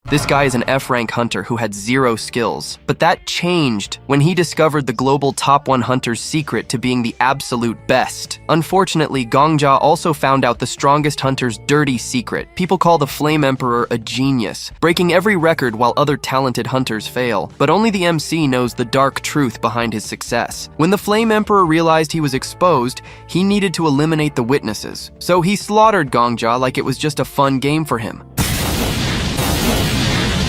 This guy is an F-rank hunter who had 0 skills. But that changed when he discovered the global top 1 hunter's secret to being the absolute best. Unfortunately, Gongja also found out the strongest hunter's dirty secret. People call the Flame Emperor a genius, breaking every record while other talented hunters fail. But only the MC knows the dark truth behind his success. When the Flame Emperor realized he was exposed, he needed to eliminate the witnesses. So he slaughtered Gongja like it was just a fun game for him.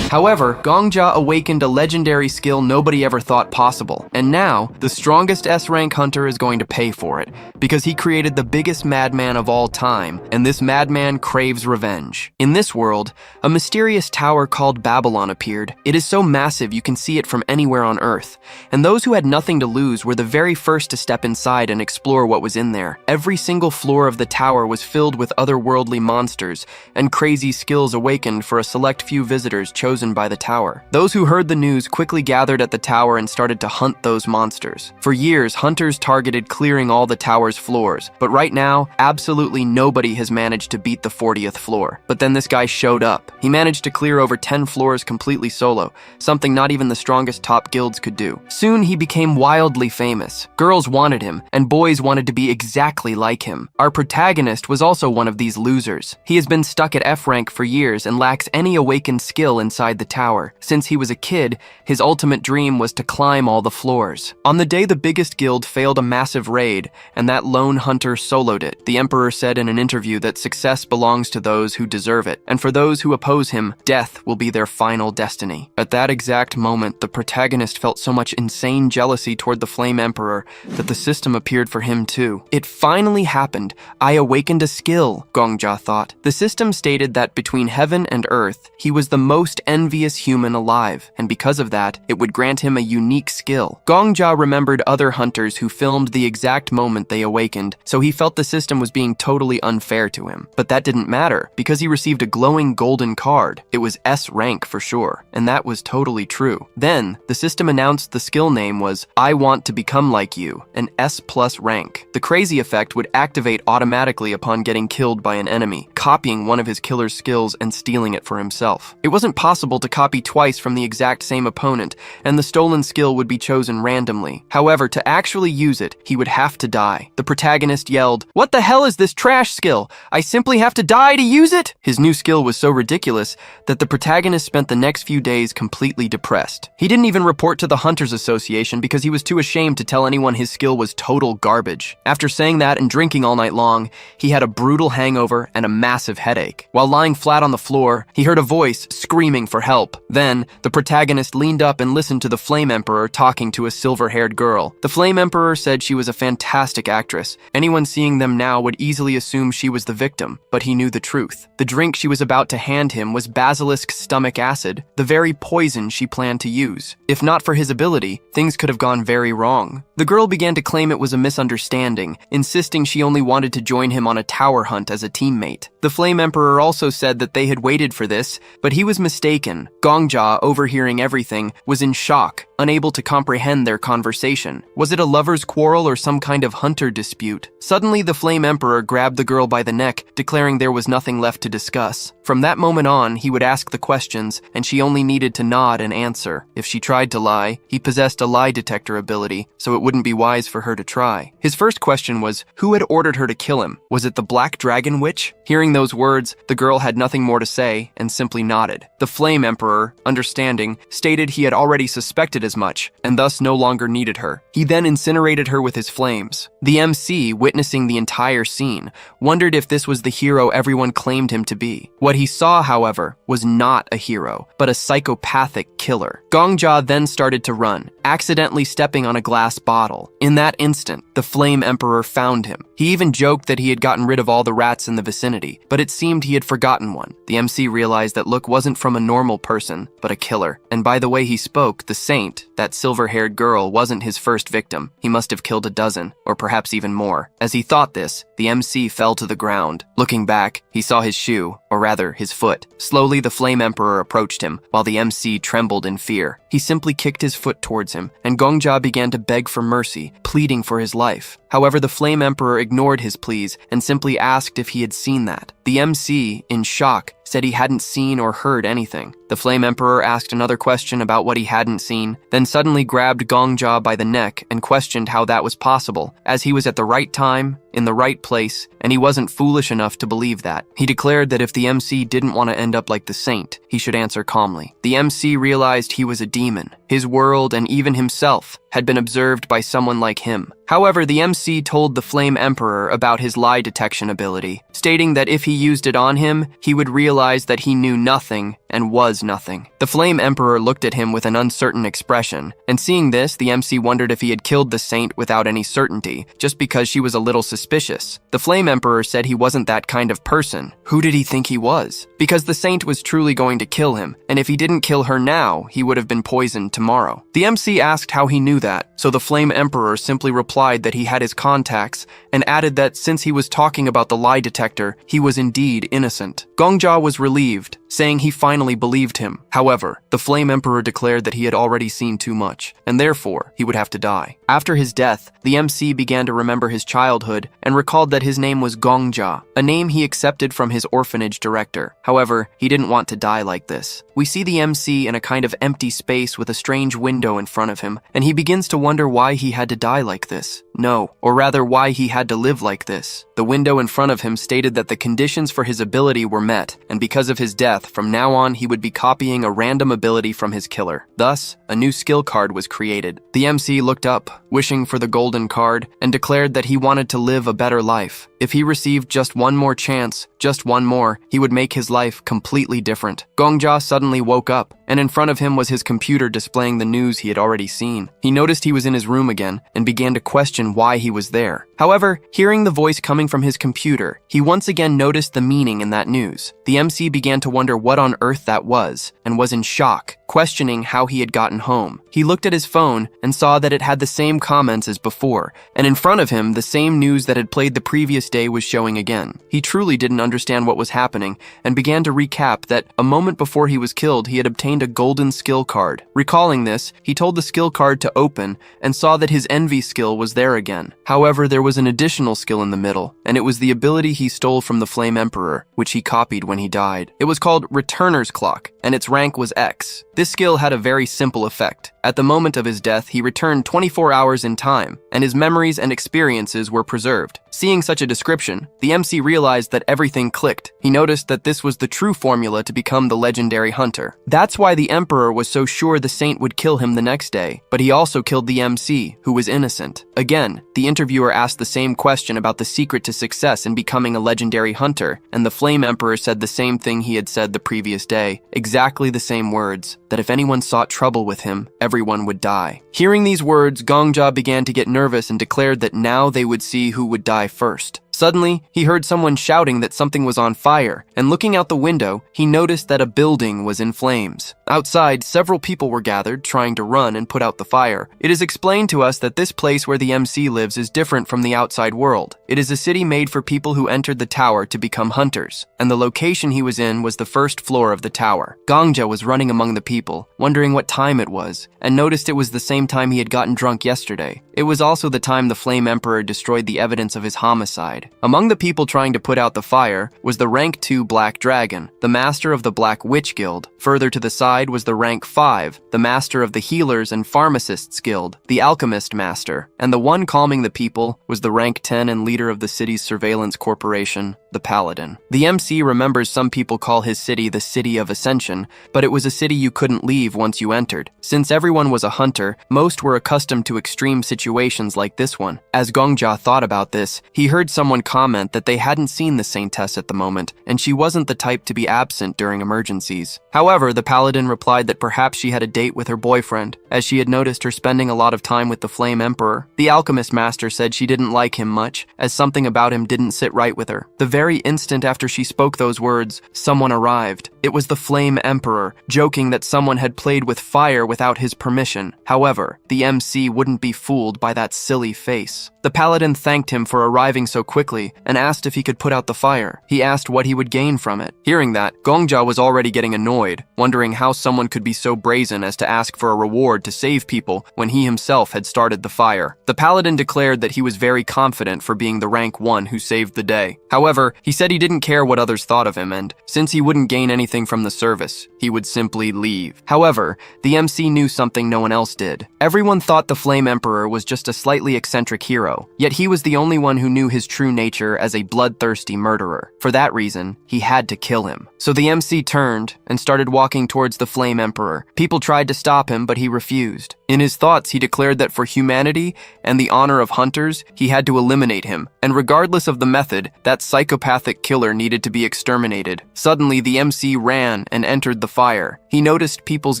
However, Gongja awakened a legendary skill nobody ever thought possible, and now, the strongest S-rank hunter is going to pay for it, because he created the biggest madman of all time, and this madman craves revenge. In this world, a mysterious tower called Babylon appeared. It is so massive you can see it from anywhere on Earth, and those who had nothing to lose were the very first to step inside and explore what was in there. Every single floor of the tower was filled with otherworldly monsters, and crazy skills awakened for a select few visitors chosen by the tower. Those who heard the news quickly gathered at the tower and started to hunt those monsters. For years, hunters targeted clearing all the tower's floors, but right now, absolutely nobody has managed to beat the 40th floor. But then this guy showed up. He managed to clear over 10 floors completely solo, something not even the strongest top guilds could do. Soon, he became wildly famous. Girls wanted him, and boys wanted to be exactly like him. Our protagonist was also one of these losers. He has been stuck at F rank for years and lacks any awakened skill inside the tower. Since he was a kid, his ultimate dream was to climb all the floors. On the day the biggest guild failed a massive raid, and that lone hunter soloed it, the emperor said in an interview that success belongs to those who deserve it, and for those who oppose him, death will be their final destiny. At that exact moment, the protagonist felt so much insane jealousy toward the Flame Emperor that the system appeared for him too. It finally happened. I awakened a skill, Gongja thought. The system stated that between heaven and earth, he was the most envious human alive, and because of that, it would grant him a unique skill. Gongja remembered other hunters who filmed the exact moment they awakened, so he felt the system was being totally unfair to him. But that didn't matter, because he received a glowing golden card. It was S rank for sure, and that was totally true. Then, the system announced the skill name was I Want to Become Like You, an S+ rank. The crazy effect would activate automatically upon getting killed by an enemy, copying one of his killer's skills and stealing it for himself. It wasn't possible to copy twice from the exact same opponent, and the stolen skill would be chosen randomly. However, to actually use it, he would have to die. The protagonist yelled, "What the hell is this trash skill? I simply have to die to use it?" His new skill was so ridiculous that the protagonist spent the next few days completely depressed. He didn't even report to the Hunters Association because he was too ashamed to tell anyone his skill was total garbage. After saying that and drinking all night long, he had a brutal hangover and a massive headache. While lying flat on the floor, he heard a voice screaming for help. Then, the protagonist leaned up and listened to the Flame Emperor talking to a silver-haired girl. The Flame Emperor said she was a fantastic actress. Anyone seeing them now would easily assume she was the victim, but he knew the truth. The drink she was about to hand him was basilisk stomach acid, the very poison she planned to use. If not for his ability, things could have gone very wrong. The girl began to claim it was a misunderstanding, insisting she only wanted to join him on a tower hunt as a teammate. The Flame Emperor also said that they had waited for this, but he was mistaken. Gongja, overhearing everything, was in shock, unable to comprehend their conversation. Was it a lover's quarrel or some kind of hunter dispute? Suddenly, the Flame Emperor grabbed the girl by the neck, declaring there was nothing left to discuss. From that moment on, he would ask the questions, and she only needed to nod and answer. If she tried to lie, he possessed a lie detector ability, so it wouldn't be wise for her to try. His first question was, who had ordered her to kill him? Was it the Black Dragon Witch? Hearing those words, the girl had nothing more to say and simply nodded. The Flame Emperor, understanding, stated he had already suspected as much, and thus no longer needed her. He then incinerated her with his flames. The MC, witnessing the entire scene, wondered if this was the hero everyone claimed him to be. What he saw, however, was not a hero, but a psychopathic killer. Gongja then started to run, accidentally stepping on a glass bottle. In that instant, the Flame Emperor found him. He even joked that he had gotten rid of all the rats in the vicinity, but it seemed he had forgotten one. The MC realized that look wasn't from a normal person, but a killer. And by the way he spoke, the saint, that silver-haired girl, wasn't his first victim. He must have killed a dozen, or perhaps even more. As he thought this, the MC fell to the ground. Looking back, he saw his shoe, or rather, his foot. Slowly, the Flame Emperor approached him, while the MC trembled in fear. He simply kicked his foot towards him, and Gongja began to beg for mercy, pleading for his life. However, the Flame Emperor ignored his pleas and simply asked if he had seen that. The MC, in shock, said he hadn't seen or heard anything. The Flame Emperor asked another question about what he hadn't seen, then suddenly grabbed Gongja by the neck and questioned how that was possible, as he was at the right time, in the right place, and he wasn't foolish enough to believe that. He declared that if the MC didn't want to end up like the saint, he should answer calmly. The MC realized he was a demon. His world, and even himself, had been observed by someone like him. However, the MC told the Flame Emperor about his lie detection ability, stating that if he used it on him, he would realize that he knew nothing and was nothing. The Flame Emperor looked at him with an uncertain expression, and seeing this, the MC wondered if he had killed the saint without any certainty, just because she was a little suspicious. The Flame Emperor said he wasn't that kind of person. Who did he think he was? Because the saint was truly going to kill him, and if he didn't kill her now, he would have been poisoned tomorrow. The MC asked how he knew that, so the Flame Emperor simply replied that he had his contacts, and added that since he was talking about the lie detector, he was indeed innocent. Gongja was relieved, saying he finally believed him. However, the Flame Emperor declared that he had already seen too much, and therefore he would have to die. After his death, the MC began to remember his childhood and recalled that his name was Gongja, a name he accepted from his orphanage director. However, he didn't want to die like this. We see the MC in a kind of empty space with a strange window in front of him, and he begins to wonder why he had to die like this. No, or rather why he had to live like this. The window in front of him stated that the conditions for his ability were met, and because of his death, from now on he would be copying a random ability from his killer. Thus, a new skill card was created. The MC looked up, wishing for the golden card, and declared that he wanted to live a better life. If he received just one more chance, just one more, he would make his life completely different. Gongja suddenly woke up, and in front of him was his computer displaying the news he had already seen. He noticed he was in his room again, and began to question why he was there. However, hearing the voice coming from his computer, he once again noticed the meaning in that news. The MC began to wonder what on earth that was, and was in shock, questioning how he had gotten home. He looked at his phone and saw that it had the same comments as before, and in front of him, the same news that had played the previous day was showing again. He truly didn't understand what was happening, and began to recap that a moment before he was killed, he had obtained a golden skill card. Recalling this, he told the skill card to open, and saw that his envy skill was there again. However, there was an additional skill in the middle, and it was the ability he stole from the Flame Emperor, which he copied when he died. It was called Returner's Clock, and its rank was X. This skill had a very simple effect. At the moment of his death, he returned 24 hours in time, and his memories and experiences were preserved. Seeing such a description, the MC realized that everything clicked. He noticed that this was the true formula to become the legendary hunter. That's why the Emperor was so sure the saint would kill him the next day, but he also killed the MC, who was innocent. Again, the interviewer asked the same question about the secret to success in becoming a legendary hunter, and the Flame Emperor said the same thing he had said the previous day, exactly the same words, that if anyone sought trouble with him, everyone would die. Hearing these words, Gongja began to get nervous and declared that now they would see who would die first. Suddenly, he heard someone shouting that something was on fire, and looking out the window, he noticed that a building was in flames. Outside, several people were gathered, trying to run and put out the fire. It is explained to us that this place where the MC lives is different from the outside world. It is a city made for people who entered the tower to become hunters, and the location he was in was the first floor of the tower. Gongja was running among the people, wondering what time it was, and noticed it was the same time he had gotten drunk yesterday. It was also the time the Flame Emperor destroyed the evidence of his homicide. Among the people trying to put out the fire was the rank 2 Black Dragon, the master of the Black Witch Guild. Further to the side was the rank 5, the master of the Healers and Pharmacists Guild, the Alchemist Master, and the one calming the people was the rank 10 and leader of the city's surveillance corporation, the Paladin. The MC remembers some people call his city the City of Ascension, but it was a city you couldn't leave once you entered. Since everyone was a hunter, most were accustomed to extreme situations like this one. As Gongja thought about this, he heard someone comment that they hadn't seen the Saintess at the moment, and she wasn't the type to be absent during emergencies. However, the Paladin replied that perhaps she had a date with her boyfriend, as she had noticed her spending a lot of time with the Flame Emperor. The Alchemist Master said she didn't like him much, as something about him didn't sit right with her. The very instant after she spoke those words, someone arrived. It was the Flame Emperor, joking that someone had played with fire without his permission. However, the MC wouldn't be fooled baffled by that silly face. The paladin thanked him for arriving so quickly and asked if he could put out the fire. He asked what he would gain from it. Hearing that, Gongjia was already getting annoyed, wondering how someone could be so brazen as to ask for a reward to save people when he himself had started the fire. The paladin declared that he was very confident for being the rank 1 who saved the day. However, he said he didn't care what others thought of him, and since he wouldn't gain anything from the service, he would simply leave. However, the MC knew something no one else did. Everyone thought the Flame Emperor was just a slightly eccentric hero, yet he was the only one who knew his true nature as a bloodthirsty murderer. For that reason, he had to kill him. So the MC turned and started walking towards the Flame Emperor. People tried to stop him, but he refused. In his thoughts, he declared that for humanity and the honor of hunters, he had to eliminate him, and regardless of the method, that psychopathic killer needed to be exterminated. Suddenly, the MC ran and entered the fire. He noticed people's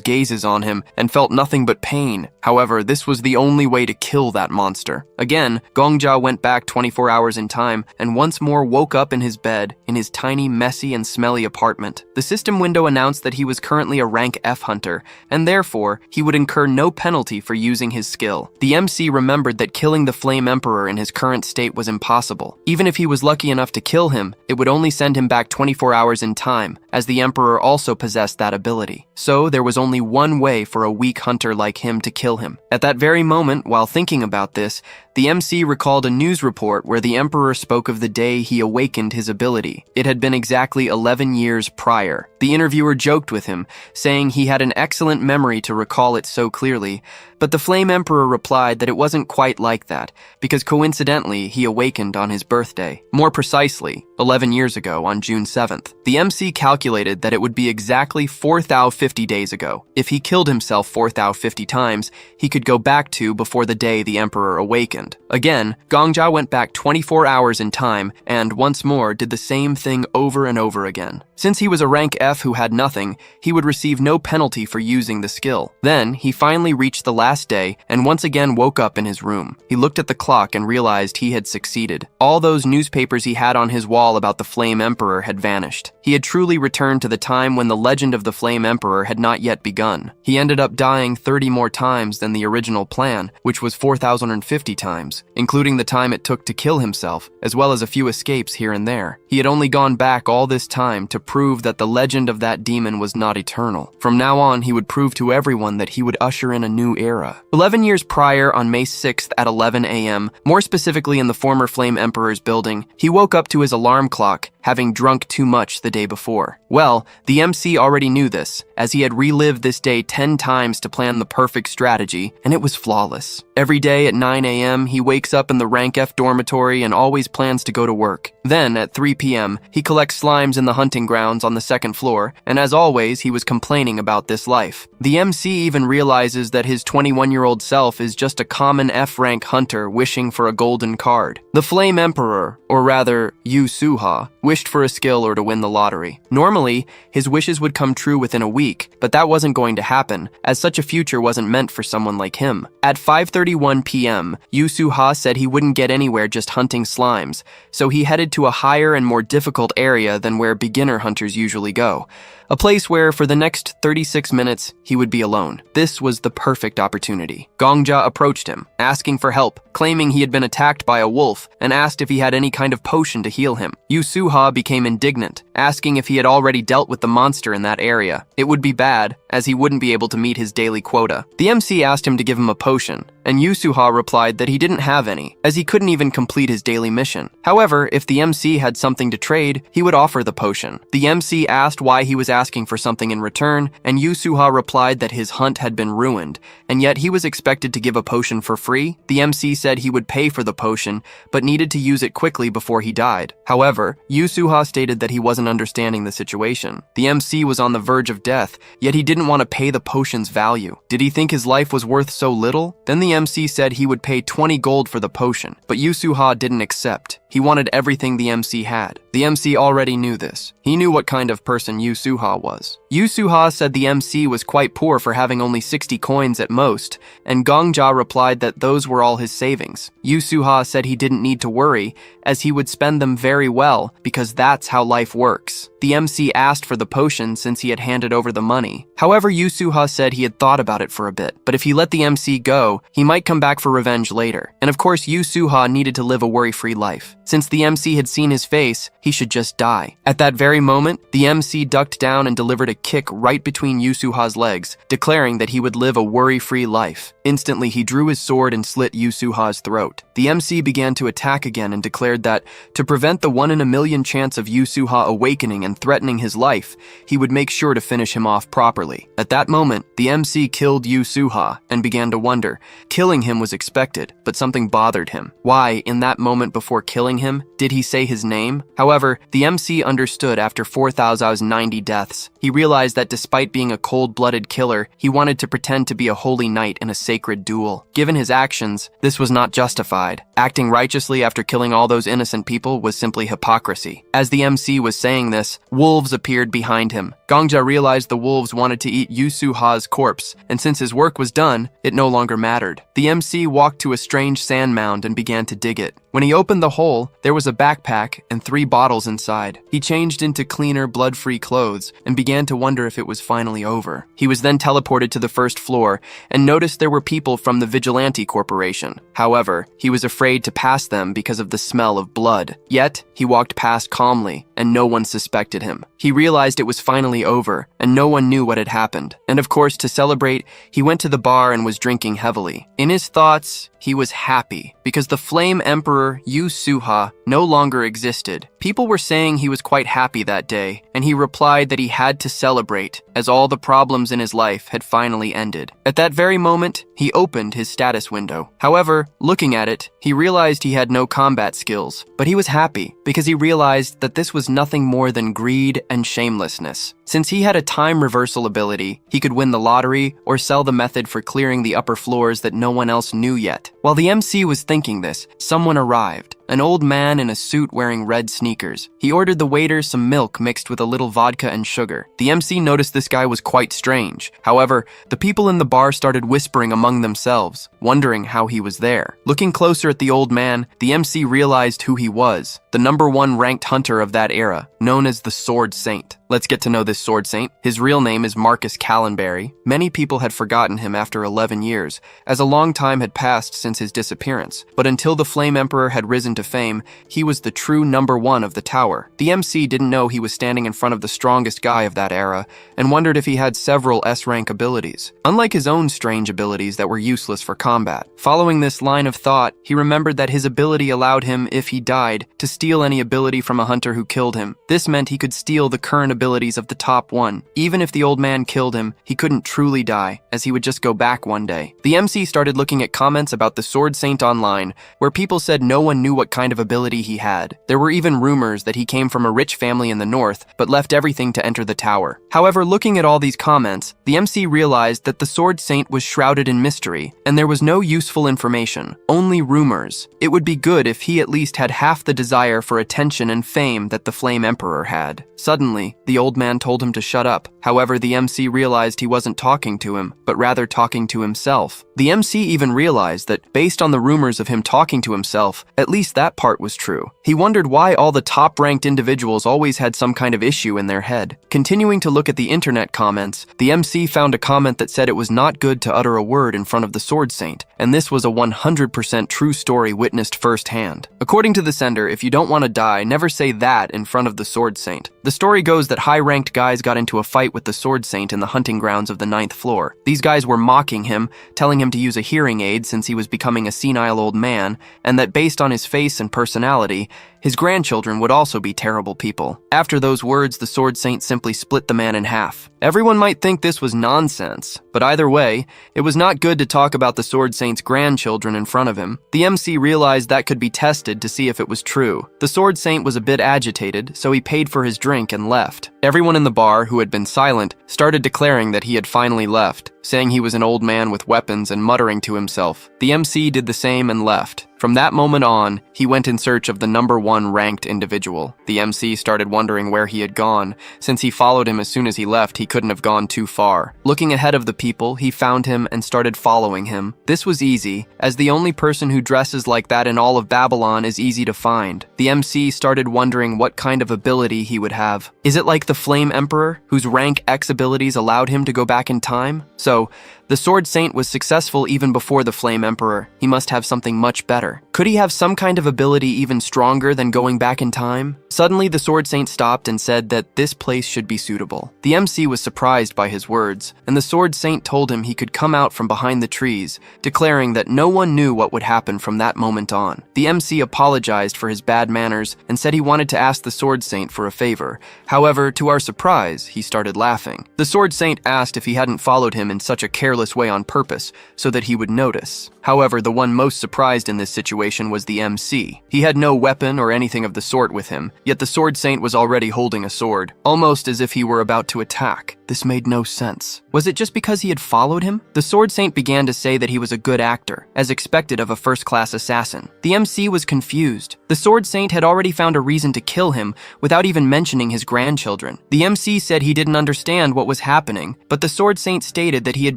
gazes on him and felt nothing but pain. However, this was the only way to kill that monster. Again, Gongjia went back 24 hours in time and once more woke up in his bed in his tiny, messy, and smelly apartment. The system window announced that he was currently a rank F hunter, and therefore, he would incur no penalty for using his skill. The MC remembered that killing the Flame Emperor in his current state was impossible. Even if he was lucky enough to kill him, it would only send him back 24 hours in time, as the Emperor also possessed that ability. So there was only one way for a weak hunter like him to kill him. At that very moment, while thinking about this, the MC recalled a news report where the Emperor spoke of the day he awakened his ability. It had been exactly 11 years prior. The interviewer joked with him, saying he had an excellent memory to recall it so clearly, but the Flame Emperor replied that it wasn't quite like that, because coincidentally, he awakened on his birthday. More precisely, 11 years ago on June 7th. The MC calculated that it would be exactly 4,050 days ago. If he killed himself 4,050 times, he could go back to before the day the Emperor awakened. Again, Gongjia went back 24 hours in time and once more did the same thing over and over again. Since he was a rank F who had nothing, he would receive no penalty for using the skill. Then, he finally reached the last day and once again woke up in his room. He looked at the clock and realized he had succeeded. All those newspapers he had on his wall about the Flame Emperor had vanished. He had truly returned to the time when the legend of the Flame Emperor had not yet begun. He ended up dying 30 more times than the original plan, which was 4,050 times, including the time it took to kill himself, as well as a few escapes here and there. He had only gone back all this time to prove that the legend of that demon was not eternal. From now on, he would prove to everyone that he would usher in a new era. 11 years prior, on May 6th at 11 a.m., more specifically in the former Flame Emperor's building, he woke up to his alarm clock, having drunk too much the day before. Well, the MC already knew this, as he had relived this day 10 times to plan the perfect strategy, and it was flawless. Every day at 9 a.m., he wakes up in the rank F dormitory and always plans to go to work. Then, at 3 p.m., he collects slimes in the hunting grounds on the second floor, and as always, he was complaining about this life. The MC even realizes that his 21-year-old self is just a common F-rank hunter wishing for a golden card. The Flame Emperor, or rather, Yu Suha, wished for a skill or to win the lottery. Normally, his wishes would come true within a week, but that wasn't going to happen, as such a future wasn't meant for someone like him. At 5:31 p.m., Yu Suha said he wouldn't get anywhere just hunting slimes, so he headed to a higher and more difficult area than where beginner hunters usually go. A place where, for the next 36 minutes, he would be alone. This was the perfect opportunity. Gongjia approached him, asking for help, claiming he had been attacked by a wolf, and asked if he had any kind of potion to heal him. Yu Suha became indignant, asking if he had already dealt with the monster in that area. It would be bad, as he wouldn't be able to meet his daily quota. The MC asked him to give him a potion, and Yu Suha replied that he didn't have any, as he couldn't even complete his daily mission. However, if the MC had something to trade, he would offer the potion. The MC asked why he was asking for something in return, and Yu Suha replied that his hunt had been ruined, and yet he was expected to give a potion for free. The MC said he would pay for the potion, but needed to use it quickly before he died. However, Yu Suha stated that he wasn't understanding the situation. The MC was on the verge of death, yet he didn't want to pay the potion's value. Did he think his life was worth so little? Then the MC said he would pay 20 gold for the potion, but Yu Suha didn't accept. He wanted everything the MC had. The MC already knew this. He knew what kind of person Yu Suha was. Yusuha said the MC was quite poor for having only 60 coins at most, and Gongja replied that those were all his savings. Yusuha said he didn't need to worry, as he would spend them very well, because that's how life works. The MC asked for the potion since he had handed over the money. However, Yusuha said he had thought about it for a bit, but if he let the MC go, he might come back for revenge later. And of course, Yusuha needed to live a worry-free life. Since the MC had seen his face, he should just die. At that very moment, the MC ducked down and delivered a kick right between Yusuha's legs, declaring that he would live a worry-free life. Instantly, he drew his sword and slit Yusuha's throat. The MC began to attack again and declared that, to prevent the 1 in a million chance of Yusuha awakening and threatening his life, he would make sure to finish him off properly. At that moment, the MC killed Yusuha and began to wonder. Killing him was expected, but something bothered him. Why, in that moment before killing him, did he say his name? However, the MC understood after 4,090 deaths. He realized that despite being a cold-blooded killer, he wanted to pretend to be a holy knight in a sacred duel. Given his actions, this was not justified. Acting righteously after killing all those innocent people was simply hypocrisy. As the MC was saying this, wolves appeared behind him. Gongja realized the wolves wanted to eat Yusuha's corpse, and since his work was done, it no longer mattered. The MC walked to a strange sand mound and began to dig it. When he opened the hole, there was a backpack and 3 bottles inside. He changed into cleaner, blood-free clothes and began to wonder if it was finally over. He was then teleported to the first floor and noticed there were people from the Vigilante Corporation. However, he was afraid to pass them because of the smell of blood. Yet, he walked past calmly, and no one suspected him. He realized it was finally over, and no one knew what had happened. And of course, to celebrate, he went to the bar and was drinking heavily. In his thoughts, he was happy because the Flame Emperor Yusuha no longer existed. People were saying he was quite happy that day, and he replied that he had to celebrate, as all the problems in his life had finally ended. At that very moment, he opened his status window. However, looking at it, he realized he had no combat skills, but he was happy because he realized that this was nothing more than greed and shamelessness. Since he had a time reversal ability, he could win the lottery or sell the method for clearing the upper floors that no one else knew yet. While the MC was thinking this, someone arrived. An old man in a suit wearing red sneakers. He ordered the waiter some milk mixed with a little vodka and sugar. The MC noticed this guy was quite strange. However, the people in the bar started whispering among themselves, wondering how he was there. Looking closer at the old man, the MC realized who he was, the #1 ranked hunter of that era, known as the Sword Saint. Let's get to know this Sword Saint. His real name is Marcus Callenberry. Many people had forgotten him after 11 years, as a long time had passed since his disappearance. But until the Flame Emperor had risen to fame, he was the true #1 of the tower. The MC didn't know he was standing in front of the strongest guy of that era, and wondered if he had several S-rank abilities, unlike his own strange abilities that were useless for combat. Following this line of thought, he remembered that his ability allowed him, if he died, to steal any ability from a hunter who killed him. This meant he could steal the current abilities of the top 1. Even if the old man killed him, he couldn't truly die, as he would just go back one day. The MC started looking at comments about the Sword Saint online, where people said no one knew what kind of ability he had. There were even rumors that he came from a rich family in the north, but left everything to enter the tower. However, looking at all these comments, the MC realized that the Sword Saint was shrouded in mystery, and there was no useful information, only rumors. It would be good if he at least had half the desire for attention and fame that the Flame Emperor had. Suddenly, the old man told him to shut up. However, the MC realized he wasn't talking to him, but rather talking to himself. The MC even realized that, based on the rumors of him talking to himself, at least that part was true. He wondered why all the top-ranked individuals always had some kind of issue in their head. Continuing to look at the internet comments, the MC found a comment that said it was not good to utter a word in front of the Sword Saint, and this was a 100% true story witnessed firsthand. According to the sender, if you don't want to die, never say that in front of the Sword Saint. The story goes that high-ranked guys got into a fight with the Sword Saint in the hunting grounds of the 9th floor. These guys were mocking him, telling him to use a hearing aid since he was becoming a senile old man, and that based on his face and personality, his grandchildren would also be terrible people. After those words, the Sword Saint simply split the man in half. Everyone might think this was nonsense, but either way, it was not good to talk about the Sword Saint's grandchildren in front of him. The MC realized that could be tested to see if it was true. The Sword Saint was a bit agitated, so he paid for his drink and left. Everyone in the bar, who had been silent, started declaring that he had finally left, saying he was an old man with weapons and muttering to himself. The MC did the same and left. From that moment on, he went in search of the number 1 ranked individual. The MC started wondering where he had gone. Since he followed him as soon as he left, he couldn't have gone too far. Looking ahead of the people, he found him and started following him. This was easy, as the only person who dresses like that in all of Babylon is easy to find. The MC started wondering what kind of ability he would have. Is it like the Flame Emperor, whose rank X abilities allowed him to go back in time? So, the Sword Saint was successful even before the Flame Emperor. He must have something much better. Could he have some kind of ability even stronger than going back in time? Suddenly, the Sword Saint stopped and said that this place should be suitable. The MC was surprised by his words, and the Sword Saint told him he could come out from behind the trees, declaring that no one knew what would happen from that moment on. The MC apologized for his bad manners and said he wanted to ask the Sword Saint for a favor. However, to our surprise, he started laughing. The Sword Saint asked if he hadn't followed him in such a careless way on purpose, so that he would notice. However, the one most surprised in this situation was the MC. He had no weapon or anything of the sort with him, yet the Sword Saint was already holding a sword, almost as if he were about to attack. This made no sense. Was it just because he had followed him? The Sword Saint began to say that he was a good actor, as expected of a first-class assassin. The MC was confused. The Sword Saint had already found a reason to kill him without even mentioning his grandchildren. The MC said he didn't understand what was happening, but the Sword Saint stated that he had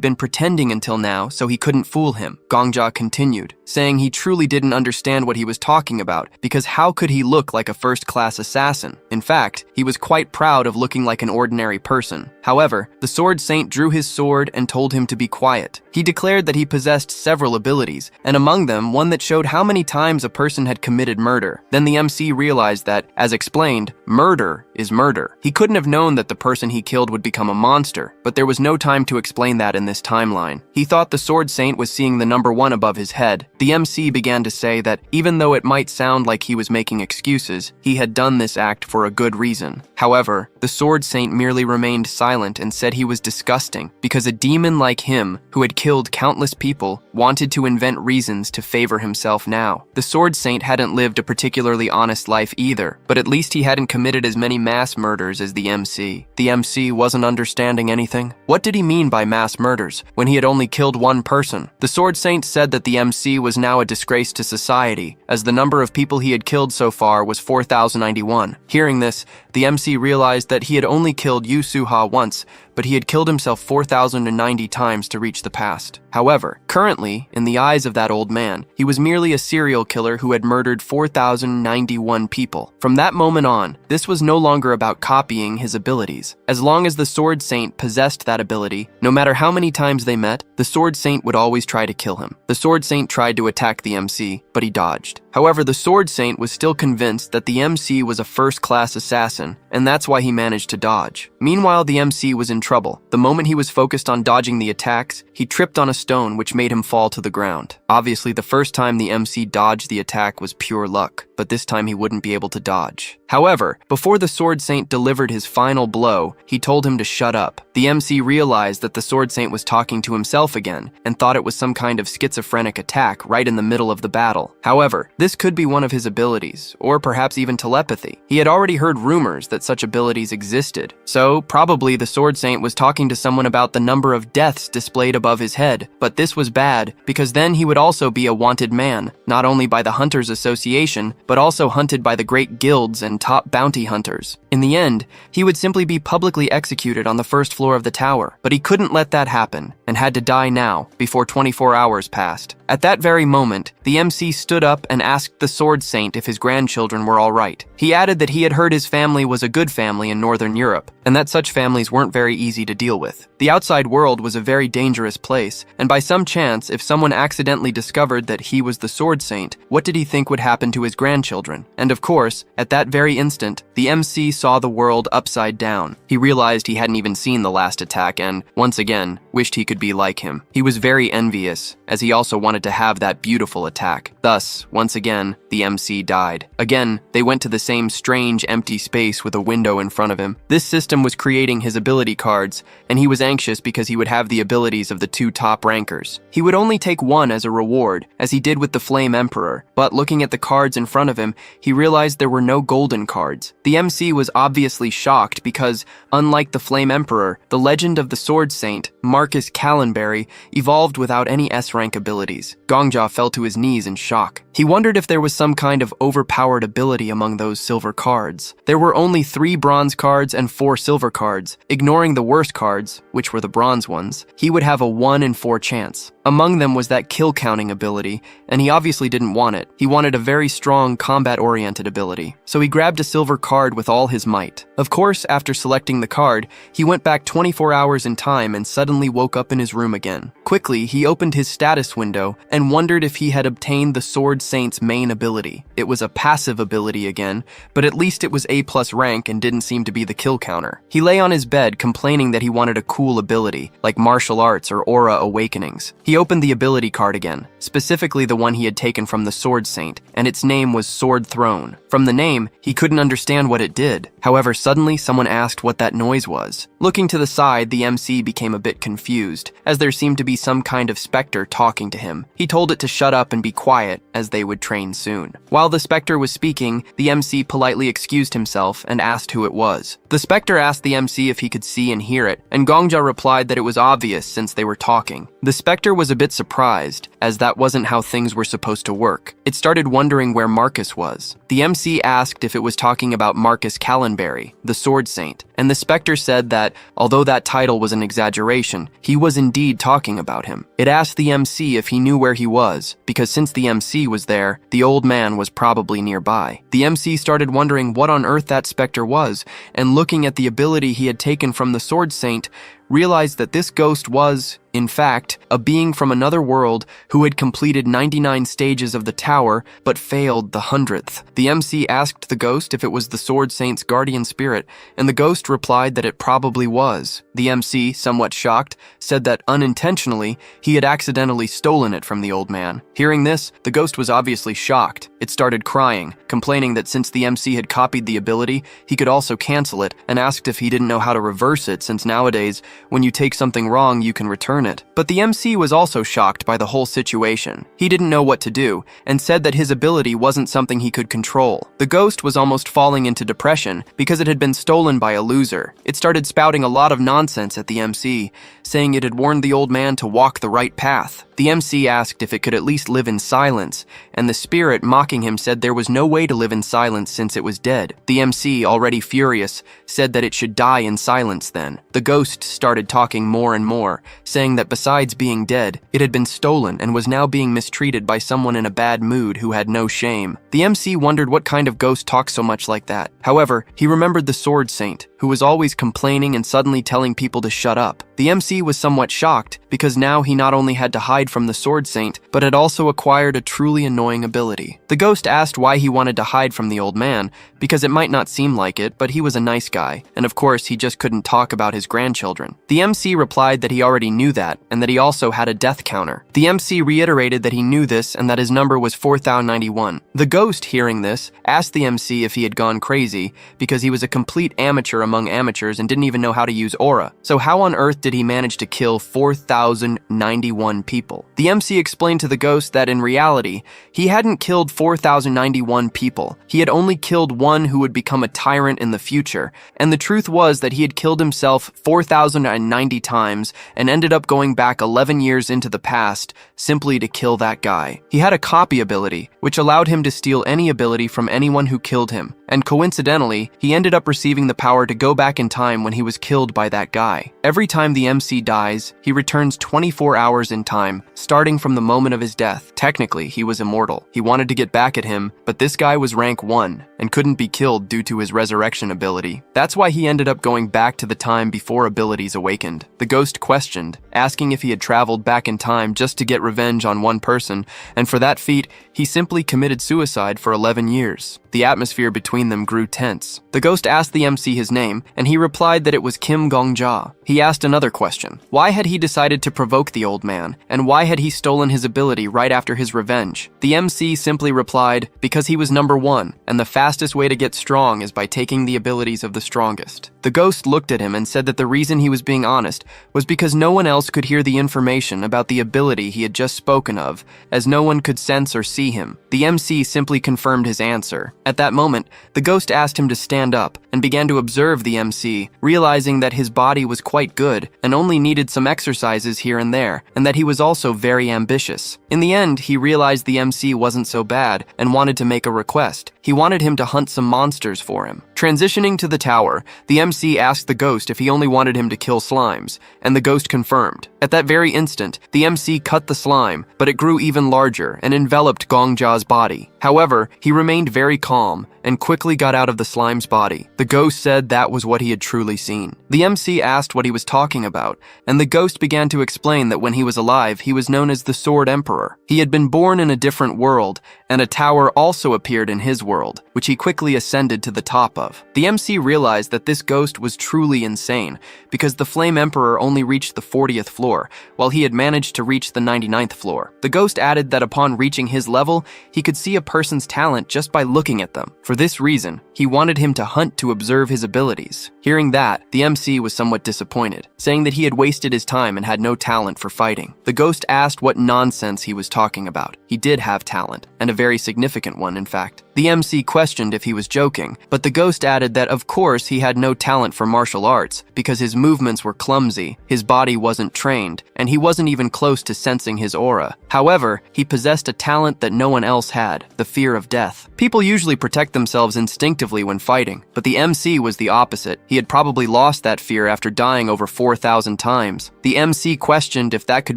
been pretending until now, so he couldn't fool him. Gongja continued, saying he truly didn't understand what he was talking about, because how could he look like a first-class assassin? In fact, he was quite proud of looking like an ordinary person. However, the Sword Saint drew his sword and told him to be quiet. He declared that he possessed several abilities, and among them one that showed how many times a person had committed murder. Then the MC realized that, as explained, murder is murder. He couldn't have known that the person he killed would become a monster, but there was no time to explain that in this timeline. He thought the Sword Saint was seeing the number 1 above his head. The MC began to say that even though it might sound like he was making excuses, he had done this act for a good reason. However, the Sword Saint merely remained silent and said he was disgusting because a demon like him, who had killed countless people, wanted to invent reasons to favor himself now. The Sword Saint hadn't lived a particularly honest life either, but at least he hadn't committed as many mass murders as the MC. The MC wasn't understanding anything. What did he mean by mass murders when he had only killed one person? The Sword Saint said that the MC was now a disgrace to society, as the number of people he had killed so far was 4,091. Hearing this, the MC realized that he had only killed Yu Suha once, but he had killed himself 4,090 times to reach the past. However, currently, in the eyes of that old man, he was merely a serial killer who had murdered 4,091 people. From that moment on, this was no longer about copying his abilities. As long as the Sword Saint possessed that ability, no matter how many times they met, the Sword Saint would always try to kill him. The Sword Saint tried to attack the MC, but he dodged. However, the Sword Saint was still convinced that the MC was a first-class assassin, and that's why he managed to dodge. Meanwhile, the MC was in trouble. The moment he was focused on dodging the attacks, he tripped on a stone which made him fall to the ground. Obviously, the first time the MC dodged the attack was pure luck, but this time he wouldn't be able to dodge. However, before the Sword Saint delivered his final blow, he told him to shut up. The MC realized that the Sword Saint was talking to himself again, and thought it was some kind of schizophrenic attack right in the middle of the battle. However, this could be one of his abilities, or perhaps even telepathy. He had already heard rumors that such abilities existed, so probably the Sword Saint was talking to someone about the number of deaths displayed above his head. But this was bad, because then he would also be a wanted man, not only by the Hunters Association, but also hunted by the great guilds and top bounty hunters. In the end, he would simply be publicly executed on the first floor of the tower. But he couldn't let that happen, and had to die now, before 24 hours passed. At that very moment, the MC stood up and asked the Sword Saint if his grandchildren were all right. He added that he had heard his family was a good family in Northern Europe, and that such families weren't very easy to deal with. The outside world was a very dangerous place, and by some chance, if someone accidentally discovered that he was the Sword Saint, what did he think would happen to his grandchildren? And of course, at that very instant, the MC saw the world upside down. He realized he hadn't even seen the last attack and, once again, wished he could be like him. He was very envious, as he also wanted to have that beautiful attack. Thus, once again, the MC died. Again, they went to the same strange empty space with a window in front of him. This system was creating his ability cards, and he was anxious because he would have the abilities of the two top rankers. He would only take one as a reward, as he did with the Flame Emperor, but looking at the cards in front of him, he realized there were no golden cards. The The MC was obviously shocked because, unlike the Flame Emperor, the legend of the Sword Saint, Marcus Callenberry, evolved without any S-rank abilities. Gongja fell to his knees in shock. He wondered if there was some kind of overpowered ability among those silver cards. There were only 3 bronze cards and 4 silver cards. Ignoring the worst cards, which were the bronze ones, he would have a 1 in 4 chance. Among them was that kill counting ability, and he obviously didn't want it. He wanted a very strong combat-oriented ability. So he grabbed a silver card with all his might. Of course, after selecting the card, he went back 24 hours in time and suddenly woke up in his room again. Quickly, he opened his status window and wondered if he had obtained the Sword Saint's main ability. It was a passive ability again, but at least it was A+ rank and didn't seem to be the kill counter. He lay on his bed complaining that he wanted a cool ability, like martial arts or aura awakenings. He opened the ability card again, specifically the one he had taken from the Sword Saint, and its name was Sword Throne. From the name, he couldn't understand what it did. However, suddenly someone asked what that noise was. Looking to the side, the MC became a bit confused, as there seemed to be some kind of specter talking to him. He told it to shut up and be quiet, as they would train soon. While the specter was speaking, the MC politely excused himself and asked who it was. The specter asked the MC if he could see and hear it, and Gongja replied that it was obvious since they were talking. The specter was a bit surprised, as that wasn't how things were supposed to work. It started wondering where Marcus was. The MC asked if it was talking about Marcus Callenberry, the Sword Saint, and the specter said that, although that title was an exaggeration, he was indeed talking about him. It asked the MC if he knew where he was, because since the MC was there, the old man was probably nearby. The MC started wondering what on earth that specter was, and looking at the ability he had taken from the Sword Saint, realized that this ghost was, in fact, a being from another world who had completed 99 stages of the tower but failed the 100th. The MC asked the ghost if it was the Sword Saint's guardian spirit, and the ghost replied that it probably was. The MC, somewhat shocked, said that unintentionally, he had accidentally stolen it from the old man. Hearing this, the ghost was obviously shocked. It started crying, complaining that since the MC had copied the ability, he could also cancel it, and asked if he didn't know how to reverse it since nowadays, when you take something wrong, you can return it. But the MC was also shocked by the whole situation. He didn't know what to do, and said that his ability wasn't something he could control. The ghost was almost falling into depression because it had been stolen by a loser. It started spouting a lot of nonsense at the MC, saying it had warned the old man to walk the right path. The MC asked if it could at least live in silence, and the spirit mocking him said there was no way to live in silence since it was dead. The MC, already furious, said that it should die in silence then. The ghost started talking more and more, saying that besides being dead, it had been stolen and was now being mistreated by someone in a bad mood who had no shame. The MC wondered what kind of ghost talks so much like that. However, he remembered the Sword Saint, who was always complaining and suddenly telling people to shut up. The MC was somewhat shocked, because now he not only had to hide from the Sword Saint, but had also acquired a truly annoying ability. The ghost asked why he wanted to hide from the old man, because it might not seem like it, but he was a nice guy, and of course he just couldn't talk about his grandchildren. The MC replied that he already knew that, and that he also had a death counter. The MC reiterated that he knew this and that his number was 4091. The ghost, hearing this, asked the MC if he had gone crazy, because he was a complete amateur among amateurs and didn't even know how to use aura. So how on earth did he manage to kill 4091 people? The MC explained to the ghost that in reality, he hadn't killed 4091 people. He had only killed one who would become a tyrant in the future, and the truth was that he had killed himself 4090 times and ended up going back 11 years into the past simply to kill that guy. He had a copy ability, which allowed him to steal any ability from anyone who killed him, and coincidentally, he ended up receiving the power to go back in time when he was killed by that guy. Every time the MC dies, he returns 24 hours in time, starting from the moment of his death. Technically, he was immortal. He wanted to get back at him, but this guy was rank 1 and couldn't be killed due to his resurrection ability. That's why he ended up going back to the time before abilities awakened. The ghost questioned, asking if he had traveled back in time just to get revenge on one person, and for that feat, he simply committed suicide for 11 years. The atmosphere between them grew tense. The ghost asked the MC his name, and he replied that it was Kim Gongja. He asked another question. Why had he decided to provoke the old man, and why had he stolen his ability right after his revenge? The MC simply replied, because he was number 1, and the fastest fastest way to get strong is by taking the abilities of the strongest. The ghost looked at him and said that the reason he was being honest was because no one else could hear the information about the ability he had just spoken of, as no one could sense or see him. The MC simply confirmed his answer. At that moment, the ghost asked him to stand up and began to observe the MC, realizing that his body was quite good and only needed some exercises here and there, and that he was also very ambitious. In the end, he realized the MC wasn't so bad and wanted to make a request. He wanted him to hunt some monsters for him. Transitioning to the tower, the MC asked the ghost if he only wanted him to kill slimes, and the ghost confirmed. At that very instant, the MC cut the slime, but it grew even larger and enveloped Gongja's body. However, he remained very calm and quickly got out of the slime's body. The ghost said that was what he had truly seen. The MC asked what he was talking about, and the ghost began to explain that when he was alive, he was known as the Sword Emperor. He had been born in a different world, and a tower also appeared in his world, which he quickly ascended to the top of. The MC realized that this ghost was truly insane, because the Flame Emperor only reached the 40th floor, while he had managed to reach the 99th floor. The ghost added that upon reaching his level, he could see a person's talent just by looking at them. For this reason, he wanted him to hunt to observe his abilities. Hearing that, the MC was somewhat disappointed, saying that he had wasted his time and had no talent for fighting. The ghost asked what nonsense he was talking about. He did have talent, and a very significant one, in fact. The MC questioned if he was joking, but the ghost added that of course he had no talent for martial arts because his movements were clumsy, his body wasn't trained, and he wasn't even close to sensing his aura. However, he possessed a talent that no one else had, the fear of death. People usually protect themselves instinctively when fighting, but the MC was the opposite. He had probably lost that fear after dying over 4,000 times. The MC questioned if that could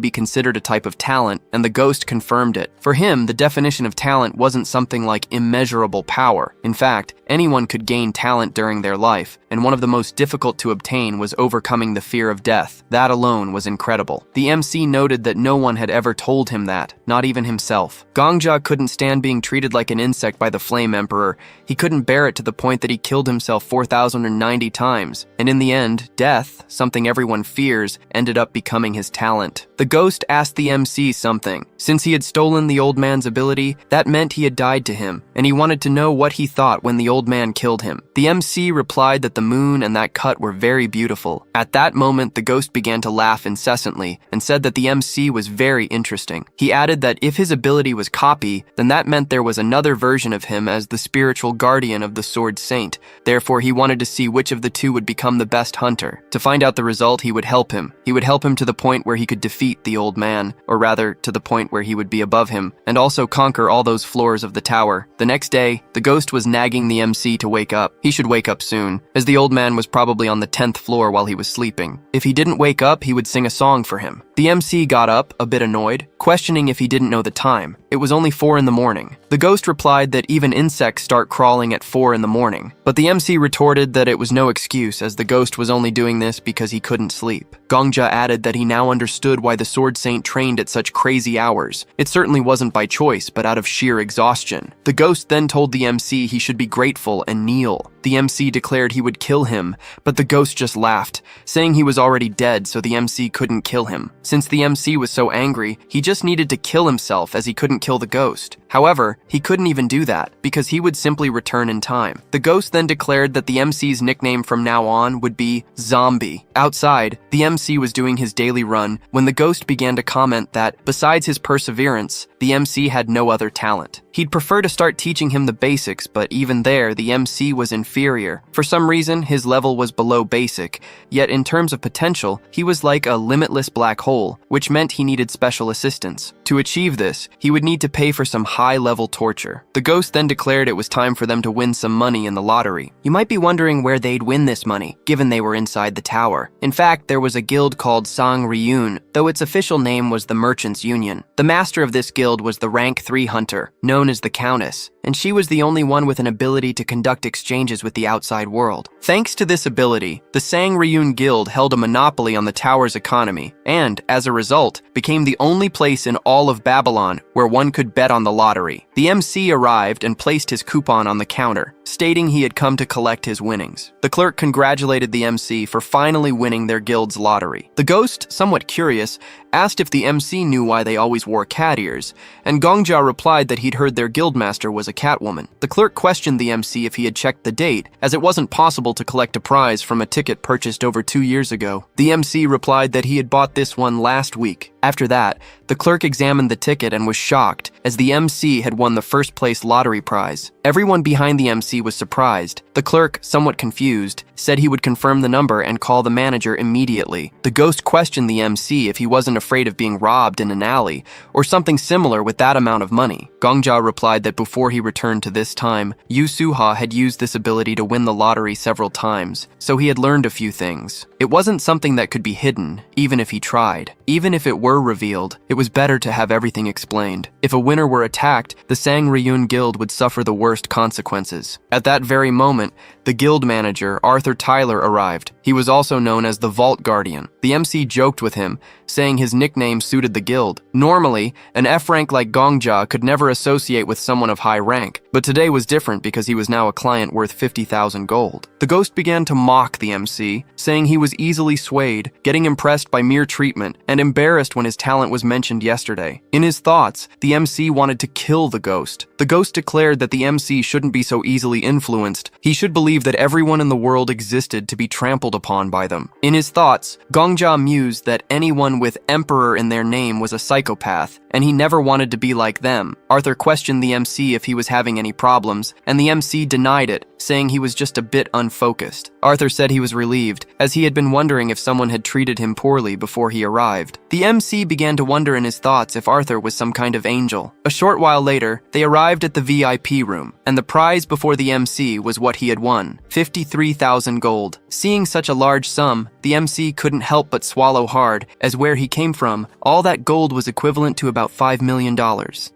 be considered a type of talent, and the ghost confirmed it. For him, the definition of talent wasn't something like immeasurable power. In fact, anyone could gain talent during their life, and one of the most difficult to obtain was overcoming the fear of death. That alone was incredible. The MC noted that no one had ever told him that, not even himself. Gongja couldn't stand being treated like an insect by the Flame Emperor. He couldn't bear it to the point that he killed himself 4,090 times, and in the end, death, something everyone fears, ended up becoming his talent. The ghost asked the MC something. Since he had stolen the old man's ability, that meant he had died to him, and he wanted to know what he thought when the old man killed him. The MC replied that the moon and that cut were very beautiful. At that moment, the ghost began to laugh incessantly and said that the MC was very interesting. He added that if his ability was copy, then that meant there was another version of him as the spiritual guardian of the Sword Saint. Therefore, he wanted to see which of the two would become the best hunter. To find out the result, he would help him. He would help him to the point where he could defeat the old man, or rather, to the point where he would be above him, and also conquer all those floors of the tower. The next day, the ghost was nagging the MC to wake up. He should wake up soon, as the old man was probably on the 10th floor while he was sleeping. If he didn't wake up, he would sing a song for him. The MC got up, a bit annoyed, questioning if he didn't know the time. It was only 4 in the morning. The ghost replied that even insects start crawling at 4 in the morning. But the MC retorted that it was no excuse, as the ghost was only doing this because he couldn't sleep. Gongja added that he now understood why the Sword Saint trained at such crazy hours. It certainly wasn't by choice, but out of sheer exhaustion. The ghost then told the MC he should be grateful and kneel. The MC declared he would kill him, but the ghost just laughed, saying he was already dead so the MC couldn't kill him. Since the MC was so angry, he just needed to kill himself as he couldn't kill the ghost. However, he couldn't even do that, because he would simply return in time. The ghost then declared that the MC's nickname from now on would be Zombie. Outside, the MC was doing his daily run when the ghost began to comment that, besides his perseverance, the MC had no other talent. He'd prefer to start teaching him the basics, but even there, the MC was inferior. For some reason, his level was below basic, yet in terms of potential, he was like a limitless black hole, which meant he needed special assistance. To achieve this, he would need to pay for some high-level torture. The ghost then declared it was time for them to win some money in the lottery. You might be wondering where they'd win this money, given they were inside the tower. In fact, there was a guild called Sang Ryun, though its official name was the Merchants Union. The master of this guild was the rank 3 hunter, known as the Countess, and she was the only one with an ability to conduct exchanges with the outside world. Thanks to this ability, the Sang Ryun Guild held a monopoly on the tower's economy, and, as a result, became the only place in all of Babylon where one could bet on the lottery. The MC arrived and placed his coupon on the counter. stating he had come to collect his winnings. The clerk congratulated the MC for finally winning their guild's lottery. The ghost, somewhat curious, asked if the MC knew why they always wore cat ears, and Gongja replied that he'd heard their guildmaster was a catwoman. The clerk questioned the MC if he had checked the date, as it wasn't possible to collect a prize from a ticket purchased over 2 years ago. The MC replied that he had bought this one last week. After that, the clerk examined the ticket and was shocked, as the MC had won the first-place lottery prize. Everyone behind the MC was surprised. The clerk, somewhat confused, said he would confirm the number and call the manager immediately. The ghost questioned the MC if he wasn't afraid of being robbed in an alley, or something similar with that amount of money. Gongja replied that before he returned to this time, Yu Suha had used this ability to win the lottery several times, so he had learned a few things. It wasn't something that could be hidden, even if he tried. Even if it were revealed, it was better to have everything explained. If a winner were attacked, the Sang Ryun Guild would suffer the worst consequences. At that very moment, the guild manager, Arthur Tyler, arrived. He was also known as the Vault Guardian. The MC joked with him, saying his nickname suited the guild. Normally, an F rank like Gongja could never associate with someone of high rank, but today was different because he was now a client worth 50,000 gold. The ghost began to mock the MC, saying he was easily swayed, getting impressed by mere treatment, and embarrassed when his talent was mentioned yesterday. In his thoughts, the MC wanted to kill the ghost. The ghost declared that the MC shouldn't be so easily influenced. He should believe that everyone in the world existed to be trampled upon by them. In his thoughts, Gongja mused that anyone with Emperor in their name was a psychopath, and he never wanted to be like them. Arthur questioned the MC if he was having any problems, and the MC denied it, saying he was just a bit unfocused. Arthur said he was relieved, as he had been wondering if someone had treated him poorly before he arrived. The MC began to wonder in his thoughts if Arthur was some kind of angel. A short while later, they arrived at the VIP room, and the prize before the MC was what he had won, 53,000 gold. Seeing such a large sum, the MC couldn't help but swallow hard, as where he came from, all that gold was equivalent to about $5 million.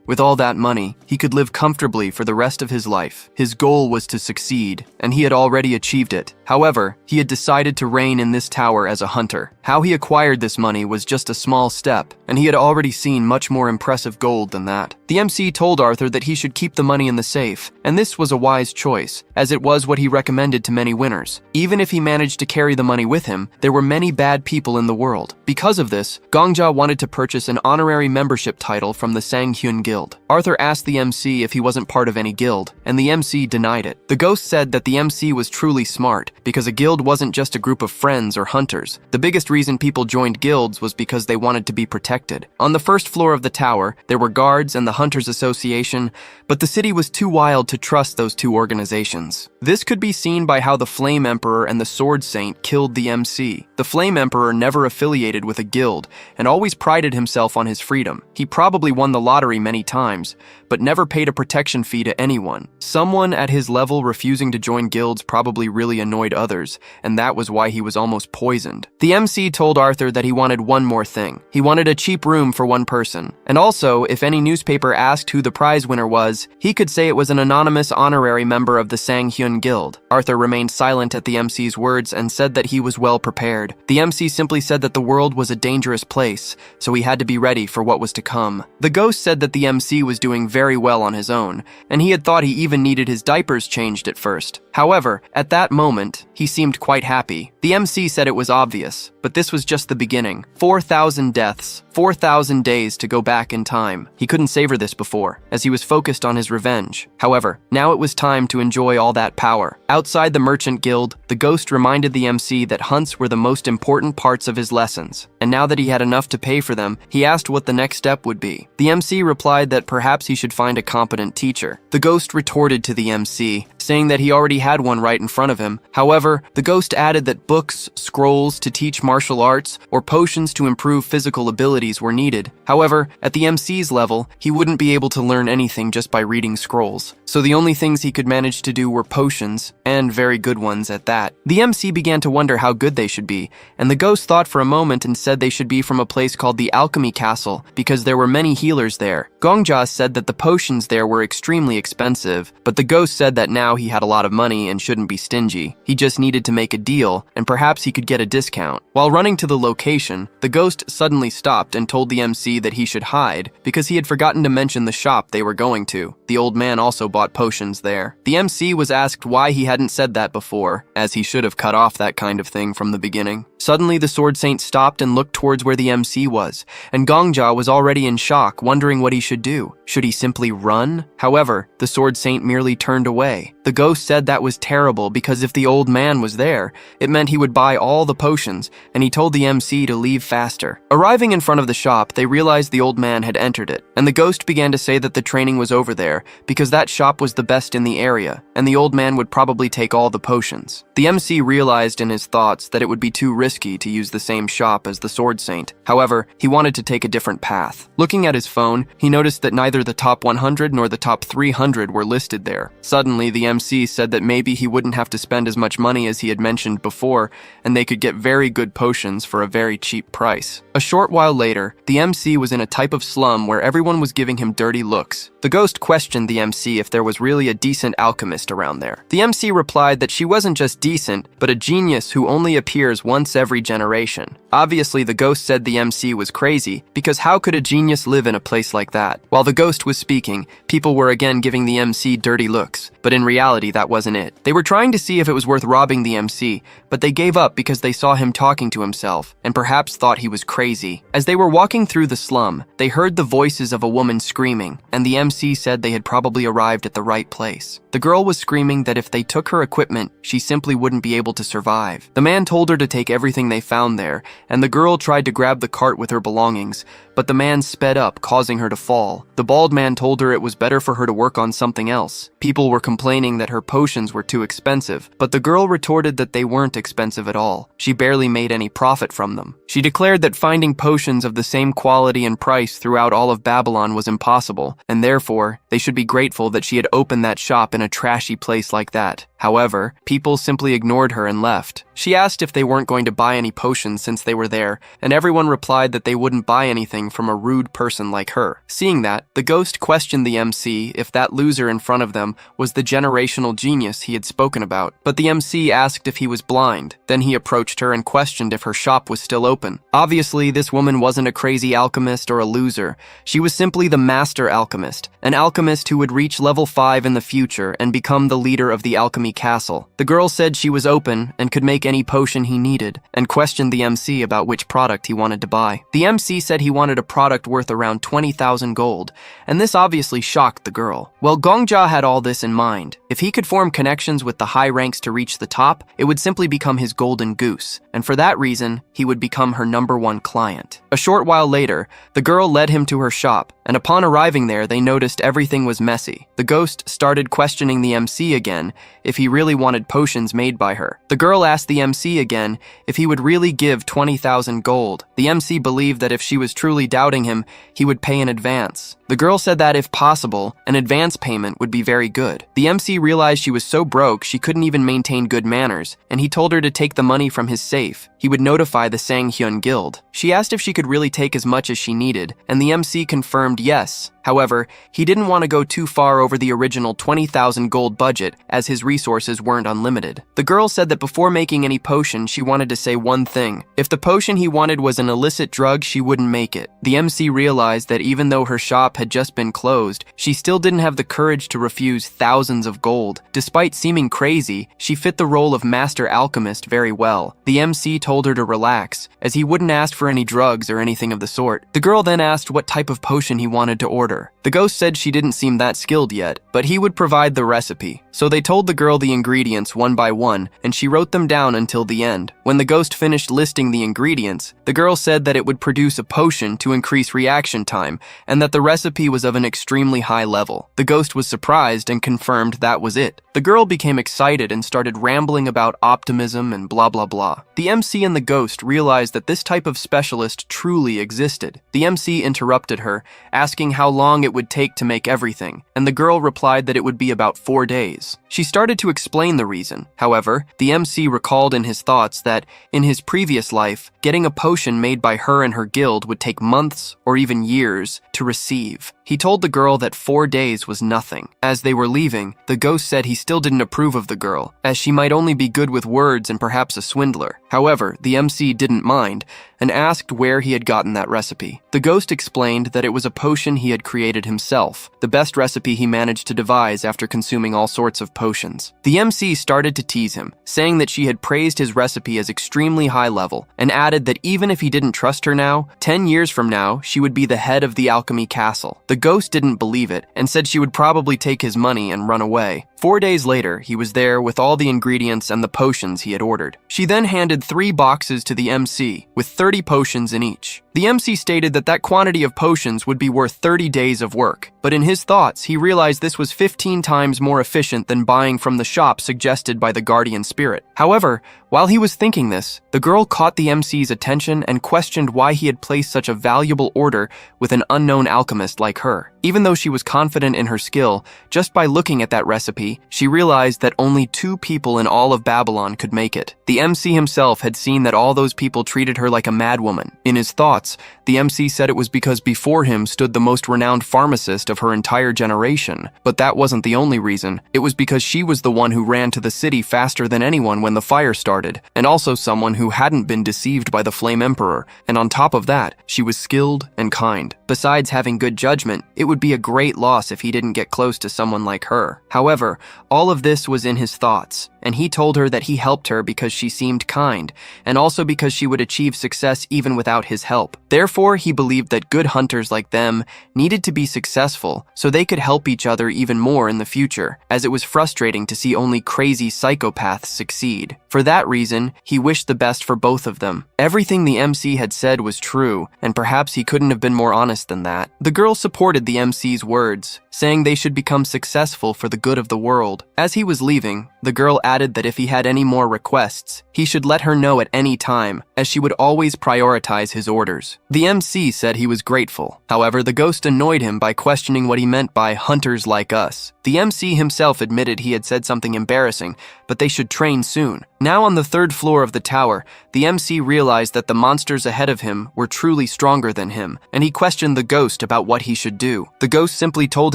With all that money, he could live comfortably for the rest of his life. His goal was to succeed, and he had already achieved it. However, he had decided to reign in this tower as a hunter. How he acquired this money was just a small step, and he had already seen much more impressive gold than that. The MC told Arthur that he should keep the money in the safe, and this was a wise choice, as it was what he recommended to many winners. Even if he managed to carry the money with him, there were many bad people in the world. Because of this, Gongja wanted to purchase an honorary membership title from the Sang-hyun Guild. Arthur asked the MC if he wasn't part of any guild, and the MC denied it. The ghost said that the MC was truly smart, because a guild wasn't just a group of friends or hunters. The biggest reason people joined guilds was because they wanted to be protected. On the first floor of the tower, there were guards and the Hunters Association, but the city was too wild to trust those two organizations. This could be seen by how the Flame Emperor and the Sword Saint killed the MC. The Flame Emperor never affiliated with a guild and always prided himself on his freedom. He probably won the lottery many times, but never paid a protection fee to anyone. Someone at his level refusing to join guilds probably really annoyed others, and that was why he was almost poisoned. The MC told Arthur that he wanted one more thing. He wanted a cheap room for one person. And also, if any newspaper asked who the prize winner was, he could say it was an anonymous honorary member of the Sang-hyun Guild. Arthur remained silent at the MC's words and said that he was well prepared. The MC simply said that the world was a dangerous place, so he had to be ready for what was to come. The ghost said that the MC was doing very well on his own, and he had thought he even needed his diapers changed at first. However, at that moment, he seemed quite happy. The MC said it was obvious, but this was just the beginning. 4,000 deaths, 4,000 days to go back in time. He couldn't savor this before, as he was focused on his revenge. However, now it was time to enjoy all that power. Outside the Merchant Guild, the ghost reminded the MC that hunts were the most important parts of his lessons, and now that he had enough to pay for them, he asked what the next step would be. The MC replied that perhaps he should find a competent teacher. The ghost retorted to the MC, saying that he already had one right in front of him. However, the ghost added that books, scrolls to teach martial arts, or potions to improve physical abilities were needed. However, at the MC's level, he wouldn't be able to learn anything just by reading scrolls. So the only things he could manage to do were potions, and very good ones at that. The MC began to wonder how good they should be, and the ghost thought for a moment and said they should be from a place called the Alchemy Castle, because there were many healers there. Gongja said that the potions there were extremely expensive, but the ghost said that now he had a lot of money and shouldn't be stingy. He just needed to make a deal, and perhaps he could get a discount. While running to the location, the ghost suddenly stopped and told the MC that he should hide because he had forgotten to mention the shop they were going to. The old man also bought potions there. The MC was asked why he hadn't said that before, as he should have cut off that kind of thing from the beginning. Suddenly, the sword saint stopped and looked towards where the MC was, and Gongja was already in shock, wondering what he should do. Should he simply run? However, the sword saint merely turned away. The ghost said that was terrible because if the old man was there, it meant he would buy all the potions, and he told the MC to leave faster. Arriving in front of the shop, they realized the old man had entered it, and the ghost began to say that the training was over there because that shop was the best in the area, and the old man would probably take all the potions. The MC realized in his thoughts that it would be too risky to use the same shop as the sword saint. However, he wanted to take a different path. Looking at his phone, he noticed that neither the top 100 nor the top 300 were listed there. Suddenly, the MC said that maybe he wouldn't have to spend as much money as he had mentioned before, and they could get very good potions for a very cheap price. A short while later, the MC was in a type of slum where everyone was giving him dirty looks. The ghost questioned the MC if there was really a decent alchemist around there. The MC replied that she wasn't just decent, but a genius who only appears once every generation. Obviously, the ghost said the MC was crazy, because how could a genius live in a place like that? While the ghost was speaking, people were again giving the MC dirty looks, but in reality, that wasn't it. They were trying to see if it was worth robbing the MC, but they gave up because they saw him talking to himself, and perhaps thought he was crazy. As they were walking through the slum, they heard the voices of a woman screaming, and the MC said they had probably arrived at the right place. The girl was screaming that if they took her equipment, she simply wouldn't be able to survive. The man told her to take everything they found there, and the girl tried to grab the cart with her belongings, but the man sped up, causing her to fall. The bald man told her it was better for her to work on something else. People were complaining that her potions were too expensive, but the girl retorted that they weren't expensive at all. She barely made any profit from them. She declared that finding potions of the same quality and price throughout all of Babylon was impossible, and therefore, they should be grateful that she had opened that shop in a trashy place like that. However, people simply ignored her and left. She asked if they weren't going to buy any potions since they were there, and everyone replied that they wouldn't buy anything from a rude person like her. Seeing that, the ghost questioned the MC if that loser in front of them was the generational genius he had spoken about, but the MC asked if he was blind. Then he approached her and questioned if her shop was still open. Obviously, this woman wasn't a crazy alchemist or a loser. She was simply the master alchemist, an alchemist who would reach level 5 in the future and become the leader of the alchemy castle. The girl said she was open and could make any potion he needed, and questioned the MC about which product he wanted to buy. The MC said he wanted a product worth around 20,000 gold, and this obviously shocked the girl. Well, Gongja had all this in mind. If he could form connections with the high ranks to reach the top, it would simply become his golden goose, and for that reason, he would become her #1 client. A short while later, the girl led him to her shop, and upon arriving there, they noticed everything was messy. The ghost started questioning the MC again if he really wanted potions made by her. The girl asked the MC again if he would really give 20,000 gold. The MC believed that if she was truly doubting him, he would pay in advance. The girl said that if possible, an advance payment would be very good. The MC realized she was so broke she couldn't even maintain good manners, and he told her to take the money from his safe. He would notify the Sanghyun Guild. She asked if she could really take as much as she needed, and the MC confirmed yes. However, he didn't want to go too far over the original 20,000 gold budget, as his resources weren't unlimited. The girl said that before making any potion, she wanted to say one thing. If the potion he wanted was an illicit drug, she wouldn't make it. The MC realized that even though her shop had just been closed, she still didn't have the courage to refuse thousands of gold. Despite seeming crazy, she fit the role of master alchemist very well. The MC told her to relax, as he wouldn't ask for any drugs or anything of the sort. The girl then asked what type of potion he wanted to order. The ghost said she didn't seem that skilled yet, but he would provide the recipe. So they told the girl the ingredients one by one, and she wrote them down until the end. When the ghost finished listing the ingredients, the girl said that it would produce a potion to increase reaction time, and that the recipe was of an extremely high level. The ghost was surprised and confirmed that was it. The girl became excited and started rambling about optimism and blah blah blah. The MC and the ghost realized that this type of specialist truly existed. The MC interrupted her, asking how long it would take to make everything, and the girl replied that it would be about 4 days. She started to explain the reason. However, the MC recalled in his thoughts that, in his previous life, getting a potion made by her and her guild would take months or even years to receive. He told the girl that 4 days was nothing. As they were leaving, the ghost said he still didn't approve of the girl, as she might only be good with words and perhaps a swindler. However, the MC didn't mind and asked where he had gotten that recipe. The ghost explained that it was a potion he had created himself, the best recipe he managed to devise after consuming all sorts of potions. The MC started to tease him, saying that she had praised his recipe as extremely high level, and added that even if he didn't trust her now, 10 years from now, she would be the head of the alchemy castle. The ghost didn't believe it, and said she would probably take his money and run away. 4 days later, he was there with all the ingredients and the potions he had ordered. She then handed 3 boxes to the MC, with 30 potions in each. The MC stated that that quantity of potions would be worth 30 days of work, but in his thoughts, he realized this was 15 times more efficient than buying from the shop suggested by the guardian spirit. However, while he was thinking this, the girl caught the MC's attention and questioned why he had placed such a valuable order with an unknown alchemist like her. Even though she was confident in her skill, just by looking at that recipe, she realized that only 2 people in all of Babylon could make it. The MC himself had seen that all those people treated her like a madwoman. In his thoughts, the MC said it was because before him stood the most renowned pharmacist of her entire generation. But that wasn't the only reason. It was because she was the one who ran to the city faster than anyone when the fire started, and also someone who hadn't been deceived by the Flame Emperor. And on top of that, she was skilled and kind. Besides having good judgment, it would be a great loss if he didn't get close to someone like her. However, all of this was in his thoughts, and he told her that he helped her because she seemed kind, and also because she would achieve success even without his help. Therefore, he believed that good hunters like them needed to be successful so they could help each other even more in the future, as it was frustrating to see only crazy psychopaths succeed. For that reason, he wished the best for both of them. Everything the MC had said was true, and perhaps he couldn't have been more honest than that. The girl supported the MC's words, saying they should become successful for the good of the world. As he was leaving, the girl added that if he had any more requests, he should let her know at any time, as she would always prioritize his orders. The MC said he was grateful. However, the ghost annoyed him by questioning what he meant by hunters like us. The MC himself admitted he had said something embarrassing, but they should train soon. Now on the 3rd floor of the tower, the MC realized that the monsters ahead of him were truly stronger than him, and he questioned the ghost about what he should do. The ghost simply told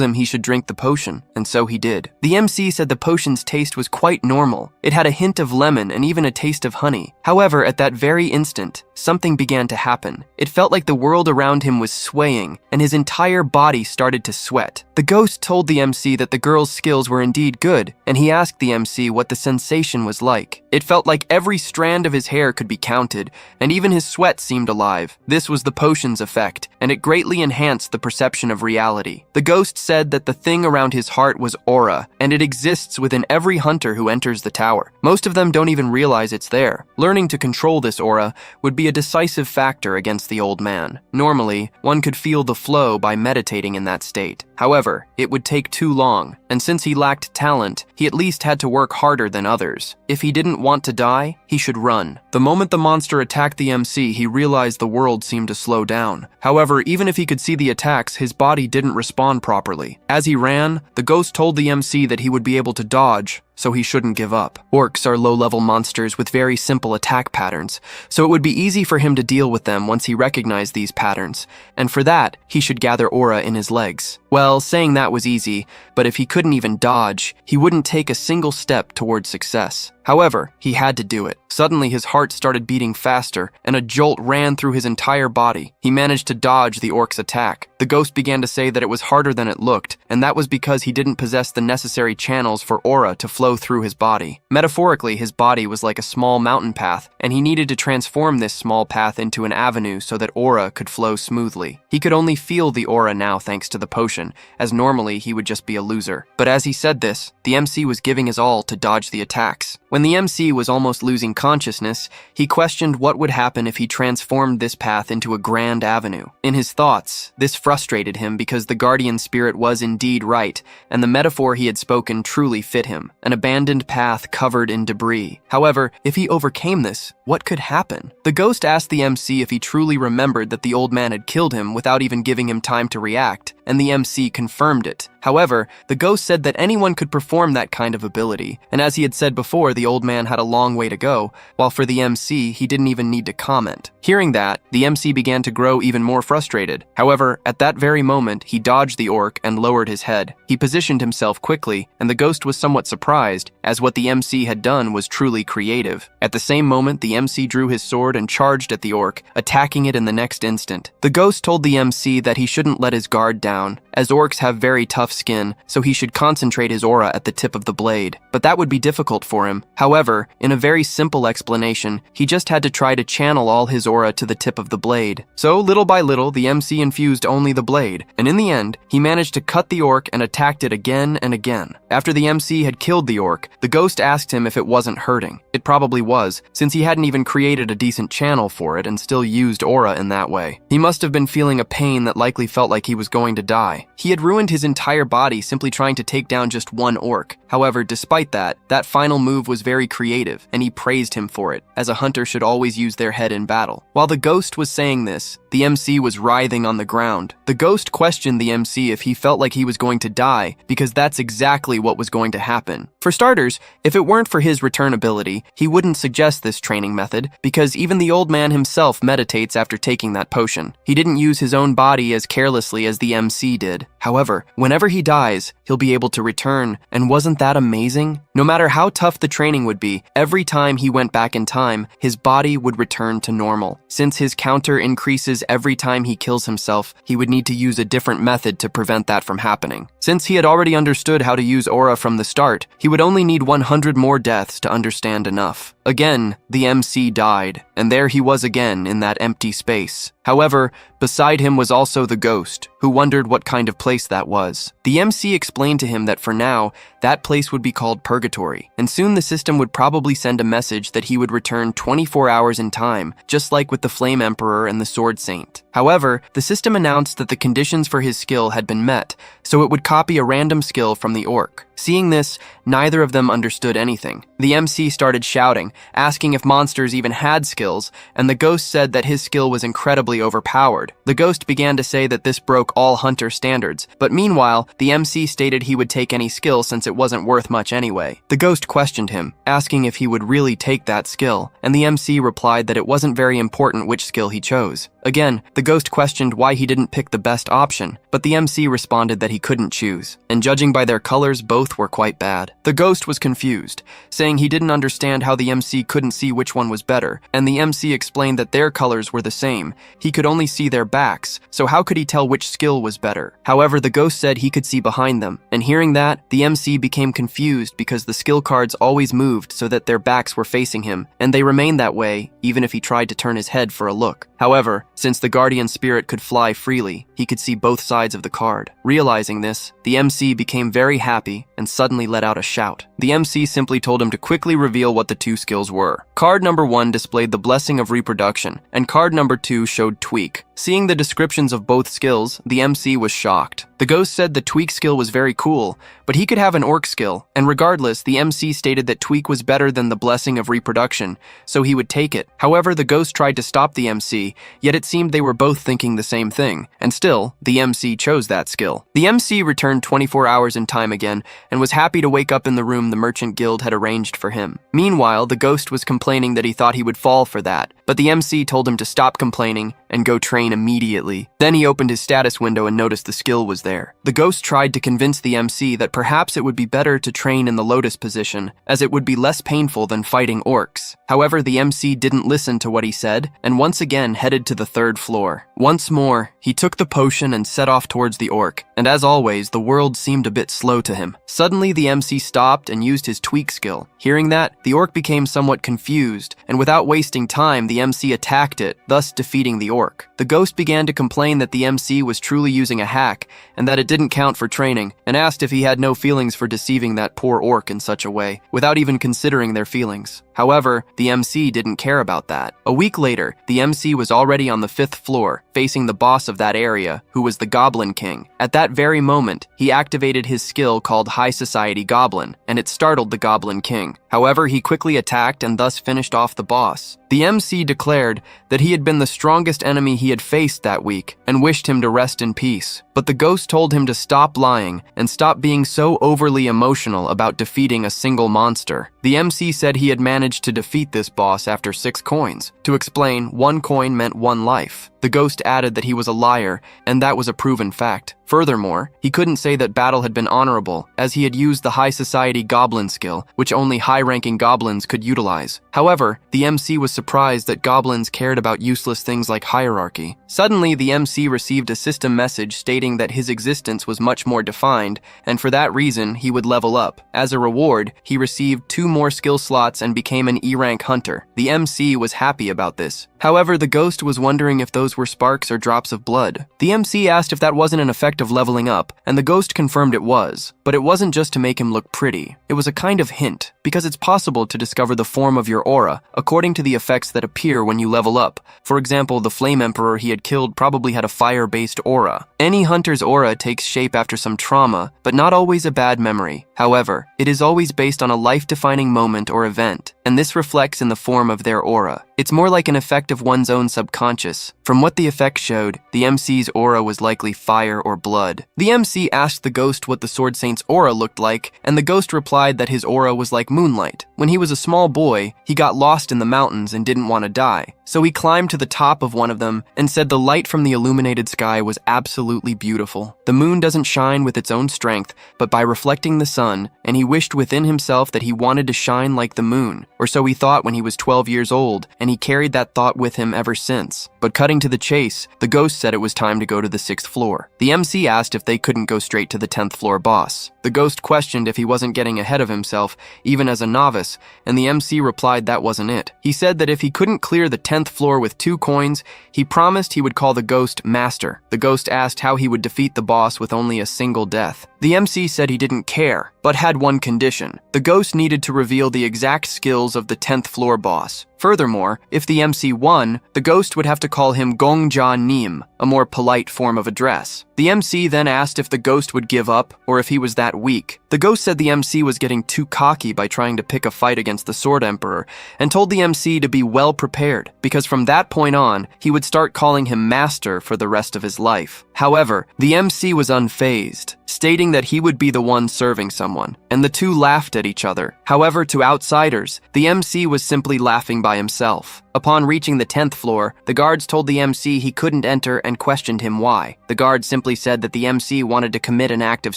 him he should drink the potion, and so he did. The MC said the potion's taste was quite normal. It had a hint of lemon and even a taste of honey. However, at that very instant, something began to happen. It felt like the world around him was swaying, and his entire body started to sweat. The ghost told the MC that the girl's skills were indeed good, and he asked the MC what the sensation was like. It felt like every strand of his hair could be counted, and even his sweat seemed alive. This was the potion's effect, and it greatly enhanced the perception of reality. The ghost said that the thing around his heart was aura, and it exists within every hunter who enters the tower. Most of them don't even realize it's there. Learning to control this aura would be a decisive factor against the old man. Normally, one could feel the flow by meditating in that state. However, it would take too long, and since he lacked talent, he at least had to work harder than others. If he didn't want to die, he should run. The moment the monster attacked the MC, he realized the world seemed to slow down. However, even if he could see the attacks, his body didn't respond properly. As he ran, the ghost told the MC that he would be able to dodge, so he shouldn't give up. Orcs are low-level monsters with very simple attack patterns, so it would be easy for him to deal with them once he recognized these patterns, and for that, he should gather aura in his legs. Well, saying that was easy, but if he couldn't even dodge, he wouldn't take a single step towards success. However, he had to do it. Suddenly, his heart started beating faster, and a jolt ran through his entire body. He managed to dodge the orc's attack. The ghost began to say that it was harder than it looked, and that was because he didn't possess the necessary channels for aura to flow through his body. Metaphorically, his body was like a small mountain path, and he needed to transform this small path into an avenue so that aura could flow smoothly. He could only feel the aura now thanks to the potion, as normally he would just be a loser. But as he said this, the MC was giving his all to dodge the attacks. When the MC was almost losing consciousness, he questioned what would happen if he transformed this path into a grand avenue. In his thoughts, this frustrated him because the guardian spirit was indeed right, and the metaphor he had spoken truly fit him, an abandoned path covered in debris. However, if he overcame this, what could happen? The ghost asked the MC if he truly remembered that the old man had killed him without even giving him time to react. and the MC confirmed it. However, the ghost said that anyone could perform that kind of ability, and as he had said before, the old man had a long way to go, while for the MC, he didn't even need to comment. Hearing that, the MC began to grow even more frustrated. However, at that very moment, he dodged the orc and lowered his head. He positioned himself quickly, and the ghost was somewhat surprised, as what the MC had done was truly creative. At the same moment, the MC drew his sword and charged at the orc, attacking it in the next instant. The ghost told the MC that he shouldn't let his guard down, as orcs have very tough skin, so he should concentrate his aura at the tip of the blade. But that would be difficult for him. However, in a very simple explanation, he just had to try to channel all his aura to the tip of the blade. So, little by little, the MC infused only the blade, and in the end, he managed to cut the orc and attacked it again and again. After the MC had killed the orc, the ghost asked him if it wasn't hurting. It probably was, since he hadn't even created a decent channel for it and still used aura in that way. He must have been feeling a pain that likely felt like he was going to die. He had ruined his entire body simply trying to take down just one orc. However, despite that final move was very creative, and he praised him for it, as a hunter should always use their head in battle. While the ghost was saying this, the MC was writhing on the ground. The ghost questioned the MC if he felt like he was going to die, because that's exactly what was going to happen. For starters, if it weren't for his return ability, he wouldn't suggest this training method, because even the old man himself meditates after taking that potion. He didn't use his own body as carelessly as the MC did. However, whenever he dies, he'll be able to return, and wasn't that amazing? No matter how tough the training would be, every time he went back in time, his body would return to normal. Since his counter increases every time he kills himself, he would need to use a different method to prevent that from happening. Since he had already understood how to use aura from the start, he would only need 100 more deaths to understand enough. Again, the MC died, and there he was again in that empty space. However, beside him was also the ghost, who wondered what kind of place that was. The MC explained to him that for now, that place would be called Purgatory, and soon the system would probably send a message that he would return 24 hours in time, just like with the Flame Emperor and the Sword Saint. However, the system announced that the conditions for his skill had been met, so it would copy a random skill from the orc. Seeing this, neither of them understood anything. The MC started shouting, asking if monsters even had skills, and the ghost said that his skill was incredibly overpowered. The ghost began to say that this broke all hunter standards, but meanwhile, the MC stated he would take any skill since it wasn't worth much anyway. The ghost questioned him, asking if he would really take that skill, and the MC replied that it wasn't very important which skill he chose. Again, the ghost questioned why he didn't pick the best option, but the MC responded that he couldn't choose, and judging by their colors, both were quite bad. The ghost was confused, saying he didn't understand how the MC couldn't see which one was better, and the MC explained that their colors were the same. He could only see their backs, so how could he tell which skill was better? However, the ghost said he could see behind them, and hearing that, the MC became confused because the skill cards always moved so that their backs were facing him, and they remained that way even if he tried to turn his head for a look. However, since the guardian spirit could fly freely, he could see both sides of the card. Realizing this, the MC became very happy and suddenly let out a shout. The MC simply told him to quickly reveal what the two skills were. Card number 1 displayed the Blessing of Reproduction, and card number 2 showed Tweak. Seeing the descriptions of both skills, the MC was shocked. The ghost said the Tweak skill was very cool, but he could have an orc skill, and regardless, the MC stated that Tweak was better than the Blessing of Reproduction, so he would take it. However, the ghost tried to stop the MC, yet it seemed they were both thinking the same thing, and still, the MC chose that skill. The MC returned 24 hours in time again, and was happy to wake up in the room the Merchant Guild had arranged for him. Meanwhile, the ghost was complaining that he thought he would fall for that, but the MC told him to stop complaining and go train immediately. Then he opened his status window and noticed the skill was there. The ghost tried to convince the MC that perhaps it would be better to train in the lotus position, as it would be less painful than fighting orcs. However, the MC didn't listen to what he said, and once again headed to the 3rd floor. Once more, he took the potion and set off towards the orc, and as always, the world seemed a bit slow to him. Suddenly, the MC stopped and used his Tweak skill. Hearing that, the orc became somewhat confused, and without wasting time, the MC attacked it, thus defeating the orc. The ghost began to complain that the MC was truly using a hack, and that it didn't count for training, and asked if he had no feelings for deceiving that poor orc in such a way, without even considering their feelings. However, the MC didn't care about that. A week later, the MC was already on the 5th floor, facing the boss of that area, who was the Goblin King. At that very moment, he activated his skill called High Society Goblin, and it startled the Goblin King. However, he quickly attacked and thus finished off the boss. The The MC declared that he had been the strongest enemy he had faced that week and wished him to rest in peace. But the ghost told him to stop lying and stop being so overly emotional about defeating a single monster. The MC said he had managed to defeat this boss after 6 coins. To explain, 1 coin meant 1 life. The ghost added that he was a liar, and that was a proven fact. Furthermore, he couldn't say that battle had been honorable, as he had used the high society goblin skill, which only high-ranking goblins could utilize. However, the MC was surprised that goblins cared about useless things like hierarchy. Suddenly, the MC received a system message stating that his existence was much more defined, and for that reason, he would level up. As a reward, he received 2 more skill slots and became an E-rank hunter. The MC was happy about this. However, the ghost was wondering if those were sparks or drops of blood. The MC asked if that wasn't an effect of leveling up, and the ghost confirmed it was. But it wasn't just to make him look pretty. It was a kind of hint, because it's possible to discover the form of your aura according to the effects that appear when you level up. For example, the Flame Emperor he had killed probably had a fire-based aura. Any hunter's aura takes shape after some trauma, but not always a bad memory. However, it is always based on a life-defining moment or event, and this reflects in the form of their aura. It's more like an effect of one's own subconscious. From what the effect showed, the MC's aura was likely fire or blood. The MC asked the ghost what the Sword Saint's aura looked like, and the ghost replied that his aura was like moonlight. When he was a small boy, he got lost in the mountains and didn't want to die. So he climbed to the top of one of them and said the light from the illuminated sky was absolutely beautiful. The moon doesn't shine with its own strength, but by reflecting the sun, and he wished within himself that he wanted to shine like the moon, or so he thought when he was 12 years old, and he carried that thought with him ever since. But cutting to the chase, the ghost said it was time to go to the 6th floor. The MC asked if they couldn't go straight to the 10th floor boss. The ghost questioned if he wasn't getting ahead of himself, even as a novice, and the MC replied that wasn't it. He said that if he couldn't clear the 10th floor with 2 coins, he promised he would call the ghost Master. The ghost asked how he would defeat the boss with only a single death. The MC said he didn't care, but had one condition. The ghost needed to reveal the exact skills of the 10th floor boss. Furthermore, if the MC won, the ghost would have to call him Gongja Nim, a more polite form of address. The MC then asked if the ghost would give up, or if he was that weak. The ghost said the MC was getting too cocky by trying to pick a fight against the Sword Emperor, and told the MC to be well prepared, because from that point on, he would start calling him Master for the rest of his life. However, the MC was unfazed, stating that he would be the one serving someone, and the two laughed at each other. However, to outsiders, the MC was simply laughing by himself. Upon reaching the 10th floor, the guards told the MC he couldn't enter and questioned him why. The guard simply said that the MC wanted to commit an act of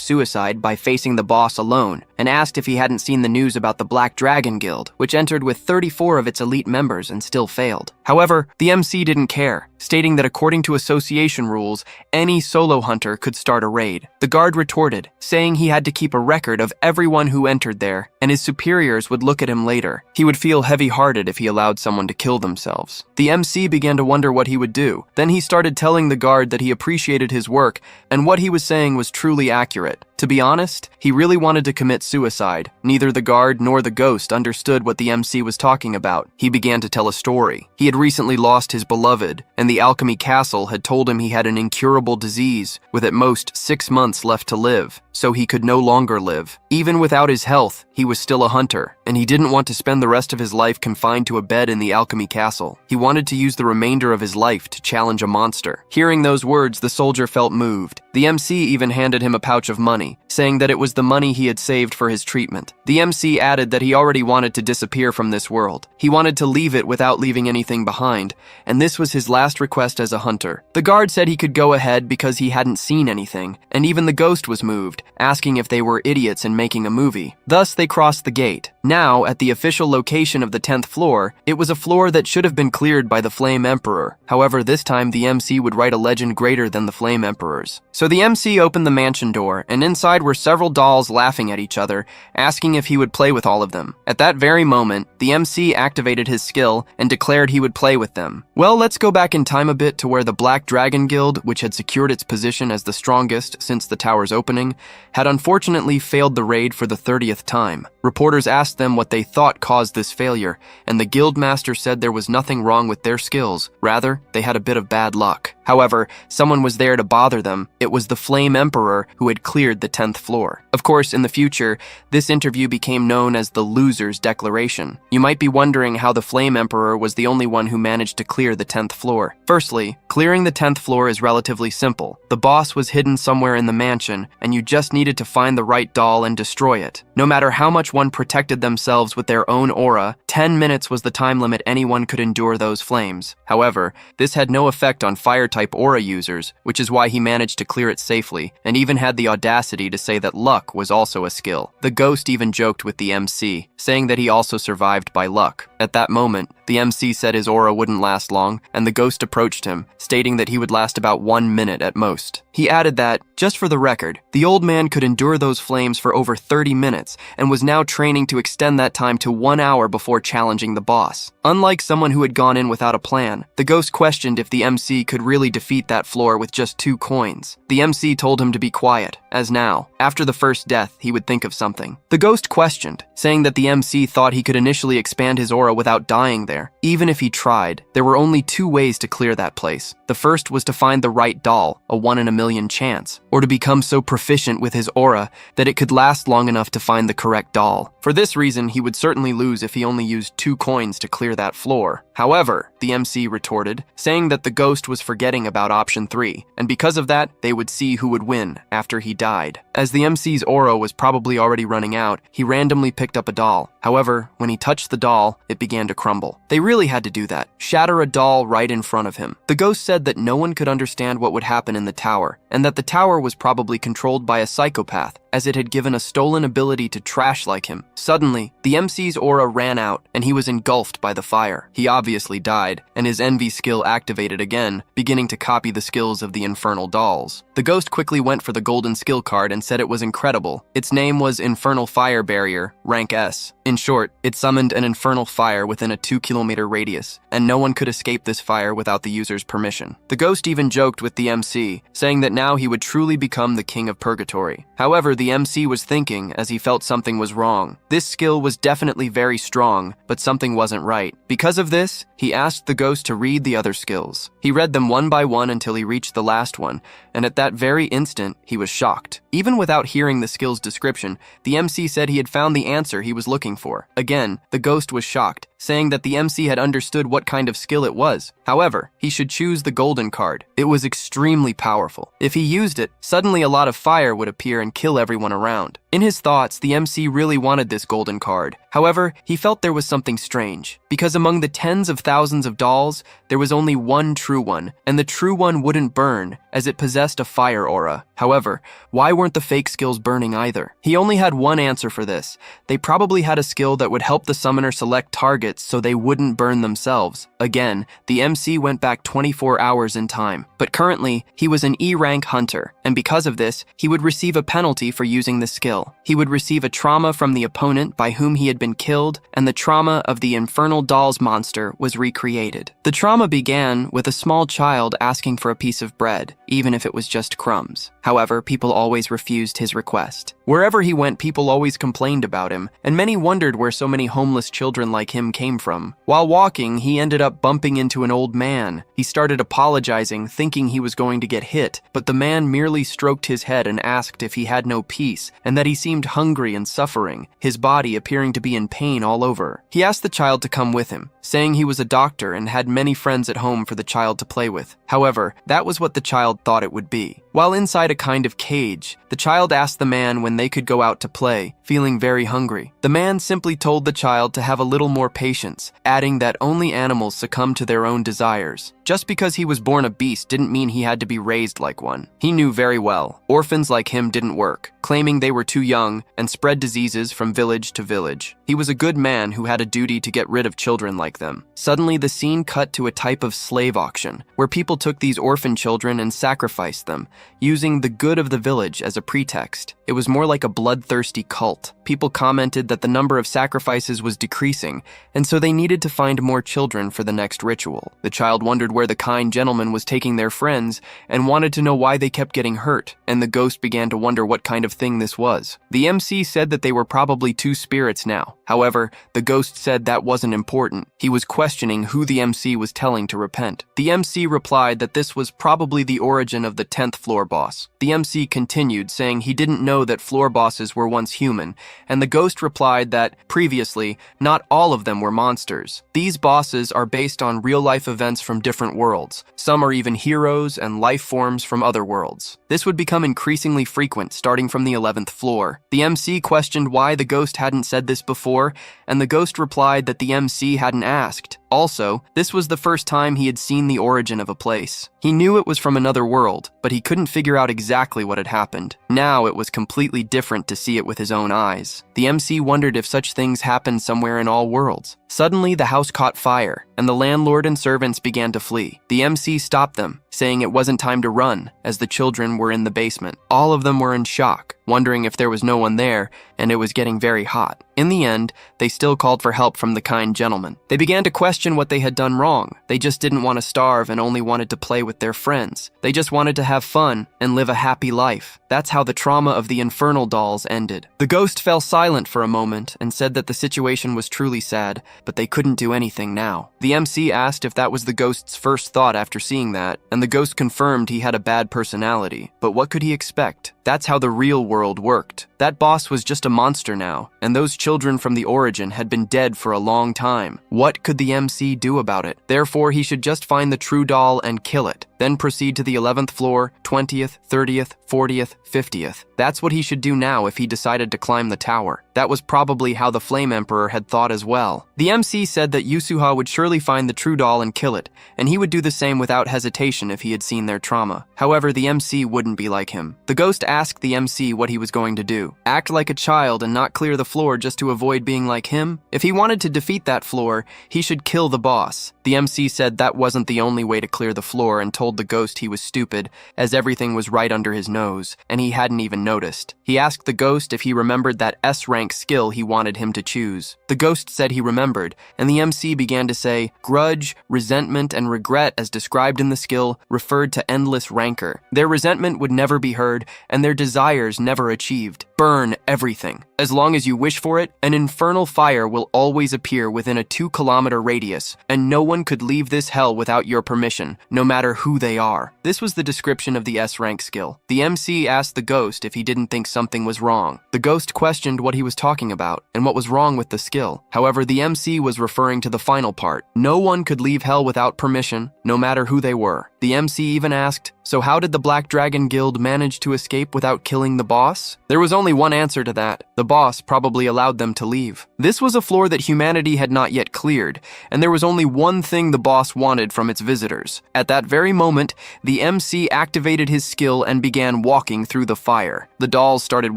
suicide by facing the boss alone, and asked if he hadn't seen the news about the Black Dragon Guild, which entered with 34 of its elite members and still failed. However, the MC didn't care, stating that according to association rules, any solo hunter could start a raid. The guard retorted, saying he had to keep a record of everyone who entered there, and his superiors would look at him later. He would feel heavy-hearted if he allowed someone to kill themselves. The MC began to wonder what he would do. Then he started telling the guard that he appreciated his work, and what he was saying was truly accurate. To be honest, he really wanted to commit suicide. Neither the guard nor the ghost understood what the MC was talking about. He began to tell a story. He had recently lost his beloved, and the Alchemy Castle had told him he had an incurable disease, with at most 6 months left to live, so he could no longer live. Even without his health, he was still a hunter, and he didn't want to spend the rest of his life confined to a bed in the Alchemy Castle. He wanted to use the remainder of his life to challenge a monster. Hearing those words, the soldier felt moved. The MC even handed him a pouch of money, saying that it was the money he had saved for his treatment. The MC added that he already wanted to disappear from this world. He wanted to leave it without leaving anything behind, and this was his last request as a hunter. The guard said he could go ahead because he hadn't seen anything, and even the ghost was moved, asking if they were idiots in making a movie. Thus, they crossed the gate. Now, at the official location of the 10th floor, it was a floor that should have been cleared by the Flame Emperor. However, this time the MC would write a legend greater than the Flame Emperor's. So the MC opened the mansion door, and inside were several dolls laughing at each other, asking if he would play with all of them. At that very moment, the MC activated his skill and declared he would play with them. Well, let's go back in time a bit to where the Black Dragon Guild, which had secured its position as the strongest since the tower's opening, had unfortunately failed the raid for the 30th time. Reporters asked them what they thought caused this failure, and the guild master said there was nothing wrong with their skills. Rather, they had a bit of bad luck. However, someone was there to bother them. It it was the Flame Emperor who had cleared the 10th floor. Of course, in the future, this interview became known as the Loser's Declaration. You might be wondering how the Flame Emperor was the only one who managed to clear the 10th floor. Firstly, clearing the 10th floor is relatively simple. The boss was hidden somewhere in the mansion, and you just needed to find the right doll and destroy it. No matter how much one protected themselves with their own aura, 10 minutes was the time limit anyone could endure those flames. However, this had no effect on fire-type aura users, which is why he managed to clear it safely, and even had the audacity to say that luck was also a skill. The ghost even joked with the MC, saying that he also survived by luck. At that moment, the MC said his aura wouldn't last long, and the ghost approached him, stating that he would last about 1 minute at most. He added that, just for the record, the old man could endure those flames for over 30 minutes, and was now training to extend that time to 1 hour before challenging the boss. Unlike someone who had gone in without a plan, the ghost questioned if the MC could really defeat that floor with just 2 coins. The MC told him to be quiet, as now, after the first death, he would think of something. The ghost questioned, saying that the MC thought he could initially expand his aura without dying there. Even if he tried, there were only 2 ways to clear that place. The first was to find the right doll, a 1 in a million chance, or to become so proficient with his aura that it could last long enough to find the correct doll. For this reason, he would certainly lose if he only used 2 coins to clear that floor. However, the MC retorted, saying that the ghost was forgetting about option 3, and because of that, they would see who would win after he died. As the MC's aura was probably already running out, he randomly picked up a doll. However, when he touched the doll, it began to crumble. They really had to do that, shatter a doll right in front of him. The ghost said that no one could understand what would happen in the tower, and that the tower was probably controlled by a psychopath, as it had given a stolen ability to trash like him. Suddenly, the MC's aura ran out, and he was engulfed by the fire. He obviously died, and his envy skill activated again, beginning to copy the skills of the infernal dolls. The ghost quickly went for the golden skill card and said it was incredible. Its name was Infernal Fire Barrier, rank S. In short, it summoned an infernal fire within a 2-kilometer radius, and no one could escape this fire without the user's permission. The ghost even joked with the MC, saying that now he would truly become the king of purgatory. However, the MC was thinking as he felt something was wrong. This skill was definitely very strong, but something wasn't right. Because of this, he asked the ghost to read the other skills. He read them one by one until he reached the last one, and at that very instant, he was shocked. Even without hearing the skill's description, the MC said he had found the answer he was looking for. Again, the ghost was shocked, saying that the MC had understood what kind of skill it was. However, he should choose the golden card. It was extremely powerful. If he used it, suddenly a lot of fire would appear and kill everyone around. In his thoughts, the MC really wanted this golden card. However, he felt there was something strange, because among the tens of thousands of dolls, there was only one true one, and the true one wouldn't burn, as it possessed a fire aura. However, why weren't the fake skills burning either? He only had one answer for this. They probably had a skill that would help the summoner select targets so they wouldn't burn themselves. Again, the MC went back 24 hours in time, but currently, he was an E-rank hunter, and because of this, he would receive a penalty for using the skill. He would receive a trauma from the opponent by whom he had been killed, and the trauma of the Infernal Dolls monster was recreated. The trauma began with a small child asking for a piece of bread, even if it was just crumbs. However, people always refused his request. Wherever he went, people always complained about him, and many wondered where so many homeless children like him came from. While walking, he ended up bumping into an old man. He started apologizing, thinking he was going to get hit, but the man merely stroked his head and asked if he had no peace, and that he seemed hungry and suffering, his body appearing to be in pain all over. He asked the child to come with him, saying he was a doctor and had many friends at home for the child to play with. However, that was what the child thought it would be. While inside a kind of cage, the child asked the man when they could go out to play, feeling very hungry. The man simply told the child to have a little more patience, adding that only animals succumb to their own desires. Just because he was born a beast didn't mean he had to be raised like one. He knew very well, orphans like him didn't work, claiming they were too young and spread diseases from village to village. He was a good man who had a duty to get rid of children like them. Suddenly, the scene cut to a type of slave auction, where people took these orphan children and sacrificed them, using the good of the village as a pretext. It was more like a bloodthirsty cult. People commented that the number of sacrifices was decreasing, and so they needed to find more children for the next ritual. The child wondered where the kind gentleman was taking their friends and wanted to know why they kept getting hurt, and the ghost began to wonder what kind of thing this was. The MC said that they were probably two spirits now. However, the ghost said that wasn't important. He was questioning who the MC was telling to repent. The MC replied that this was probably the origin of the 10th floor boss. The MC continued, saying he didn't know that floor bosses were once human, and the ghost replied that, previously, not all of them were monsters. These bosses are based on real-life events from different worlds. Some are even heroes and life forms from other worlds. This would become increasingly frequent, starting from the 11th floor. The MC questioned why the ghost hadn't said this before, and the ghost replied that the MC hadn't asked. Also, this was the first time he had seen the origin of a place. He knew it was from another world, but he couldn't figure out exactly what had happened. Now it was completely different to see it with his own eyes. The MC wondered if such things happened somewhere in all worlds. Suddenly, the house caught fire, and the landlord and servants began to flee. The MC stopped them, saying it wasn't time to run, as the children were in the basement. All of them were in shock, wondering if there was no one there, and it was getting very hot. In the end, they still called for help from the kind gentleman. They began to question what they had done wrong. They just didn't want to starve and only wanted to play with their friends. They just wanted to have fun and live a happy life. That's how the trauma of the infernal dolls ended. The ghost fell silent for a moment and said that the situation was truly sad, but they couldn't do anything now. The MC asked if that was the ghost's first thought after seeing that, and the ghost confirmed he had a bad personality. But what could he expect? That's how the real world worked. That boss was just a monster now, and those children from the origin had been dead for a long time. What could the MC do about it? Therefore, he should just find the true doll and kill it, then proceed to the 11th floor, 20th, 30th, 40th, 50th. That's what he should do now if he decided to climb the tower. That was probably how the Flame Emperor had thought as well. The MC said that Yusuha would surely find the true doll and kill it, and he would do the same without hesitation if he had seen their trauma. However, the MC wouldn't be like him. The ghost asked the MC what he was going to do. Act like a child and not clear the floor just to avoid being like him? If he wanted to defeat that floor, he should kill the boss. The MC said that wasn't the only way to clear the floor and told the ghost he was stupid, as everything was right under his nose, and he hadn't even noticed. He asked the ghost if he remembered that S-rank skill he wanted him to choose. The ghost said he remembered, and the MC began to say, grudge, resentment, and regret as described in the skill referred to endless rancor. Their resentment would never be heard, and their desires never achieved. Burn everything. As long as you wish for it, an infernal fire will always appear within a 2-kilometer radius, and no one could leave this hell without your permission, no matter who they are. This was the description of the S-rank skill. The MC asked the ghost if he didn't think something was wrong. The ghost questioned what he was talking about, and what was wrong with the skill. However, the MC was referring to the final part. No one could leave hell without permission, no matter who they were. The MC even asked, so how did the Black Dragon Guild manage to escape without killing the boss? There was only one answer to that. The boss probably allowed them to leave. This was a floor that humanity had not yet cleared, and there was only one thing the boss wanted from its visitors. At that very moment, the MC activated his skill and began walking through the fire. The dolls started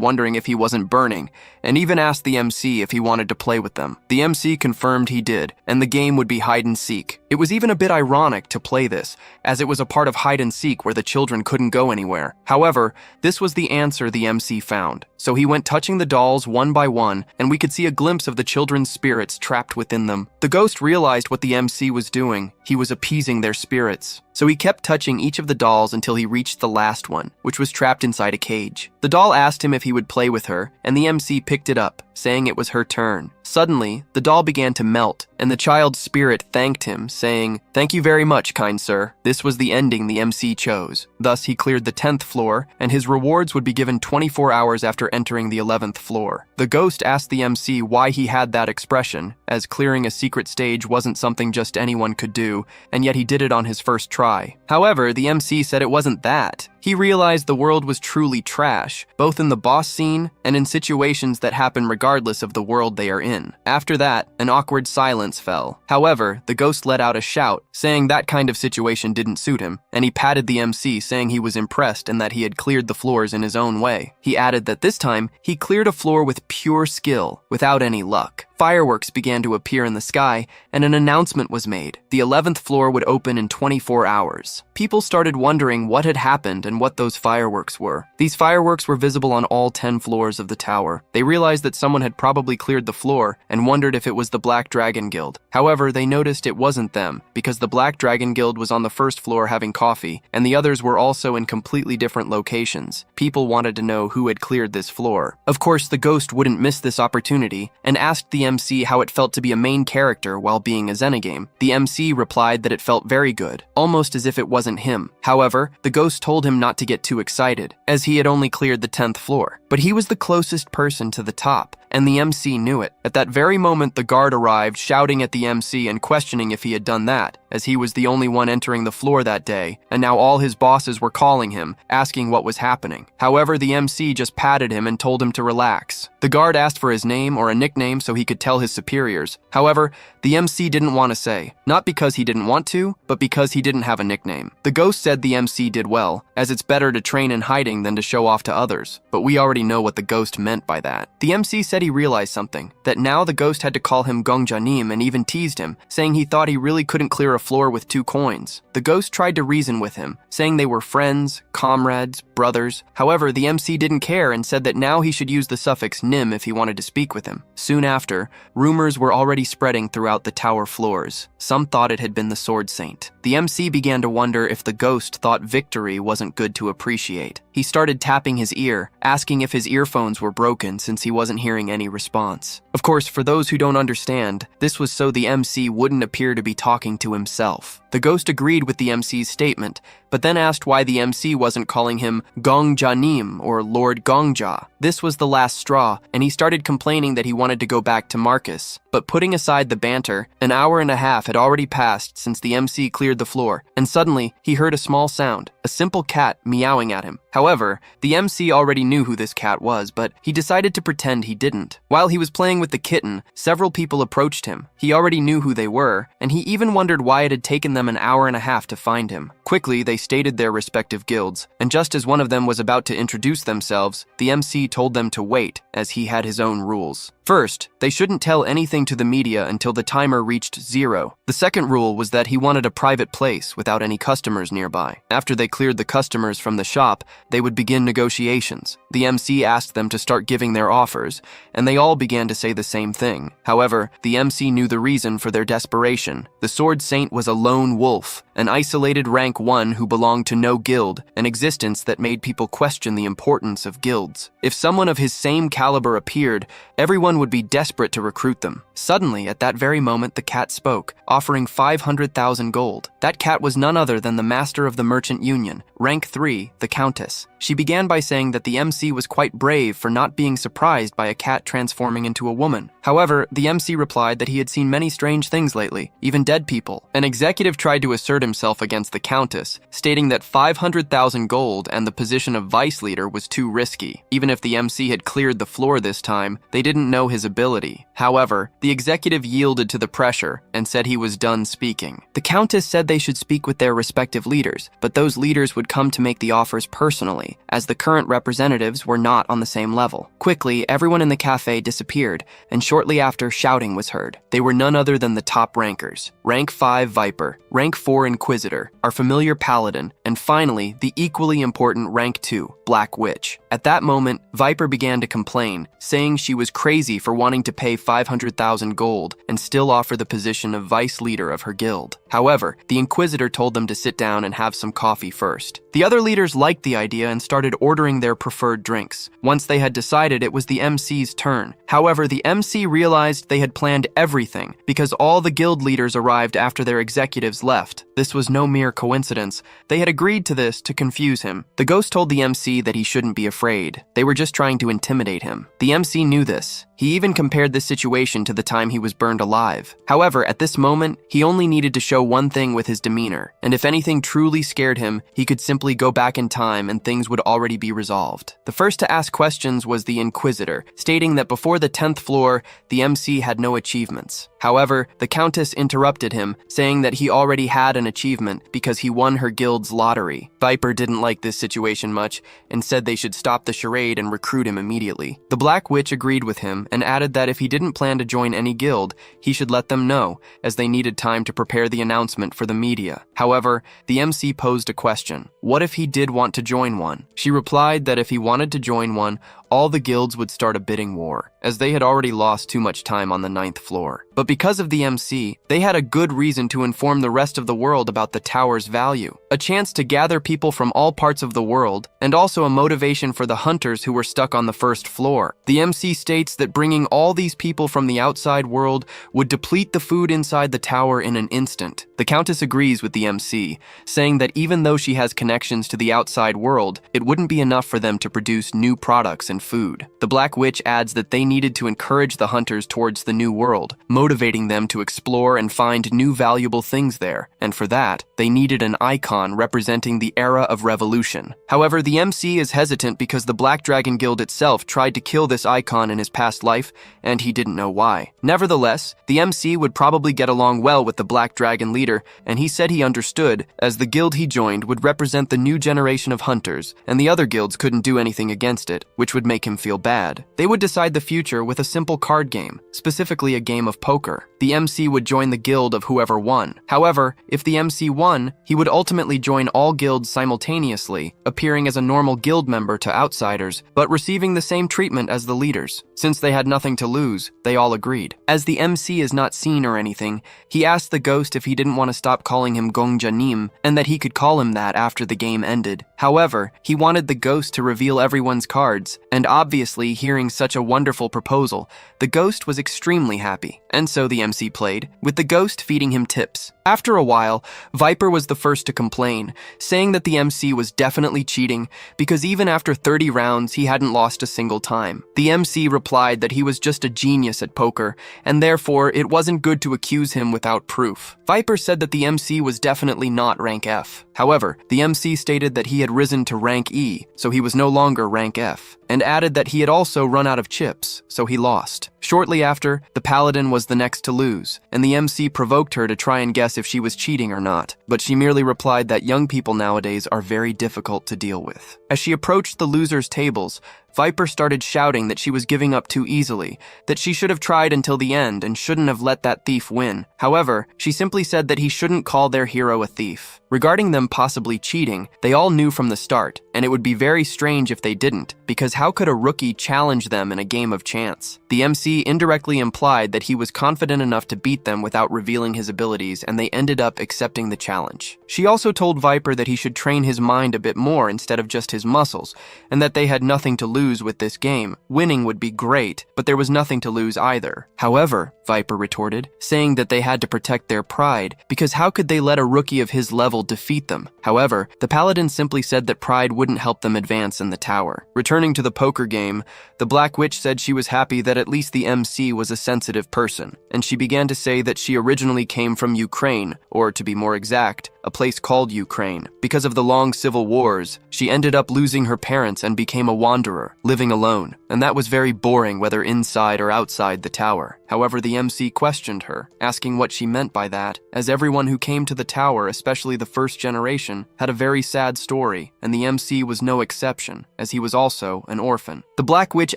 wondering if he wasn't burning, and even asked the MC if he wanted to play with them. The MC confirmed he did, and the game would be hide and seek. It was even a bit ironic to play this, as it was a part of hide and seek where the children couldn't go anywhere. However, this was the answer the MC found. So he went touching the dolls one by one, and we could see a glimpse of the children's spirits trapped within them. The ghost realized what the MC was doing. He was appeasing their spirits. So he kept touching each of the dolls until he reached the last one, which was trapped inside a cage. The doll asked him if he would play with her, and the MC picked it up, saying it was her turn. Suddenly, the doll began to melt, and the child's spirit thanked him, saying, "Thank you very much, kind sir." This was the ending the MC chose. Thus, he cleared the 10th floor, and his rewards would be given 24 hours after entering the 11th floor. The ghost asked the MC why he had that expression, as clearing a secret stage wasn't something just anyone could do, and yet he did it on his first try. However, the MC said it wasn't that. He realized the world was truly trash, both in the boss scene and in situations that happen regardless of the world they are in. After that, an awkward silence fell. However, the ghost let out a shout, saying that kind of situation didn't suit him, and he patted the MC, saying he was impressed and that he had cleared the floors in his own way. He added that this time, he cleared a floor with pure skill, without any luck. Fireworks began to appear in the sky, and an announcement was made. The 11th floor would open in 24 hours. People started wondering what had happened and what those fireworks were. These fireworks were visible on all 10 floors of the tower. They realized that someone had probably cleared the floor and wondered if it was the Black Dragon Guild. However, they noticed it wasn't them, because the Black Dragon Guild was on the first floor having coffee, and the others were also in completely different locations. People wanted to know who had cleared this floor. Of course, the ghost wouldn't miss this opportunity, and asked the MC how it felt to be a main character while being a Zenigame. The MC replied that it felt very good, almost as if it wasn't him. However, the ghost told him not to get too excited, as he had only cleared the 10th floor. But he was the closest person to the top, and the MC knew it. At that very moment, the guard arrived, shouting at the MC and questioning if he had done that, as he was the only one entering the floor that day, and now all his bosses were calling him, asking what was happening. However, the MC just patted him and told him to relax. The guard asked for his name or a nickname so he could tell his superiors. However, the MC didn't want to say, not because he didn't want to, but because he didn't have a nickname. The ghost said the MC did well, as it's better to train in hiding than to show off to others, but we already know what the ghost meant by that. The MC said he realized something, that now the ghost had to call him Gongjanim and even teased him, saying he thought he really couldn't clear a floor with 2 coins. The ghost tried to reason with him, saying they were friends, comrades, brothers. However, the MC didn't care and said that now he should use the suffix nim if he wanted to speak with him. Soon after, rumors were already spreading throughout the tower floors. Some thought it had been the Sword Saint. The MC began to wonder if the ghost thought victory wasn't good to appreciate. He started tapping his ear, asking if his earphones were broken since he wasn't hearing any response. Of course, for those who don't understand, this was so the MC wouldn't appear to be talking to himself. The ghost agreed with the MC's statement, but then asked why the MC wasn't calling him Gongjanim or Lord Gongja. This was the last straw, and he started complaining that he wanted to go back to Marcus. But putting aside the banter, an hour and a half had already passed since the MC cleared the floor, and suddenly he heard a small sound, a simple cat meowing at him. However, the MC already knew who this cat was, but he decided to pretend he didn't. While he was playing with the kitten, several people approached him. He already knew who they were, and he even wondered why it had taken them an hour and a half to find him. Quickly, they stated their respective guilds, and just as one of them was about to introduce themselves, the MC told them to wait, as he had his own rules. First, they shouldn't tell anything to the media until the timer reached 0. The second rule was that he wanted a private place without any customers nearby. After they cleared the customers from the shop, they would begin negotiations. The MC asked them to start giving their offers, and they all began to say the same thing. However, the MC knew the reason for their desperation. The Sword Saint was a lone wolf, an isolated rank 1 who belonged to no guild, an existence that made people question the importance of guilds. If someone of his same caliber appeared, everyone would be desperate to recruit them. Suddenly, at that very moment, the cat spoke, offering 500,000 gold. That cat was none other than the master of the merchant union, rank 3, the Countess. She began by saying that the MC was quite brave for not being surprised by a cat transforming into a woman. However, the MC replied that he had seen many strange things lately, even dead people. An executive tried to assert himself against the Countess, stating that 500,000 gold and the position of vice leader was too risky. Even if the MC had cleared the floor this time, they didn't know his ability. However, the executive yielded to the pressure and said he was done speaking. The Countess said they should speak with their respective leaders, but those leaders would come to make the offers personally, as the current representatives were not on the same level. Quickly, everyone in the cafe disappeared, and shortly after, shouting was heard. They were none other than the top rankers. Rank 5 Viper, Rank 4 Inquisitor, our familiar Paladin, and finally, the equally important Rank 2, Black Witch. At that moment, Viper began to complain, saying she was crazy for wanting to pay 500,000 gold and still offer the position of vice leader of her guild. However, the Inquisitor told them to sit down and have some coffee first. The other leaders liked the idea and started ordering their preferred drinks. Once they had decided, it was the MC's turn. However, the MC realized they had planned everything because all the guild leaders arrived after their executives left. This was no mere coincidence. They had agreed to this to confuse him. The ghost told the MC that he shouldn't be afraid. They were just trying to intimidate him. The MC knew this. He even compared this situation to the time he was burned alive. However, at this moment, he only needed to show one thing with his demeanor, and if anything truly scared him, he could simply go back in time and things would already be resolved. The first to ask questions was the Inquisitor, stating that before the 10th floor, the MC had no achievements. However, the Countess interrupted him, saying that he already had an achievement because he won her guild's lottery. Viper didn't like this situation much and said they should stop the charade and recruit him immediately. The Black Witch agreed with him and added that if he didn't plan to join any guild, he should let them know, as they needed time to prepare the announcement for the media. However, the MC posed a question. What if he did want to join one? She replied that if he wanted to join one, all the guilds would start a bidding war, as they had already lost too much time on the 9th floor. But because of the MC, they had a good reason to inform the rest of the world about the tower's value. a chance to gather people from all parts of the world, and also a motivation for the hunters who were stuck on the first floor. The MC states that bringing all these people from the outside world would deplete the food inside the tower in an instant. The Countess agrees with the MC, saying that even though she has connections to the outside world, it wouldn't be enough for them to produce new products and food. The Black Witch adds that they needed to encourage the hunters towards the new world, motivating them to explore and find new valuable things there, and for that, they needed an icon representing the era of revolution. However, the MC is hesitant because the Black Dragon Guild itself tried to kill this icon in his past life, and he didn't know why. Nevertheless, the MC would probably get along well with the Black Dragon leader, and he said he understood, as the guild he joined would represent the new generation of hunters, and the other guilds couldn't do anything against it, which would make him feel bad. They would decide the future with a simple card game, specifically a game of poker. The MC would join the guild of whoever won. However, if the MC won, he would ultimately join all guilds simultaneously, appearing as a normal guild member to outsiders, but receiving the same treatment as the leaders. Since they had nothing to lose, they all agreed. As the MC is not seen or anything, he asked the ghost if he didn't want to stop calling him Gongjanim, and that he could call him that after the game ended. However, he wanted the ghost to reveal everyone's cards, and obviously, hearing such a wonderful proposal, the ghost was extremely happy, and so the MC played, with the ghost feeding him tips. After a while, Viper was the first to complain, saying that the MC was definitely cheating because even after 30 rounds, he hadn't lost a single time. The MC replied that he was just a genius at poker, and therefore it wasn't good to accuse him without proof. Viper said that the MC was definitely not rank F. However, the MC stated that he had risen to rank E, so he was no longer rank F, and added that he had also run out of chips, so he lost. Shortly after, the Paladin was the next to lose, and the MC provoked her to try and guess if she was cheating or not, but she merely replied that young people nowadays are very difficult to deal with. As she approached the losers' tables, Viper started shouting that she was giving up too easily, that she should have tried until the end and shouldn't have let that thief win. However, she simply said that he shouldn't call their hero a thief. Regarding them possibly cheating, they all knew from the start, and it would be very strange if they didn't, because how could a rookie challenge them in a game of chance? The MC indirectly implied that he was confident enough to beat them without revealing his abilities, and they ended up accepting the challenge. She also told Viper that he should train his mind a bit more instead of just his muscles, and that they had nothing to lose with this game. Winning would be great, but there was nothing to lose either. However, Viper retorted, saying that they had to protect their pride, because how could they let a rookie of his level defeat them? However, the Paladin simply said that pride wouldn't help them advance in the tower. Returning to the poker game, the Black Witch said she was happy that at least the MC was a sensitive person, and she began to say that she originally came from Ukraine, or to be more exact, a place called Ukraine. Because of the long civil wars, she ended up losing her parents and became a wanderer, living alone, and that was very boring whether inside or outside the tower. However, the MC questioned her, asking what she meant by that, as everyone who came to the tower, especially the first generation, had a very sad story, and the MC was no exception, as he was also an orphan. The Black Witch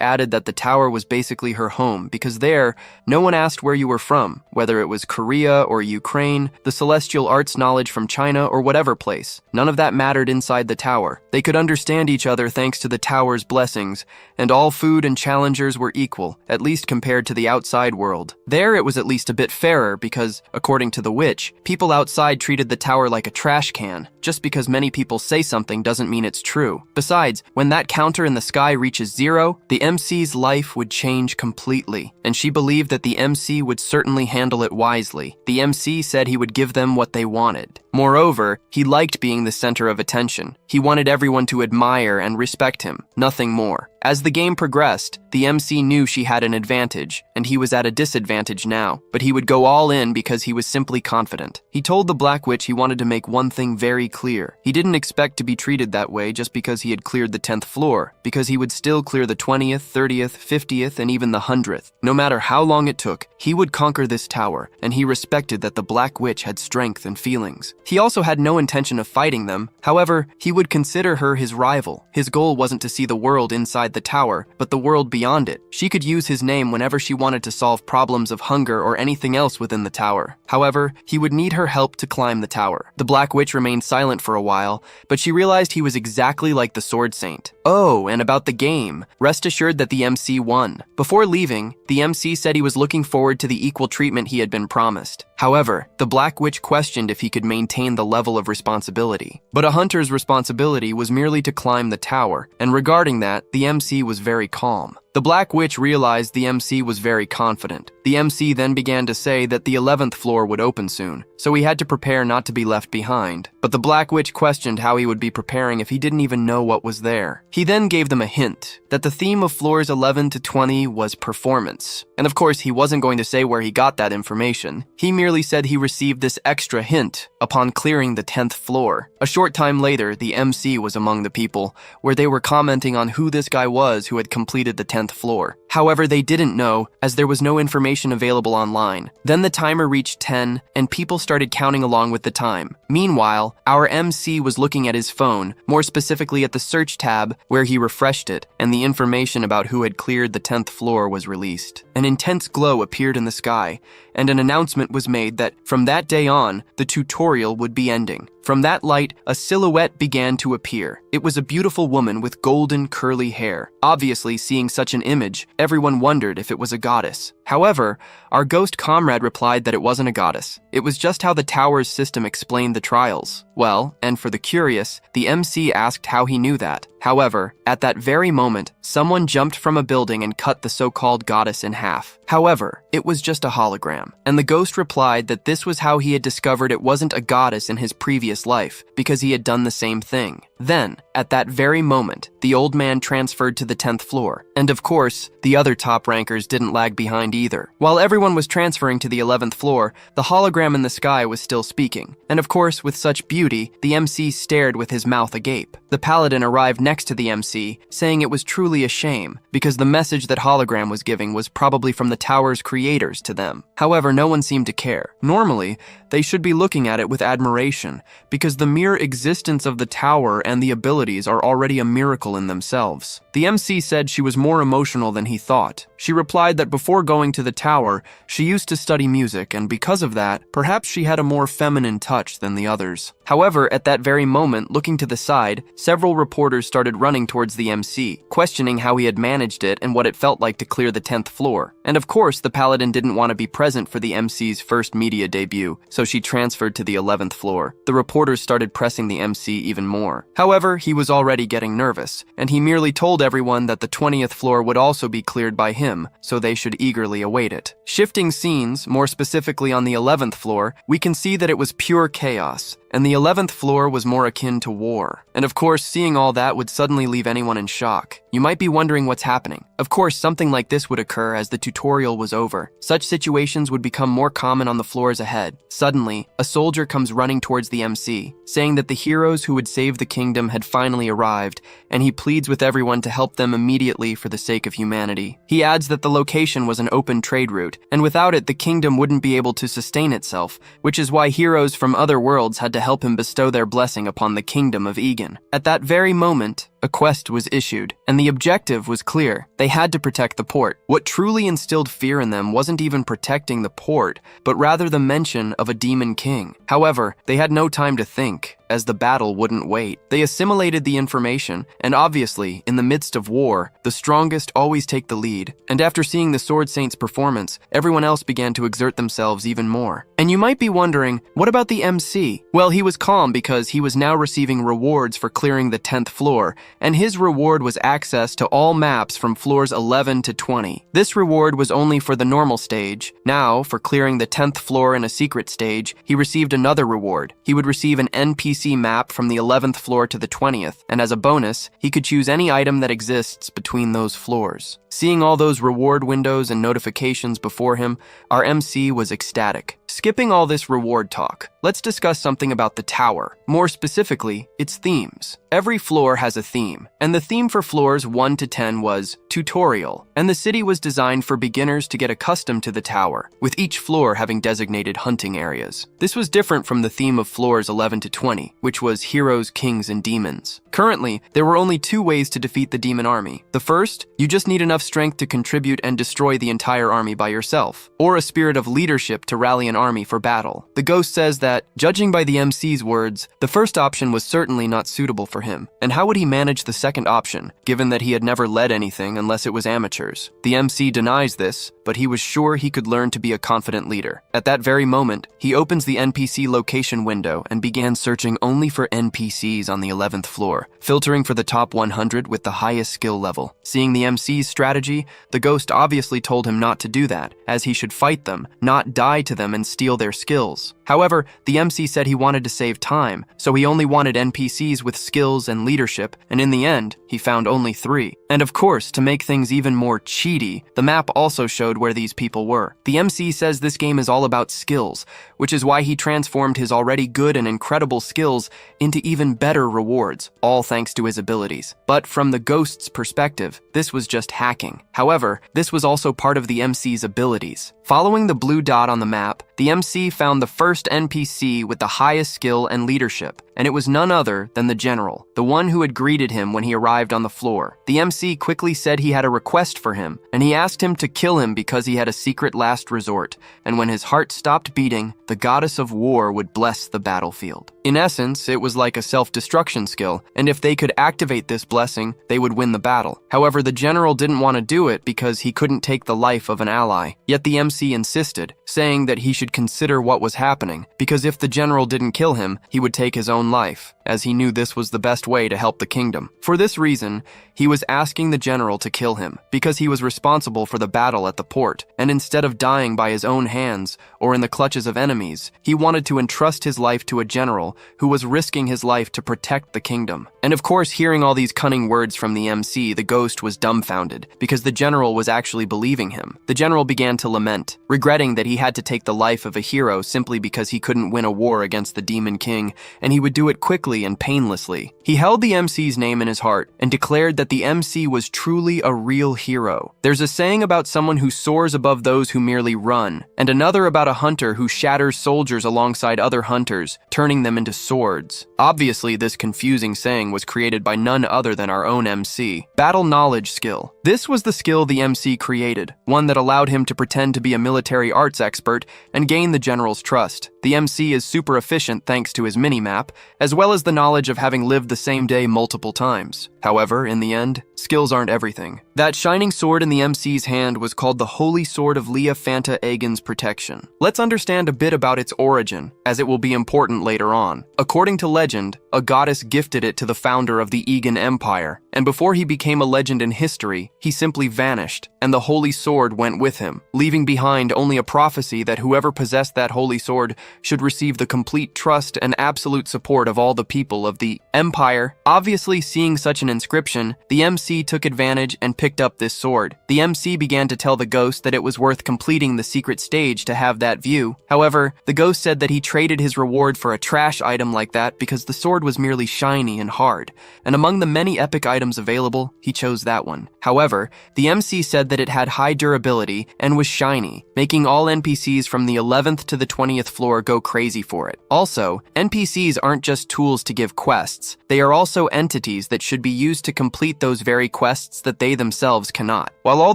added that the tower was basically her home, because there, no one asked where you were from, whether it was Korea or Ukraine, the celestial arts knowledge from China or whatever place. None of that mattered inside the tower. They could understand each other thanks to the tower's blessings, and all food and challengers were equal, at least compared to the outside world. There it was at least a bit fairer because, according to the witch, people outside treated the tower like a trash can. Just because many people say something doesn't mean it's true. Besides, when that counter in the sky reaches 0, the MC's life would change completely, and she believed that the MC would certainly handle it wisely. The MC said he would give them what they wanted. Moreover, he liked being the center of attention. He wanted everyone to admire and respect him, nothing more. As the game progressed, the MC knew she had an advantage, and he was at a disadvantage now, but he would go all in because he was simply confident. He told the Black Witch he wanted to make one thing very clear. He didn't expect to be treated that way just because he had cleared the 10th floor, because he would still clear the 20th, 30th, 50th, and even the 100th. No matter how long it took, he would conquer this tower, and he respected that the Black Witch had strength and feelings. He also had no intention of fighting them. However, he would consider her his rival. His goal wasn't to see the world inside the tower, but the world beyond it. She could use his name whenever she wanted to solve problems of hunger or anything else within the tower. However, he would need her help to climb the tower. The Black Witch remained silent for a while, but she realized he was exactly like the Sword Saint. Oh, and about the game. Rest assured that the MC won. Before leaving, the MC said he was looking forward to the equal treatment he had been promised. However, the Black Witch questioned if he could maintain the level of responsibility. But a hunter's responsibility was merely to climb the tower, and regarding that, the MC was very calm. The Black Witch realized the MC was very confident. The MC then began to say that the 11th floor would open soon, so he had to prepare not to be left behind. But the Black Witch questioned how he would be preparing if he didn't even know what was there. He then gave them a hint that the theme of floors 11 to 20 was performance. And of course, he wasn't going to say where he got that information. He merely said he received this extra hint upon clearing the 10th floor. A short time later, the MC was among the people, where they were commenting on who this guy was who had completed the 10th floor. However, they didn't know, as there was no information available online. Then the timer reached 10, and people started counting along with the time. Meanwhile, our MC was looking at his phone, more specifically at the search tab, where he refreshed it, and the information about who had cleared the 10th floor was released. An intense glow appeared in the sky, and an announcement was made that, from that day on, the tutorial would be ending. From that light, a silhouette began to appear. It was a beautiful woman with golden, curly hair. Obviously, seeing such an image, everyone wondered if it was a goddess. However, our ghost comrade replied that it wasn't a goddess. It was just how the tower's system explained the trials. Well, and for the curious, the MC asked how he knew that. However, at that very moment, someone jumped from a building and cut the so-called goddess in half. However, it was just a hologram, and the ghost replied that this was how he had discovered it wasn't a goddess in his previous life, because he had done the same thing. Then, at that very moment, the old man transferred to the 10th floor, and of course, the other top rankers didn't lag behind either. While everyone was transferring to the 11th floor, the hologram in the sky was still speaking, and of course, with such beauty, the MC stared with his mouth agape. The paladin arrived next to the MC, saying it was truly a shame, because the message that hologram was giving was probably from the tower's creators to them. However, no one seemed to care. Normally, they should be looking at it with admiration, because the mere existence of the tower and the abilities are already a miracle in themselves. The MC said she was more emotional than he thought. She replied that before going to the tower, she used to study music, and because of that, perhaps she had a more feminine touch than the others. However, at that very moment, looking to the side, several reporters started running towards the MC, questioning how he had managed it and what it felt like to clear the 10th floor. And of course, the paladin didn't want to be present for the MC's first media debut, so she transferred to the 11th floor. The reporters started pressing the MC even more. However, he was already getting nervous, and he merely told everyone that the 20th floor would also be cleared by him, so they should eagerly await it. Shifting scenes, more specifically on the 11th floor, we can see that it was pure chaos, and the 11th floor was more akin to war. And of course, seeing all that would suddenly leave anyone in shock. You might be wondering what's happening. Of course, something like this would occur as the tutorial was over. Such situations would become more common on the floors ahead. Suddenly, a soldier comes running towards the MC, saying that the heroes who would save the kingdom had finally arrived, and he pleads with everyone to help them immediately for the sake of humanity. He adds that the location was an open trade route, and without it, the kingdom wouldn't be able to sustain itself, which is why heroes from other worlds had to help him bestow their blessing upon the kingdom of Egan. At that very moment, a quest was issued, and the objective was clear. They had to protect the port. What truly instilled fear in them wasn't even protecting the port, but rather the mention of a demon king. However, they had no time to think, as the battle wouldn't wait. They assimilated the information, and obviously, in the midst of war, the strongest always take the lead. And after seeing the Sword Saint's performance, everyone else began to exert themselves even more. And you might be wondering, what about the MC? Well, he was calm because he was now receiving rewards for clearing the 10th floor, and his reward was access to all maps from floors 11 to 20. This reward was only for the normal stage. Now, for clearing the 10th floor in a secret stage, he received another reward. He would receive an NPC map from the 11th floor to the 20th, and as a bonus, he could choose any item that exists between those floors. Seeing all those reward windows and notifications before him, our MC was ecstatic. skipping all this reward talk, let's discuss something about the tower, more specifically, its themes. Every floor has a theme, and the theme for floors 1 to 10 was tutorial, and the city was designed for beginners to get accustomed to the tower, with each floor having designated hunting areas. This was different from the theme of floors 11 to 20, which was heroes, kings, and demons. Currently, there were only 2 ways to defeat the demon army. The first, you just need enough strength to contribute and destroy the entire army by yourself, or a spirit of leadership to rally an army for battle. The ghost says that, judging by the MC's words, the first option was certainly not suitable for him. And how would he manage the second option, given that he had never led anything unless it was amateurs? The MC denies this, but he was sure he could learn to be a confident leader. At that very moment, he opens the NPC location window and began searching only for NPCs on the 11th floor, filtering for the top 100 with the highest skill level. Seeing the MC's strategy, the ghost obviously told him not to do that, as he should fight them, not die to them and steal their skills. However, the MC said he wanted to save time, so he only wanted NPCs with skills and leadership, and in the end, he found only 3. And of course, to make things even more cheaty, the map also showed where these people were. The MC says this game is all about skills, which is why he transformed his already good and incredible skills into even better rewards, all thanks to his abilities. But from the ghost's perspective, this was just hacking. However, this was also part of the MC's abilities. Following the blue dot on the map, the MC found the first NPC with the highest skill and leadership, and it was none other than the general, the one who had greeted him when he arrived on the floor. The MC quickly said he had a request for him, and he asked him to kill him because he had a secret last resort, and when his heart stopped beating, the goddess of war would bless the battlefield. In essence, it was like a self-destruction skill, and if they could activate this blessing, they would win the battle. However, the general didn't want to do it because he couldn't take the life of an ally. Yet the MC insisted, saying that he should consider what was happening, because if the general didn't kill him, he would take his own life, as he knew this was the best way to help the kingdom. For this reason, he was asking the general to kill him, because he was responsible for the battle at the port, and instead of dying by his own hands or in the clutches of enemies, he wanted to entrust his life to a general who was risking his life to protect the kingdom. And of course, hearing all these cunning words from the MC, the ghost was dumbfounded, because the general was actually believing him. The general began to lament, regretting that he had to take the life of a hero simply because he couldn't win a war against the demon king, and he would do it quickly and painlessly. He held the MC's name in his heart and declared that the MC was truly a real hero. There's a saying about someone who soars above those who merely run, and another about a hunter who shatters soldiers alongside other hunters, turning them into swords. Obviously, this confusing saying was created by none other than our own MC. Battle knowledge skill. This was the skill the MC created, one that allowed him to pretend to be a military arts expert and gain the general's trust. The MC is super efficient thanks to his mini-map, as well as the knowledge of having lived the same day multiple times. However, in the end, skills aren't everything. That shining sword in the MC's hand was called the Holy Sword of Leah Fanta Agen's Protection. Let's understand a bit about its origin, as it will be important later on. According to legend, a goddess gifted it to the founder of the Egan Empire, and before he became a legend in history, he simply vanished, and the Holy Sword went with him, leaving behind only a prophecy that whoever possessed that Holy Sword should receive the complete trust and absolute support of all the people of the Empire. Obviously, seeing such an inscription, the MC took advantage and picked up this sword. The MC began to tell the ghost that it was worth completing the secret stage to have that view. However, the ghost said that he traded his reward for a trash item like that because the sword was merely shiny and hard, and among the many epic items available, he chose that one. However, the MC said that it had high durability and was shiny, making all NPCs from the 11th to the 20th floor go crazy for it. Also, NPCs aren't just tools to give quests, they are also entities that should be used to complete those very quests that they themselves cannot. While all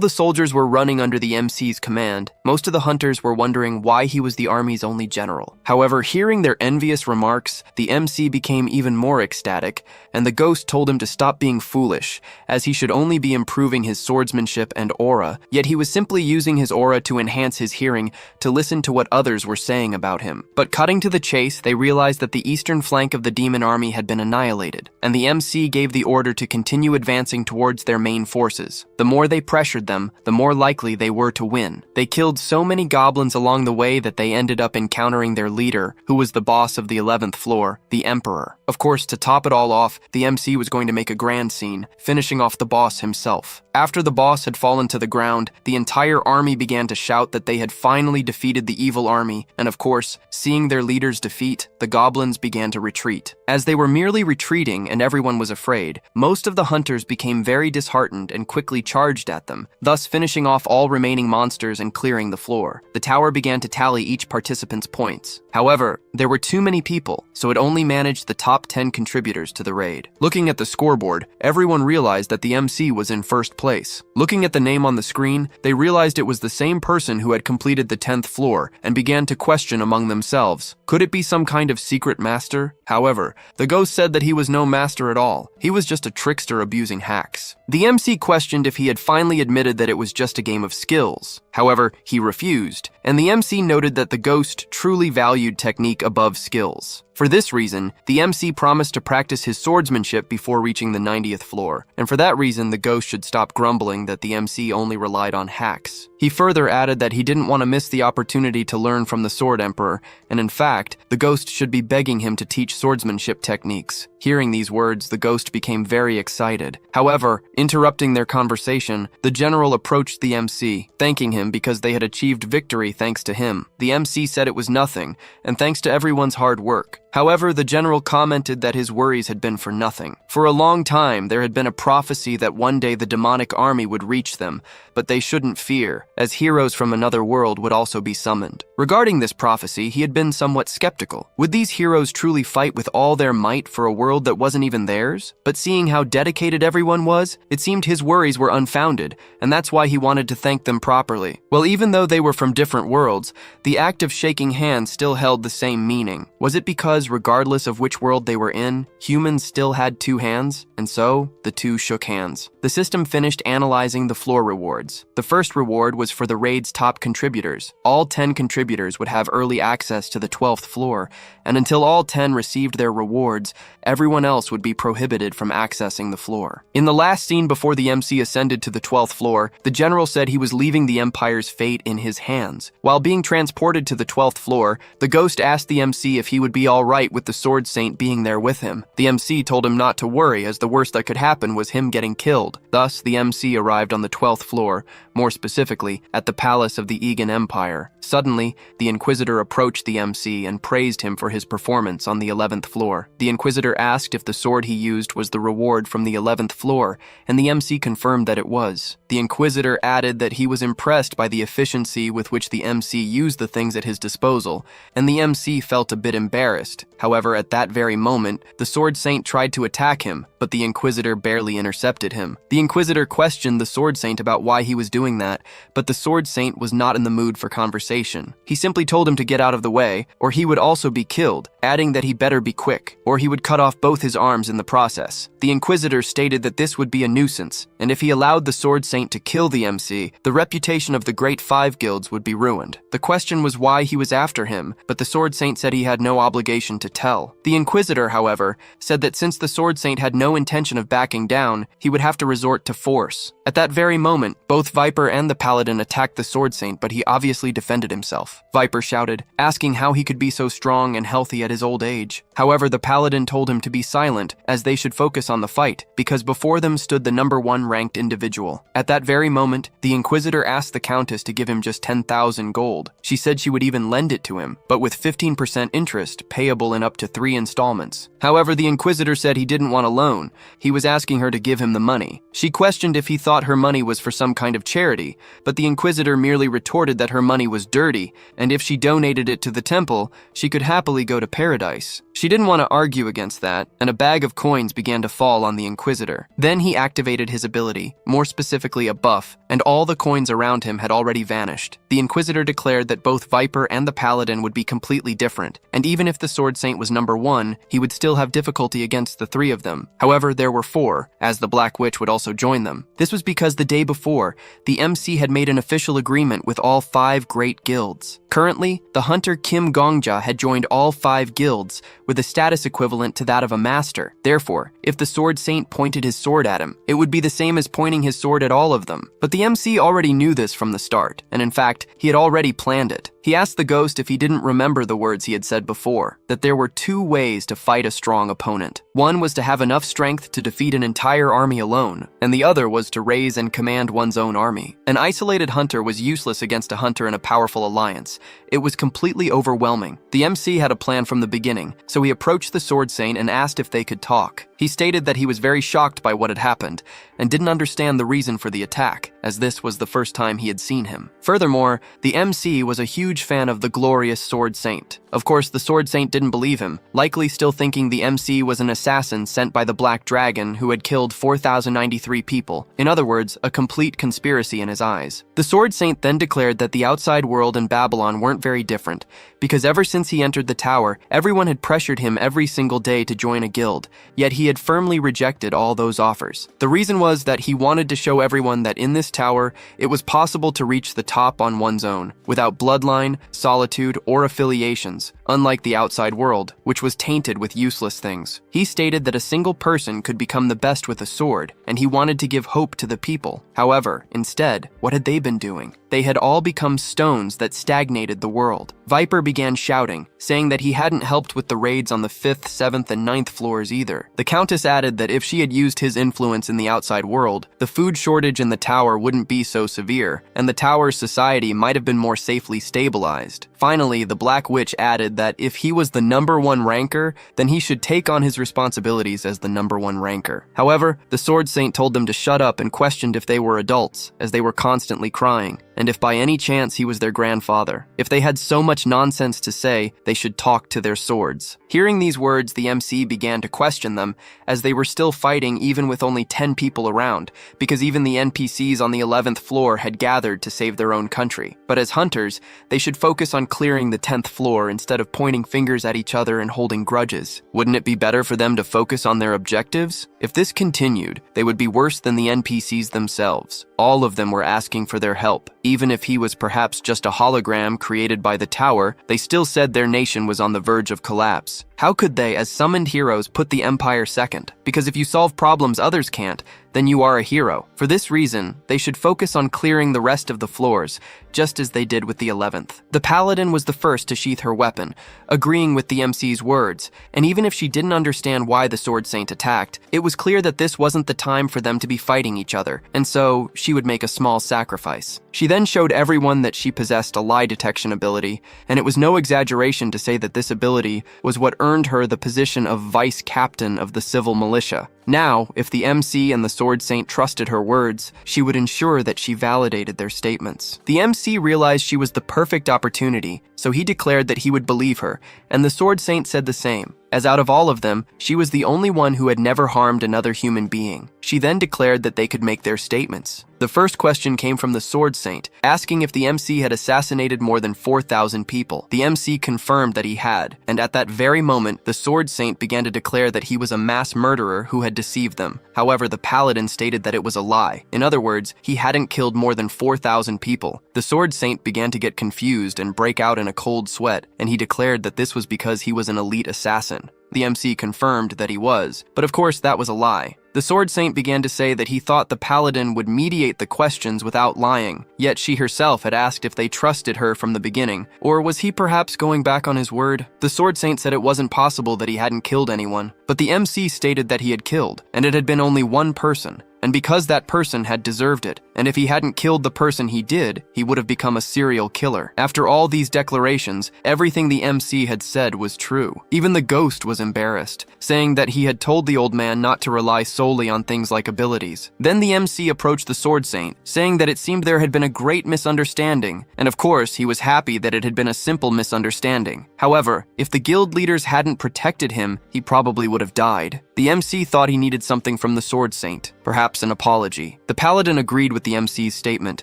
the soldiers were running under the MC's command, most of the hunters were wondering why he was the army's only general. However, hearing their envious remarks, the MC became even more ecstatic, and the ghost told him to stop being foolish, as he should only be improving his swordsmanship and aura, yet he was simply using his aura to enhance his hearing to listen to what others were saying about him. But cutting to the chase, they realized that the eastern flank of the demon army had been annihilated, and the MC gave the order to continue advancing towards their main forces. The more they pressured them, the more likely they were to win. They killed so many goblins along the way that they ended up encountering their leader, who was the boss of the 11th floor, the Emperor. Of course, to top it all off, the MC was going to make a grand scene, finishing off the boss himself. After the boss had fallen to the ground, the entire army began to shout that they had finally defeated the evil army, and of course, seeing their leader's defeat, the goblins began to retreat. As they were merely retreating and everyone was afraid, most of the hunters became very disheartened and quickly charged at them, thus finishing off all remaining monsters and clearing the floor. The tower began to tally each participant's points. However, there were too many people, so it only managed the top 10 contributors to the raid. Looking at the scoreboard, everyone realized that the MC was in first place. Looking at the name on the screen, they realized it was the same person who had completed the 10th floor and began to question among themselves. Could it be some kind of secret master? However, the ghost said that he was no master at all. He was just a trickster abusing hacks. The MC questioned if he had finally admitted that it was just a game of skills. However, he refused, and the MC noted that the ghost truly valued technique above skills. For this reason, the MC promised to practice his swordsmanship before reaching the 90th floor, and for that reason the ghost should stop grumbling that the MC only relied on hacks. He further added that he didn't want to miss the opportunity to learn from the Sword Emperor, and in fact, the ghost should be begging him to teach swordsmanship techniques. Hearing these words, the ghost became very excited. However, interrupting their conversation, the general approached the MC, thanking him because they had achieved victory thanks to him. The MC said it was nothing, and thanks to everyone's hard work. However, the general commented that his worries had been for nothing. For a long time, there had been a prophecy that one day the demonic army would reach them, but they shouldn't fear, as heroes from another world would also be summoned. Regarding this prophecy, he had been somewhat skeptical. Would these heroes truly fight with all their might for a world that wasn't even theirs? But seeing how dedicated everyone was, it seemed his worries were unfounded, and that's why he wanted to thank them properly. Well, even though they were from different worlds, the act of shaking hands still held the same meaning. Was it because regardless of which world they were in, humans still had two hands, and so the two shook hands. The system finished analyzing the floor rewards. The first reward was for the raid's top contributors. All 10 contributors would have early access to the 12th floor, and until all 10 received their rewards, everyone else would be prohibited from accessing the floor. In the last scene before the MC ascended to the 12th floor, the general said he was leaving the Empire's fate in his hands. While being transported to the 12th floor, the ghost asked the MC if he would be alright with the Sword Saint being there with him. The MC told him not to worry, as the worst that could happen was him getting killed. Thus, the MC arrived on the 12th floor, more specifically, at the palace of the Egan Empire. Suddenly, the Inquisitor approached the MC and praised him for his performance on the 11th floor. The Inquisitor asked if the sword he used was the reward from the 11th floor, and the MC confirmed that it was. The Inquisitor added that he was impressed by the efficiency with which the MC used the things at his disposal, and the MC felt a bit embarrassed. However, at that very moment, the Sword Saint tried to attack him, but the Inquisitor barely intercepted him. The Inquisitor questioned the Sword Saint about why he was doing that, but the Sword Saint was not in the mood for conversation. He simply told him to get out of the way, or he would also be killed, adding that he better be quick, or he would cut off both his arms in the process. The Inquisitor stated that this would be a nuisance, and if he allowed the Sword Saint to kill the MC, the reputation of the Great Five Guilds would be ruined. The question was why he was after him, but the Sword Saint said he had no obligation to tell. The Inquisitor, however, said that since the Sword Saint had no intention of backing down, he would have to resort to force. At that very moment, both Viper and the Paladin attacked the Sword Saint, but he obviously defended himself. Viper shouted, asking how he could be so strong and healthy at his old age. However, the Paladin told him to be silent, as they should focus on the fight, because before them stood the number 1 ranked individual. At that very moment, the Inquisitor asked the Countess to give him just 10,000 gold. She said she would even lend it to him, but with 15% interest, payable in up to 3 installments. However, the Inquisitor said he didn't want a loan. He was asking her to give him the money. She questioned if he thought her money was for some kind of charity, but the Inquisitor merely retorted that her money was dirty, and if she donated it to the temple, she could happily go to paradise. She didn't want to argue against that, and a bag of coins began to fall on the Inquisitor. Then he activated his ability, more specifically a buff, and all the coins around him had already vanished. The Inquisitor declared that both Viper and the Paladin would be completely different, and even if the Sword Saint was number 1, he would still have difficulty against the 3 of them. However, there were 4, as the Black Witch would also join them. This was because the day before, the MC had made an official agreement with all 5 great guilds. Currently, the hunter Kim Gongja had joined all 5 guilds, with a status equivalent to that of a master. Therefore, if the Sword Saint pointed his sword at him, it would be the same as pointing his sword at all of them. But the MC already knew this from the start, and in fact, he had already planned it. He asked the ghost if he didn't remember the words he had said before, that there were 2 ways to fight a strong opponent. One was to have enough strength to defeat an entire army alone, and the other was to raise and command one's own army. An isolated hunter was useless against a hunter in a powerful alliance. It was completely overwhelming. The MC had a plan from the beginning, so he approached the Sword Saint and asked if they could talk. He stated that he was very shocked by what had happened and didn't understand the reason for the attack, as this was the first time he had seen him. Furthermore, the MC was a huge fan of the glorious Sword Saint. Of course, the Sword Saint didn't believe him, likely still thinking the MC was an assassin sent by the Black Dragon who had killed 4,093 people. In other words, a complete conspiracy in his eyes. The Sword Saint then declared that the outside world and Babylon weren't very different, because ever since he entered the tower, everyone had pressured him every single day to join a guild, yet he had firmly rejected all those offers. The reason was that he wanted to show everyone that in this tower, it was possible to reach the top on one's own, without bloodline, solitude, or affiliations, unlike the outside world, which was tainted with useless things. He stated that a single person could become the best with a sword, and he wanted to give hope to the people. However, instead, what had they been doing? They had all become stones that stagnated the world. Viper began shouting, saying that he hadn't helped with the raids on the 5th, 7th, and 9th floors either. The Countess added that if she had used his influence in the outside world, the food shortage in the tower wouldn't be so severe, and the tower's society might have been more safely stabilized. Finally, the Black Witch added that if he was the #1 ranker, then he should take on his responsibilities as the #1 ranker. However, the Sword Saint told them to shut up and questioned if they were adults, as they were constantly crying, and if by any chance he was their grandfather. If they had so much nonsense to say, they should talk to their swords. Hearing these words, the MC began to question them, as they were still fighting even with only 10 people around, because even the NPCs on the 11th floor had gathered to save their own country. But as hunters, they should focus on clearing the 10th floor instead of pointing fingers at each other and holding grudges. Wouldn't it be better for them to focus on their objectives? If this continued, they would be worse than the NPCs themselves. All of them were asking for their help. Even if he was perhaps just a hologram created by the tower, they still said their nation was on the verge of collapse. How could they, as summoned heroes, put the Empire second? Because if you solve problems others can't, then you are a hero. For this reason, they should focus on clearing the rest of the floors, just as they did with the 11th. The Paladin was the first to sheath her weapon, agreeing with the MC's words, and even if she didn't understand why the Sword Saint attacked, it was clear that this wasn't the time for them to be fighting each other, and so she would make a small sacrifice. She then showed everyone that she possessed a lie detection ability, and it was no exaggeration to say that this ability was what earned her the position of vice captain of the civil militia. Now, if the MC and the Sword Saint trusted her words, she would ensure that she validated their statements. The MC realized she was the perfect opportunity, so he declared that he would believe her, and the Sword Saint said the same, as out of all of them, she was the only one who had never harmed another human being. She then declared that they could make their statements. The first question came from the Sword Saint, asking if the MC had assassinated more than 4,000 people. The MC confirmed that he had, and at that very moment, the Sword Saint began to declare that he was a mass murderer who had deceived them. However, the Paladin stated that it was a lie. In other words, he hadn't killed more than 4,000 people. The Sword Saint began to get confused and break out in a cold sweat, and he declared that this was because he was an elite assassin. The MC confirmed that he was, but of course that was a lie. The Sword Saint began to say that he thought the Paladin would mediate the questions without lying, yet she herself had asked if they trusted her from the beginning, or was he perhaps going back on his word? The Sword Saint said it wasn't possible that he hadn't killed anyone, but the MC stated that he had killed, and it had been only one person, and because that person had deserved it, and if he hadn't killed the person he did, he would have become a serial killer. After all these declarations, everything the MC had said was true. Even the ghost was embarrassed, saying that he had told the old man not to rely solely on things like abilities. Then the MC approached the Sword Saint, saying that it seemed there had been a great misunderstanding, and of course he was happy that it had been a simple misunderstanding. However, if the guild leaders hadn't protected him, he probably would have died. The MC thought he needed something from the Sword Saint, perhaps an apology. The Paladin agreed with the MC's statement,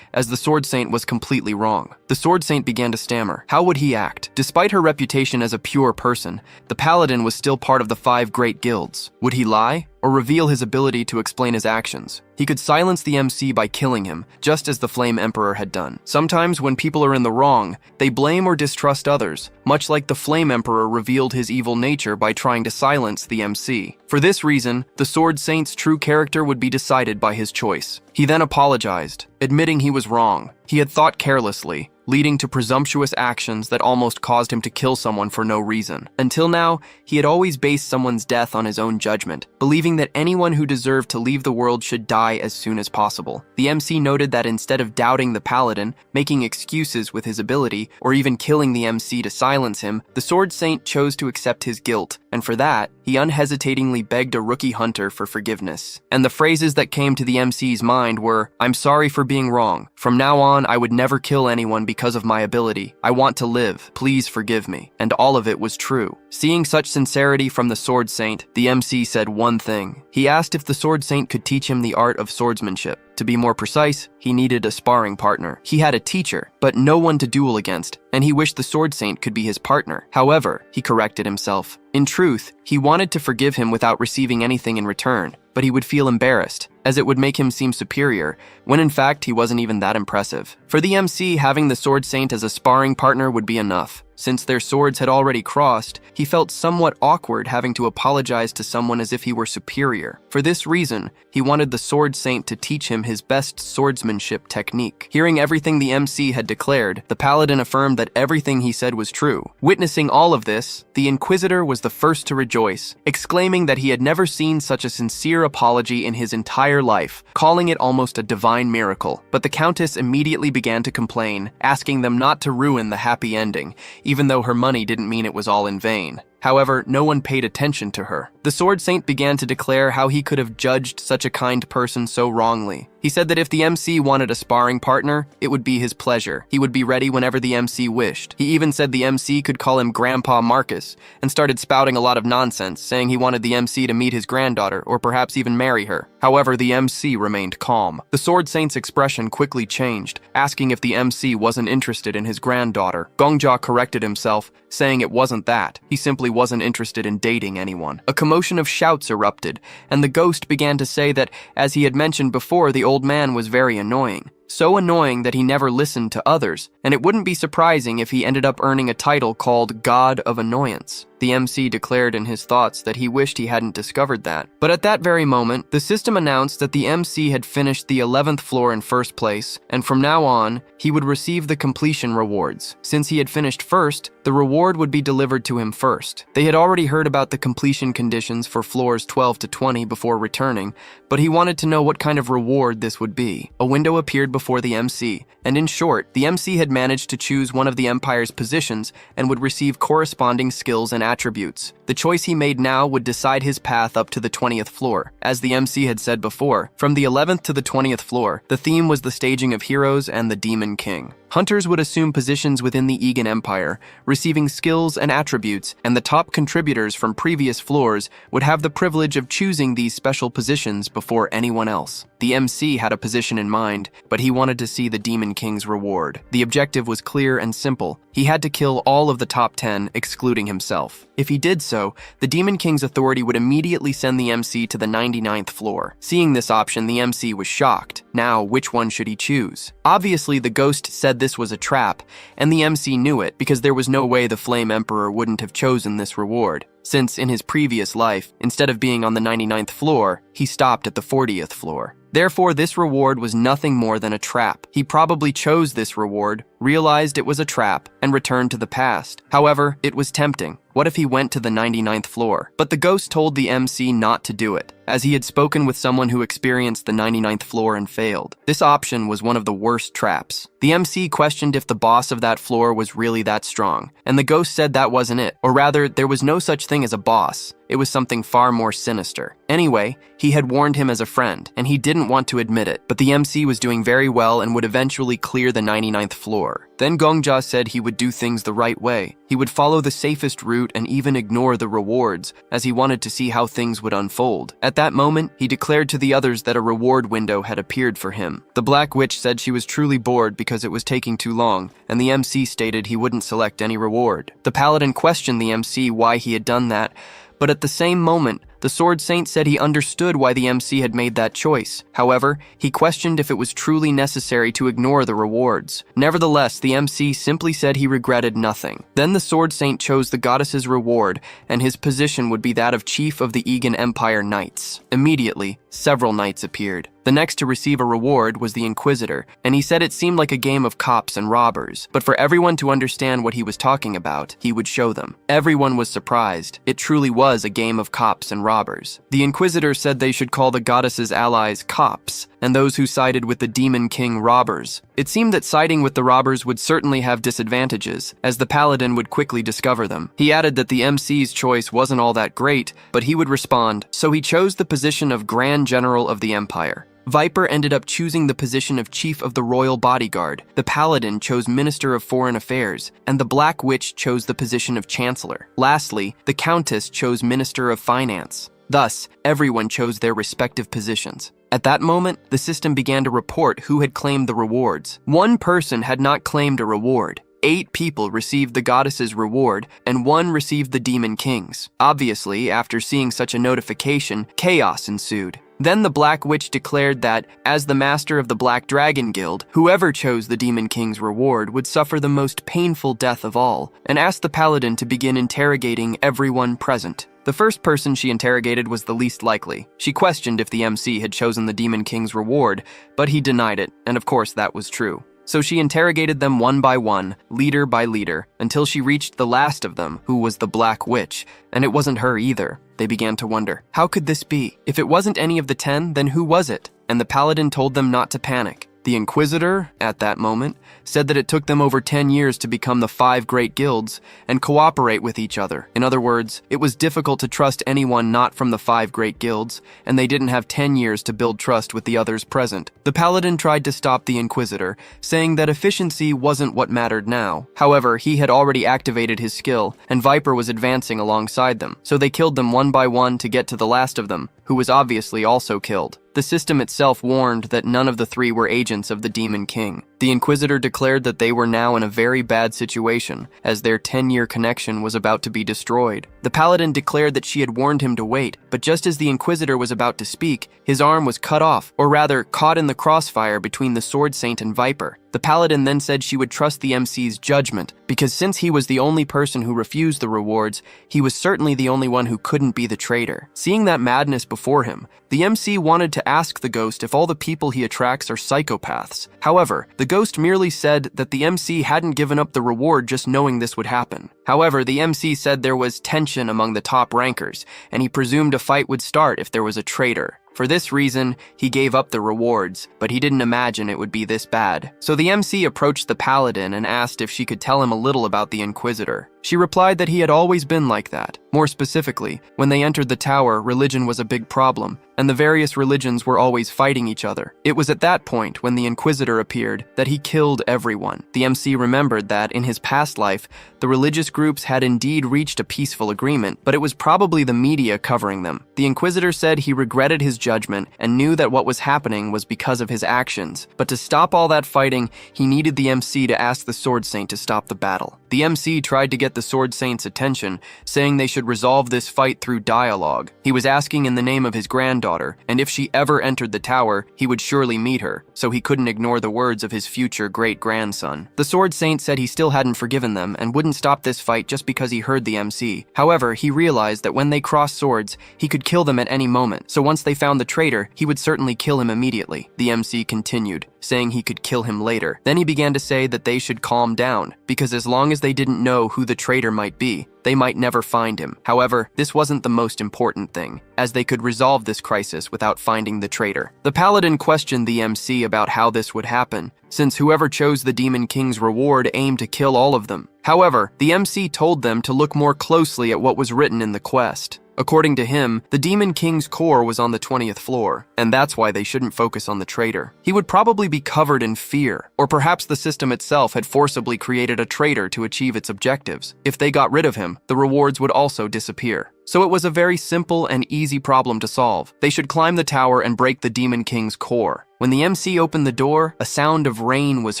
as the Sword Saint was completely wrong. The Sword Saint began to stammer. How would he act? Despite her reputation as a pure person, the Paladin was still part of the 5 great guilds. Would he lie, or reveal his ability to explain his actions? He could silence the MC by killing him, just as the Flame Emperor had done. Sometimes when people are in the wrong, they blame or distrust others, much like the Flame Emperor revealed his evil nature by trying to silence the MC. For this reason, the Sword Saint's true character would be decided by his choice. He then apologized, admitting he was wrong. He had thought carelessly, leading to presumptuous actions that almost caused him to kill someone for no reason. Until now, he had always based someone's death on his own judgment, believing that anyone who deserved to leave the world should die as soon as possible. The MC noted that instead of doubting the paladin, making excuses with his ability, or even killing the MC to silence him, the Sword Saint chose to accept his guilt, and for that, he unhesitatingly begged a rookie hunter for forgiveness. And the phrases that came to the MC's mind were, "I'm sorry for being wrong. From now on, I would never kill anyone because of my ability. I want to live. Please forgive me." And all of it was true. Seeing such sincerity from the Sword Saint, the MC said one thing. He asked if the Sword Saint could teach him the art of swordsmanship. To be more precise, he needed a sparring partner. He had a teacher, but no one to duel against, and he wished the Sword Saint could be his partner. However, he corrected himself. In truth, he wanted to forgive him without receiving anything in return, but he would feel embarrassed, as it would make him seem superior, when in fact he wasn't even that impressive. For the MC, having the Sword Saint as a sparring partner would be enough. Since their swords had already crossed, he felt somewhat awkward having to apologize to someone as if he were superior. For this reason, he wanted the Sword Saint to teach him his best swordsmanship technique. Hearing everything the MC had declared, the paladin affirmed that everything he said was true. Witnessing all of this, the Inquisitor was the first to rejoice, exclaiming that he had never seen such a sincere apology in his entire life, calling it almost a divine miracle. But the Countess immediately began to complain, asking them not to ruin the happy ending, even though her money didn't mean it was all in vain. However, no one paid attention to her. The Sword Saint began to declare how he could have judged such a kind person so wrongly. He said that if the MC wanted a sparring partner, it would be his pleasure. He would be ready whenever the MC wished. He even said the MC could call him Grandpa Marcus, and started spouting a lot of nonsense, saying he wanted the MC to meet his granddaughter, or perhaps even marry her. However, the MC remained calm. The Sword Saint's expression quickly changed, asking if the MC wasn't interested in his granddaughter. Gongjia corrected himself, saying it wasn't that. He simply wasn't interested in dating anyone. A commotion of shouts erupted, and the ghost began to say that, as he had mentioned before, the old man was very annoying. So annoying that he never listened to others, and it wouldn't be surprising if he ended up earning a title called God of Annoyance. The MC declared in his thoughts that he wished he hadn't discovered that. But at that very moment, the system announced that the MC had finished the 11th floor in first place, and from now on, he would receive the completion rewards. Since he had finished first, the reward would be delivered to him first. They had already heard about the completion conditions for floors 12 to 20 before returning, but he wanted to know what kind of reward this would be. A window appeared before the MC, and in short, the MC had managed to choose one of the Empire's positions and would receive corresponding skills and attributes. The choice he made now would decide his path up to the 20th floor. As the MC had said before, from the 11th to the 20th floor, the theme was the staging of heroes and the Demon King. Hunters would assume positions within the Egan Empire, receiving skills and attributes, and the top contributors from previous floors would have the privilege of choosing these special positions before anyone else. The MC had a position in mind, but he wanted to see the Demon King's reward. The objective was clear and simple. He had to kill all of the top 10, excluding himself. If he did so, the Demon King's authority would immediately send the MC to the 99th floor. Seeing this option, the MC was shocked. Now, which one should he choose? Obviously, the ghost said this was a trap, and the MC knew it because there was no way the Flame Emperor wouldn't have chosen this reward, since in his previous life, instead of being on the 99th floor, he stopped at the 40th floor. Therefore, this reward was nothing more than a trap. He probably chose this reward, realized it was a trap, and returned to the past. However, it was tempting. What if he went to the 99th floor? But the ghost told the MC not to do it, as he had spoken with someone who experienced the 99th floor and failed. This option was one of the worst traps. The MC questioned if the boss of that floor was really that strong, and the ghost said that wasn't it, or rather, there was no such thing as a boss. It was something far more sinister. Anyway, he had warned him as a friend, and he didn't want to admit it, but the MC was doing very well and would eventually clear the 99th floor. Then Gongjia said he would do things the right way. He would follow the safest route and even ignore the rewards, as he wanted to see how things would unfold. At that moment, he declared to the others that a reward window had appeared for him. The Black Witch said she was truly bored because it was taking too long, and the MC stated he wouldn't select any reward. The Paladin questioned the MC why he had done that, but at the same moment, The Sword Saint said he understood why the MC had made that choice. However, he questioned if it was truly necessary to ignore the rewards. Nevertheless, the MC simply said he regretted nothing. Then the Sword Saint chose the goddess's reward, and his position would be that of Chief of the Egan Empire Knights. Immediately, several knights appeared. The next to receive a reward was the Inquisitor, and he said it seemed like a game of cops and robbers, but for everyone to understand what he was talking about, he would show them. Everyone was surprised. It truly was a game of cops and robbers. The Inquisitor said they should call the goddess's allies cops, and those who sided with the Demon King robbers. It seemed that siding with the robbers would certainly have disadvantages, as the Paladin would quickly discover them. He added that the MC's choice wasn't all that great, but he would respond, so he chose the position of Grand General of the Empire. Viper ended up choosing the position of Chief of the Royal Bodyguard, the Paladin chose Minister of Foreign Affairs, and the Black Witch chose the position of Chancellor. Lastly, the Countess chose Minister of Finance. Thus, everyone chose their respective positions. At that moment, the system began to report who had claimed the rewards. One person had not claimed a reward. 8 people received the goddess's reward, and 1 received the Demon King's. Obviously, after seeing such a notification, chaos ensued. Then the Black Witch declared that, as the master of the Black Dragon Guild, whoever chose the Demon King's reward would suffer the most painful death of all, and asked the Paladin to begin interrogating everyone present. The first person she interrogated was the least likely. She questioned if the MC had chosen the Demon King's reward, but he denied it, and of course that was true. So she interrogated them one by one, leader by leader, until she reached the last of them, who was the Black Witch, and it wasn't her either. They began to wonder, how could this be? If it wasn't any of the 10, then who was it? And the Paladin told them not to panic. The Inquisitor, at that moment, said that it took them over 10 years to become the 5 great guilds and cooperate with each other. In other words, it was difficult to trust anyone not from the 5 great guilds, and they didn't have 10 years to build trust with the others present. The Paladin tried to stop the Inquisitor, saying that efficiency wasn't what mattered now. However, he had already activated his skill, and Viper was advancing alongside them, so they killed them one by one to get to the last of them, who was obviously also killed. The system itself warned that none of the 3 were agents of the Demon King. The Inquisitor declared that they were now in a very bad situation, as their 10-year connection was about to be destroyed. The Paladin declared that she had warned him to wait, but just as the Inquisitor was about to speak, his arm was cut off, or rather, caught in the crossfire between the Sword Saint and Viper. The Paladin then said she would trust the MC's judgment, because since he was the only person who refused the rewards, he was certainly the only one who couldn't be the traitor. Seeing that madness before him, the MC wanted to ask the ghost if all the people he attracts are psychopaths. However, the ghost merely said that the MC hadn't given up the reward just knowing this would happen. However, the MC said there was tension among the top rankers, and he presumed a fight would start if there was a traitor. For this reason, he gave up the rewards, but he didn't imagine it would be this bad. So the MC approached the Paladin and asked if she could tell him a little about the Inquisitor. She replied that he had always been like that. More specifically, when they entered the tower, religion was a big problem, and the various religions were always fighting each other. It was at that point, when the Inquisitor appeared, that he killed everyone. The MC remembered that, in his past life, the religious groups had indeed reached a peaceful agreement, but it was probably the media covering them. The Inquisitor said he regretted his judgment and knew that what was happening was because of his actions, but to stop all that fighting, he needed the MC to ask the Sword Saint to stop the battle. The MC tried to get the Sword Saint's attention, saying they should resolve this fight through dialogue. He was asking in the name of his granddaughter, and if she ever entered the tower, he would surely meet her, so he couldn't ignore the words of his future great-grandson. The Sword Saint said he still hadn't forgiven them and wouldn't stop this fight just because he heard the MC. However, he realized that when they crossed swords, he could kill them at any moment, so once they found the traitor, he would certainly kill him immediately. The MC continued, saying he could kill him later. Then he began to say that they should calm down, because as long as they didn't know who the traitor might be, they might never find him. However, this wasn't the most important thing, as they could resolve this crisis without finding the traitor. The Paladin questioned the MC about how this would happen, since whoever chose the Demon King's reward aimed to kill all of them. However, the MC told them to look more closely at what was written in the quest. According to him, the Demon King's core was on the 20th floor, and that's why they shouldn't focus on the traitor. He would probably be covered in fear, or perhaps the system itself had forcibly created a traitor to achieve its objectives. If they got rid of him, the rewards would also disappear. So it was a very simple and easy problem to solve. They should climb the tower and break the Demon King's core. When the MC opened the door, a sound of rain was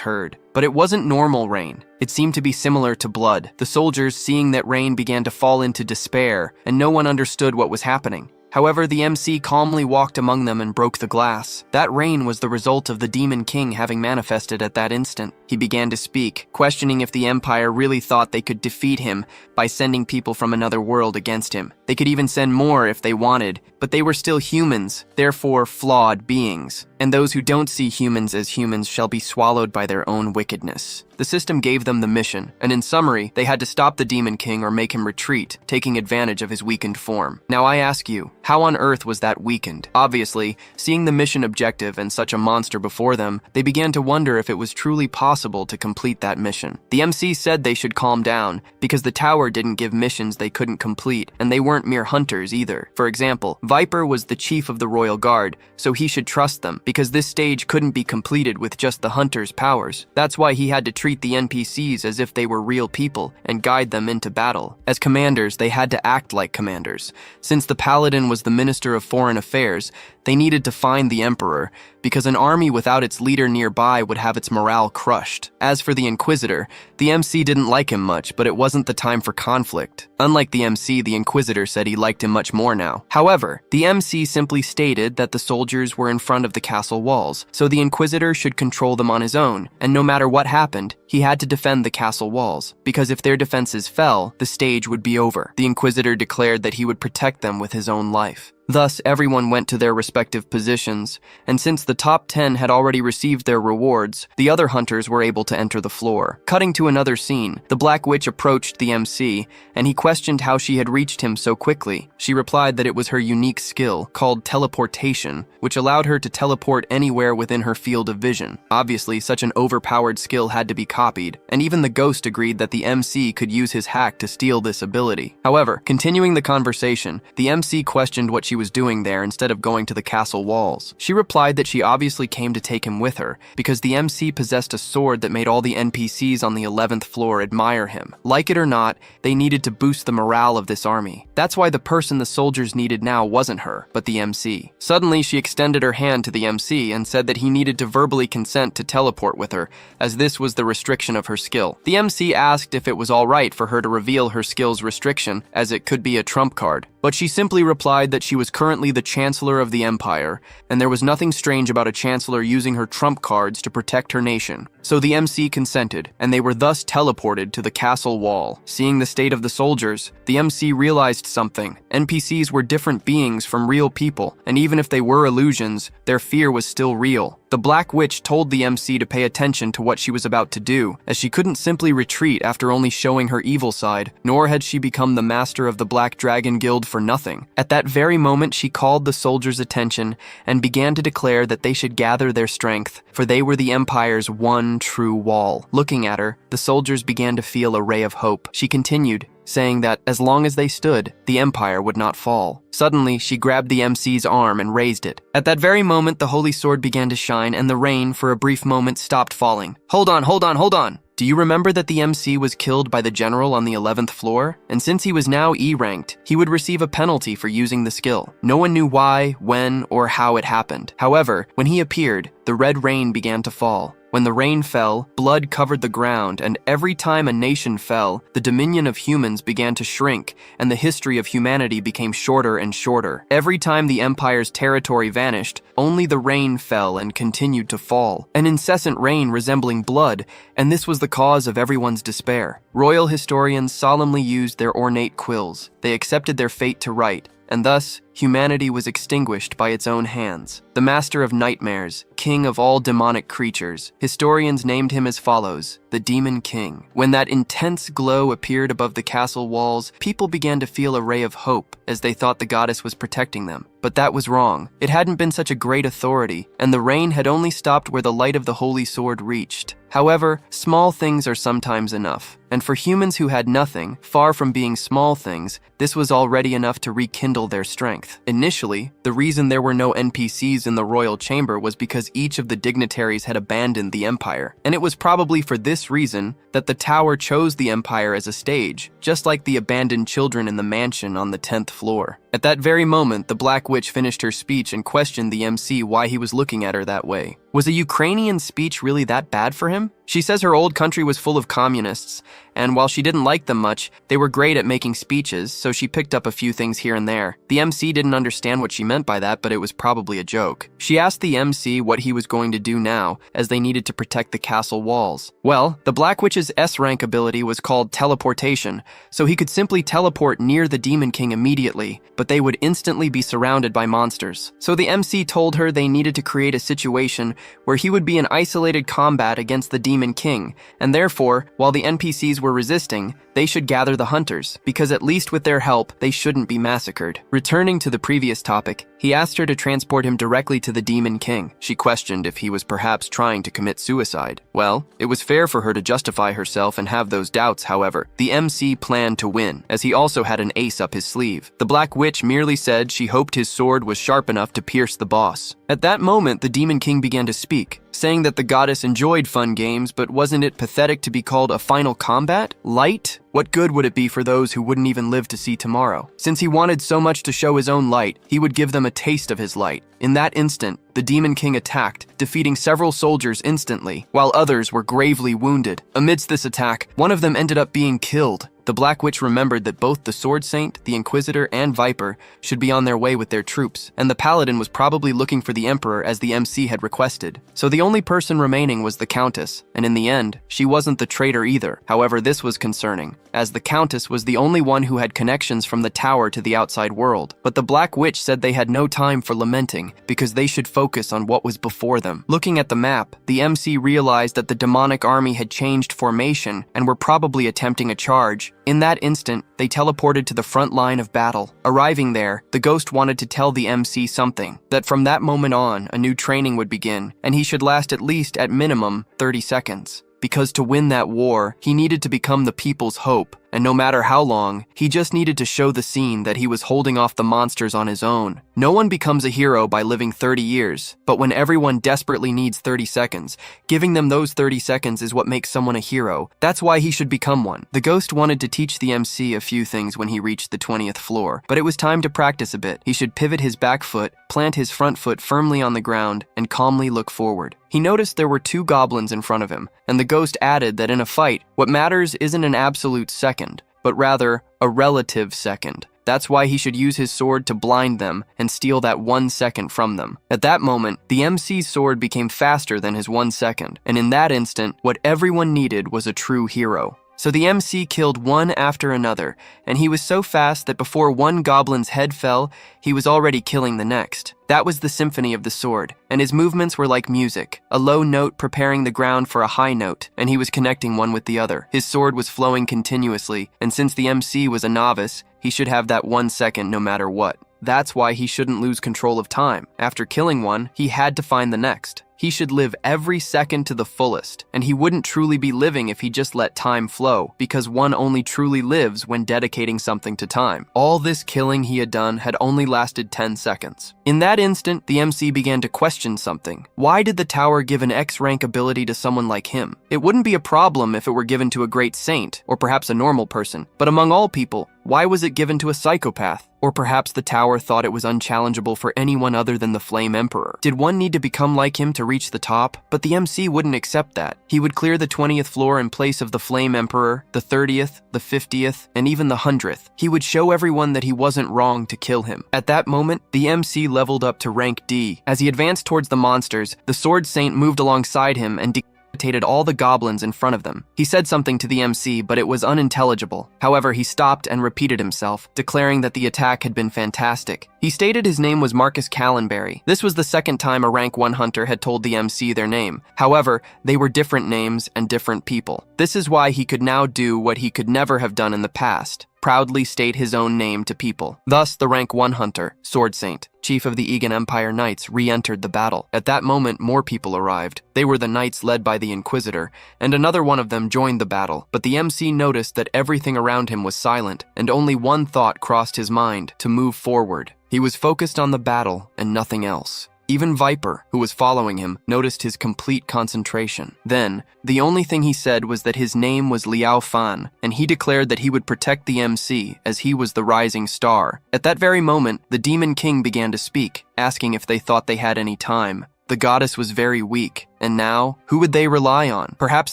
heard. But it wasn't normal rain. It seemed to be similar to blood. The soldiers, seeing that rain, began to fall into despair, and no one understood what was happening. However, the MC calmly walked among them and broke the glass. That rain was the result of the Demon King having manifested at that instant. He began to speak, questioning if the Empire really thought they could defeat him by sending people from another world against him. They could even send more if they wanted, but they were still humans, therefore flawed beings. And those who don't see humans as humans shall be swallowed by their own wickedness. The system gave them the mission, and in summary, they had to stop the Demon King or make him retreat, taking advantage of his weakened form. Now I ask you, how on earth was that weakened? Obviously, seeing the mission objective and such a monster before them, they began to wonder if it was truly possible to complete that mission. The MC said they should calm down, because the tower didn't give missions they couldn't complete, and they weren't mere hunters either. For example, Viper was the chief of the Royal Guard, so he should trust them, because this stage couldn't be completed with just the hunter's powers. That's why he had to treat the NPCs as if they were real people and guide them into battle. As commanders, they had to act like commanders. Since the Paladin was the Minister of Foreign Affairs, they needed to find the Emperor, because an army without its leader nearby would have its morale crushed. As for the Inquisitor, the MC didn't like him much, but it wasn't the time for conflict. Unlike the MC, the Inquisitor said he liked him much more now. However, the MC simply stated that the soldiers were in front of the castle walls, so the Inquisitor should control them on his own, and no matter what happened, he had to defend the castle walls, because if their defenses fell, the stage would be over. The Inquisitor declared that he would protect them with his own life. Thus, everyone went to their respective positions, and since the top 10 had already received their rewards, the other hunters were able to enter the floor. Cutting to another scene, the Black Witch approached the MC, and he questioned how she had reached him so quickly. She replied that it was her unique skill, called teleportation, which allowed her to teleport anywhere within her field of vision. Obviously, such an overpowered skill had to be copied, and even the ghost agreed that the MC could use his hack to steal this ability. However, continuing the conversation, the MC questioned what she was doing there instead of going to the castle walls. She replied that she obviously came to take him with her, because the MC possessed a sword that made all the NPCs on the 11th floor admire him. Like it or not, they needed to boost the morale of this army. That's why the person the soldiers needed now wasn't her, but the MC. Suddenly, she extended her hand to the MC and said that he needed to verbally consent to teleport with her, as this was the restriction of her skill. The MC asked if it was alright for her to reveal her skill's restriction, as it could be a trump card. But she simply replied that she was currently the Chancellor of the Empire, and there was nothing strange about a Chancellor using her trump cards to protect her nation. So the MC consented, and they were thus teleported to the castle wall. Seeing the state of the soldiers, the MC realized something. NPCs were different beings from real people, and even if they were illusions, their fear was still real. The Black Witch told the MC to pay attention to what she was about to do, as she couldn't simply retreat after only showing her evil side, nor had she become the master of the Black Dragon Guild for nothing. At that very moment, she called the soldiers' attention and began to declare that they should gather their strength, for they were the Empire's one true wall. Looking at her, the soldiers began to feel a ray of hope. She continued, saying that as long as they stood, the Empire would not fall. Suddenly, she grabbed the MC's arm and raised it. At that very moment, the holy sword began to shine, and the rain, for a brief moment, stopped falling. Hold on. Do you remember that the MC was killed by the general on the 11th floor? And since he was now E-ranked, he would receive a penalty for using the skill. No one knew why, when, or how it happened. However, when he appeared, the red rain began to fall. When the rain fell, blood covered the ground, and every time a nation fell, the dominion of humans began to shrink, and the history of humanity became shorter and shorter. Every time the Empire's territory vanished, only the rain fell and continued to fall. An incessant rain resembling blood, and this was the cause of everyone's despair. Royal historians solemnly used their ornate quills. They accepted their fate to write, and thus, humanity was extinguished by its own hands. The master of nightmares, king of all demonic creatures, historians named him as follows, the Demon King. When that intense glow appeared above the castle walls, people began to feel a ray of hope, as they thought the goddess was protecting them. But that was wrong. It hadn't been such a great authority, and the rain had only stopped where the light of the holy sword reached. However, small things are sometimes enough. And for humans who had nothing, far from being small things, this was already enough to rekindle their strength. Initially, the reason there were no NPCs in the royal chamber was because each of the dignitaries had abandoned the Empire. And it was probably for this reason that the tower chose the Empire as a stage, just like the abandoned children in the mansion on the 10th floor. At that very moment, the Black Witch finished her speech and questioned the MC why he was looking at her that way. Was a Ukrainian speech really that bad for him? She says her old country was full of communists, and while she didn't like them much, they were great at making speeches, so she picked up a few things here and there. The MC didn't understand what she meant by that, but it was probably a joke. She asked the MC what he was going to do now, as they needed to protect the castle walls. Well, the Black Witch's S-rank ability was called teleportation, so he could simply teleport near the Demon King immediately, but they would instantly be surrounded by monsters. So the MC told her they needed to create a situation where he would be in isolated combat against the Demon King, and therefore, while the NPCs were resisting, they should gather the hunters, because at least with their help, they shouldn't be massacred. Returning to the previous topic, he asked her to transport him directly to the Demon King. She questioned if he was perhaps trying to commit suicide. Well, it was fair for her to justify herself and have those doubts, however. The MC planned to win, as he also had an ace up his sleeve. The Black Witch merely said she hoped his sword was sharp enough to pierce the boss. At that moment, the Demon King began to speak, saying that the goddess enjoyed fun games, but wasn't it pathetic to be called a final combat? Light? What good would it be for those who wouldn't even live to see tomorrow? Since he wanted so much to show his own light, he would give them a taste of his light. In that instant, the Demon King attacked, defeating several soldiers instantly, while others were gravely wounded. Amidst this attack, one of them ended up being killed. The Black Witch remembered that both the Sword Saint, the Inquisitor, and Viper should be on their way with their troops, and the Paladin was probably looking for the Emperor as the MC had requested. So the only person remaining was the Countess, and in the end, she wasn't the traitor either. However, this was concerning, as the Countess was the only one who had connections from the tower to the outside world. But the Black Witch said they had no time for lamenting, because they should focus on what was before them. Looking at the map, the MC realized that the demonic army had changed formation and were probably attempting a charge. In that instant, they teleported to the front line of battle. Arriving there, the ghost wanted to tell the MC something, that from that moment on, a new training would begin, and he should last at least, at minimum, 30 seconds. Because to win that war, he needed to become the people's hope, and no matter how long, he just needed to show the scene that he was holding off the monsters on his own. No one becomes a hero by living 30 years, but when everyone desperately needs 30 seconds, giving them those 30 seconds is what makes someone a hero. That's why he should become one. The ghost wanted to teach the MC a few things when he reached the 20th floor, but it was time to practice a bit. He should pivot his back foot, plant his front foot firmly on the ground, and calmly look forward. He noticed there were 2 goblins in front of him, and the ghost added that in a fight, what matters isn't an absolute second, but rather a relative second. That's why he should use his sword to blind them and steal that 1 second from them. At that moment, the MC's sword became faster than his 1 second, and in that instant, what everyone needed was a true hero. So the MC killed one after another, and he was so fast that before one goblin's head fell, he was already killing the next. That was the symphony of the sword, and his movements were like music, a low note preparing the ground for a high note, and he was connecting one with the other. His sword was flowing continuously, and since the MC was a novice, he should have that 1 second no matter what. That's why he shouldn't lose control of time. After killing one, he had to find the next. He should live every second to the fullest, and he wouldn't truly be living if he just let time flow, because one only truly lives when dedicating something to time. All this killing he had done had only lasted 10 seconds. In that instant, the MC began to question something. Why did the tower give an X-rank ability to someone like him? It wouldn't be a problem if it were given to a great saint, or perhaps a normal person, but among all people, why was it given to a psychopath? Or perhaps the tower thought it was unchallengeable for anyone other than the Flame Emperor. Did one need to become like him to reach the top? But the MC wouldn't accept that. He would clear the 20th floor in place of the Flame Emperor, the 30th, the 50th, and even the 100th. He would show everyone that he wasn't wrong to kill him. At that moment, the MC leveled up to rank D. As he advanced towards the monsters, the Sword Saint moved alongside him and decapitated all the goblins in front of them. He said something to the MC, but it was unintelligible. However, he stopped and repeated himself, declaring that the attack had been fantastic. He stated his name was Marcus Callenberry. This was the second time a rank 1 hunter had told the MC their name. However, they were different names and different people. This is why he could now do what he could never have done in the past: proudly state his own name to people. Thus, the rank 1 hunter, Sword Saint, chief of the Egan Empire Knights, re-entered the battle. At that moment, more people arrived. They were the knights led by the Inquisitor, and another one of them joined the battle. But the MC noticed that everything around him was silent, and only one thought crossed his mind: to move forward. He was focused on the battle and nothing else. Even Viper, who was following him, noticed his complete concentration. Then, the only thing he said was that his name was Liao Fan, and he declared that he would protect the MC, as he was the rising star. At that very moment, the Demon King began to speak, asking if they thought they had any time. The goddess was very weak, and now, who would they rely on? Perhaps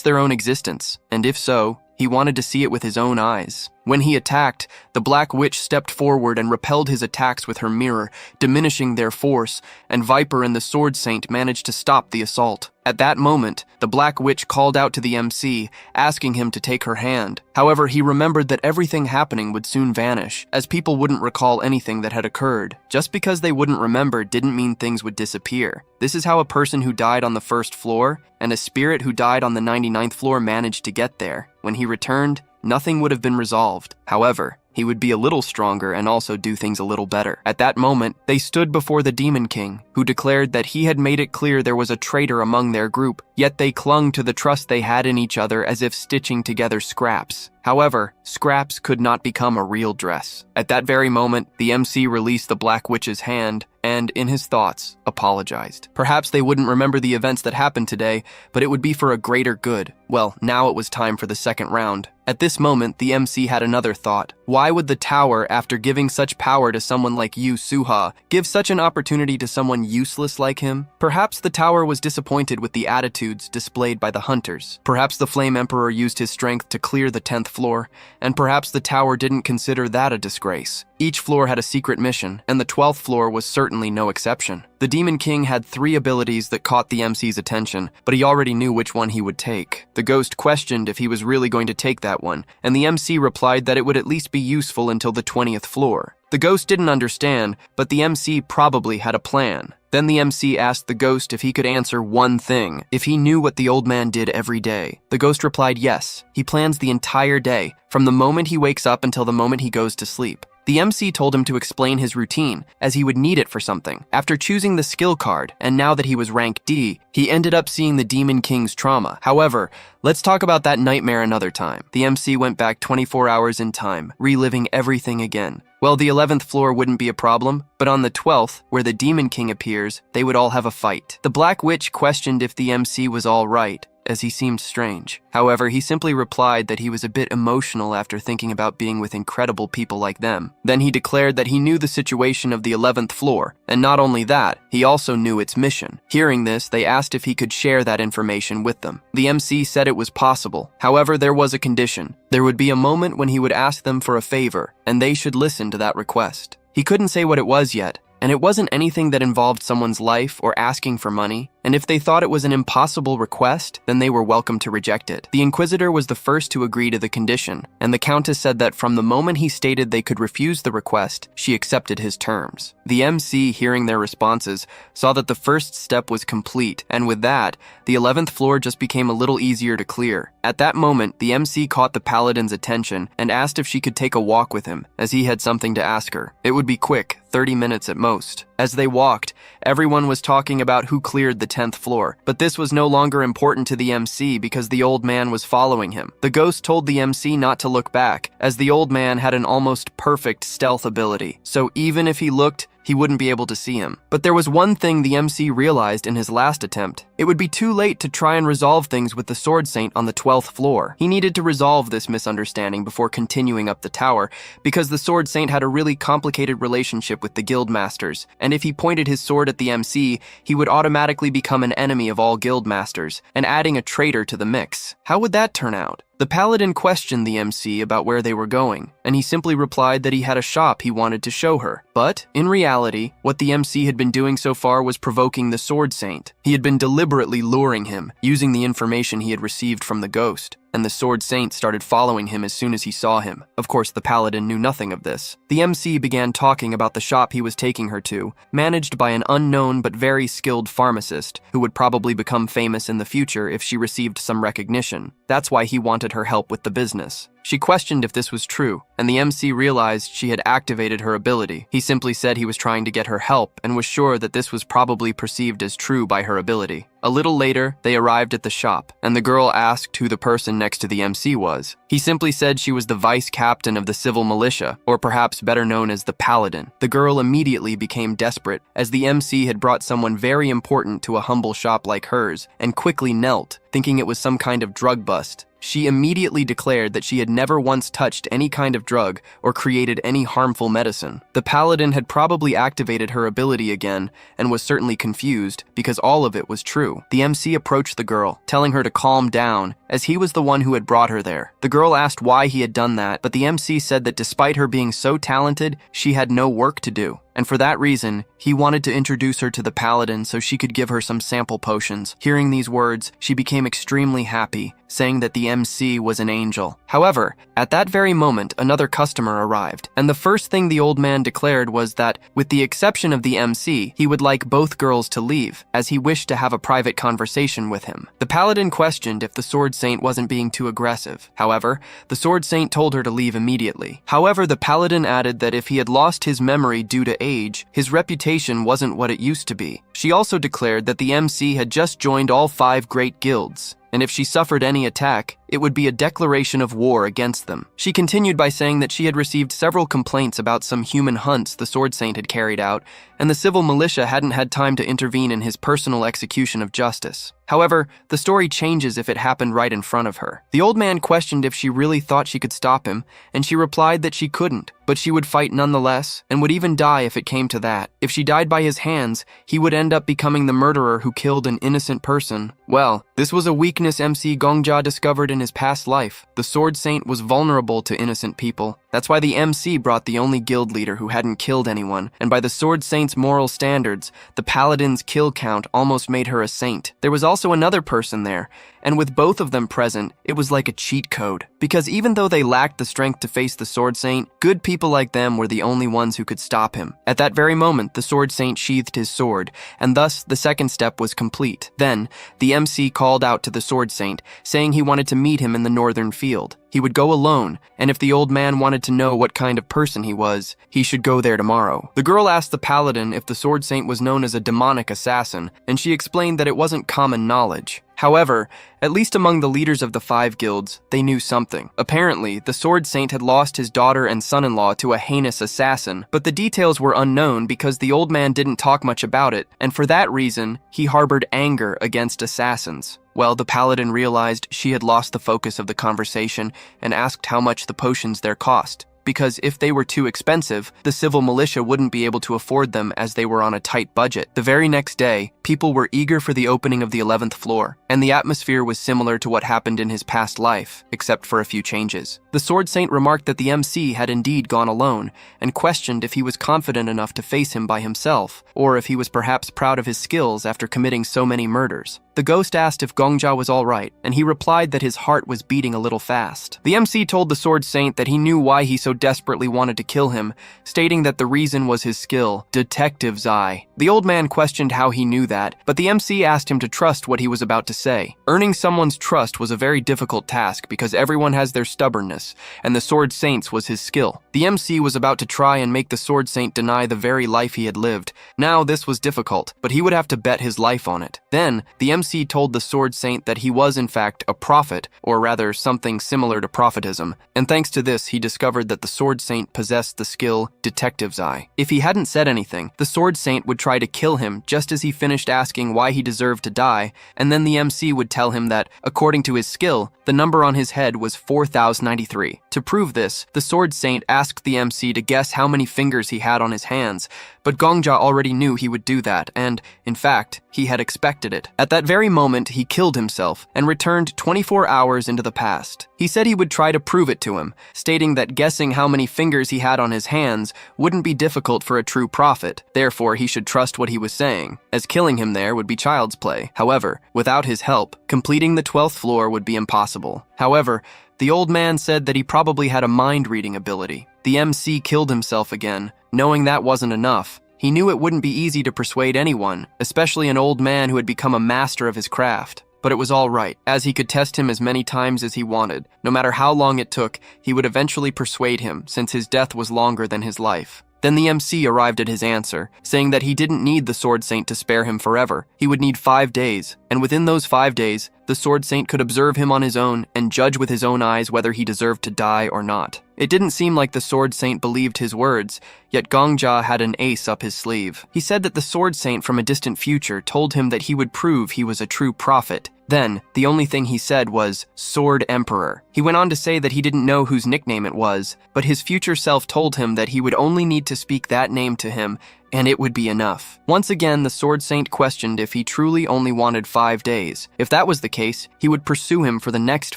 their own existence, and if so, He wanted to see it with his own eyes. When he attacked, the Black Witch stepped forward and repelled his attacks with her mirror, diminishing their force, and Viper and the Sword Saint managed to stop the assault. At that moment, the Black Witch called out to the MC, asking him to take her hand. However, he remembered that everything happening would soon vanish, as people wouldn't recall anything that had occurred. Just because they wouldn't remember didn't mean things would disappear. This is how a person who died on the first floor and a spirit who died on the 99th floor managed to get there. When he returned, nothing would have been resolved. However, he would be a little stronger and also do things a little better. At that moment, they stood before the Demon King, who declared that he had made it clear there was a traitor among their group, yet they clung to the trust they had in each other as if stitching together scraps. However, scraps could not become a real dress. At that very moment, the MC released the Black Witch's hand and, in his thoughts, apologized. Perhaps they wouldn't remember the events that happened today, but it would be for a greater good. Well, now it was time for the second round. At this moment, the MC had another thought. Why would the tower, after giving such power to someone like you, Suha, give such an opportunity to someone useless like him? Perhaps the tower was disappointed with the attitudes displayed by the hunters. Perhaps the Flame Emperor used his strength to clear the 10th floor, and perhaps the tower didn't consider that a disgrace. Each floor had a secret mission, and the 12th floor was certainly no exception. The Demon King had 3 abilities that caught the MC's attention, but he already knew which one he would take. The ghost questioned if he was really going to take that one, and the MC replied that it would at least be useful until the 20th floor. The ghost didn't understand, but the MC probably had a plan. Then the MC asked the ghost if he could answer one thing, if he knew what the old man did every day. The ghost replied yes, he plans the entire day, from the moment he wakes up until the moment he goes to sleep. The MC told him to explain his routine, as he would need it for something. After choosing the skill card, and now that he was rank D, he ended up seeing the Demon King's trauma. However, let's talk about that nightmare another time. The MC went back 24 hours in time, reliving everything again. Well, the 11th floor wouldn't be a problem, but on the 12th, where the Demon King appears, they would all have a fight. The Black Witch questioned if the MC was all right, as he seemed strange. However, he simply replied that he was a bit emotional after thinking about being with incredible people like them. Then he declared that he knew the situation of the 11th floor, and not only that, he also knew its mission. Hearing this, they asked if he could share that information with them. The MC said it was possible. However, there was a condition. There would be a moment when he would ask them for a favor, and they should listen to that request. He couldn't say what it was yet, and it wasn't anything that involved someone's life or asking for money, and if they thought it was an impossible request, then they were welcome to reject it. The Inquisitor was the first to agree to the condition, and the Countess said that from the moment he stated they could refuse the request, she accepted his terms. The MC, hearing their responses, saw that the first step was complete, and with that, the 11th floor just became a little easier to clear. At that moment, the MC caught the Paladin's attention and asked if she could take a walk with him, as he had something to ask her. It would be quick, 30 minutes at most. As they walked, everyone was talking about who cleared the 10th floor, but this was no longer important to the MC because the old man was following him. The ghost told the MC not to look back, as the old man had an almost perfect stealth ability, so even if he looked, he wouldn't be able to see him. But there was one thing the MC realized in his last attempt. It would be too late to try and resolve things with the Sword Saint on the 12th floor. He needed to resolve this misunderstanding before continuing up the tower, because the Sword Saint had a really complicated relationship with the guild masters, and if he pointed his sword at the MC, he would automatically become an enemy of all guild masters, and adding a traitor to the mix. How would that turn out? The Paladin questioned the MC about where they were going, and he simply replied that he had a shop he wanted to show her. But, in reality, what the MC had been doing so far was provoking the Sword Saint. He had been deliberately luring him, using the information he had received from the ghost, and the Sword Saint started following him as soon as he saw him. Of course, the Paladin knew nothing of this. The MC began talking about the shop he was taking her to, managed by an unknown but very skilled pharmacist, who would probably become famous in the future if she received some recognition. That's why he wanted her help with the business. She questioned if this was true, and the MC realized she had activated her ability. He simply said he was trying to get her help and was sure that this was probably perceived as true by her ability. A little later, they arrived at the shop, and the girl asked who the person next to the MC was. He simply said she was the vice captain of the civil militia, or perhaps better known as the Paladin. The girl immediately became desperate, as the MC had brought someone very important to a humble shop like hers, and quickly knelt, thinking it was some kind of drug bust. She immediately declared that she had never once touched any kind of drug or created any harmful medicine. The paladin had probably activated her ability again and was certainly confused because all of it was true. The MC approached the girl, telling her to calm down as he was the one who had brought her there. The girl asked why he had done that, but the MC said that despite her being so talented, she had no work to do. And for that reason, he wanted to introduce her to the paladin so she could give her some sample potions. Hearing these words, she became extremely happy, saying that the MC was an angel. However, at that very moment, another customer arrived, and the first thing the old man declared was that, with the exception of the MC, he would like both girls to leave, as he wished to have a private conversation with him. The paladin questioned if the sword saint wasn't being too aggressive. However, the sword saint told her to leave immediately. However, the paladin added that if he had lost his memory due to age, his reputation wasn't what it used to be. She also declared that the MC had just joined all 5 great guilds, and if she suffered any attack, it would be a declaration of war against them. She continued by saying that she had received several complaints about some human hunts the sword saint had carried out, and the civil militia hadn't had time to intervene in his personal execution of justice. However, the story changes if it happened right in front of her. The old man questioned if she really thought she could stop him, and she replied that she couldn't, but she would fight nonetheless, and would even die if it came to that. If she died by his hands, he would end up becoming the murderer who killed an innocent person. Well, this was a weakness MC Gongja discovered in his past life. The sword saint was vulnerable to innocent people. That's why the MC brought the only guild leader who hadn't killed anyone, and by the sword saint's moral standards, the paladin's kill count almost made her a saint. There was also another person there, and with both of them present, it was like a cheat code. Because even though they lacked the strength to face the sword saint, good people like them were the only ones who could stop him. At that very moment, the sword saint sheathed his sword, and thus the second step was complete. Then, the MC called out to the sword saint, saying he wanted to meet him in the northern field. He would go alone, and if the old man wanted to know what kind of person he was, he should go there tomorrow. The girl asked the paladin if the sword saint was known as a demonic assassin, and she explained that it wasn't common knowledge. However, at least among the leaders of the 5 guilds, they knew something. Apparently, the sword saint had lost his daughter and son-in-law to a heinous assassin, but the details were unknown because the old man didn't talk much about it, and for that reason, he harbored anger against assassins. Well, the paladin realized she had lost the focus of the conversation and asked how much the potions there cost, because if they were too expensive, the civil militia wouldn't be able to afford them as they were on a tight budget. The very next day, people were eager for the opening of the 11th floor, and the atmosphere was similar to what happened in his past life, except for a few changes. The sword saint remarked that the MC had indeed gone alone, and questioned if he was confident enough to face him by himself, or if he was perhaps proud of his skills after committing so many murders. The ghost asked if Gongja was all right, and he replied that his heart was beating a little fast. The MC told the sword saint that he knew why he so desperately wanted to kill him, stating that the reason was his skill, detective's eye. The old man questioned how he knew that, but the MC asked him to trust what he was about to say. Earning someone's trust was a very difficult task because everyone has their stubbornness, and the sword saint's was his skill. The MC was about to try and make the sword saint deny the very life he had lived. Now this was difficult, but he would have to bet his life on it. Then, the MC told the sword saint that he was in fact a prophet, or rather something similar to prophetism, and thanks to this he discovered that the sword saint possessed the skill detective's eye. If he hadn't said anything, the sword saint would try to kill him just as he finished asking why he deserved to die, and then the MC would tell him that, according to his skill, the number on his head was 4093. To prove this, the sword saint asked the MC to guess how many fingers he had on his hands, but Gongja already knew he would do that, and, in fact, he had expected it. At that very moment, he killed himself and returned 24 hours into the past. He said he would try to prove it to him, stating that guessing how many fingers he had on his hands wouldn't be difficult for a true prophet, therefore he should trust what he was saying, as killing him there would be child's play. However, without his help, completing the 12th floor would be impossible. However, the old man said that he probably had a mind-reading ability. The MC killed himself again, knowing that wasn't enough. He knew it wouldn't be easy to persuade anyone, especially an old man who had become a master of his craft. But it was all right, as he could test him as many times as he wanted. No matter how long it took, he would eventually persuade him, since his death was longer than his life. Then the MC arrived at his answer, saying that he didn't need the sword saint to spare him forever. He would need 5 days, and within those 5 days, the Sword Saint could observe him on his own and judge with his own eyes whether he deserved to die or not. It didn't seem like the Sword Saint believed his words, yet Gongja had an ace up his sleeve. He said that the Sword Saint from a distant future told him that he would prove he was a true prophet. Then, the only thing he said was, Sword Emperor. He went on to say that he didn't know whose nickname it was, but his future self told him that he would only need to speak that name to him, and it would be enough. Once again, the Sword Saint questioned if he truly only wanted 5 days. If that was the case, he would pursue him for the next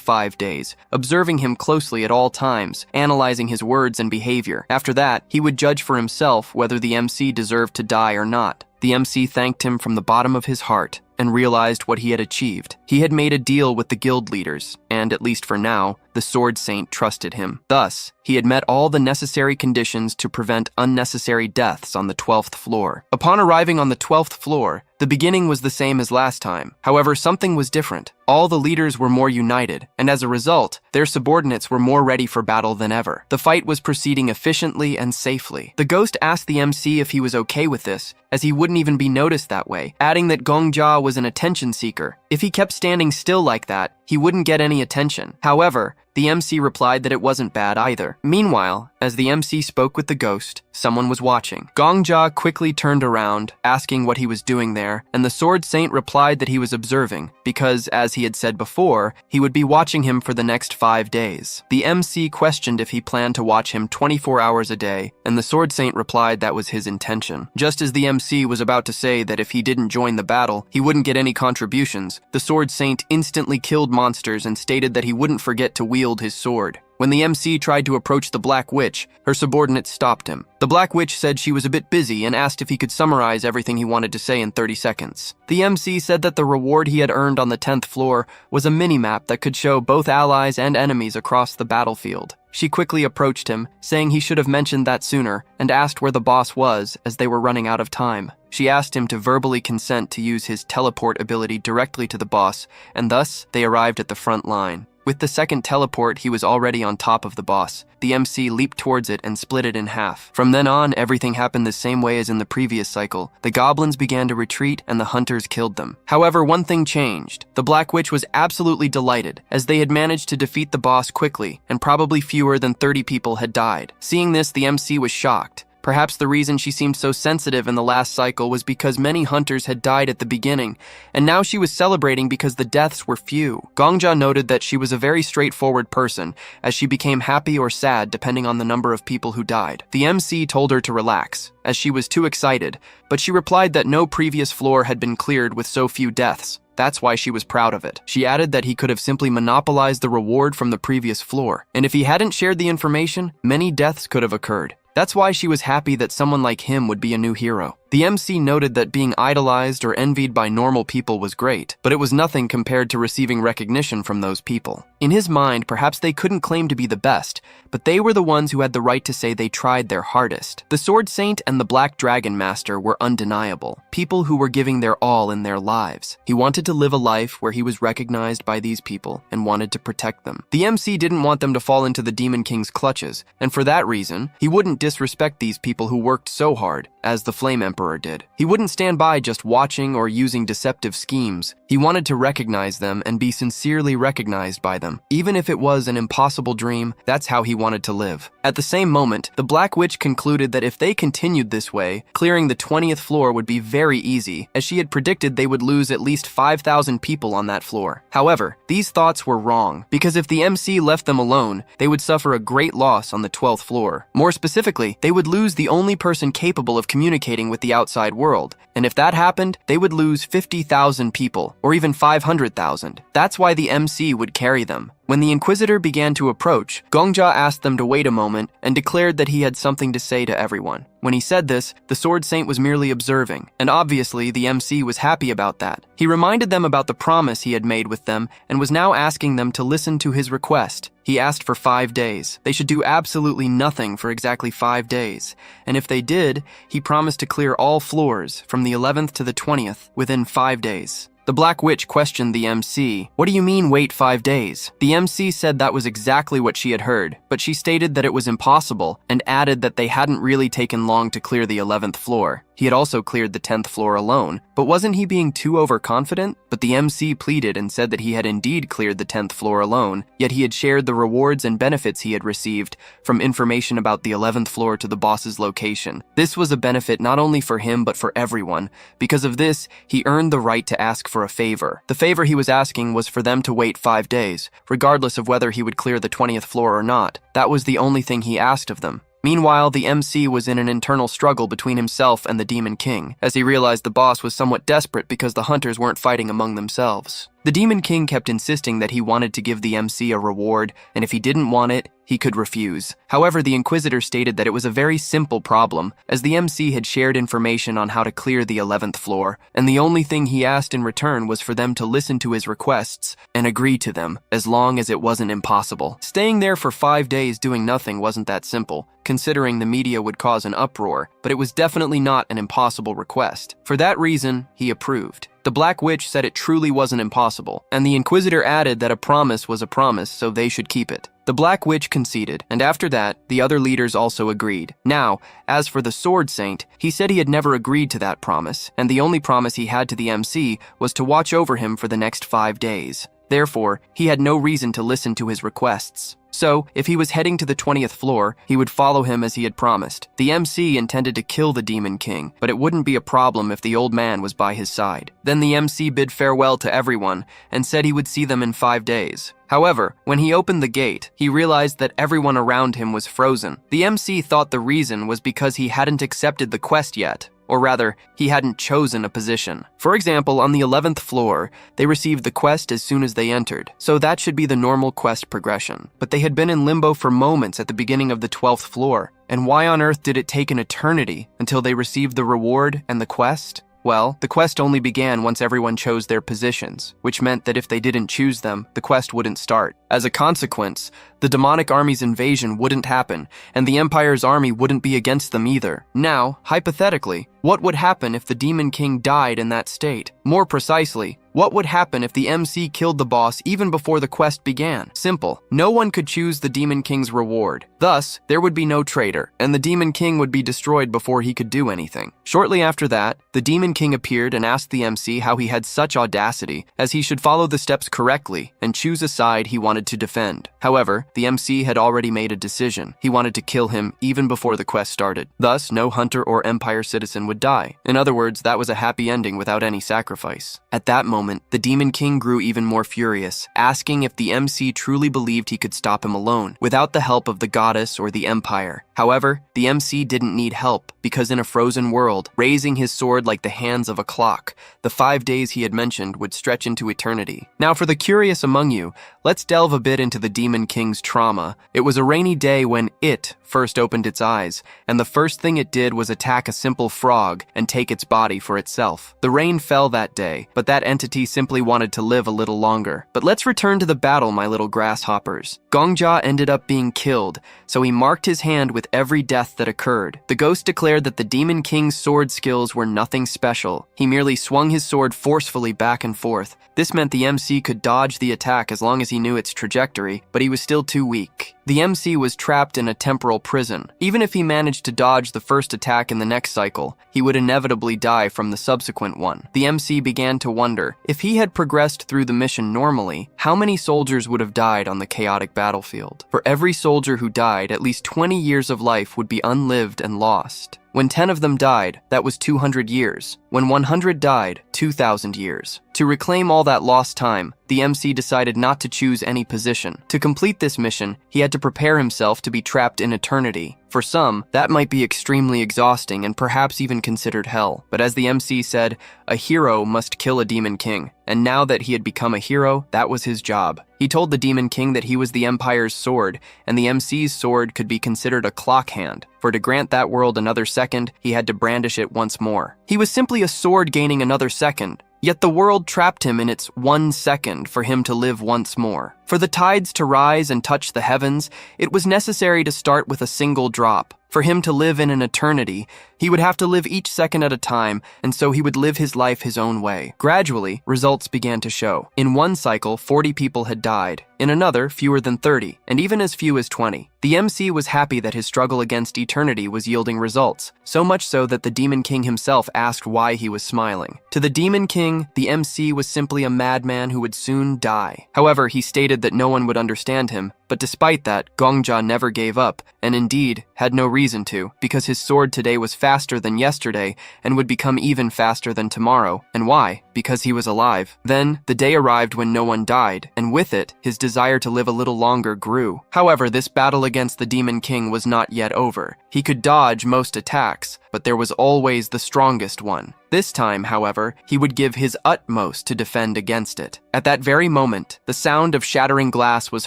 5 days, observing him closely at all times, analyzing his words and behavior. After that, he would judge for himself whether the MC deserved to die or not. The MC thanked him from the bottom of his heart and realized what he had achieved. He had made a deal with the guild leaders, and at least for now, the Sword Saint trusted him. Thus, he had met all the necessary conditions to prevent unnecessary deaths on the 12th floor. Upon arriving on the 12th floor, the beginning was the same as last time. However, something was different. All the leaders were more united, and as a result, their subordinates were more ready for battle than ever. The fight was proceeding efficiently and safely. The ghost asked the MC if he was okay with this, as he wouldn't even be noticed that way, adding that Gongja was an attention seeker. If he kept standing still like that, he wouldn't get any attention. However, the MC replied that it wasn't bad either. Meanwhile, as the MC spoke with the ghost, someone was watching. Gongja quickly turned around, asking what he was doing there, and the Sword Saint replied that he was observing, because, as he had said before, he would be watching him for the next 5 days. The MC questioned if he planned to watch him 24 hours a day, and the Sword Saint replied that was his intention. Just as the MC was about to say that if he didn't join the battle, he wouldn't get any contributions, the Sword Saint instantly killed monsters and stated that he wouldn't forget to wield his sword. When the MC tried to approach the Black Witch, her subordinates stopped him. The Black Witch said she was a bit busy and asked if he could summarize everything he wanted to say in 30 seconds. The MC said that the reward he had earned on the 10th floor was a mini-map that could show both allies and enemies across the battlefield. She quickly approached him, saying he should have mentioned that sooner, and asked where the boss was as they were running out of time. She asked him to verbally consent to use his teleport ability directly to the boss, and thus they arrived at the front line. With the second teleport, he was already on top of the boss. The MC leaped towards it and split it in half. From then on, everything happened the same way as in the previous cycle. The goblins began to retreat and the hunters killed them. However, one thing changed. The Black Witch was absolutely delighted, as they had managed to defeat the boss quickly, and probably fewer than 30 people had died. Seeing this, the MC was shocked. Perhaps the reason she seemed so sensitive in the last cycle was because many hunters had died at the beginning, and now she was celebrating because the deaths were few. Gongja noted that she was a very straightforward person, as she became happy or sad depending on the number of people who died. The MC told her to relax, as she was too excited, but she replied that no previous floor had been cleared with so few deaths. That's why she was proud of it. She added that he could have simply monopolized the reward from the previous floor, and if he hadn't shared the information, many deaths could have occurred. That's why she was happy that someone like him would be a new hero. The MC noted that being idolized or envied by normal people was great, but it was nothing compared to receiving recognition from those people. In his mind, perhaps they couldn't claim to be the best, but they were the ones who had the right to say they tried their hardest. The Sword Saint and the Black Dragon Master were undeniable, people who were giving their all in their lives. He wanted to live a life where he was recognized by these people and wanted to protect them. The MC didn't want them to fall into the Demon King's clutches, and for that reason, he wouldn't disrespect these people who worked so hard, as the Flame Emperor did. He wouldn't stand by just watching or using deceptive schemes. He wanted to recognize them and be sincerely recognized by them. Even if it was an impossible dream, that's how he wanted to live. At the same moment, the Black Witch concluded that if they continued this way, clearing the 20th floor would be very easy, as she had predicted they would lose at least 5,000 people on that floor. However, these thoughts were wrong, because if the MC left them alone, they would suffer a great loss on the 12th floor. More specifically, they would lose the only person capable of communicating with the outside world, and if that happened, they would lose 50,000 people, or even 500,000. That's why the MC would carry them. When the Inquisitor began to approach, Gongja asked them to wait a moment and declared that he had something to say to everyone. When he said this, the Sword Saint was merely observing, and obviously the MC was happy about that. He reminded them about the promise he had made with them and was now asking them to listen to his request. He asked for 5 days. They should do absolutely nothing for exactly 5 days, and if they did, he promised to clear all floors from the 11th to the 20th within 5 days. The Black Witch questioned the MC. "What do you mean wait 5 days?" The MC said that was exactly what she had heard, but she stated that it was impossible and added that they hadn't really taken long to clear the 11th floor. He had also cleared the 10th floor alone, but wasn't he being too overconfident? But the MC pleaded and said that he had indeed cleared the 10th floor alone, yet he had shared the rewards and benefits he had received from information about the 11th floor to the boss's location. This was a benefit not only for him but for everyone. Because of this, he earned the right to ask for a favor. The favor he was asking was for them to wait 5 days, regardless of whether he would clear the 20th floor or not. That was the only thing he asked of them. Meanwhile, the MC was in an internal struggle between himself and the Demon King, as he realized the boss was somewhat desperate because the hunters weren't fighting among themselves. The Demon King kept insisting that he wanted to give the MC a reward, and if he didn't want it, he could refuse. However, the Inquisitor stated that it was a very simple problem, as the MC had shared information on how to clear the 11th floor, and the only thing he asked in return was for them to listen to his requests and agree to them, as long as it wasn't impossible. Staying there for 5 days doing nothing wasn't that simple, considering the media would cause an uproar, but it was definitely not an impossible request. For that reason, he approved. The Black Witch said it truly wasn't impossible, and the Inquisitor added that a promise was a promise, so they should keep it. The Black Witch conceded, and after that, the other leaders also agreed. Now, as for the Sword Saint, he said he had never agreed to that promise, and the only promise he had to the MC was to watch over him for the next 5 days. Therefore, he had no reason to listen to his requests. So, if he was heading to the 20th floor, he would follow him as he had promised. The MC intended to kill the Demon King, but it wouldn't be a problem if the old man was by his side. Then the MC bid farewell to everyone and said he would see them in 5 days. However, when he opened the gate, he realized that everyone around him was frozen. The MC thought the reason was because he hadn't accepted the quest yet. Or rather, he hadn't chosen a position. For example, on the 11th floor, they received the quest as soon as they entered, so that should be the normal quest progression. But they had been in limbo for moments at the beginning of the 12th floor, and why on earth did it take an eternity until they received the reward and the quest? Well, the quest only began once everyone chose their positions, which meant that if they didn't choose them, the quest wouldn't start. As a consequence, the demonic army's invasion wouldn't happen, and the Empire's army wouldn't be against them either. Now, hypothetically, what would happen if the Demon King died in that state? More precisely, what would happen if the MC killed the boss even before the quest began? Simple. No one could choose the Demon King's reward. Thus, there would be no traitor, and the Demon King would be destroyed before he could do anything. Shortly after that, the Demon King appeared and asked the MC how he had such audacity, as he should follow the steps correctly and choose a side he wanted to defend. However, the MC had already made a decision. He wanted to kill him even before the quest started. Thus, no hunter or Empire citizen would die. In other words, that was a happy ending without any sacrifice. At that moment, the Demon King grew even more furious, asking if the MC truly believed he could stop him alone, without the help of the goddess or the Empire. However, the MC didn't need help, because in a frozen world, raising his sword like the hands of a clock, the 5 days he had mentioned would stretch into eternity. Now for the curious among you, let's delve a bit into the Demon King's trauma. It was a rainy day when it first opened its eyes, and the first thing it did was attack a simple frog and take its body for itself. The rain fell that day, but that entity simply wanted to live a little longer. But let's return to the battle, my little grasshoppers. Gongja ended up being killed, so he marked his hand with every death that occurred. The ghost declared that the Demon King's sword skills were nothing special. He merely swung his sword forcefully back and forth. This meant the MC could dodge the attack as long as he knew its trajectory, but he was still too weak. The MC was trapped in a temporal prison. Even if he managed to dodge the first attack in the next cycle, he would inevitably die from the subsequent one. The MC began to wonder, if he had progressed through the mission normally, how many soldiers would have died on the chaotic battlefield? For every soldier who died, at least 20 years of life would be unlived and lost. When 10 of them died, that was 200 years. When 100 died, 2,000 years. To reclaim all that lost time, the MC decided not to choose any position. To complete this mission, he had to prepare himself to be trapped in eternity. For some, that might be extremely exhausting and perhaps even considered hell. But as the MC said, a hero must kill a Demon King. And now that he had become a hero, that was his job. He told the Demon King that he was the Empire's sword, and the MC's sword could be considered a clock hand. For to grant that world another second, he had to brandish it once more. He was simply a sword gaining another second. Yet the world trapped him in its 1 second for him to live once more. For the tides to rise and touch the heavens, it was necessary to start with a single drop. For him to live in an eternity, he would have to live each second at a time, and so he would live his life his own way. Gradually, results began to show. In one cycle, 40 people had died. In another, fewer than 30, and even as few as 20. The MC was happy that his struggle against eternity was yielding results, so much so that the Demon King himself asked why he was smiling. To the Demon King, the MC was simply a madman who would soon die. However, he stated that no one would understand him, but despite that, Gongja never gave up, and indeed, had no reason to, because his sword today was faster than yesterday, and would become even faster than tomorrow. And why? Because he was alive. Then, the day arrived when no one died, and with it, his desire to live a little longer grew. However, this battle against the Demon King was not yet over. He could dodge most attacks, but there was always the strongest one. This time, however, he would give his utmost to defend against it. At that very moment, the sound of shattering glass was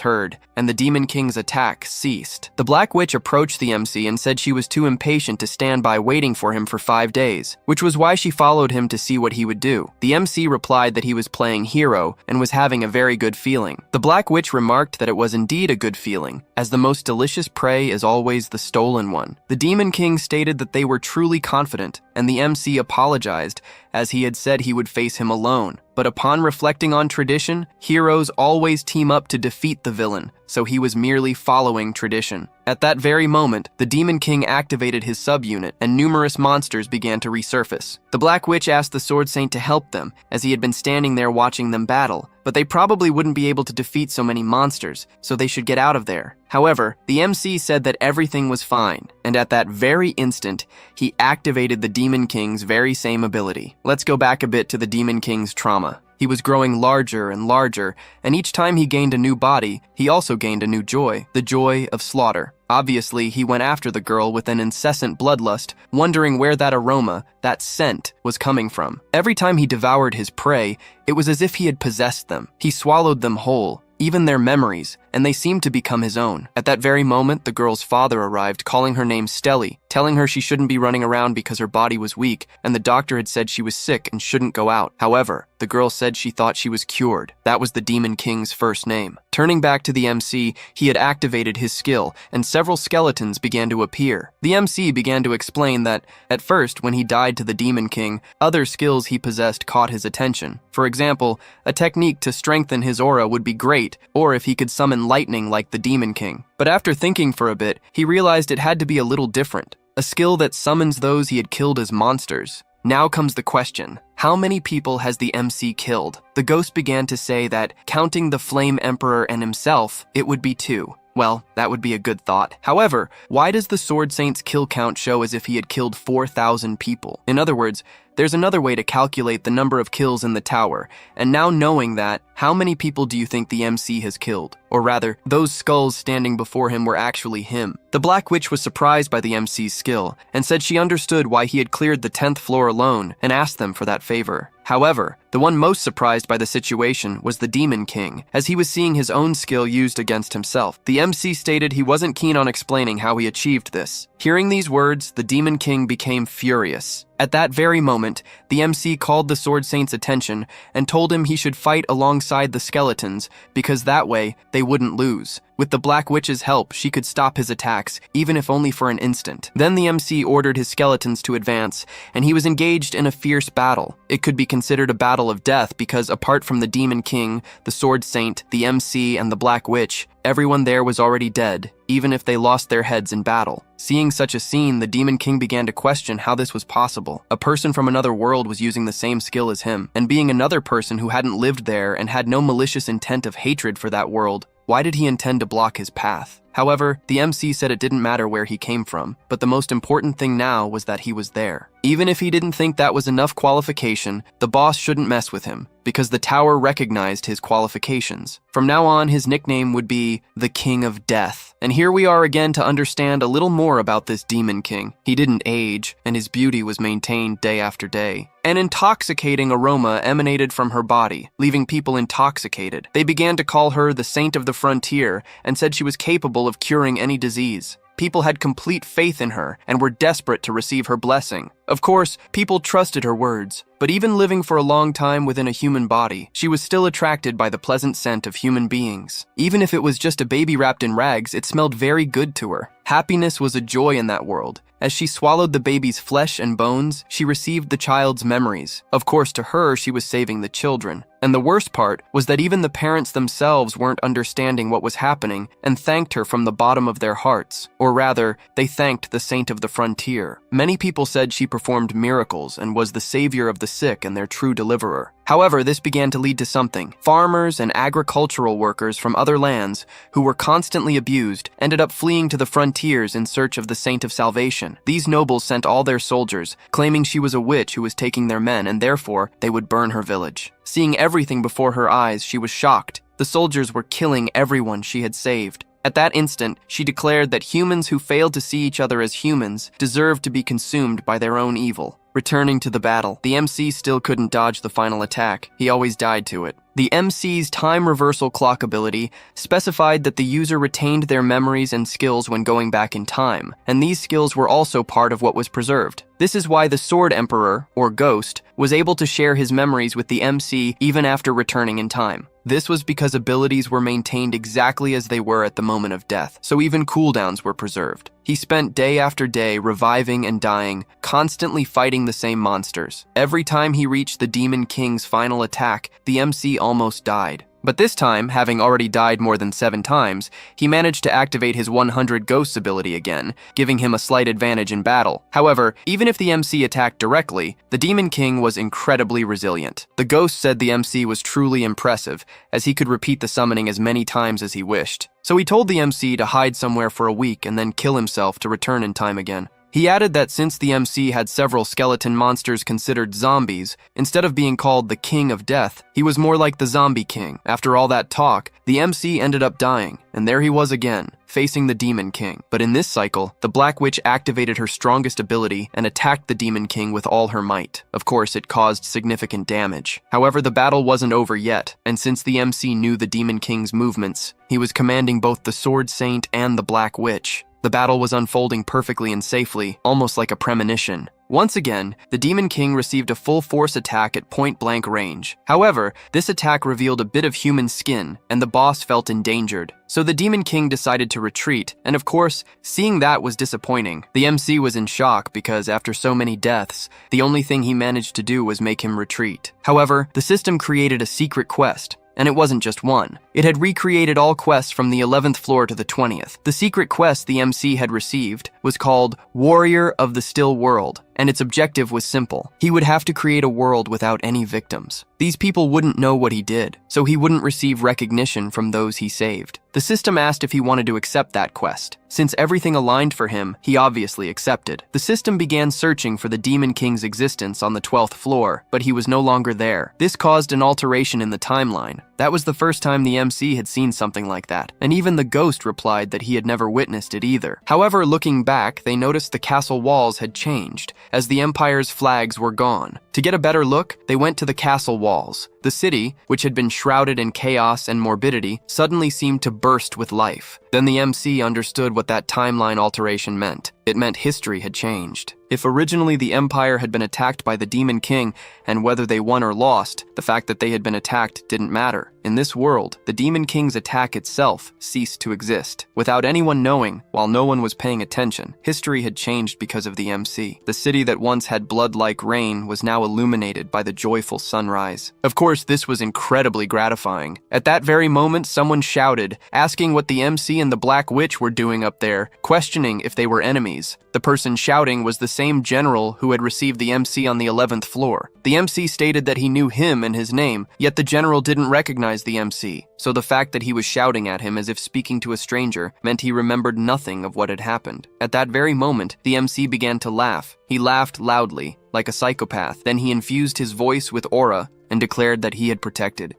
heard, and the Demon King's attack ceased. The Black Witch approached the MC and said she was too impatient to stand by waiting for him for 5 days, which was why she followed him to see what he would do. The MC replied that he was playing hero and was having a very good feeling. The Black Witch remarked that it was indeed a good feeling, as the most delicious prey is always the stolen one. The Demon King stated that they were truly confident, and the MC apologized, as he had said he would face him alone. But upon reflecting on tradition, heroes always team up to defeat the villain, so he was merely following tradition. At that very moment, the Demon King activated his subunit, and numerous monsters began to resurface. The Black Witch asked the Sword Saint to help them, as he had been standing there watching them battle, but they probably wouldn't be able to defeat so many monsters, so they should get out of there. However, the MC said that everything was fine, and at that very instant, he activated the Demon King's very same ability. Let's go back a bit to the Demon King's trauma. He was growing larger and larger, and each time he gained a new body, he also gained a new joy, the joy of slaughter. Obviously, he went after the girl with an incessant bloodlust, wondering where that aroma, that scent, was coming from. Every time he devoured his prey, it was as if he had possessed them. He swallowed them whole, even their memories, and they seemed to become his own. At that very moment, the girl's father arrived, calling her name Stelly, telling her she shouldn't be running around because her body was weak, and the doctor had said she was sick and shouldn't go out. However, the girl said she thought she was cured. That was the Demon King's first name. Turning back to the MC, he had activated his skill, and several skeletons began to appear. The MC began to explain that, at first, when he died to the Demon King, other skills he possessed caught his attention. For example, a technique to strengthen his aura would be great, or if he could summon lightning like the Demon King. But after thinking for a bit, he realized it had to be a little different. A skill that summons those he had killed as monsters. Now comes the question, how many people has the MC killed? The ghost began to say that, counting the Flame Emperor and himself, it would be 2. Well, that would be a good thought. However, why does the Sword Saint's kill count show as if he had killed 4,000 people? In other words, there's another way to calculate the number of kills in the tower, and now knowing that, how many people do you think the MC has killed? Or rather, those skulls standing before him were actually him. The Black Witch was surprised by the MC's skill, and said she understood why he had cleared the 10th floor alone, and asked them for that favor. However, the one most surprised by the situation was the Demon King, as he was seeing his own skill used against himself. The MC stated he wasn't keen on explaining how he achieved this. Hearing these words, the Demon King became furious. At that very moment, the MC called the Sword Saint's attention and told him he should fight alongside the skeletons, because that way, they wouldn't lose. With the Black Witch's help, she could stop his attacks, even if only for an instant. Then the MC ordered his skeletons to advance, and he was engaged in a fierce battle. It could be considered a battle of death because apart from the Demon King, the Sword Saint, the MC, and the Black Witch, everyone there was already dead, even if they lost their heads in battle. Seeing such a scene, the Demon King began to question how this was possible. A person from another world was using the same skill as him, and being another person who hadn't lived there and had no malicious intent of hatred for that world, why did he intend to block his path? However, the MC said it didn't matter where he came from, but the most important thing now was that he was there. Even if he didn't think that was enough qualification, the boss shouldn't mess with him, because the tower recognized his qualifications. From now on, his nickname would be the King of Death. And here we are again to understand a little more about this Demon King. He didn't age, and his beauty was maintained day after day. An intoxicating aroma emanated from her body, leaving people intoxicated. They began to call her the Saint of the Frontier, and said she was capable of curing any disease. People had complete faith in her and were desperate to receive her blessing. Of course, people trusted her words, but even living for a long time within a human body, she was still attracted by the pleasant scent of human beings. Even if it was just a baby wrapped in rags, it smelled very good to her. Happiness was a joy in that world. As she swallowed the baby's flesh and bones, she received the child's memories. Of course, to her, she was saving the children. And the worst part was that even the parents themselves weren't understanding what was happening and thanked her from the bottom of their hearts. Or rather, they thanked the saint of the frontier. Many people said she performed miracles and was the savior of the sick and their true deliverer. However, this began to lead to something. Farmers and agricultural workers from other lands, who were constantly abused, ended up fleeing to the frontiers in search of the Saint of Salvation. These nobles sent all their soldiers, claiming she was a witch who was taking their men, and therefore they would burn her village. Seeing everything before her eyes, she was shocked. The soldiers were killing everyone she had saved. At that instant, she declared that humans who failed to see each other as humans deserved to be consumed by their own evil. Returning to the battle, the MC still couldn't dodge the final attack. He always died to it. The MC's time reversal clock ability specified that the user retained their memories and skills when going back in time, and these skills were also part of what was preserved. This is why the Sword Emperor, or Ghost, was able to share his memories with the MC even after returning in time. This was because abilities were maintained exactly as they were at the moment of death, so even cooldowns were preserved. He spent day after day reviving and dying, constantly fighting the same monsters. Every time he reached the Demon King's final attack, the MC almost died. But this time, having already died more than 7 times, he managed to activate his 100 Ghosts ability again, giving him a slight advantage in battle. However, even if the MC attacked directly, the Demon King was incredibly resilient. The Ghost said the MC was truly impressive, as he could repeat the summoning as many times as he wished. So he told the MC to hide somewhere for a week and then kill himself to return in time again. He added that since the MC had several skeleton monsters considered zombies, instead of being called the King of Death, he was more like the Zombie King. After all that talk, the MC ended up dying, and there he was again, facing the Demon King. But in this cycle, the Black Witch activated her strongest ability and attacked the Demon King with all her might. Of course, it caused significant damage. However, the battle wasn't over yet, and since the MC knew the Demon King's movements, he was commanding both the Sword Saint and the Black Witch. The battle was unfolding perfectly and safely, almost like a premonition. Once again, the Demon King received a full-force attack at point-blank range. However, this attack revealed a bit of human skin, and the boss felt endangered. So the Demon King decided to retreat, and of course, seeing that was disappointing. The MC was in shock because after so many deaths, the only thing he managed to do was make him retreat. However, the system created a secret quest. And it wasn't just one. It had recreated all quests from the 11th floor to the 20th. The secret quest the MC had received was called Warrior of the Still World, and its objective was simple. He would have to create a world without any victims. These people wouldn't know what he did, so he wouldn't receive recognition from those he saved. The system asked if he wanted to accept that quest. Since everything aligned for him, he obviously accepted. The system began searching for the Demon King's existence on the 12th floor, but he was no longer there. This caused an alteration in the timeline. That was the first time the MC had seen something like that, and even the Ghost replied that he had never witnessed it either. However, looking back, they noticed the castle walls had changed, as the Empire's flags were gone. To get a better look, they went to the castle walls. The city, which had been shrouded in chaos and morbidity, suddenly seemed to burst with life. Then the MC understood what that timeline alteration meant. It meant history had changed. If originally the Empire had been attacked by the Demon King, and whether they won or lost, the fact that they had been attacked didn't matter. In this world, the Demon King's attack itself ceased to exist. Without anyone knowing, while no one was paying attention, history had changed because of the MC. The city that once had blood-like rain was now illuminated by the joyful sunrise. Of course, this was incredibly gratifying. At that very moment, someone shouted, asking what the MC and the Black Witch were doing up there, questioning if they were enemies. The person shouting was the same general who had received the MC on the 11th floor. The MC stated that he knew him and his name, yet the general didn't recognize the MC. So the fact that he was shouting at him as if speaking to a stranger meant he remembered nothing of what had happened. At that very moment, the MC began to laugh. He laughed loudly, like a psychopath. Then he infused his voice with aura and declared that he had protected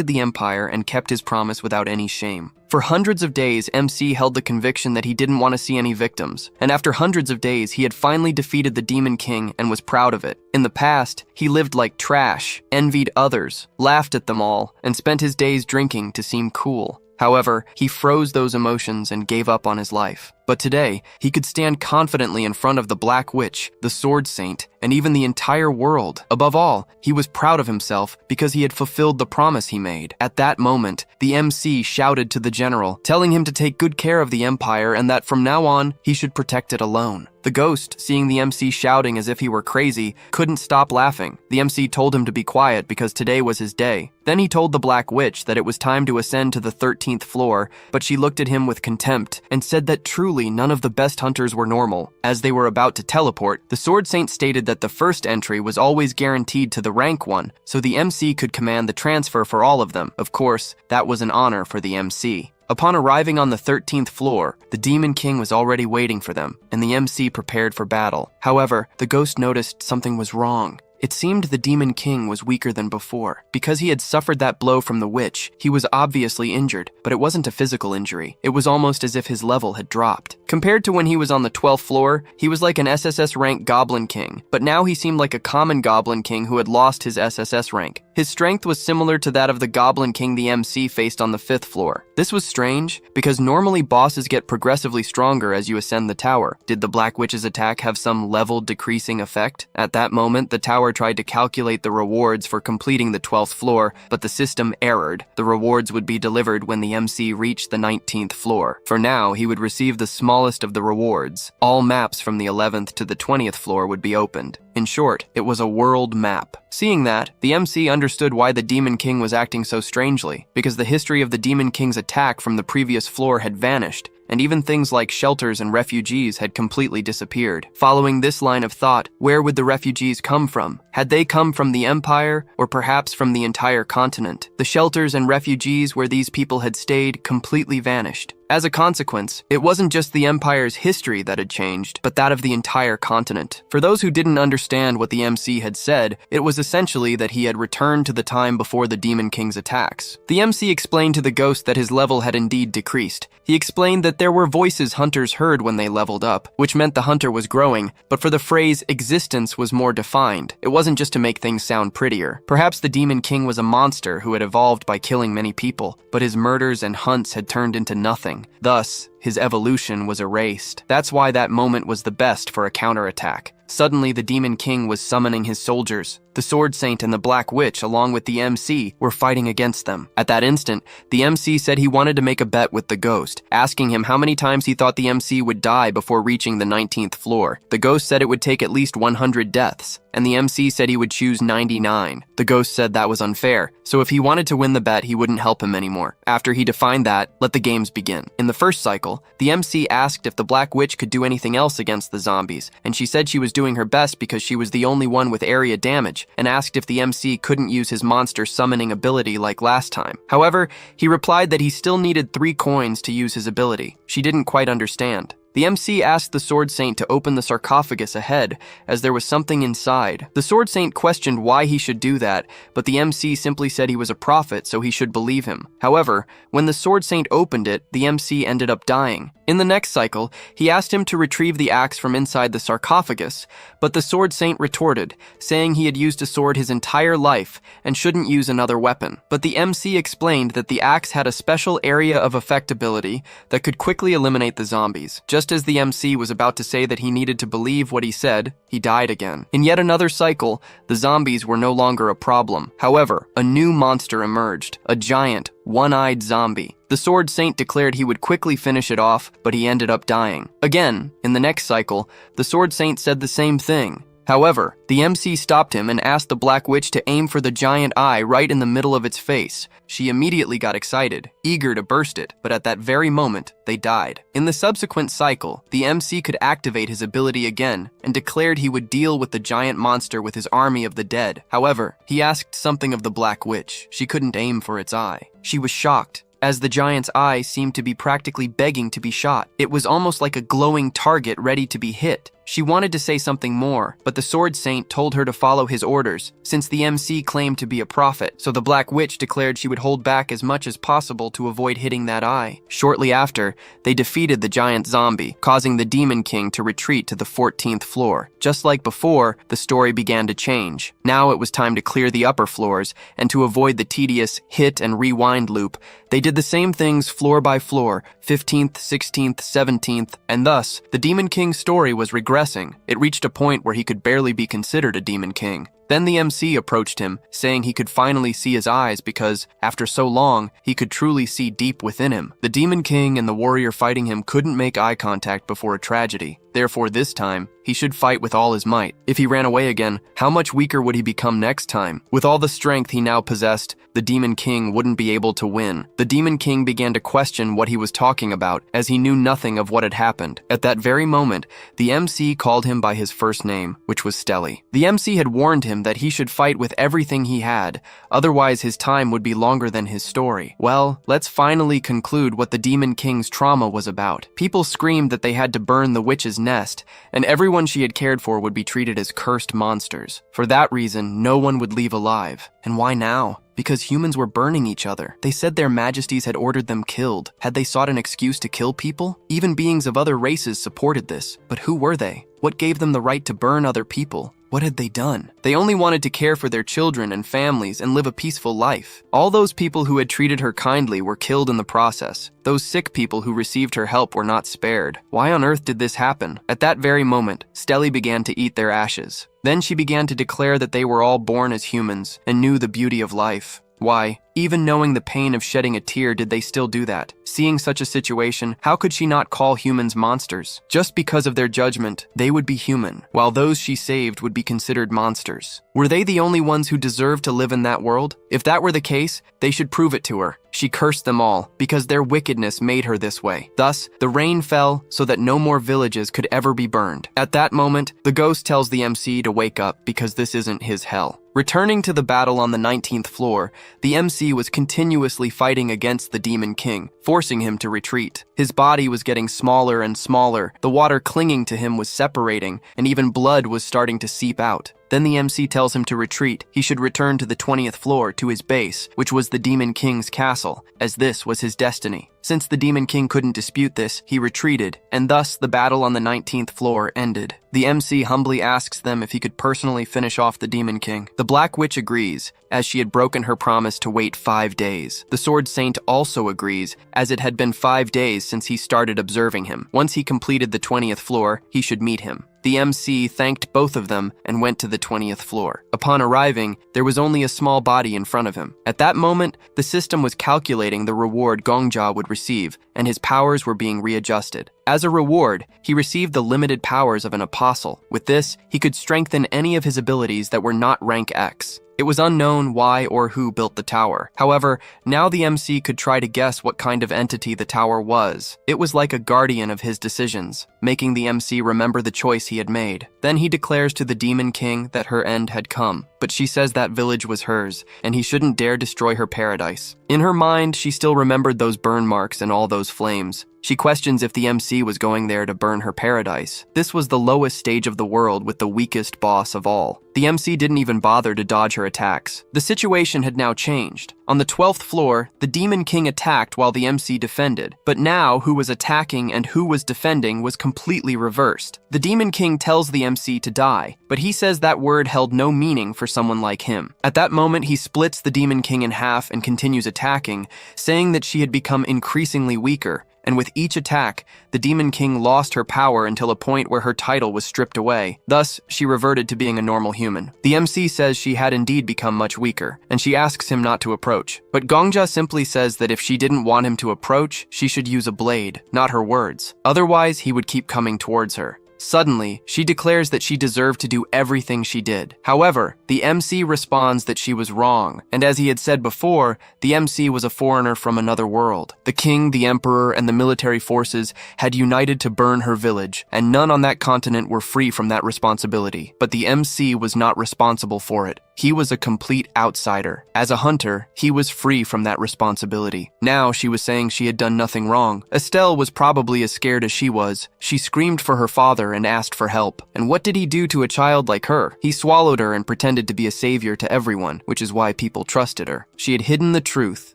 the Empire and kept his promise without any shame. For hundreds of days, MC held the conviction that he didn't want to see any victims, and after hundreds of days, he had finally defeated the Demon King and was proud of it. In the past, he lived like trash, envied others, laughed at them all, and spent his days drinking to seem cool. However, he froze those emotions and gave up on his life. But today, he could stand confidently in front of the Black Witch, the Sword Saint, and even the entire world. Above all, he was proud of himself because he had fulfilled the promise he made. At that moment, the MC shouted to the general, telling him to take good care of the empire and that from now on, he should protect it alone. The ghost, seeing the MC shouting as if he were crazy, couldn't stop laughing. The MC told him to be quiet because today was his day. Then he told the Black Witch that it was time to ascend to the 13th floor, but she looked at him with contempt and said that truly none of the best hunters were normal. As they were about to teleport, the Sword Saint stated that the first entry was always guaranteed to the rank one, so the MC could command the transfer for all of them. Of course, that was an honor for the MC. Upon arriving on the 13th floor, the Demon King was already waiting for them, and the MC prepared for battle. However, the ghost noticed something was wrong. It seemed the Demon King was weaker than before. Because he had suffered that blow from the witch, he was obviously injured, but it wasn't a physical injury. It was almost as if his level had dropped. Compared to when he was on the 12th floor, he was like an SSS rank Goblin King, but now he seemed like a common Goblin King who had lost his SSS rank. His strength was similar to that of the Goblin King the MC faced on the 5th floor. This was strange, because normally bosses get progressively stronger as you ascend the tower. Did the Black Witch's attack have some level decreasing effect? At that moment, the tower tried to calculate the rewards for completing the 12th floor, but the system errored. The rewards would be delivered when the MC reached the 19th floor. For now, he would receive the smallest of the rewards. All maps from the 11th to the 20th floor would be opened. In short, it was a world map. Seeing that, the MC understood why the Demon King was acting so strangely, because the history of the Demon King's attack from the previous floor had vanished, and even things like shelters and refugees had completely disappeared. Following this line of thought, where would the refugees come from? Had they come from the Empire, or perhaps from the entire continent? The shelters and refugees where these people had stayed completely vanished. As a consequence, it wasn't just the Empire's history that had changed, but that of the entire continent. For those who didn't understand what the MC had said, it was essentially that he had returned to the time before the Demon King's attacks. The MC explained to the ghost that his level had indeed decreased. He explained that there were voices hunters heard when they leveled up, which meant the hunter was growing, but for the phrase existence was more defined. It wasn't just to make things sound prettier. Perhaps the Demon King was a monster who had evolved by killing many people, but his murders and hunts had turned into nothing. Thus, his evolution was erased. That's why that moment was the best for a counterattack. Suddenly, the Demon King was summoning his soldiers. The Sword Saint and the Black Witch, along with the MC, were fighting against them. At that instant, the MC said he wanted to make a bet with the ghost, asking him how many times he thought the MC would die before reaching the 19th floor. The ghost said it would take at least 100 deaths, and the MC said he would choose 99. The ghost said that was unfair, so if he wanted to win the bet, he wouldn't help him anymore. After he defined that, let the games begin. In the first cycle, the MC asked if the Black Witch could do anything else against the zombies, and she said she was doing her best because she was the only one with area damage, and asked if the MC couldn't use his monster summoning ability like last time. However, he replied that he still needed 3 coins to use his ability. She didn't quite understand. The MC asked the Sword Saint to open the sarcophagus ahead, as there was something inside. The Sword Saint questioned why he should do that, but the MC simply said he was a prophet, so he should believe him. However, when the Sword Saint opened it, the MC ended up dying. In the next cycle, he asked him to retrieve the axe from inside the sarcophagus, but the Sword Saint retorted, saying he had used a sword his entire life and shouldn't use another weapon. But the MC explained that the axe had a special area of effect ability that could quickly eliminate the zombies. Just as the MC was about to say that he needed to believe what he said, he died again. In yet another cycle, the zombies were no longer a problem. However, a new monster emerged, a giant, one-eyed zombie. The Sword Saint declared he would quickly finish it off, but he ended up dying. Again, in the next cycle, the Sword Saint said the same thing. However, the MC stopped him and asked the Black Witch to aim for the giant eye right in the middle of its face. She immediately got excited, eager to burst it, but at that very moment, they died. In the subsequent cycle, the MC could activate his ability again and declared he would deal with the giant monster with his army of the dead. However, he asked something of the Black Witch. She couldn't aim for its eye. She was shocked, as the giant's eye seemed to be practically begging to be shot. It was almost like a glowing target ready to be hit. She wanted to say something more, but the Sword Saint told her to follow his orders, since the MC claimed to be a prophet, so the Black Witch declared she would hold back as much as possible to avoid hitting that eye. Shortly after, they defeated the giant zombie, causing the Demon King to retreat to the 14th floor. Just like before, the story began to change. Now it was time to clear the upper floors, and to avoid the tedious hit and rewind loop, they did the same things floor by floor, 15th, 16th, 17th, and thus, the Demon King's story was regressing. It reached a point where he could barely be considered a Demon King. Then the MC approached him, saying he could finally see his eyes because, after so long, he could truly see deep within him. The Demon King and the warrior fighting him couldn't make eye contact before a tragedy. Therefore, this time, he should fight with all his might. If he ran away again, how much weaker would he become next time? With all the strength he now possessed, the Demon King wouldn't be able to win. The Demon King began to question what he was talking about, as he knew nothing of what had happened. At that very moment, the MC called him by his first name, which was Stelly. The MC had warned him that he should fight with everything he had, otherwise his time would be longer than his story. Well, let's finally conclude what the Demon King's trauma was about. People screamed that they had to burn the witch's nest, and everyone she had cared for would be treated as cursed monsters. For that reason, no one would leave alive. And why now? Because humans were burning each other. They said their majesties had ordered them killed. Had they sought an excuse to kill people? Even beings of other races supported this. But who were they? What gave them the right to burn other people? What had they done? They only wanted to care for their children and families and live a peaceful life. All those people who had treated her kindly were killed in the process. Those sick people who received her help were not spared. Why on earth did this happen? At that very moment, Stelly began to eat their ashes. Then she began to declare that they were all born as humans and knew the beauty of life. Why, even knowing the pain of shedding a tear, did they still do that? Seeing such a situation, how could she not call humans monsters? Just because of their judgment, they would be human, while those she saved would be considered monsters. Were they the only ones who deserved to live in that world? If that were the case, they should prove it to her. She cursed them all, because their wickedness made her this way. Thus, the rain fell so that no more villages could ever be burned. At that moment, the ghost tells the MC to wake up because this isn't his hell. Returning to the battle on the 19th floor, the MC was continuously fighting against the Demon King, forcing him to retreat. His body was getting smaller and smaller, the water clinging to him was separating, and even blood was starting to seep out. Then the MC tells him to retreat. He should return to the 20th floor, to his base, which was the Demon King's castle, as this was his destiny. Since the Demon King couldn't dispute this, he retreated, and thus the battle on the 19th floor ended. The MC humbly asks them if he could personally finish off the Demon King. The Black Witch agrees, as she had broken her promise to wait 5 days. The Sword Saint also agrees, as it had been 5 days since he started observing him. Once he completed the 20th floor, he should meet him. The MC thanked both of them and went to the 20th floor. Upon arriving, there was only a small body in front of him. At that moment, the system was calculating the reward Gongja would receive, and his powers were being readjusted. As a reward, he received the limited powers of an apostle. With this, he could strengthen any of his abilities that were not rank X. It was unknown why or who built the tower. However, now the MC could try to guess what kind of entity the tower was. It was like a guardian of his decisions, making the MC remember the choice he had made. Then he declares to the Demon King that her end had come, but she says that village was hers, and he shouldn't dare destroy her paradise. In her mind, she still remembered those burn marks and all those flames. She questions if the MC was going there to burn her paradise. This was the lowest stage of the world with the weakest boss of all. The MC didn't even bother to dodge her attacks. The situation had now changed. On the 12th floor, the Demon King attacked while the MC defended. But now, who was attacking and who was defending was completely reversed. The Demon King tells the MC to die, but he says that word held no meaning for someone like him. At that moment, he splits the Demon King in half and continues attacking, saying that she had become increasingly weaker. And with each attack, the Demon King lost her power until a point where her title was stripped away. Thus, she reverted to being a normal human. The MC says she had indeed become much weaker, and she asks him not to approach. But Gongja simply says that if she didn't want him to approach, she should use a blade, not her words. Otherwise, he would keep coming towards her. Suddenly, she declares that she deserved to do everything she did. However, the MC responds that she was wrong, and as he had said before, the MC was a foreigner from another world. The king, the emperor, and the military forces had united to burn her village, and none on that continent were free from that responsibility. But the MC was not responsible for it. He was a complete outsider. As a hunter, he was free from that responsibility. Now she was saying she had done nothing wrong. Estelle was probably as scared as she was. She screamed for her father and asked for help. And what did he do to a child like her? He swallowed her and pretended to be a savior to everyone, which is why people trusted her. She had hidden the truth,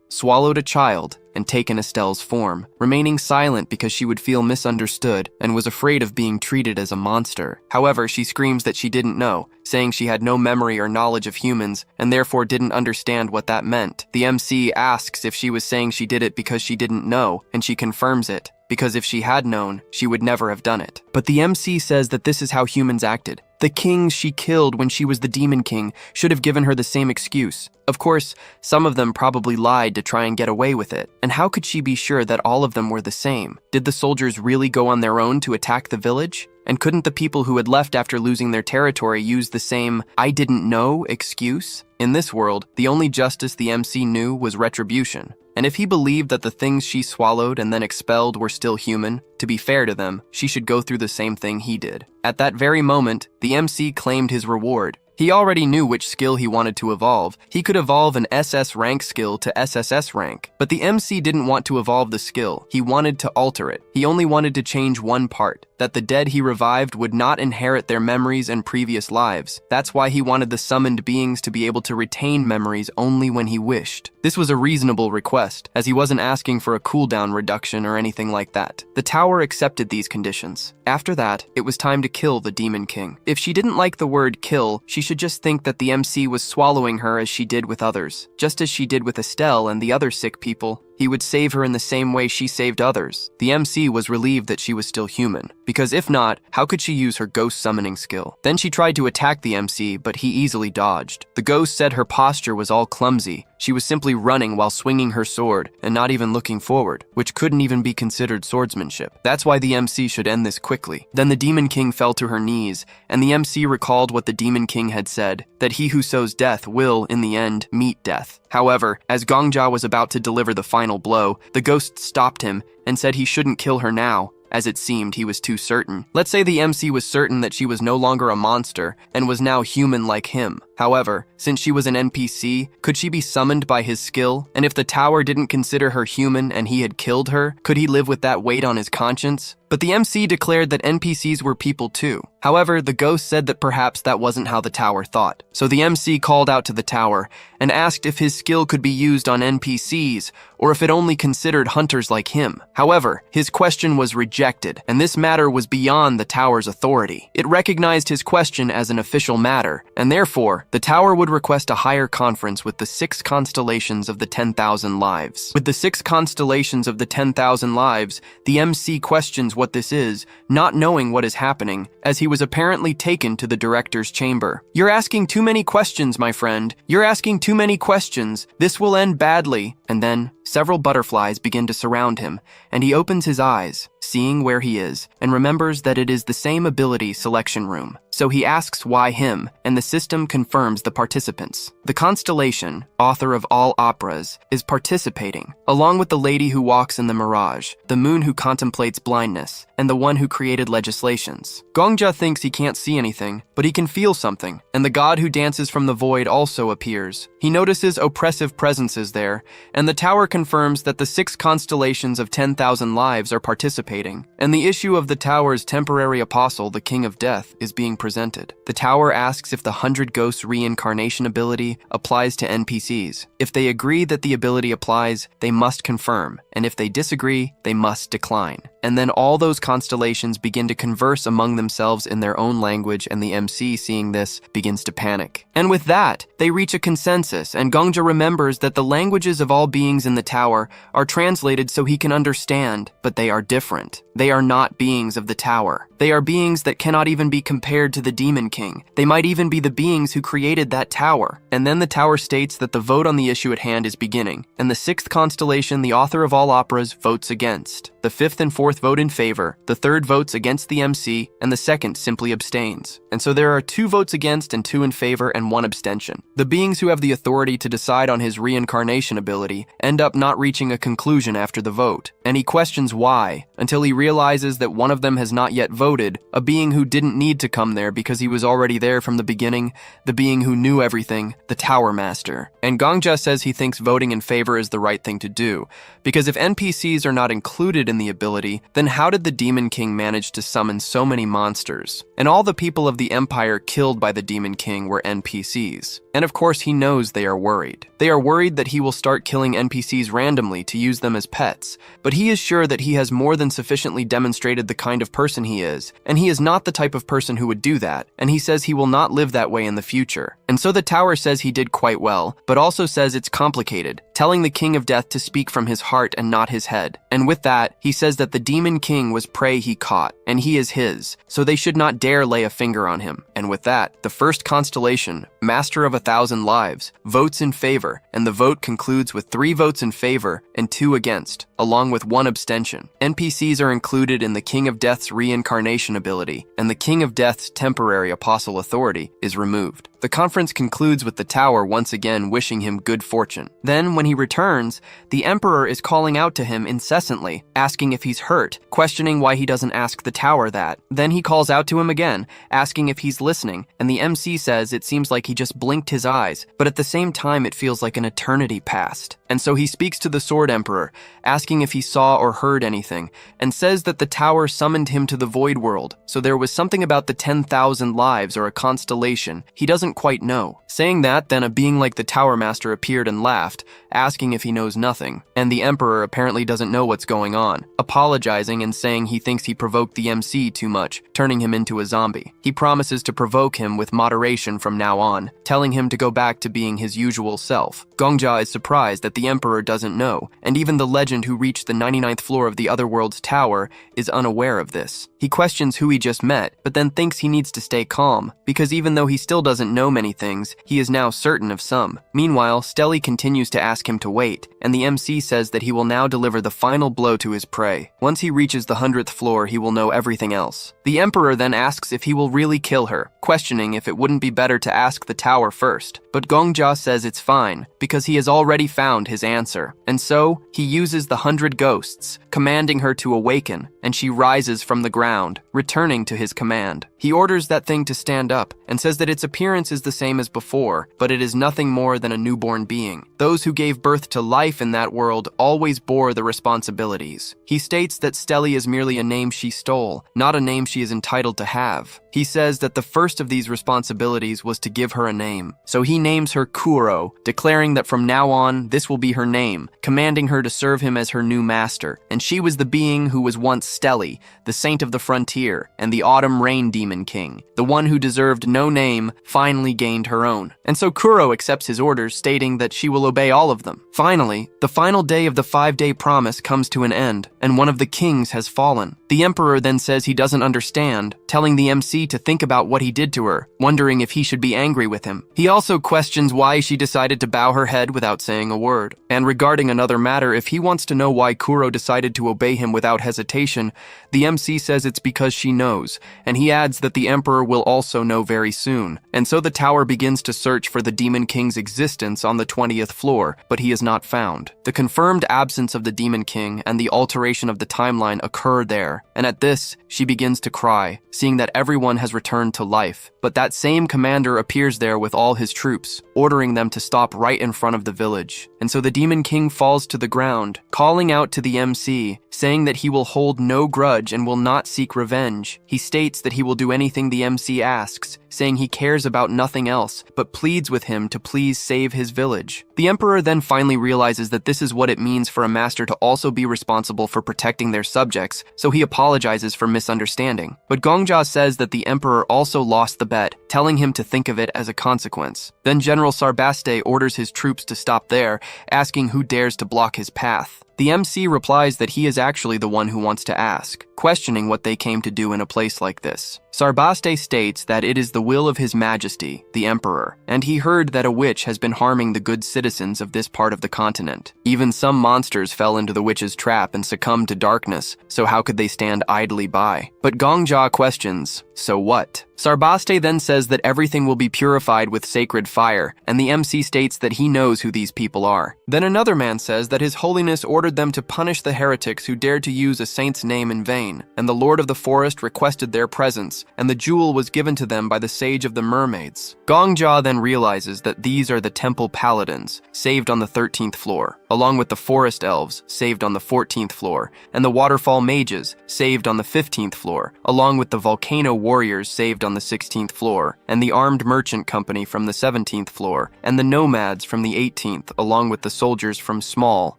swallowed a child, and taken Estelle's form, remaining silent because she would feel misunderstood and was afraid of being treated as a monster. However, she screams that she didn't know, saying she had no memory or knowledge of humans and therefore didn't understand what that meant. The MC asks if she was saying she did it because she didn't know, and she confirms it, because if she had known, she would never have done it. But the MC says that this is how humans acted. The kings she killed when she was the Demon King should have given her the same excuse. Of course, some of them probably lied to try and get away with it. And how could she be sure that all of them were the same? Did the soldiers really go on their own to attack the village? And couldn't the people who had left after losing their territory use the same "I didn't know" excuse? In this world, the only justice the MC knew was retribution. And if he believed that the things she swallowed and then expelled were still human, to be fair to them, she should go through the same thing he did. At that very moment, the MC claimed his reward. He already knew which skill he wanted to evolve. He could evolve an SS rank skill to SSS rank. But the MC didn't want to evolve the skill. He wanted to alter it. He only wanted to change one part, that the dead he revived would not inherit their memories and previous lives. That's why he wanted the summoned beings to be able to retain memories only when he wished. This was a reasonable request, as he wasn't asking for a cooldown reduction or anything like that. The tower accepted these conditions. After that, it was time to kill the Demon King. If she didn't like the word kill, she should just think that the MC was swallowing her as she did with others. Just as she did with Estelle and the other sick people, he would save her in the same way she saved others. The MC was relieved that she was still human, because if not, how could she use her ghost summoning skill? Then she tried to attack the MC, but he easily dodged. The ghost said her posture was all clumsy. She was simply running while swinging her sword and not even looking forward, which couldn't even be considered swordsmanship. That's why the MC should end this quickly. Then the Demon King fell to her knees, and the MC recalled what the Demon King had said, that he who sows death will, in the end, meet death. However, as Gongja was about to deliver the final blow, the ghost stopped him and said he shouldn't kill her now, as it seemed he was too certain. Let's say the MC was certain that she was no longer a monster and was now human like him. However, since she was an NPC, could she be summoned by his skill? And if the tower didn't consider her human and he had killed her, could he live with that weight on his conscience? But the MC declared that NPCs were people too. However, the ghost said that perhaps that wasn't how the tower thought. So the MC called out to the tower and asked if his skill could be used on NPCs or if it only considered hunters like him. However, his question was rejected, and this matter was beyond the tower's authority. It recognized his question as an official matter, and therefore, the tower would request a higher conference with the 6 constellations of the 10,000 lives. With the 6 constellations of the 10,000 lives, the MC questions what this is, not knowing what is happening, as he was apparently taken to the director's chamber. "You're asking too many questions, my friend. You're asking too many questions. This will end badly." And then, several butterflies begin to surround him, and he opens his eyes, seeing where he is, and remembers that it is the same ability selection room. So he asks why him, and the system confirms the participants. The constellation, author of all operas, is participating, along with the lady who walks in the mirage, the moon who contemplates blindness, and the one who created legislations. Gongja thinks he can't see anything, but he can feel something, and the god who dances from the void also appears. He notices oppressive presences there, and the tower confirms that the 6 constellations of 10,000 lives are participating, and the issue of the tower's temporary apostle, the King of Death, is being presented. The tower asks if the 100 Ghosts reincarnation ability applies to NPCs. If they agree that the ability applies, they must confirm, and if they disagree, they must decline. And then all those constellations begin to converse among themselves in their own language, and the MC, seeing this, begins to panic. And with that, they reach a consensus, and Gongja remembers that the languages of all beings in the tower are translated so he can understand, but they are different. They are not beings of the tower. They are beings that cannot even be compared to the Demon King. They might even be the beings who created that tower. And then the tower states that the vote on the issue at hand is beginning, and the 6th constellation, the author of all all operas votes against. The fifth and fourth vote in favor, the third votes against the MC, and the second simply abstains. And so there are 2 votes against and 2 in favor and 1 abstention. The beings who have the authority to decide on his reincarnation ability end up not reaching a conclusion after the vote, and he questions why, until he realizes that one of them has not yet voted, a being who didn't need to come there because he was already there from the beginning, the being who knew everything, the Tower Master. And Gongja says he thinks voting in favor is the right thing to do, because if NPCs are not included in the ability, then how did the Demon King manage to summon so many monsters? And all the people of the Empire killed by the Demon King were NPCs. And of course he knows they are worried. They are worried that he will start killing NPCs randomly to use them as pets, but he is sure that he has more than sufficiently demonstrated the kind of person he is, and he is not the type of person who would do that, and he says he will not live that way in the future. And so the Tower says he did quite well, but also says it's complicated, telling the King of Death to speak from his heart and not his head. And with that, he says that the Demon King was prey he caught, and he is his, so they should not dare lay a finger on him. And with that, the first constellation, Master of 1,000 Lives, votes in favor, and the vote concludes with 3 votes in favor and 2 against, along with 1 abstention. NPCs are included in the King of Death's reincarnation ability, and the King of Death's temporary apostle authority is removed. The conference concludes with the Tower once again wishing him good fortune. Then, when he returns, the Emperor is calling out to him incessantly, asking if he's hurt, questioning why he doesn't ask the Tower that. Then he calls out to him again, asking if he's listening, and the MC says it seems like he just blinked his eyes, but at the same time it feels like an eternity passed. And so he speaks to the Sword Emperor, asking if he saw or heard anything, and says that the Tower summoned him to the Void World, so there was something about the 10,000 lives or a constellation he doesn't quite know. Saying that, then a being like the Tower Master appeared and laughed, asking if he knows nothing, and the Emperor apparently doesn't know what's going on, apologizing and saying he thinks he provoked the MC too much, turning him into a zombie. He promises to provoke him with moderation from now on, telling him to go back to being his usual self. Gongja is surprised that the Emperor doesn't know, and even the legend who reached the 99th floor of the Otherworld's tower is unaware of this. He questions who he just met, but then thinks he needs to stay calm, because even though he still doesn't know many things, he is now certain of some. Meanwhile, Stelly continues to ask him to wait, and the MC says that he will now deliver the final blow to his prey. Once he reaches the 100th floor, he will know everything else. The Emperor then asks if he will really kill her, questioning if it wouldn't be better to ask the Tower first. But Gongja says it's fine, because he has already found his answer. And so, he uses the 100 ghosts, commanding her to awaken, and she rises from the ground, returning to his command. He orders that thing to stand up, and says that its appearance is the same as before, but it is nothing more than a newborn being. Those who gave birth to life in that world always bore the responsibilities. He states that Stelly is merely a name she stole, not a name she is entitled to have. He says that the first of these responsibilities was to give her a name. So he names her Kuro, declaring that from now on, this will be her name, commanding her to serve him as her new master. And she was the being who was once Stelly, the saint of the frontier, and the autumn rain demon king. The one who deserved no name finally gained her own. And so Kuro accepts his orders, stating that she will obey all of them. Finally, the final day of the 5-day promise comes to an end, and one of the kings has fallen. The Emperor then says he doesn't understand, telling the MC to think about what he did to her, wondering if he should be angry with him. He also questions why she decided to bow her head without saying a word. And regarding another matter, if he wants to know why Kuro decided to obey him without hesitation, the MC says it's because she knows, and he adds that the Emperor will also know very soon. And so the Tower begins to search for the Demon King's existence on the 20th floor, but he is not found. The confirmed absence of the Demon King and the alteration of the timeline occur there, and at this, she begins to cry, seeing that everyone has returned to life. But that same commander appears there with all his troops, ordering them to stop right in front of the village. And so the Demon King falls to the ground, calling out to the MC, saying that he will hold no grudge and will not seek revenge. He states that he will do anything the MC asks, saying he cares about nothing else, but pleads with him to please save his village. The Emperor then finally realizes that this is what it means for a master to also be responsible for protecting their subjects, so he apologizes for misunderstanding. But Gongja says that the Emperor also lost the bet, telling him to think of it as a consequence. Then General Sarbaste orders his troops to stop there, asking who dares to block his path. The MC replies that he is actually the one who wants to ask, questioning what they came to do in a place like this. Sarbaste states that it is the will of His Majesty, the Emperor, and he heard that a witch has been harming the good citizens of this part of the continent. Even some monsters fell into the witch's trap and succumbed to darkness, so how could they stand idly by? But Gongja questions, so what? Sarbaste then says that everything will be purified with sacred fire, and the MC states that he knows who these people are. Then another man says that His Holiness ordered them to punish the heretics who dared to use a saint's name in vain, and the Lord of the Forest requested their presence, and the jewel was given to them by the Sage of the Mermaids. Gongja then realizes that these are the Temple Paladins, saved on the 13th floor, along with the Forest Elves, saved on the 14th floor, and the Waterfall Mages, saved on the 15th floor, along with the Volcano Warriors, saved on the 16th floor, and the Armed Merchant Company from the 17th floor, and the Nomads from the 18th, along with the soldiers from small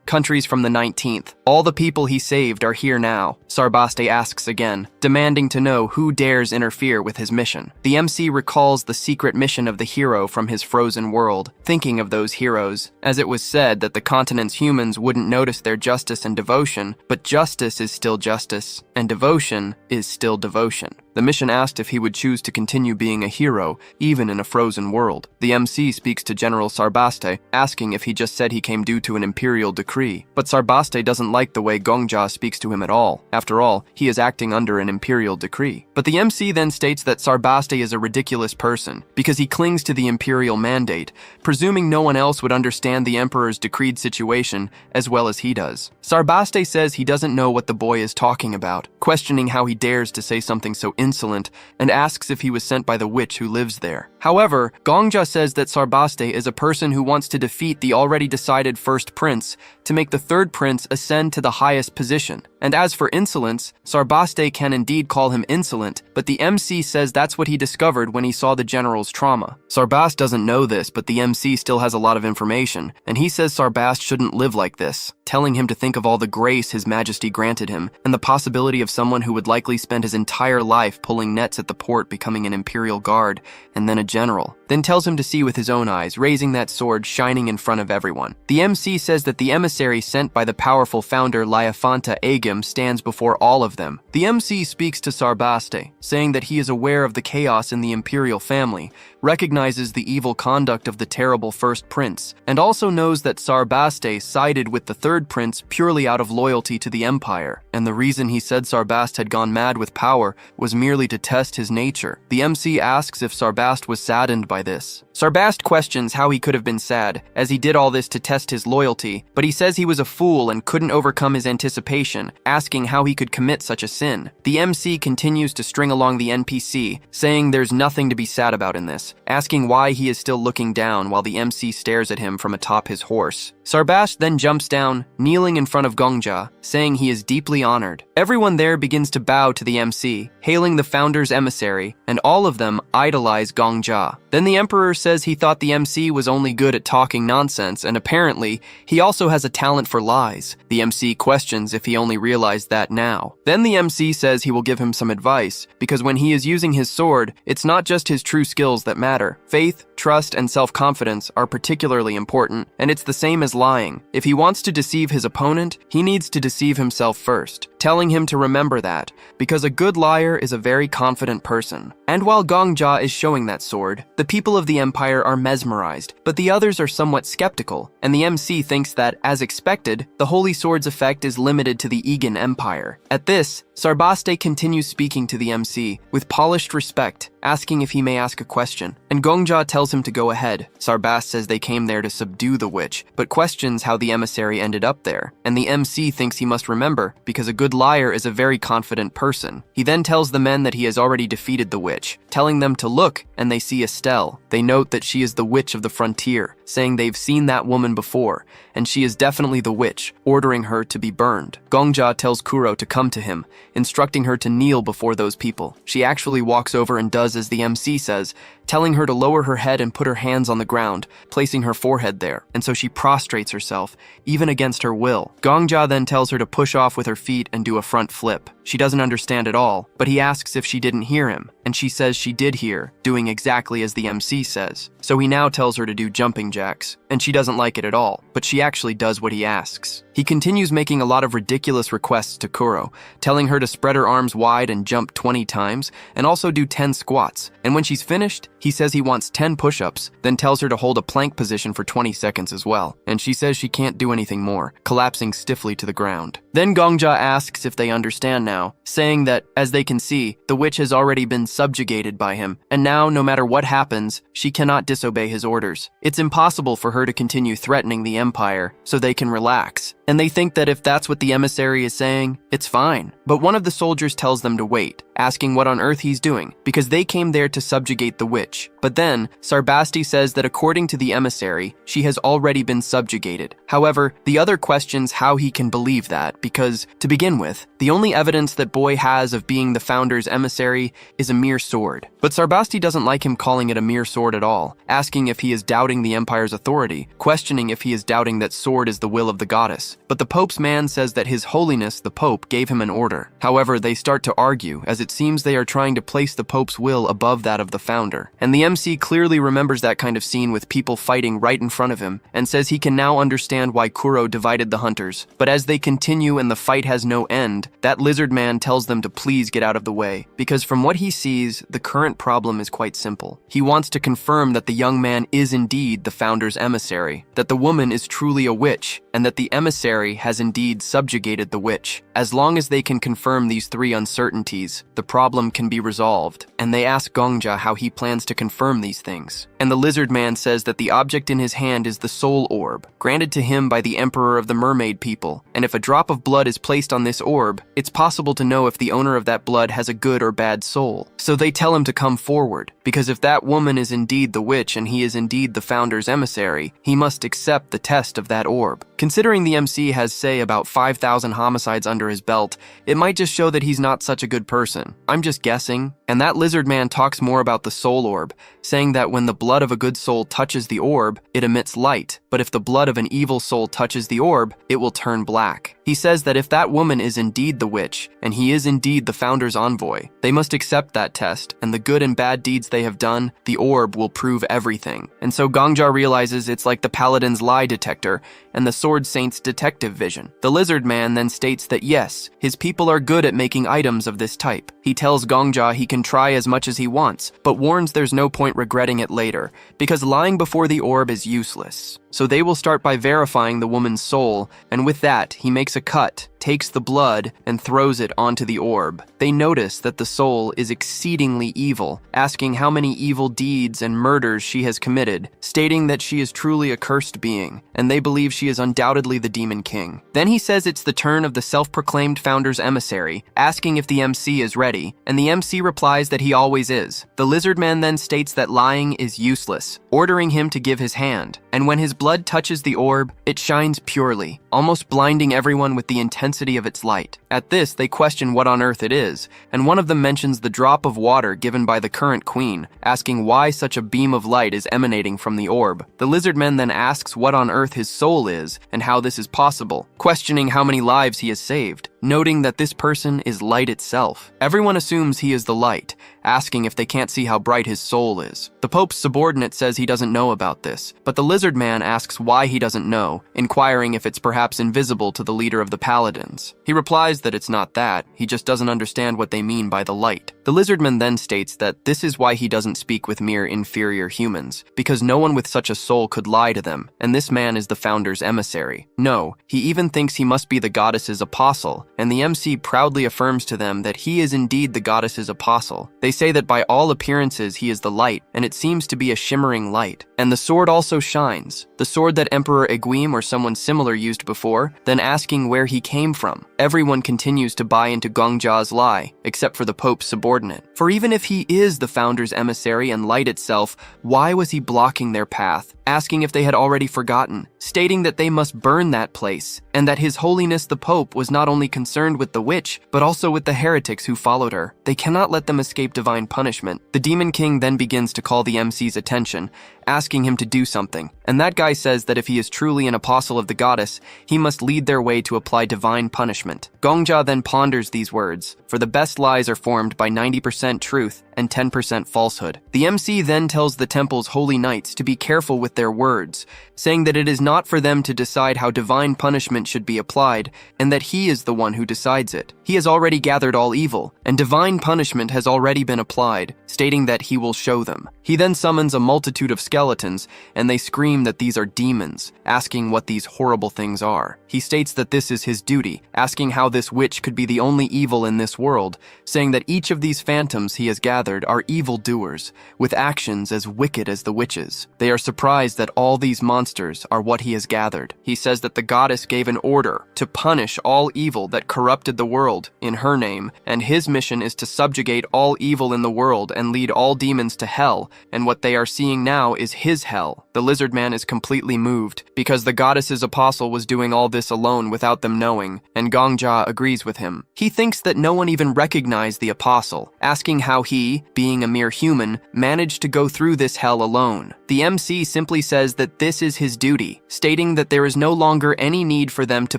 countries from the 19th. All the people he saved are here now, Sarbaste asks again, demanding to know who dares interfere with his mission. The MC recalls the secret mission of the hero from his frozen world, thinking of those heroes, as it was said that the continent's humans wouldn't notice their justice and devotion, but justice is still justice, and devotion is still devotion. The mission asked if he would choose to continue being a hero, even in a frozen world. The MC speaks to General Sarbaste, asking if he just said he came due to an imperial decree. But Sarbaste doesn't like the way Gongja speaks to him at all. After all, he is acting under an imperial decree. But the MC then states that Sarbaste is a ridiculous person, because he clings to the imperial mandate, presuming no one else would understand the emperor's decreed situation as well as he does. Sarbaste says he doesn't know what the boy is talking about, questioning how he dares to say something so insolent, and asks if he was sent by the witch who lives there. However, Gongja says that Sarbaste is a person who wants to defeat the already decided first prince to make the third prince ascend to the highest position. And as for insolence, Sarbaste can indeed call him insolent, but the MC says that's what he discovered when he saw the general's trauma. Sarbaste doesn't know this, but the MC still has a lot of information, and he says Sarbaste shouldn't live like this, telling him to think of all the grace His Majesty granted him, and the possibility of someone who would likely spend his entire life pulling nets at the port becoming an imperial guard, and then a general. Then tells him to see with his own eyes, raising that sword shining in front of everyone. The MC says that the emissary sent by the powerful founder Liafanta Agim stands before all of them. The MC speaks to Sarbaste, saying that he is aware of the chaos in the imperial family, recognizes the evil conduct of the terrible first prince, and also knows that Sarbaste sided with the third prince purely out of loyalty to the empire, and the reason he said Sarbaste had gone mad with power was merely to test his nature. The MC asks if Sarbaste was saddened by this. Sarbaste questions how he could have been sad, as he did all this to test his loyalty, but he says he was a fool and couldn't overcome his anticipation, asking how he could commit such a sin. The MC continues to string along the NPC, saying there's nothing to be sad about in this, asking why he is still looking down while the MC stares at him from atop his horse. Sarbaste then jumps down, kneeling in front of Gongja, saying he is deeply honored. Everyone there begins to bow to the MC, hailing the founder's emissary, and all of them idolize Gongja. Then the emperor says he thought the MC was only good at talking nonsense, and apparently, he also has a talent for lies. The MC questions if he only realized that now. Then the MC says he will give him some advice, because when he is using his sword, it's not just his true skills that matter. Faith, trust, and self-confidence are particularly important, and it's the same as lying. If he wants to deceive his opponent, he needs to deceive himself first, telling him to remember that, because a good liar is a very confident person. And while Gongja is showing that sword, the people of the empire are mesmerized, but the others are somewhat skeptical, and the MC thinks that, as expected, the holy sword's effect is limited to the Egan Empire. At this, Sarbaste continues speaking to the MC with polished respect, asking if he may ask a question, and Gongja tells him to go ahead. Sarbaste says they came there to subdue the witch, but questions how the emissary ended up there, and the MC thinks he must remember, because a good liar is a very confident person. He then tells the men that he has already defeated the witch, telling them to look, and they see Estelle. They note that she is the witch of the frontier, saying they've seen that woman before, and she is definitely the witch, ordering her to be burned. Gongja tells Kuro to come to him, instructing her to kneel before those people. She actually walks over and does as the MC says, telling her to lower her head and put her hands on the ground, placing her forehead there, and so she prostrates herself, even against her will. Gongja then tells her to push off with her feet and do a front flip. She doesn't understand at all, but he asks if she didn't hear him, and she says she did hear, doing exactly as the MC says. So he now tells her to do jumping jacks, and she doesn't like it at all, but she actually does what he asks. He continues making a lot of ridiculous requests to Kuro, telling her to spread her arms wide and jump 20 times, and also do 10 squats. And when she's finished, he says he wants 10 push-ups, then tells her to hold a plank position for 20 seconds as well. And she says she can't do anything more, collapsing stiffly to the ground. Then Gongja asks if they understand now, saying that, as they can see, the witch has already been subjugated by him, and now, no matter what happens, she cannot disobey his orders. It's impossible for her to continue threatening the Empire, so they can relax. And they think that if that's what the emissary is saying, it's fine. But one of the soldiers tells them to wait, asking what on earth he's doing, because they came there to subjugate the witch. But then, Sarbasti says that according to the emissary, she has already been subjugated. However, the other questions how he can believe that, because, to begin with, the only evidence that Boy has of being the founder's emissary is a mere sword. But Sarbasti doesn't like him calling it a mere sword at all, asking if he is doubting the Empire's authority, questioning if he is doubting that sword is the will of the goddess. But the Pope's man says that His Holiness the Pope gave him an order. However, they start to argue, as it seems they are trying to place the Pope's will above that of the founder. And the MC clearly remembers that kind of scene with people fighting right in front of him, and says he can now understand why Kuro divided the hunters. But as they continue and the fight has no end, that lizard man tells them to please get out of the way, because from what he sees, the current problem is quite simple. He wants to confirm that the young man is indeed the founder's emissary, that the woman is truly a witch, and that the emissary has indeed subjugated the witch. As long as they can confirm these three uncertainties, the problem can be resolved, and they ask Gongja how he plans to confirm these things. And the lizard man says that the object in his hand is the soul orb, granted to him by the emperor of the mermaid people, and if a drop of blood is placed on this orb, it's possible to know if the owner of that blood has a good or bad soul. So they tell him to come forward, because if that woman is indeed the witch and he is indeed the founder's emissary, he must accept the test of that orb. Considering the MC has, say, about 5,000 homicides under his belt, it might just show that he's not such a good person. I'm just guessing. And that lizard man talks more about the soul orb, saying that when the blood of a good soul touches the orb, it emits light, but if the blood of an evil soul touches the orb, it will turn black. He says that if that woman is indeed the witch, and he is indeed the founder's envoy, they must accept that test, and the good and bad deeds they have done, the orb will prove everything. And so Gongja realizes it's like the paladin's lie detector, and the sword saint's detective vision. The lizard man then states that yes, his people are good at making items of this type. He tells Gongja he can try as much as he wants, but warns there's no point regretting it later, because lying before the orb is useless. So they will start by verifying the woman's soul, and with that, he makes a cut, takes the blood, and throws it onto the orb. They notice that the soul is exceedingly evil, asking how many evil deeds and murders she has committed, stating that she is truly a cursed being, and they believe she is undoubtedly the Demon King. Then he says it's the turn of the self-proclaimed founder's emissary, asking if the MC is ready, and the MC replies that he always is. The lizard man then states that lying is useless, ordering him to give his hand, and when his blood touches the orb, it shines purely, almost blinding everyone with the intensity of its light. At this, they question what on earth it is, and one of them mentions the drop of water given by the current queen, asking why such a beam of light is emanating from the orb. The lizard man then asks what on earth his soul is, and how this is possible, questioning how many lives he has saved, noting that this person is light itself. Everyone assumes he is the light, asking if they can't see how bright his soul is. The Pope's subordinate says he doesn't know about this, but the lizard man asks why he doesn't know, inquiring if it's perhaps invisible to the leader of the paladins. He replies that it's not that, he just doesn't understand what they mean by the light. The lizardman then states that this is why he doesn't speak with mere inferior humans, because no one with such a soul could lie to them, and this man is the founder's emissary. No, he even thinks he must be the goddess's apostle, and the MC proudly affirms to them that he is indeed the goddess's apostle. They say that by all appearances he is the light, and it seems to be a shimmering light. And the sword also shines, the sword that Emperor Egwene or someone similar used before, then asking where he came from. Everyone continues to buy into Gongja's lie, except for the Pope's subordinate. For even if he is the founder's emissary and light itself, why was he blocking their path, asking if they had already forgotten, stating that they must burn that place, and that His Holiness the Pope was not only concerned with the witch, but also with the heretics who followed her. They cannot let them escape divine punishment. The Demon King then begins to call the MC's attention, asking him to do something, and that guy says that if he is truly an apostle of the goddess, he must lead their way to apply divine punishment. Gongja then ponders these words, for the best lies are formed by 90% truth, and 10% falsehood. The MC then tells the temple's holy knights to be careful with their words, saying that it is not for them to decide how divine punishment should be applied, and that he is the one who decides it. He has already gathered all evil, and divine punishment has already been applied, stating that he will show them. He then summons a multitude of skeletons, and they scream that these are demons, asking what these horrible things are. He states that this is his duty, asking how this witch could be the only evil in this world, saying that each of these phantoms he has gathered are evil doers, with actions as wicked as the witches. They are surprised that all these monsters are what he has gathered. He says that the goddess gave an order to punish all evil that corrupted the world in her name, and his mission is to subjugate all evil in the world and lead all demons to hell, and what they are seeing now is his hell. The lizard man is completely moved, because the goddess's apostle was doing all this alone without them knowing, and Gongja agrees with him. He thinks that no one even recognized the apostle, asking how he, being a mere human, managed to go through this hell alone. The MC simply says that this is his duty, stating that there is no longer any need for them to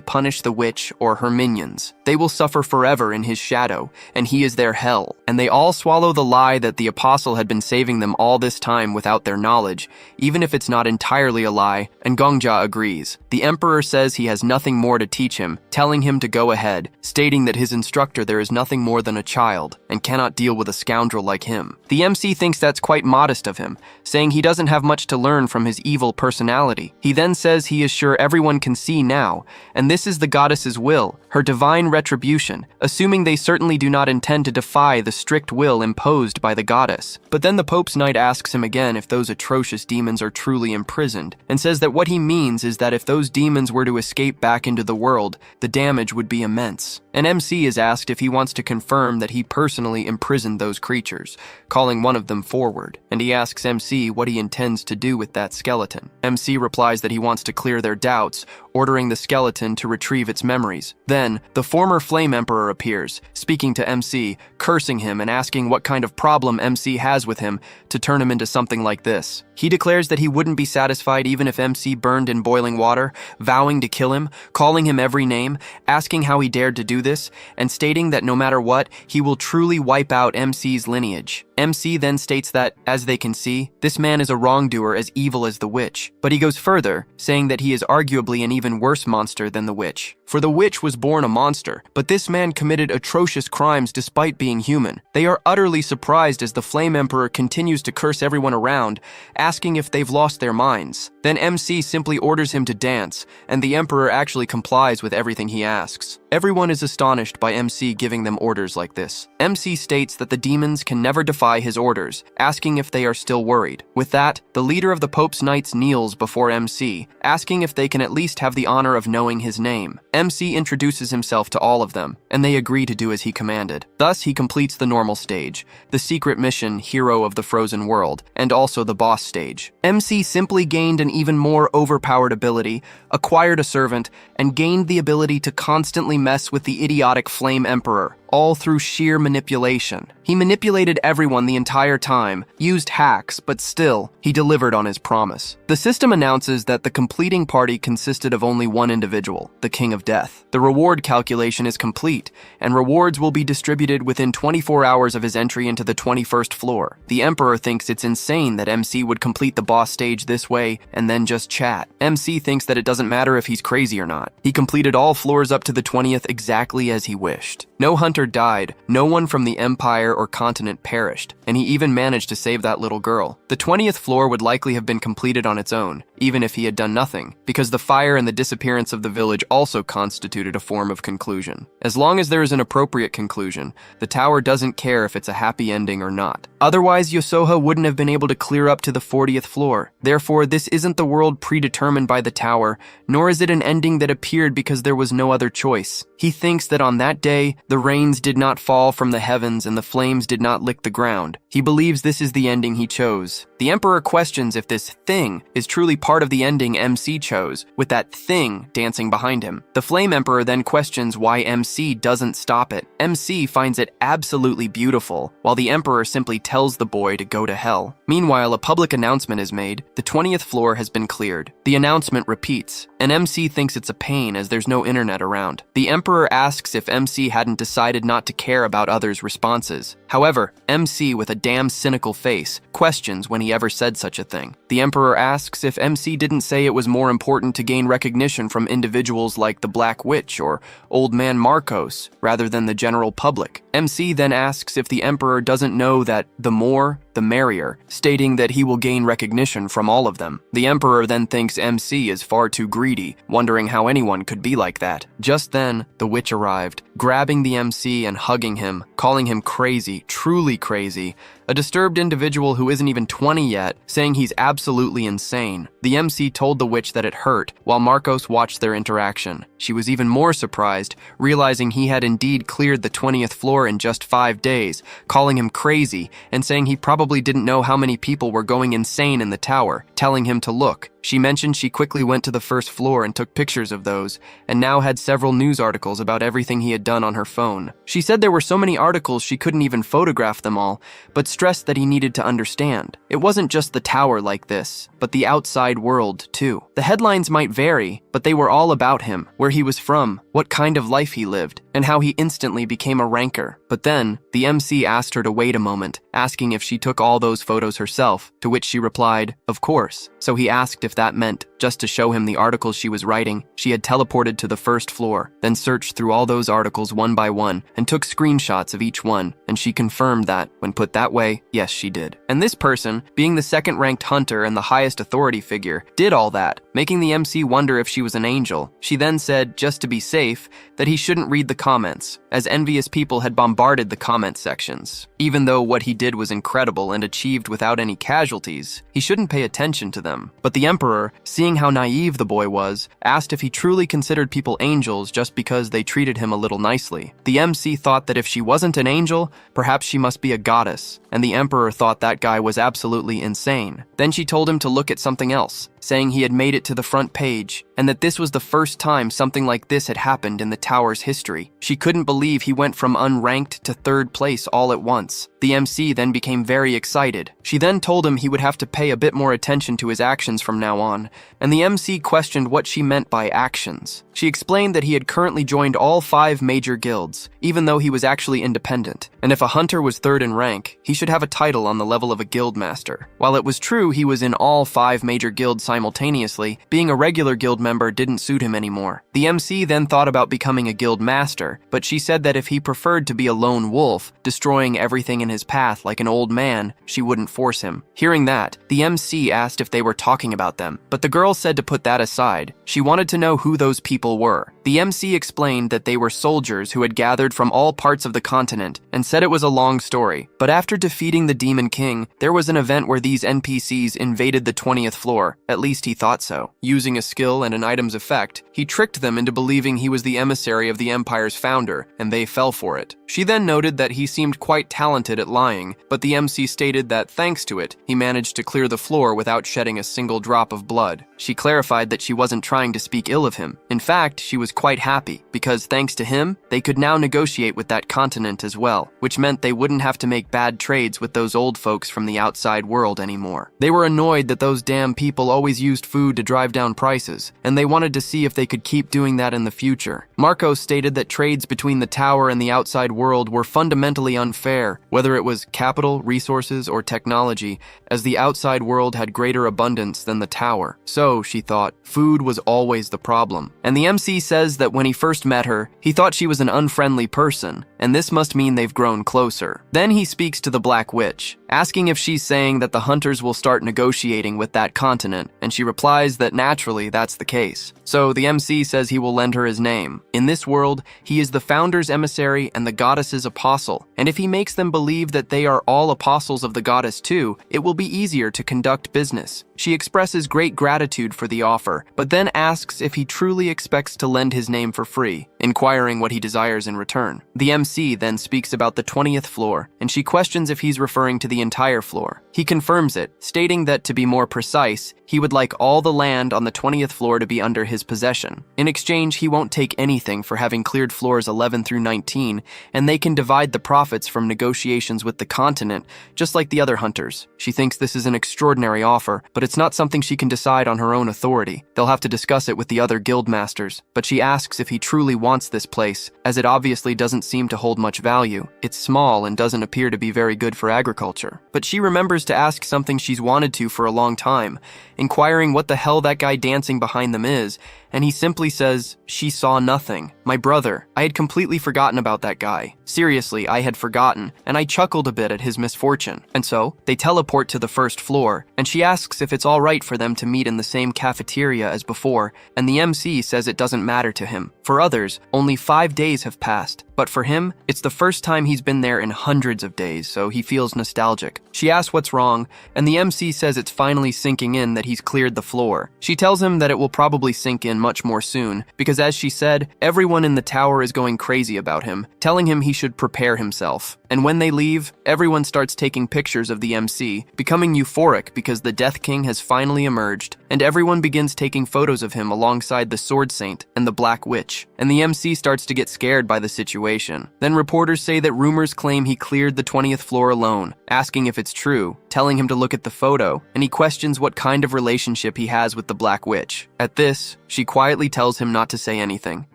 punish the witch or her minions. They will suffer forever in his shadow, and he is their hell. And they all swallow the lie that the apostle had been saving them all this time without their knowledge, even if it's not entirely a lie, and Gongja agrees. The emperor says he has nothing more to teach him, telling him to go ahead, stating that his instructor there is nothing more than a child, and cannot deal with a scoundrel like him. The MC thinks that's quite modest of him, saying he doesn't have much to learn from his evil personality. He then says he is sure everyone can see now, and this is the goddess's will, her divine retribution, assuming they certainly do not intend to defy the strict will imposed by the goddess. But then the Pope's Knight asks him again if those atrocious demons are truly imprisoned, and says that what he means is that if those demons were to escape back into the world, the damage would be immense. And MC is asked if he wants to confirm that he personally imprisoned those creatures, calling one of them forward, and he asks MC what he intends to do with that skeleton. MC replies that he wants to clear their doubts, ordering the skeleton to retrieve its memories. Then, the former Flame Emperor appears, speaking to MC, cursing him and asking what kind of problem MC has with him to turn him into something like this. He declares that he wouldn't be satisfied even if MC burned in boiling water, vowing to kill him, calling him every name, asking how he dared to do this, and stating that no matter what, he will truly wipe out MC's lineage. MC then states that, as they can see, this man is a wrongdoer as evil as the witch. But he goes further, saying that he is arguably an even worse monster than the witch. For the witch was born a monster, but this man committed atrocious crimes despite being human. They are utterly surprised as the Flame Emperor continues to curse everyone around, asking if they've lost their minds. Then MC simply orders him to dance, and the Emperor actually complies with everything he asks. Everyone is astonished by MC giving them orders like this. MC states that the demons can never defy his orders, asking if they are still worried. With that, the leader of the Pope's Knights kneels before MC, asking if they can at least have the honor of knowing his name. MC introduces himself to all of them, and they agree to do as he commanded. Thus, he completes the normal stage, the secret mission Hero of the Frozen World, and also the boss stage. MC simply gained an even more overpowered ability, acquired a servant, and gained the ability to constantly mess with the idiotic Flame Emperor, all through sheer manipulation. He manipulated everyone the entire time, used hacks, but still, he delivered on his promise. The system announces that the completing party consisted of only one individual, the King of Death. The reward calculation is complete, and rewards will be distributed within 24 hours of his entry into the 21st floor. The Emperor thinks it's insane that MC would complete the boss stage this way and then just chat. MC thinks that it doesn't matter if he's crazy or not. He completed all floors up to the 20th exactly as he wished. No hunter died, no one from the empire or continent perished, and he even managed to save that little girl. The 20th floor would likely have been completed on its own, even if he had done nothing, because the fire and the disappearance of the village also constituted a form of conclusion. As long as there is an appropriate conclusion, the tower doesn't care if it's a happy ending or not. Otherwise, Yosoha wouldn't have been able to clear up to the 40th floor. Therefore, this isn't the world predetermined by the tower, nor is it an ending that appeared because there was no other choice. He thinks that on that day, the rains did not fall from the heavens and the flames did not lick the ground. He believes this is the ending he chose. The Emperor questions if this thing is truly part of the ending MC chose, with that thing dancing behind him. The Flame Emperor then questions why MC doesn't stop it. MC finds it absolutely beautiful, while the Emperor simply tells the boy to go to hell. Meanwhile, a public announcement is made. The 20th floor has been cleared. The announcement repeats, and MC thinks it's a pain as there's no internet around. The Emperor asks if MC hadn't decided not to care about others' responses. However, MC, with a damn cynical face, questions when he ever said such a thing. The Emperor asks if MC didn't say it was more important to gain recognition from individuals like the Black Witch or Old Man Marcos, rather than the general public. MC then asks if the Emperor doesn't know that the more, the merrier, stating that he will gain recognition from all of them. The Emperor then thinks MC is far too greedy, wondering how anyone could be like that. Just then, the witch arrived, grabbing the MC and hugging him, calling him crazy, truly crazy, a disturbed individual who isn't even 20 yet, saying he's absolutely insane. The MC told the witch that it hurt, while Marcos watched their interaction. She was even more surprised, realizing he had indeed cleared the 20th floor in just 5 days, calling him crazy, and saying he probably didn't know how many people were going insane in the tower, telling him to look. She mentioned she quickly went to the first floor and took pictures of those, and now had several news articles about everything he had done on her phone. She said there were so many articles she couldn't even photograph them all, but stressed that he needed to understand. It wasn't just the tower like this, but the outside world too. The headlines might vary, but they were all about him, where he was from, what kind of life he lived, and how he instantly became a ranker. But then, the MC asked her to wait a moment, asking if she took all those photos herself, to which she replied, of course. So he asked if that meant, just to show him the articles she was writing, she had teleported to the first floor, then searched through all those articles one by one, and took screenshots of each one, and she confirmed that, when put that way, yes, she did. And this person, being the second-ranked hunter and the highest authority figure, did all that, making the MC wonder if she was an angel. She then said, just to be safe, that he shouldn't read the comments, as envious people had bombarded the comment sections. Even though what he did was incredible and achieved without any casualties, he shouldn't pay attention to them. But the Emperor, seeing how naive the boy was, asked if he truly considered people angels just because they treated him a little nicely. The MC thought that if she wasn't an angel, perhaps she must be a goddess, and the Emperor thought that guy was absolutely insane. Then she told him to look at something else, saying he had made it to the front page, and that this was the first time something like this had happened in the tower's history. She couldn't believe he went from unranked to 3rd place all at once. The MC then became very excited. She then told him he would have to pay a bit more attention to his actions from now on, and the MC questioned what she meant by actions. She explained that he had currently joined all 5 major guilds, even though he was actually independent, and if a hunter was 3rd in rank, he should have a title on the level of a guild master. While it was true he was in all 5 major guilds simultaneously, being a regular guild member didn't suit him anymore. The MC then thought about becoming a guild master, but she said that if he preferred to be a lone wolf, destroying everything in his path like an old man, she wouldn't force him. Hearing that, the MC asked if they were talking about them, but the girl said to put that aside. She wanted to know who those people were. The MC explained that they were soldiers who had gathered from all parts of the continent, and said it was a long story. But after defeating the Demon King, there was an event where these NPCs invaded the 20th floor, at least he thought so. Using a skill and an item's effect, he tricked them into believing he was the emissary of the Empire's founder, and they fell for it. She then noted that he seemed quite talented at lying, but the MC stated that thanks to it, he managed to clear the floor without shedding a single drop of blood. She clarified that she wasn't trying to speak ill of him. In fact, she was quite happy, because thanks to him, they could now negotiate with that continent as well, which meant they wouldn't have to make bad trades with those old folks from the outside world anymore. They were annoyed that those damn people always used food to drive down prices, and they wanted to see if they could keep doing that in the future. Marcos stated that trades between the tower and the outside world were fundamentally unfair, whether it was capital, resources, or technology, as the outside world had greater abundance than the tower. So, she thought, food was always the problem. And the MC says that when he first met her, he thought she was an unfriendly person, and this must mean they've grown closer. Then he speaks to the Black Witch, asking if she's saying that the hunters will start negotiating with that continent, and she replies that naturally that's the case. So the MC says he will lend her his name. In this world, he is the founder's emissary and the goddess's apostle, and if he makes them believe that they are all apostles of the goddess too, it will be easier to conduct business. She expresses great gratitude for the offer, but then asks if he truly expects to lend his name for free, inquiring what he desires in return. The MC then speaks about the 20th floor, and she questions if he's referring to the entire floor. He confirms it, stating that to be more precise, he would like all the land on the 20th floor to be under his possession. In exchange, he won't take anything for having cleared floors 11 through 19, and they can divide the profits from negotiations with the continent, just like the other hunters. She thinks this is an extraordinary offer, but it's not something she can decide on her own authority. They'll have to discuss it with the other guild masters, but she asks if he truly wants this place, as it obviously doesn't seem to hold much value. It's small and doesn't appear to be very good for agriculture. But she remembers to ask something she's wanted to for a long time, inquiring what the hell that guy dancing behind them is, and he simply says, "She saw nothing. My brother. I had completely forgotten about that guy. Seriously, I had forgotten, and I chuckled a bit at his misfortune." And so, they teleport to the first floor, and she asks if it's all right for them to meet in the same cafeteria as before, and the MC says it doesn't matter to him. For others, only 5 days have passed, but for him, it's the first time he's been there in hundreds of days, so he feels nostalgic. She asks what's wrong, and the MC says it's finally sinking in that he's cleared the floor. She tells him that it will probably sink in much more soon, because as she said, everyone in the tower is going crazy about him, telling him he should prepare himself. And when they leave, everyone starts taking pictures of the MC, becoming euphoric because the Death King has finally emerged, and everyone begins taking photos of him alongside the Sword Saint and the Black Witch, and the MC starts to get scared by the situation. Then reporters say that rumors claim he cleared the 20th floor alone, asking if it's true, telling him to look at the photo, and he questions what kind of relationship he has with the Black Witch. At this, she quietly tells him not to say anything,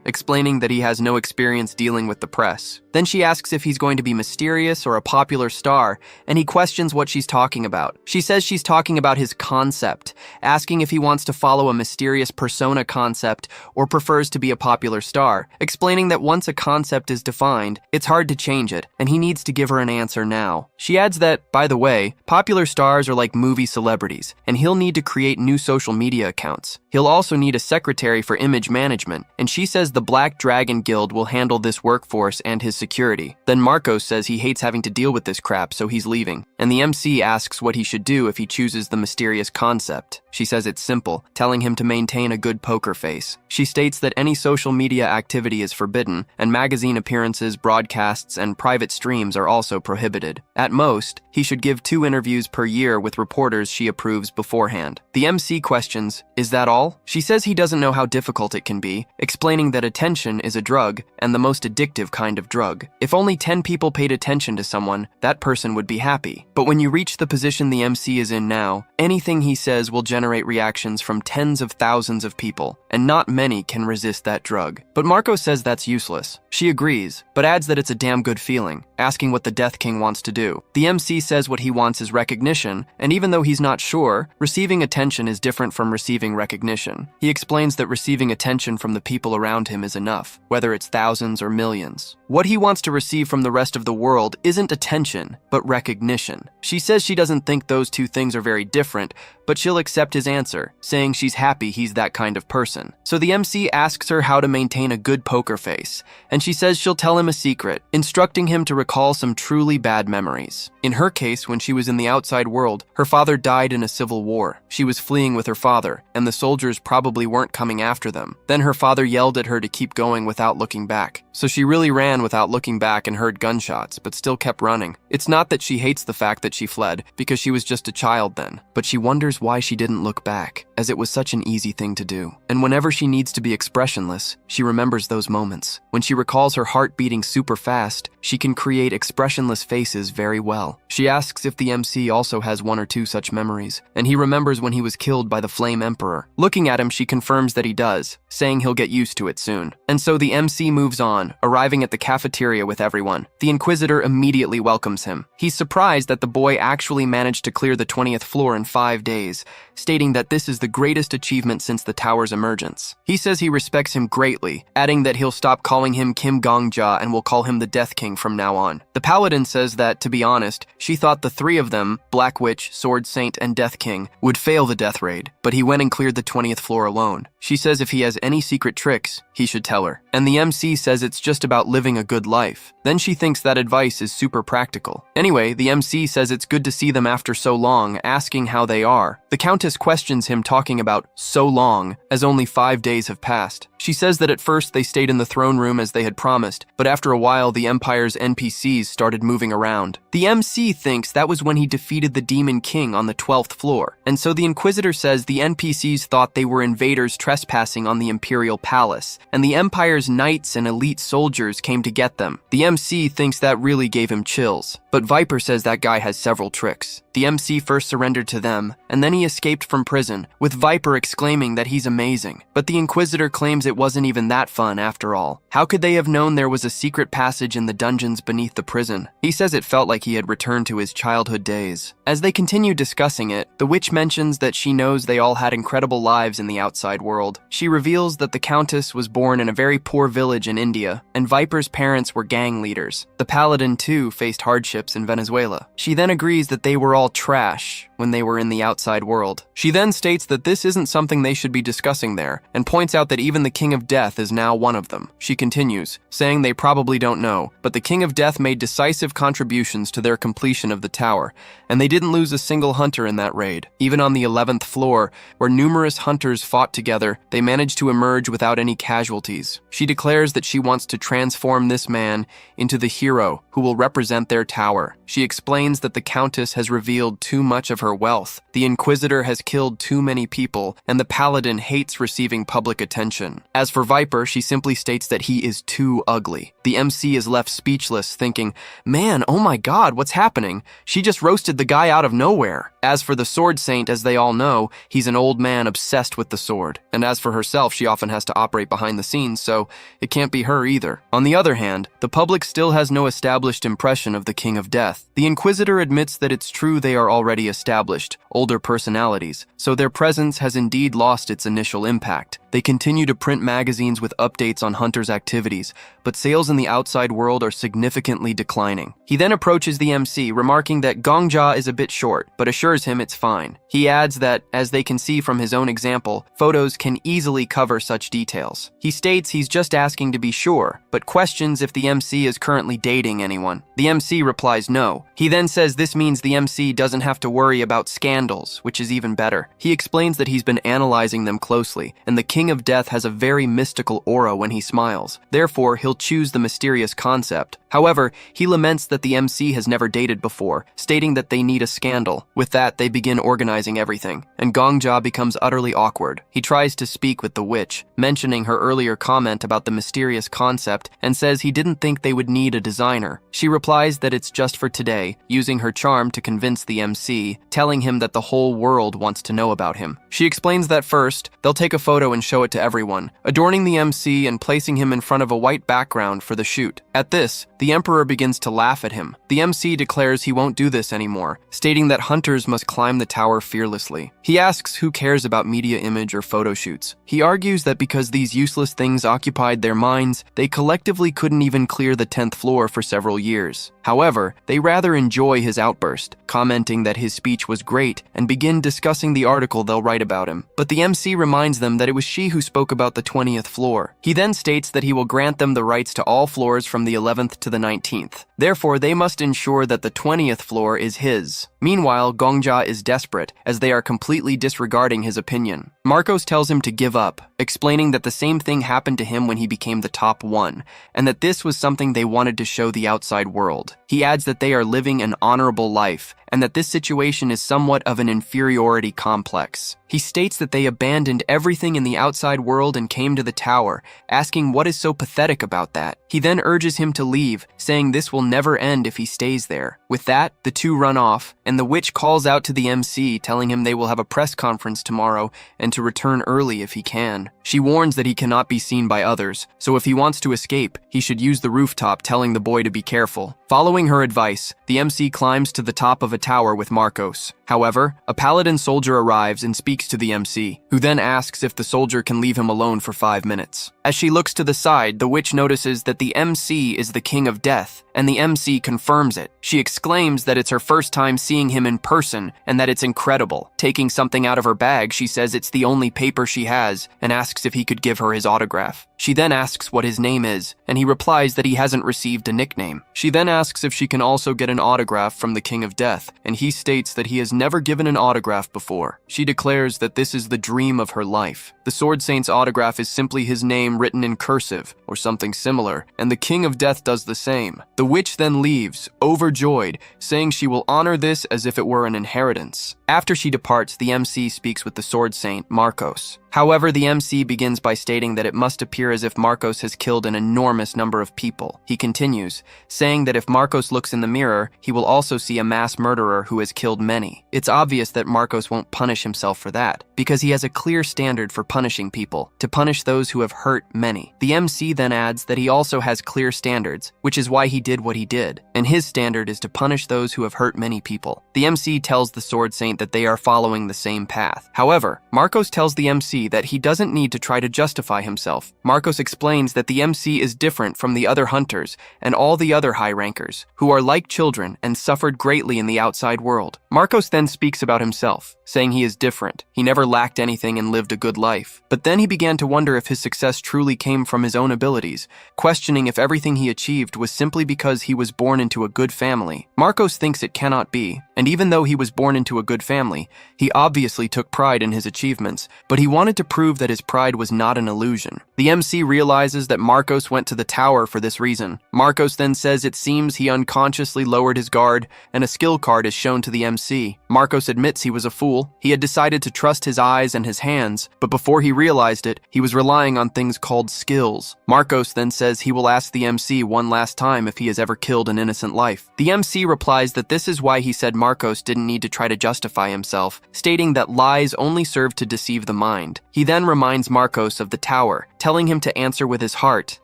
explaining that he has no experience dealing with the press. Then she asks if he's going to be mysterious or a popular star, and he questions what she's talking about. She says she's talking about his concept, asking if he wants to follow a mysterious persona concept or prefers to be a popular star, explaining that once a concept is defined, it's hard to change it, and he needs to give her an answer now. She adds that, by the way, popular stars are like movie celebrities, and he'll need to create new social media accounts. He'll also need a secretary for image management, and she says the Black Dragon Guild will handle this workforce and his security. Then Marcos says he hates having to deal with this crap, so he's leaving, and the MC asks what he should do if he chooses the mysterious concept. She says it's simple, telling him to maintain a good poker face. She states that any social media activity is forbidden, and magazine appearances, broadcasts, and private streams are also prohibited. At most, he should give 2 interviews per year with reporters she approves beforehand. The MC questions, "Is that all?" She says he doesn't know how difficult it can be, explaining that attention is a drug, and the most addictive kind of drug. If only 10 people paid attention to someone, that person would be happy. But when you reach the position the MC is in now, anything he says will generate reactions from tens of thousands of people, and not many can resist that drug. But Marco says that's useless. She agrees, but adds that it's a damn good feeling, asking what the Death King wants to do. The MC says what he wants is recognition, and even though he's not sure, receiving attention is different from receiving recognition. He explains that receiving attention from the people around him is enough, whether it's thousands or millions. What he wants to receive from the rest of the world isn't attention, but recognition. She says she doesn't think those two things are very different, but she'll accept his answer, saying she's happy he's that kind of person. So the MC asks her how to maintain a good poker face, and she says she'll tell him a secret, instructing him to recall some truly bad memories. In her case, when she was in the outside world, her father died in a civil war. She was fleeing with her father, and the soldiers probably weren't coming after them. Then her father yelled at her to keep going without looking back. So she really ran without looking back and heard gunshots, but still kept running. It's not that she hates the fact that she fled, because she was just a child then, but she wonders why she didn't look back, as it was such an easy thing to do. And whenever she needs to be expressionless, she remembers those moments. When she recalls her heart beating super fast, she can create expressionless faces very well. She asks if the MC also has 1 or 2 such memories, and he remembers when he was killed by the Flame Emperor. Looking at him, she confirms that he does, saying he'll get used to it soon. And so the MC moves on, arriving at the cafeteria with everyone. The Inquisitor immediately welcomes him. He's surprised that the boy actually managed to clear the 20th floor in 5 days, stating that this is the greatest achievement since the tower's emergence. He says he respects him greatly, adding that he'll stop calling him Kim Gongja and will call him the Death King from now on. The Paladin says that, to be honest, she thought the 3 of them, Black Witch, Sword Saint, and Death King, would fail the death raid, but he went and cleared the 20th floor alone. She says if he has any secret tricks, he should tell her. And the MC says it's just about living a good life. Then she thinks that advice is super practical. Anyway, the MC says it's good to see them after so long, asking how they are. The Countess questions him, talking about so long, as only 5 days have passed. She says that at first they stayed in the throne room as they had promised, but after a while the Empire's NPCs started moving around. The MC thinks that was when he defeated the Demon King on the 12th floor, and so the Inquisitor says the NPCs thought they were invaders trespassing on the Imperial Palace, and the Empire's knights and elite soldiers came to get them. The MC thinks that really gave him chills, but Viper says that guy has several tricks. The MC first surrendered to them, and then he escaped from prison, with Viper exclaiming that he's amazing. But the Inquisitor claims it wasn't even that fun after all. How could they have known there was a secret passage in the dungeons beneath the prison? He says it felt like he had returned to his childhood days. As they continue discussing it, the witch mentions that she knows they all had incredible lives in the outside world. She reveals that the Countess was born in a very poor village in India, and Viper's parents were gang leaders. The Paladin, too, faced hardships in Venezuela. She then agrees that they were all trash when they were in the outside world. She then states that this isn't something they should be discussing there, and points out that even the King of Death is now one of them. She continues, saying they probably don't know, but the King of Death made decisive contributions to their completion of the tower, and they didn't lose a single hunter in that raid. Even on the 11th floor, where numerous hunters fought together, they managed to emerge without any casualties. She declares that she wants to transform this man into the hero who will represent their tower. She explains that the Countess has revealed too much of her wealth, the Inquisitor has killed too many people, and the Paladin hates receiving public attention. As for Viper, she simply states that he is too ugly. The MC is left speechless, thinking, man, oh my god, what's happening? She just roasted the guy out of nowhere. As for the Sword Saint, as they all know, he's an old man obsessed with the sword. And as for herself, she often has to operate behind the scenes, so it can't be her either. On the other hand, the public still has no established impression of the King of Death. The Inquisitor admits that it's true they are already established, older personalities, so their presence has indeed lost its initial impact. They continue to print magazines with updates on hunters' activities, but sales in the outside world are significantly declining. He then approaches the MC, remarking that Gongja is a bit short, but assures him it's fine. He adds that, as they can see from his own example, photos can easily cover such details. He states he's just asking to be sure, but questions if the MC is currently dating anyone. The MC replies no. He then says this means the MC doesn't have to worry about scandals, which is even better. He explains that he's been analyzing them closely, and the King of Death has a very mystical aura when he smiles. Therefore, he'll choose the mysterious concept. However, he laments that the MC has never dated before, stating that they need a scandal. With that, they begin organizing everything, and Gongja becomes utterly awkward. He tries to speak with the witch, mentioning her earlier comment about the mysterious concept, and says he didn't think they would need a designer. She replies that it's just for today, using her charm to convince the MC, telling him that the whole world wants to know about him. She explains that first, they'll take a photo and show it to everyone, adorning the MC and placing him in front of a white background for the shoot. At this, the Emperor begins to laugh at him. The MC declares he won't do this anymore, stating that hunters must climb the tower fearlessly. He asks who cares about media image or photo shoots. He argues that because these useless things occupied their minds, they collectively couldn't even clear the 10th floor for several years. However, they rather enjoy his outburst, commenting that his speech was great and begin discussing the article they'll write about him. But the MC reminds them that it was she who spoke about the 20th floor. He then states that he will grant them the rights to all floors from the 11th to the 19th. Therefore, they must ensure that the 20th floor is his. Meanwhile, Gongja is desperate, as they are completely disregarding his opinion. Marcos tells him to give up, explaining that the same thing happened to him when he became the top one, and that this was something they wanted to show the outside world. He adds that they are living an honorable life, and that this situation is somewhat of an inferiority complex. He states that they abandoned everything in the outside world and came to the tower, asking what is so pathetic about that. He then urges him to leave, saying this will never end if he stays there. With that, the two run off, and the witch calls out to the MC, telling him they will have a press conference tomorrow and to return early if he can. She warns that he cannot be seen by others, so if he wants to escape, he should use the rooftop, telling the boy to be careful. Following her advice, the MC climbs to the top of a tower with Marcos. However, a Paladin soldier arrives and speaks to the MC, who then asks if the soldier can leave him alone for 5 minutes. As she looks to the side, the witch notices that the MC is the King of Death, and the MC confirms it. She exclaims that it's her first time seeing him in person and that it's incredible. Taking something out of her bag, she says it's the only paper she has and asks if he could give her his autograph. She then asks what his name is, and he replies that he hasn't received a nickname. She then asks if she can also get an autograph from the King of Death, and he states that he has never given an autograph before. She declares that this is the dream of her life. The Sword Saint's autograph is simply his name written in cursive, or something similar, and the King of Death does the same. The witch then leaves, overjoyed, saying she will honor this as if it were an inheritance. After she departs, the MC speaks with the Sword Saint, Marcos. However, the MC begins by stating that it must appear as if Marcos has killed an enormous number of people. He continues, saying that if Marcos looks in the mirror, he will also see a mass murderer who has killed many. It's obvious that Marcos won't punish himself for that, because he has a clear standard for punishing people, to punish those who have hurt many. The MC then adds that he also has clear standards, which is why he did what he did, and his standard is to punish those who have hurt many people. The MC tells the Sword Saint that they are following the same path. However, Marcos tells the MC that he doesn't need to try to justify himself. Marcos explains that the MC is different from the other hunters and all the other high rankers, who are like children and suffered greatly in the outside world. Marcos then speaks about himself, saying he is different. He never lacked anything and lived a good life. But then he began to wonder if his success truly came from his own abilities, questioning if everything he achieved was simply because he was born into a good family. Marcos thinks it cannot be, and even though he was born into a good family, he obviously took pride in his achievements, but he wanted to prove that his pride was not an illusion. The MC realizes that Marcos went to the tower for this reason. Marcos then says it seems he unconsciously lowered his guard, and a skill card is shown to the MC. Marcos admits he was a fool. He had decided to trust his eyes and his hands, but before he realized it, he was relying on things called skills. Marcos then says he will ask the MC one last time if he has ever killed an innocent life. The MC replies that this is why he said Marcos didn't need to try to justify himself, stating that lies only serve to deceive the mind. He then reminds Marcos of the tower, telling him to answer with his heart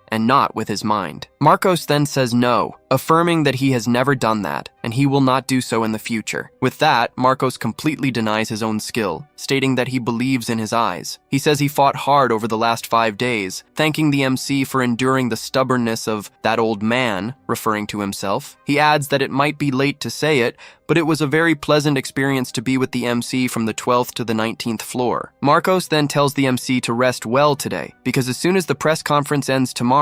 and not with his mind. Marcos then says no, affirming that he has never done that, and he will not do so in the future. With that, Marcos completely denies his own skill, stating that he believes in his eyes. He says he fought hard over the last 5 days, thanking the MC for enduring the stubbornness of that old man, referring to himself. He adds that it might be late to say it, but it was a very pleasant experience to be with the MC from the 12th to the 19th floor. Marcos then tells the MC to rest well today, because as soon as the press conference ends tomorrow,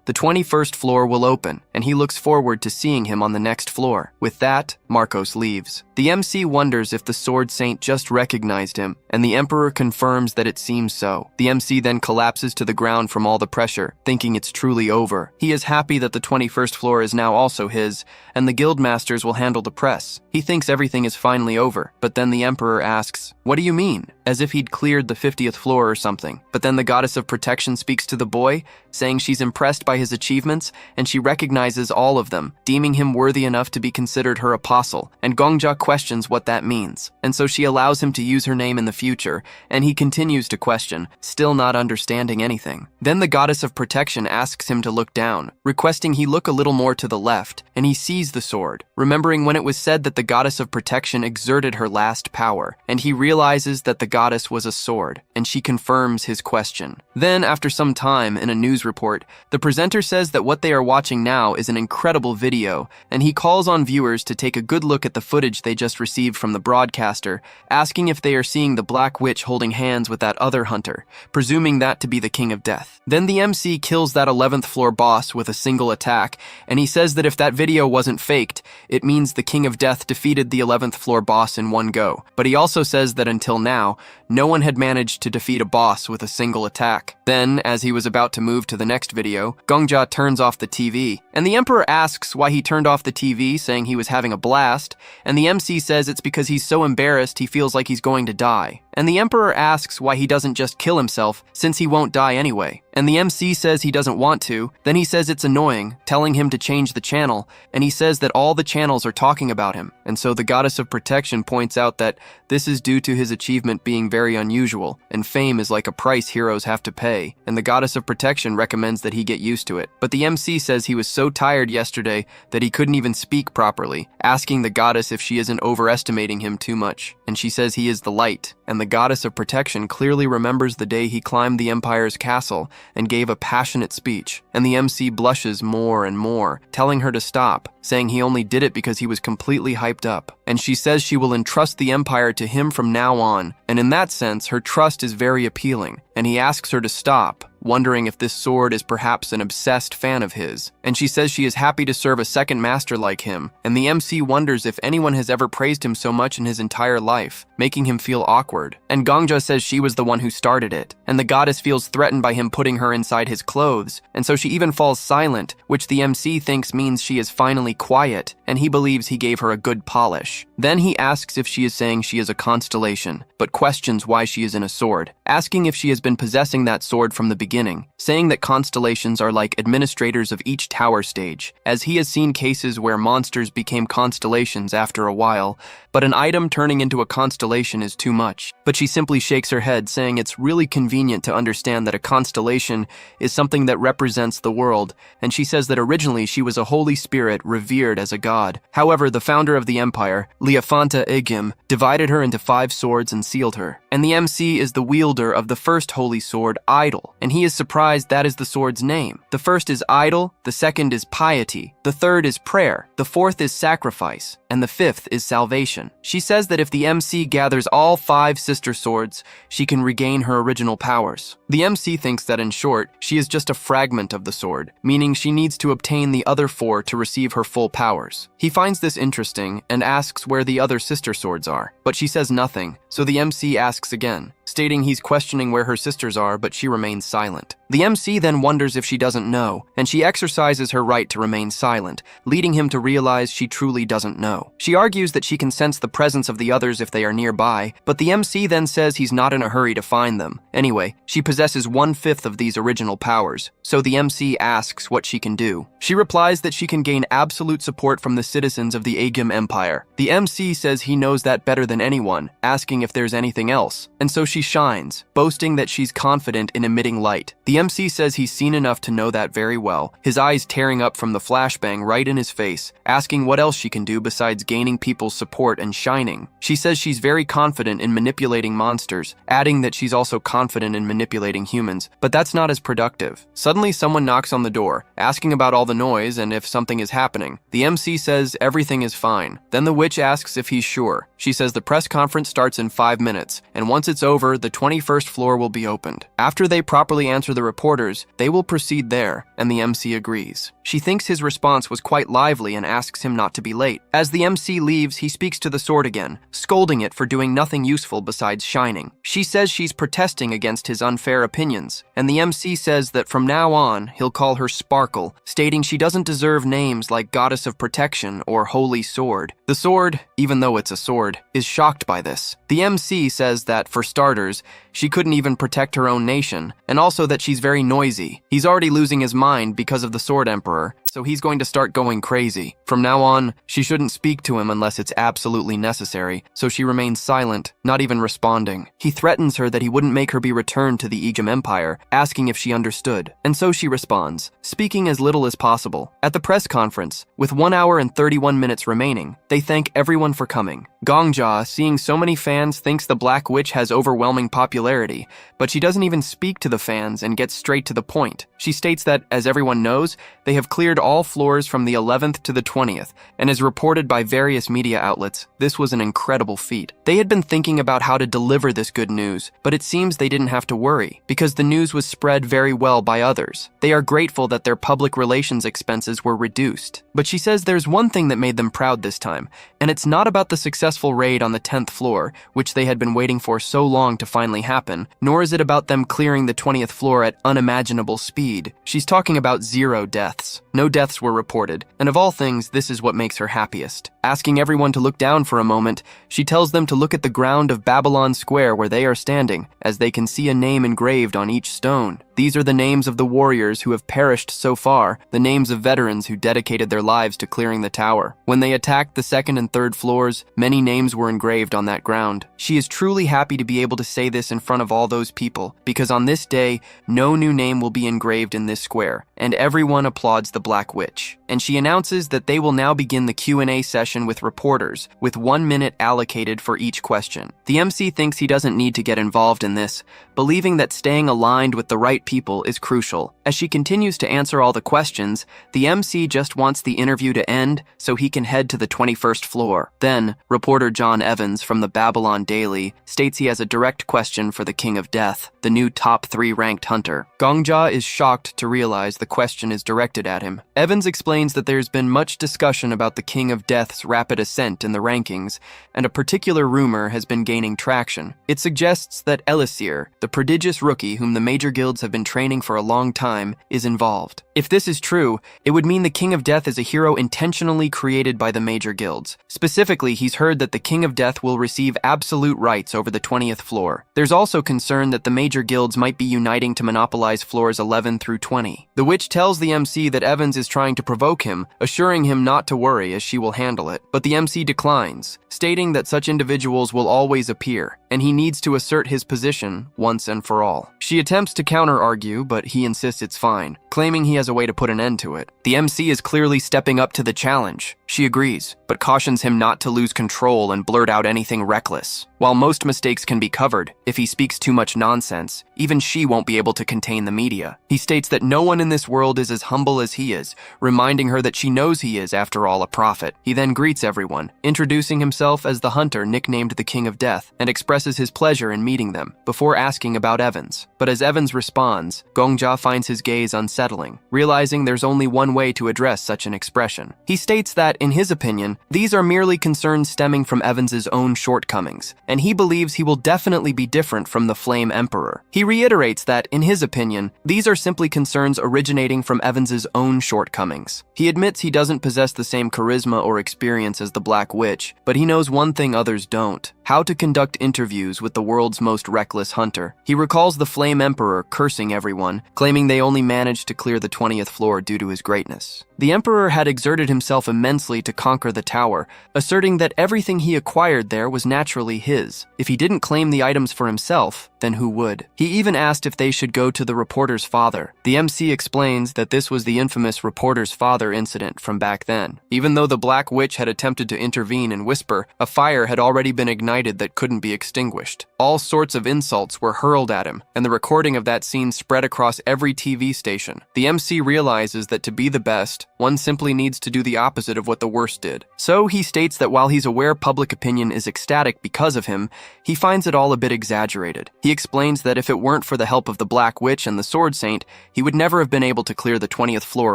the 21st floor will open, and he looks forward to seeing him on the next floor. With that, Marcos leaves. The MC wonders if the Sword Saint just recognized him, and the Emperor confirms that it seems so. The MC then collapses to the ground from all the pressure, thinking it's truly over. He is happy that the 21st floor is now also his, and the guildmasters will handle the press. He thinks everything is finally over, but then the Emperor asks, "What do you mean?" As if he'd cleared the 50th floor or something. But then the Goddess of Protection speaks to the boy, saying she's impressed by his achievements, and she recognizes all of them, deeming him worthy enough to be considered her apostle, and Gongja questions what that means. And so she allows him to use her name in the future, and he continues to question, still not understanding anything. Then the Goddess of Protection asks him to look down, requesting he look a little more to the left, and he sees the sword, remembering when it was said that the Goddess of Protection exerted her last power, and he realizes that the goddess was a sword, and she confirms his question. Then, after some time, in a news report, the presenter says that what they are watching now is an incredible video, and he calls on viewers to take a good look at the footage they just received from the broadcaster, asking if they are seeing the Black Witch holding hands with that other hunter, presuming that to be the King of Death. Then the MC kills that 11th floor boss with a single attack, and he says that if that video wasn't faked, it means the King of Death defeated the 11th floor boss in one go. But he also says that until now, no one had managed to defeat a boss with a single attack. Then, as he was about to move to the next video, Gongja turns off the TV, and the Emperor asks why he turned off the TV, saying he was having a blast, and the MC says it's because he's so embarrassed he feels like he's going to die. And the Emperor asks why he doesn't just kill himself, since he won't die anyway. And the MC says he doesn't want to, then he says it's annoying, telling him to change the channel, and he says that all the channels are talking about him. And so the Goddess of Protection points out that this is due to his achievement being very unusual, and fame is like a price heroes have to pay, and the Goddess of Protection recommends that he get used to it. But the MC says he was so tired yesterday that he couldn't even speak properly, asking the goddess if she isn't overestimating him too much, and she says he is the light, and the Goddess of Protection clearly remembers the day he climbed the Empire's castle and gave a passionate speech, and the MC blushes more and more, telling her to stop, saying he only did it because he was completely hyped up, and she says she will entrust the Empire to him from now on, and in that sense, her trust is very appealing, and he asks her to stop, wondering if this sword is perhaps an obsessed fan of his. And she says she is happy to serve a second master like him, and the MC wonders if anyone has ever praised him so much in his entire life, making him feel awkward. And Gongja says she was the one who started it, and the goddess feels threatened by him putting her inside his clothes, and so she even falls silent, which the MC thinks means she is finally quiet, and he believes he gave her a good polish. Then he asks if she is saying she is a constellation, but questions why she is in a sword, asking if she has been possessing that sword from the beginning, saying that constellations are like administrators of each tower stage, as he has seen cases where monsters became constellations after a while, but an item turning into a constellation is too much. But she simply shakes her head, saying it's really convenient to understand that a constellation is something that represents the world, and she says that originally she was a holy spirit revered as a god. However, the founder of the empire, Leofanta Igim, divided her into 5 swords and sealed her. And the MC is the wielder of the first holy sword, Idol, and he is surprised that is the sword's name. The first is idol, the second is piety, the third is prayer, the fourth is sacrifice, and the fifth is salvation. She says that if the MC gathers all 5 sister swords, she can regain her original powers. The MC thinks that in short, she is just a fragment of the sword, meaning she needs to obtain the other 4 to receive her full powers. He finds this interesting and asks where the other sister swords are, but she says nothing, so the MC asks again, stating he's questioning where her sisters are, but she remains silent. The MC then wonders if she doesn't know, and she exercises her right to remain silent, leading him to realize she truly doesn't know. She argues that she can sense the presence of the others if they are nearby, but the MC then says he's not in a hurry to find them. Anyway, she possesses 1/5 of these original powers, so the MC asks what she can do. She replies that she can gain absolute support from the citizens of the Aegim Empire. The MC says he knows that better than anyone, asking if there's anything else, and so she shines, boasting that she's confident in emitting light. The MC says he's seen enough to know that very well, his eyes tearing up from the flashbang right in his face, asking what else she can do besides gaining people's support and shining. She says she's very confident in manipulating monsters, adding that she's also confident in manipulating humans, but that's not as productive. Suddenly someone knocks on the door, asking about all the noise and if something is happening. The MC says everything is fine. Then the witch asks if he's sure. She says the press conference starts in 5 minutes, and once it's over, the 21st floor will be opened. After they properly answer the reporters, they will proceed there, and the MC agrees. She thinks his response was quite lively and asks him not to be late. As the MC leaves, he speaks to the sword again, scolding it for doing nothing useful besides shining. She says she's protesting against his unfair opinions, and the MC says that from now on, he'll call her Sparkle, stating she doesn't deserve names like Goddess of Protection or Holy Sword. The sword, even though it's a sword, is shocked by this. The MC says that, for starters, she couldn't even protect her own nation, and also that she's very noisy. He's already losing his mind because of the Sword Emperor, so he's going to start going crazy. From now on, she shouldn't speak to him unless it's absolutely necessary, so she remains silent, not even responding. He threatens her that he wouldn't make her be returned to the Aegim Empire, asking if she understood, and so she responds, speaking as little as possible. At the press conference, with 1 hour and 31 minutes remaining, they thank everyone for coming. Gongja, seeing so many fans, thinks the Black Witch has overwhelming popularity, but she doesn't even speak to the fans and gets straight to the point. She states that, as everyone knows, they have cleared all floors from the 11th to the 20th, and as reported by various media outlets, this was an incredible feat. They had been thinking about how to deliver this good news, but it seems they didn't have to worry, because the news was spread very well by others. They are grateful that their public relations expenses were reduced. But she says there's one thing that made them proud this time, and it's not about the successful raid on the 10th floor, which they had been waiting for so long to finally happen, nor is it about them clearing the 20th floor at unimaginable speed. She's talking about 0 deaths. No deaths were reported, and of all things, this is what makes her happiest. Asking everyone to look down for a moment, she tells them to look at the ground of Babylon Square where they are standing, as they can see a name engraved on each stone. These are the names of the warriors who have perished so far, the names of veterans who dedicated their lives to clearing the tower. When they attacked the 2nd and 3rd floors, many names were engraved on that ground. She is truly happy to be able to say this in front of all those people, because on this day, no new name will be engraved in this square, and everyone applauds the Black Witch. and she announces that they will now begin the Q&A session with reporters, with 1 minute allocated for each question. The MC thinks he doesn't need to get involved in this, believing that staying aligned with the right people is crucial. As she continues to answer all the questions, the MC just wants the interview to end so he can head to the 21st floor. Then, reporter John Evans from the Babylon Daily states he has a direct question for the King of Death, the new top 3 ranked hunter. Gongja is shocked to realize the question is directed at him. Evans explains that there's been much discussion about the King of Death's rapid ascent in the rankings, and a particular rumor has been gaining traction. It suggests that Elisir, the prodigious rookie whom the major guilds have been training for a long time, is involved. If this is true, it would mean the King of Death is a hero intentionally created by the major guilds. Specifically, he's heard that the King of Death will receive absolute rights over the 20th floor. There's also concern that the major guilds might be uniting to monopolize floors 11 through 20. The witch tells the MC that Evans is trying to provoke him, assuring him not to worry as she will handle it. But the MC declines, stating that such individuals will always appear, and he needs to assert his position once and for all. She attempts to counter-argue, but he insists it's fine, claiming he has a way to put an end to it. The MC is clearly stepping up to the challenge. She agrees, but cautions him not to lose control and blurt out anything reckless. While most mistakes can be covered, if he speaks too much nonsense, even she won't be able to contain the media. He states that no one in this world is as humble as he is, reminding her that she knows he is, after all, a prophet. He then greets everyone, introducing himself as the hunter nicknamed the King of Death, and expresses his pleasure in meeting them, before asking about Evans. But as Evans responds, Gongja finds his gaze unsettling, realizing there's only one way to address such an expression. He states that, in his opinion, these are merely concerns stemming from Evans's own shortcomings, and he believes he will definitely be different from the Flame Emperor. He reiterates that, in his opinion, these are simply concerns originating from Evans's own shortcomings. He admits he doesn't possess the same charisma or experience as the Black Witch, but he knows one thing others don't: how to conduct interviews with the world's most reckless hunter. He recalls the Flame Emperor cursing everyone, claiming they only managed to clear the 20th floor due to his greatness. The Emperor had exerted himself immensely to conquer the tower, asserting that everything he acquired there was naturally his. If he didn't claim the items for himself, then who would? He even asked if they should go to the reporter's father. The MC explains that this was the infamous reporter's father incident from back then. Even though the Black Witch had attempted to intervene and whisper, a fire had already been ignited that couldn't be extinguished. All sorts of insults were hurled at him, and the recording of that scene spread across every TV station. The MC realizes that to be the best, one simply needs to do the opposite of what the worst did. So he states that while he's aware public opinion is ecstatic because of him, he finds it all a bit exaggerated. He explains that if it weren't for the help of the Black Witch and the Sword Saint, he would never have been able to clear the 20th floor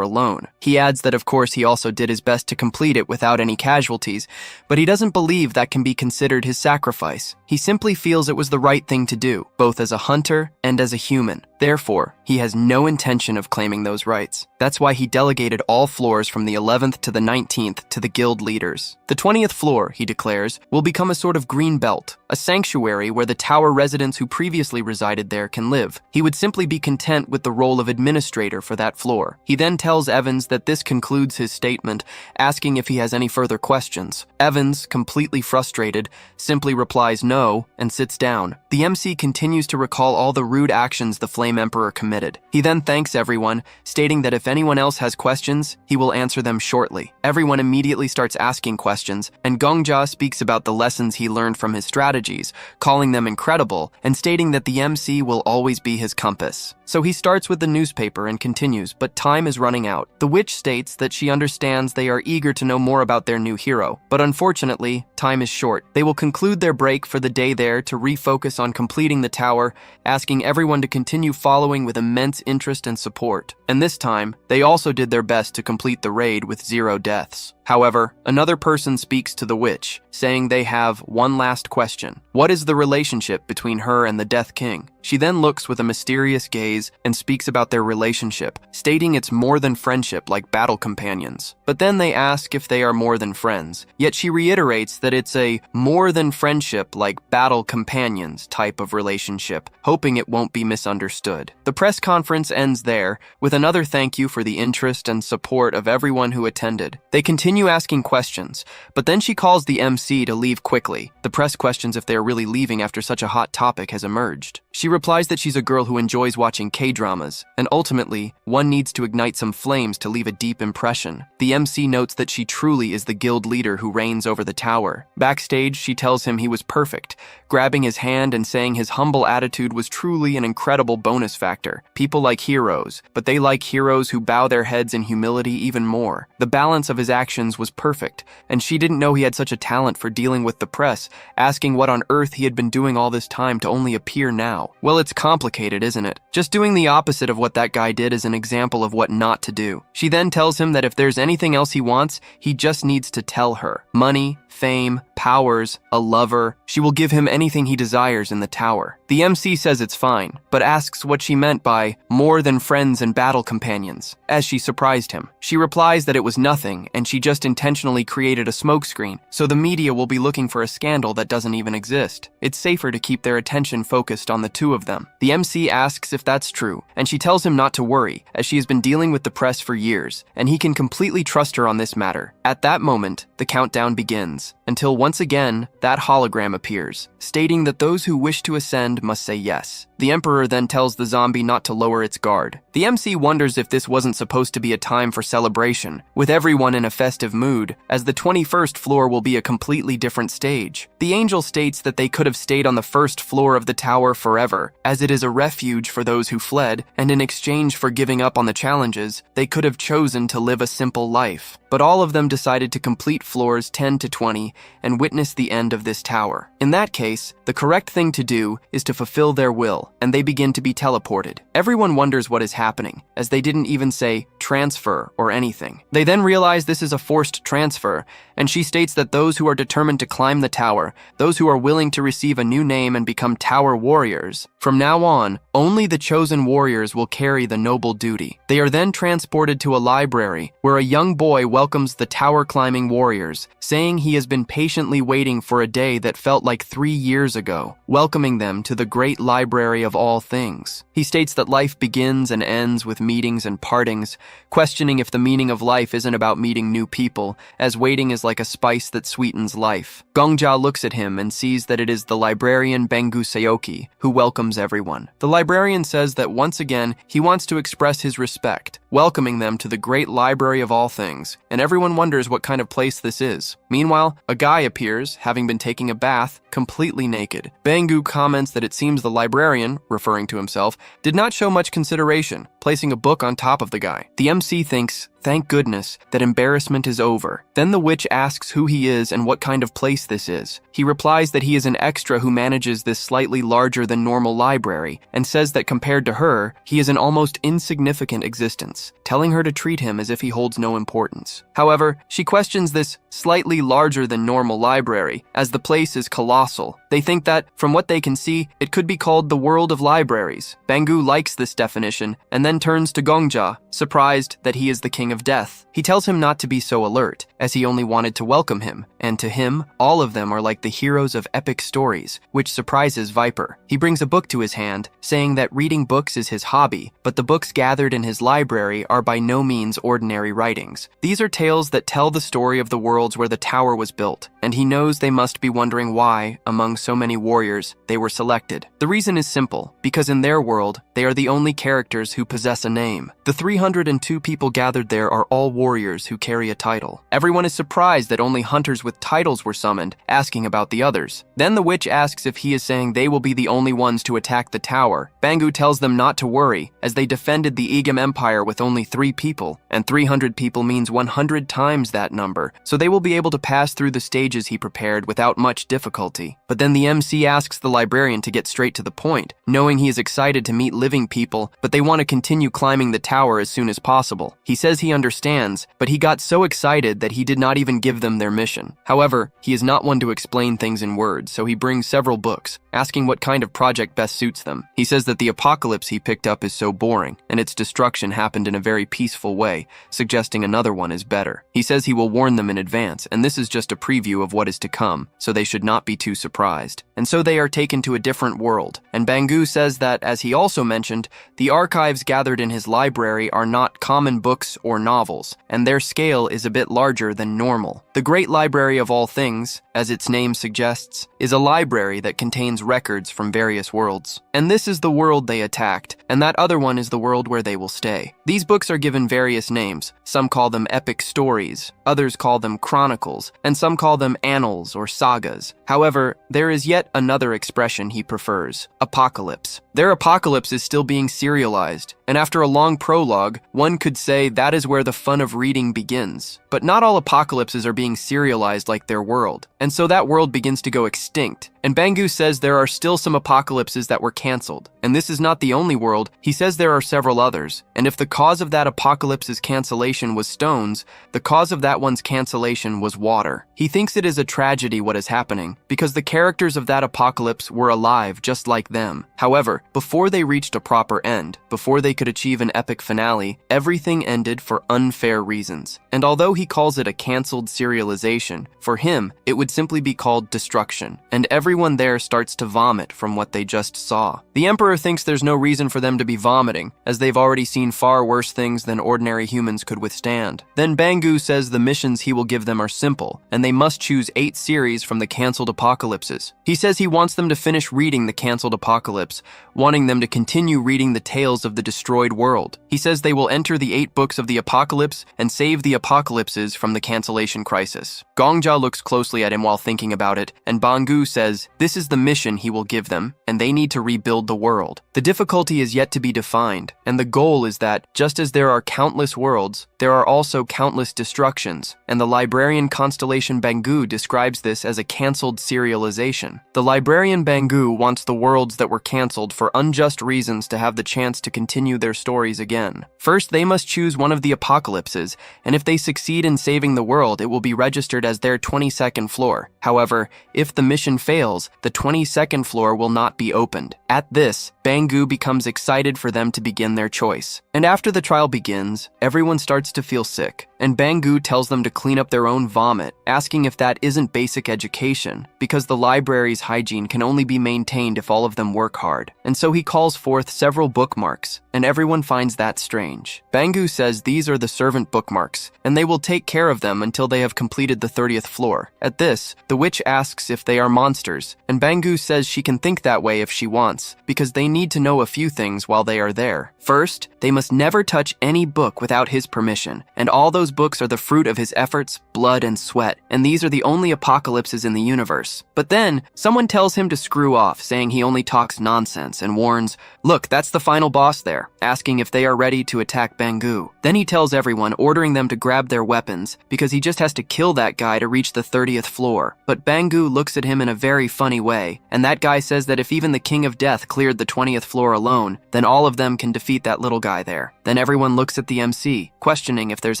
alone. He adds that of course he also did his best to complete it without any casualties, but he doesn't believe that can be considered his sacrifice. He simply feels it was the right thing to do, both as a hunter and as a human. Therefore, he has no intention of claiming those rights. That's why he delegated all floors from the 11th to the 19th to the guild leaders. The 20th floor, he declares, will become a sort of green belt, a sanctuary where the tower residents who previously resided there can live. He would simply be content with the role of administrator for that floor. He then tells Evans that this concludes his statement, asking if he has any further questions. Evans, completely frustrated, simply replies no and sits down. The MC continues to recall all the rude actions the Flame Emperor committed. He then thanks everyone, stating that if anyone else has questions, he will answer them shortly. Everyone immediately starts asking questions, and Gongja speaks about the lessons he learned from his strategies, calling them incredible, and stating that the MC will always be his compass. So he starts with the newspaper and continues, but time is running out. The witch states that she understands they are eager to know more about their new hero, but unfortunately, time is short. They will conclude their break for the day there to refocus on completing the tower, asking everyone to continue following with immense interest and support. And this time, they also did their best to complete the raid with 0 deaths. However, another person speaks to the witch, saying they have one last question. What is the relationship between her and the Death King? She then looks with a mysterious gaze and speaks about their relationship, stating it's more than friendship like battle companions. But then they ask if they are more than friends, yet she reiterates that it's a more than friendship like battle companions type of relationship, hoping it won't be misunderstood. The press conference ends there, with another thank you for the interest and support of everyone who attended. They continue asking questions, but then she calls the MC to leave quickly. The press questions if they are really leaving after such a hot topic has emerged. She replies that she's a girl who enjoys watching K-dramas, and ultimately, one needs to ignite some flames to leave a deep impression. The MC notes that she truly is the guild leader who reigns over the tower. Backstage, she tells him he was perfect, grabbing his hand and saying his humble attitude was truly an incredible bonus factor. People like heroes, but they like heroes who bow their heads in humility even more. The balance of his actions was perfect, and she didn't know he had such a talent for dealing with the press, asking what on earth he had been doing all this time to only appear now. Well, it's complicated, isn't it? Just doing the opposite of what that guy did is an example of what not to do. She then tells him that if there's anything else he wants, he just needs to tell her. Money, fame, powers, a lover. She will give him anything he desires in the tower. The MC says it's fine, but asks what she meant by more than friends and battle companions, as she surprised him. She replies that it was nothing, and she just intentionally created a smokescreen, so the media will be looking for a scandal that doesn't even exist. It's safer to keep their attention focused on the two of them. The MC asks if that's true, and she tells him not to worry, as she has been dealing with the press for years, and he can completely trust her on this matter. At that moment, the countdown begins, until once again, that hologram appears, stating that those who wish to ascend must say yes. The Emperor then tells the zombie not to lower its guard. The MC wonders if this wasn't supposed to be a time for celebration, with everyone in a festive mood, as the 21st floor will be a completely different stage. The angel states that they could have stayed on the first floor of the tower forever, as it is a refuge for those who fled, and in exchange for giving up on the challenges, they could have chosen to live a simple life. But all of them decided to complete floors 10 to 20 and witness the end of this tower. In that case, the correct thing to do is to fulfill their will, and they begin to be teleported. Everyone wonders what is happening, as they didn't even say transfer or anything. They then realize this is a forced transfer, and she states that those who are determined to climb the tower, those who are willing to receive a new name and become tower warriors, from now on, only the chosen warriors will carry the noble duty. They are then transported to a library, where a young boy welcomes the tower climbing warriors, saying he has been patiently waiting for a day that felt like 3 years ago, welcoming them to the great library of all things. He states that life begins and ends with meetings and partings, questioning if the meaning of life isn't about meeting new people, as waiting is like a spice that sweetens life. Gongja looks at him and sees that it is the librarian Bengu Seoki, who welcomes everyone. The librarian says that once again, he wants to express his respect, welcoming them to the great library of all things, and everyone wonders what kind of place this is. Meanwhile, a guy appears, having been taking a bath, completely naked. Bengu comments that it seems the librarian, referring to himself, did not show much consideration, placing a book on top of the guy. The MC thinks, thank goodness, that embarrassment is over. Then the witch asks who he is and what kind of place this is. He replies that he is an extra who manages this slightly larger than normal library, and says that compared to her, he is an almost insignificant existence, telling her to treat him as if he holds no importance. However, she questions this slightly larger than normal library, as the place is colossal. They think that, from what they can see, it could be called the world of libraries. Bengu likes this definition, and then turns to Gongja, surprised that he is the king of death. He tells him not to be so alert, as he only wanted to welcome him, and to him, all of them are like the heroes of epic stories, which surprises Viper. He brings a book to his hand, saying that reading books is his hobby, but the books gathered in his library are by no means ordinary writings. These are tales that tell the story of the worlds where the tower was built, and he knows they must be wondering why, among so many warriors, they were selected. The reason is simple, because in their world, they are the only characters who possess a name. The 302 people gathered there are all warriors who carry a title. Everyone is surprised that only hunters with titles were summoned, asking about the others. Then the witch asks if he is saying they will be the only ones to attack the tower. Bengu tells them not to worry, as they defended the Egam Empire with only 3 people, and 300 people means 100 times that number, so they will be able to pass through the stages he prepared without much difficulty. But then the MC asks the librarian to get straight to the point, knowing he is excited to meet living people, but they want to continue climbing the tower as soon as possible. He says he understands, but he got so excited that he did not even give them their mission. However, he is not one to explain things in words, so he brings several books, asking what kind of project best suits them. He says that the apocalypse he picked up is so boring, and its destruction happened in a very peaceful way, suggesting another one is better. He says he will warn them in advance, and this is just a preview of what is to come, so they should not be too surprised. And so they are taken to a different world, and Bengu says that, as he also mentioned, the archives gathered in his library are not common books or novels, and their scale is a bit larger than normal. The Great Library of All Things, as its name suggests, is a library that contains records from various worlds. And this is the world they attacked, and that other one is the world where they will stay. These books are given various names. Some call them epic stories, others call them chronicles, and some call them annals or sagas. However, there is yet another expression he prefers: apocalypse. Their apocalypse is still being serialized, and after a long prologue, one could say that is where the fun of reading begins. But not all apocalypses are being serialized like their world, and so that world begins to go extinct. And Bangu says there are still some apocalypses that were cancelled, and this is not the only world. He says there are several others, and if the cause of that apocalypse's cancellation was stones, the cause of that one's cancellation was water. He thinks it is a tragedy what is happening, because the characters of that apocalypse were alive just like them. However, before they reached a proper end, before they could achieve an epic finale, everything ended for unfair reasons. And although he calls it a cancelled serialization, for him, it would simply be called destruction, and everyone there starts to vomit from what they just saw. The Emperor thinks there's no reason for them to be vomiting, as they've already seen far worse things than ordinary humans could withstand. Then Bangu says the missions he will give them are simple, and they must choose 8 series from the cancelled apocalypses. He says he wants them to finish reading the cancelled apocalypse, wanting them to continue reading the tales of the destroyed world. He says they will enter the 8 books of the apocalypse and save the apocalypses from the cancellation crisis. Gongja looks closely at him while thinking about it, and Bangu says this is the mission he will give them, and they need to rebuild the world. The difficulty is yet to be defined, and the goal is that, just as there are countless worlds, there are also countless destructions, and the librarian constellation Bangu describes this as a cancelled serialization. The librarian Bangu wants the worlds that were cancelled for unjust reasons to have the chance to continue their stories again. First, they must choose one of the apocalypses, and if they succeed in saving the world, it will be registered as their 22nd floor. However, if the mission fails, the 22nd floor will not be opened. At this, Bangu becomes excited for them to begin their choice. And after the trial begins, everyone starts to feel sick, and Bangu tells them to clean up their own vomit, asking if that isn't basic education, because the library's hygiene can only be maintained if all of them work hard. And so he calls forth several bookmarks, and everyone finds that strange. Bangu says these are the servant bookmarks, and they will take care of them until they have completed the 30th floor. At this, the witch asks if they are monsters, and Bangu says she can think that way if she wants, because they need to know a few things while they are there. First, they must never touch any book without his permission, and all those books are the fruit of his efforts, blood, and sweat, and these are the only apocalypses in the universe. But then, someone tells him to screw off, saying he only talks nonsense, and warns, "Look, that's the final boss there," asking if they are ready to attack Bangu. Then he tells everyone, ordering them to grab their weapons, because he just has to kill that guy to reach the 30th floor. But Bangu looks at him in a very funny way, and that guy says that if even the King of Death cleared the 20th floor alone, then all of them can defeat that little guy there. Then everyone looks at the MC, questioning if there's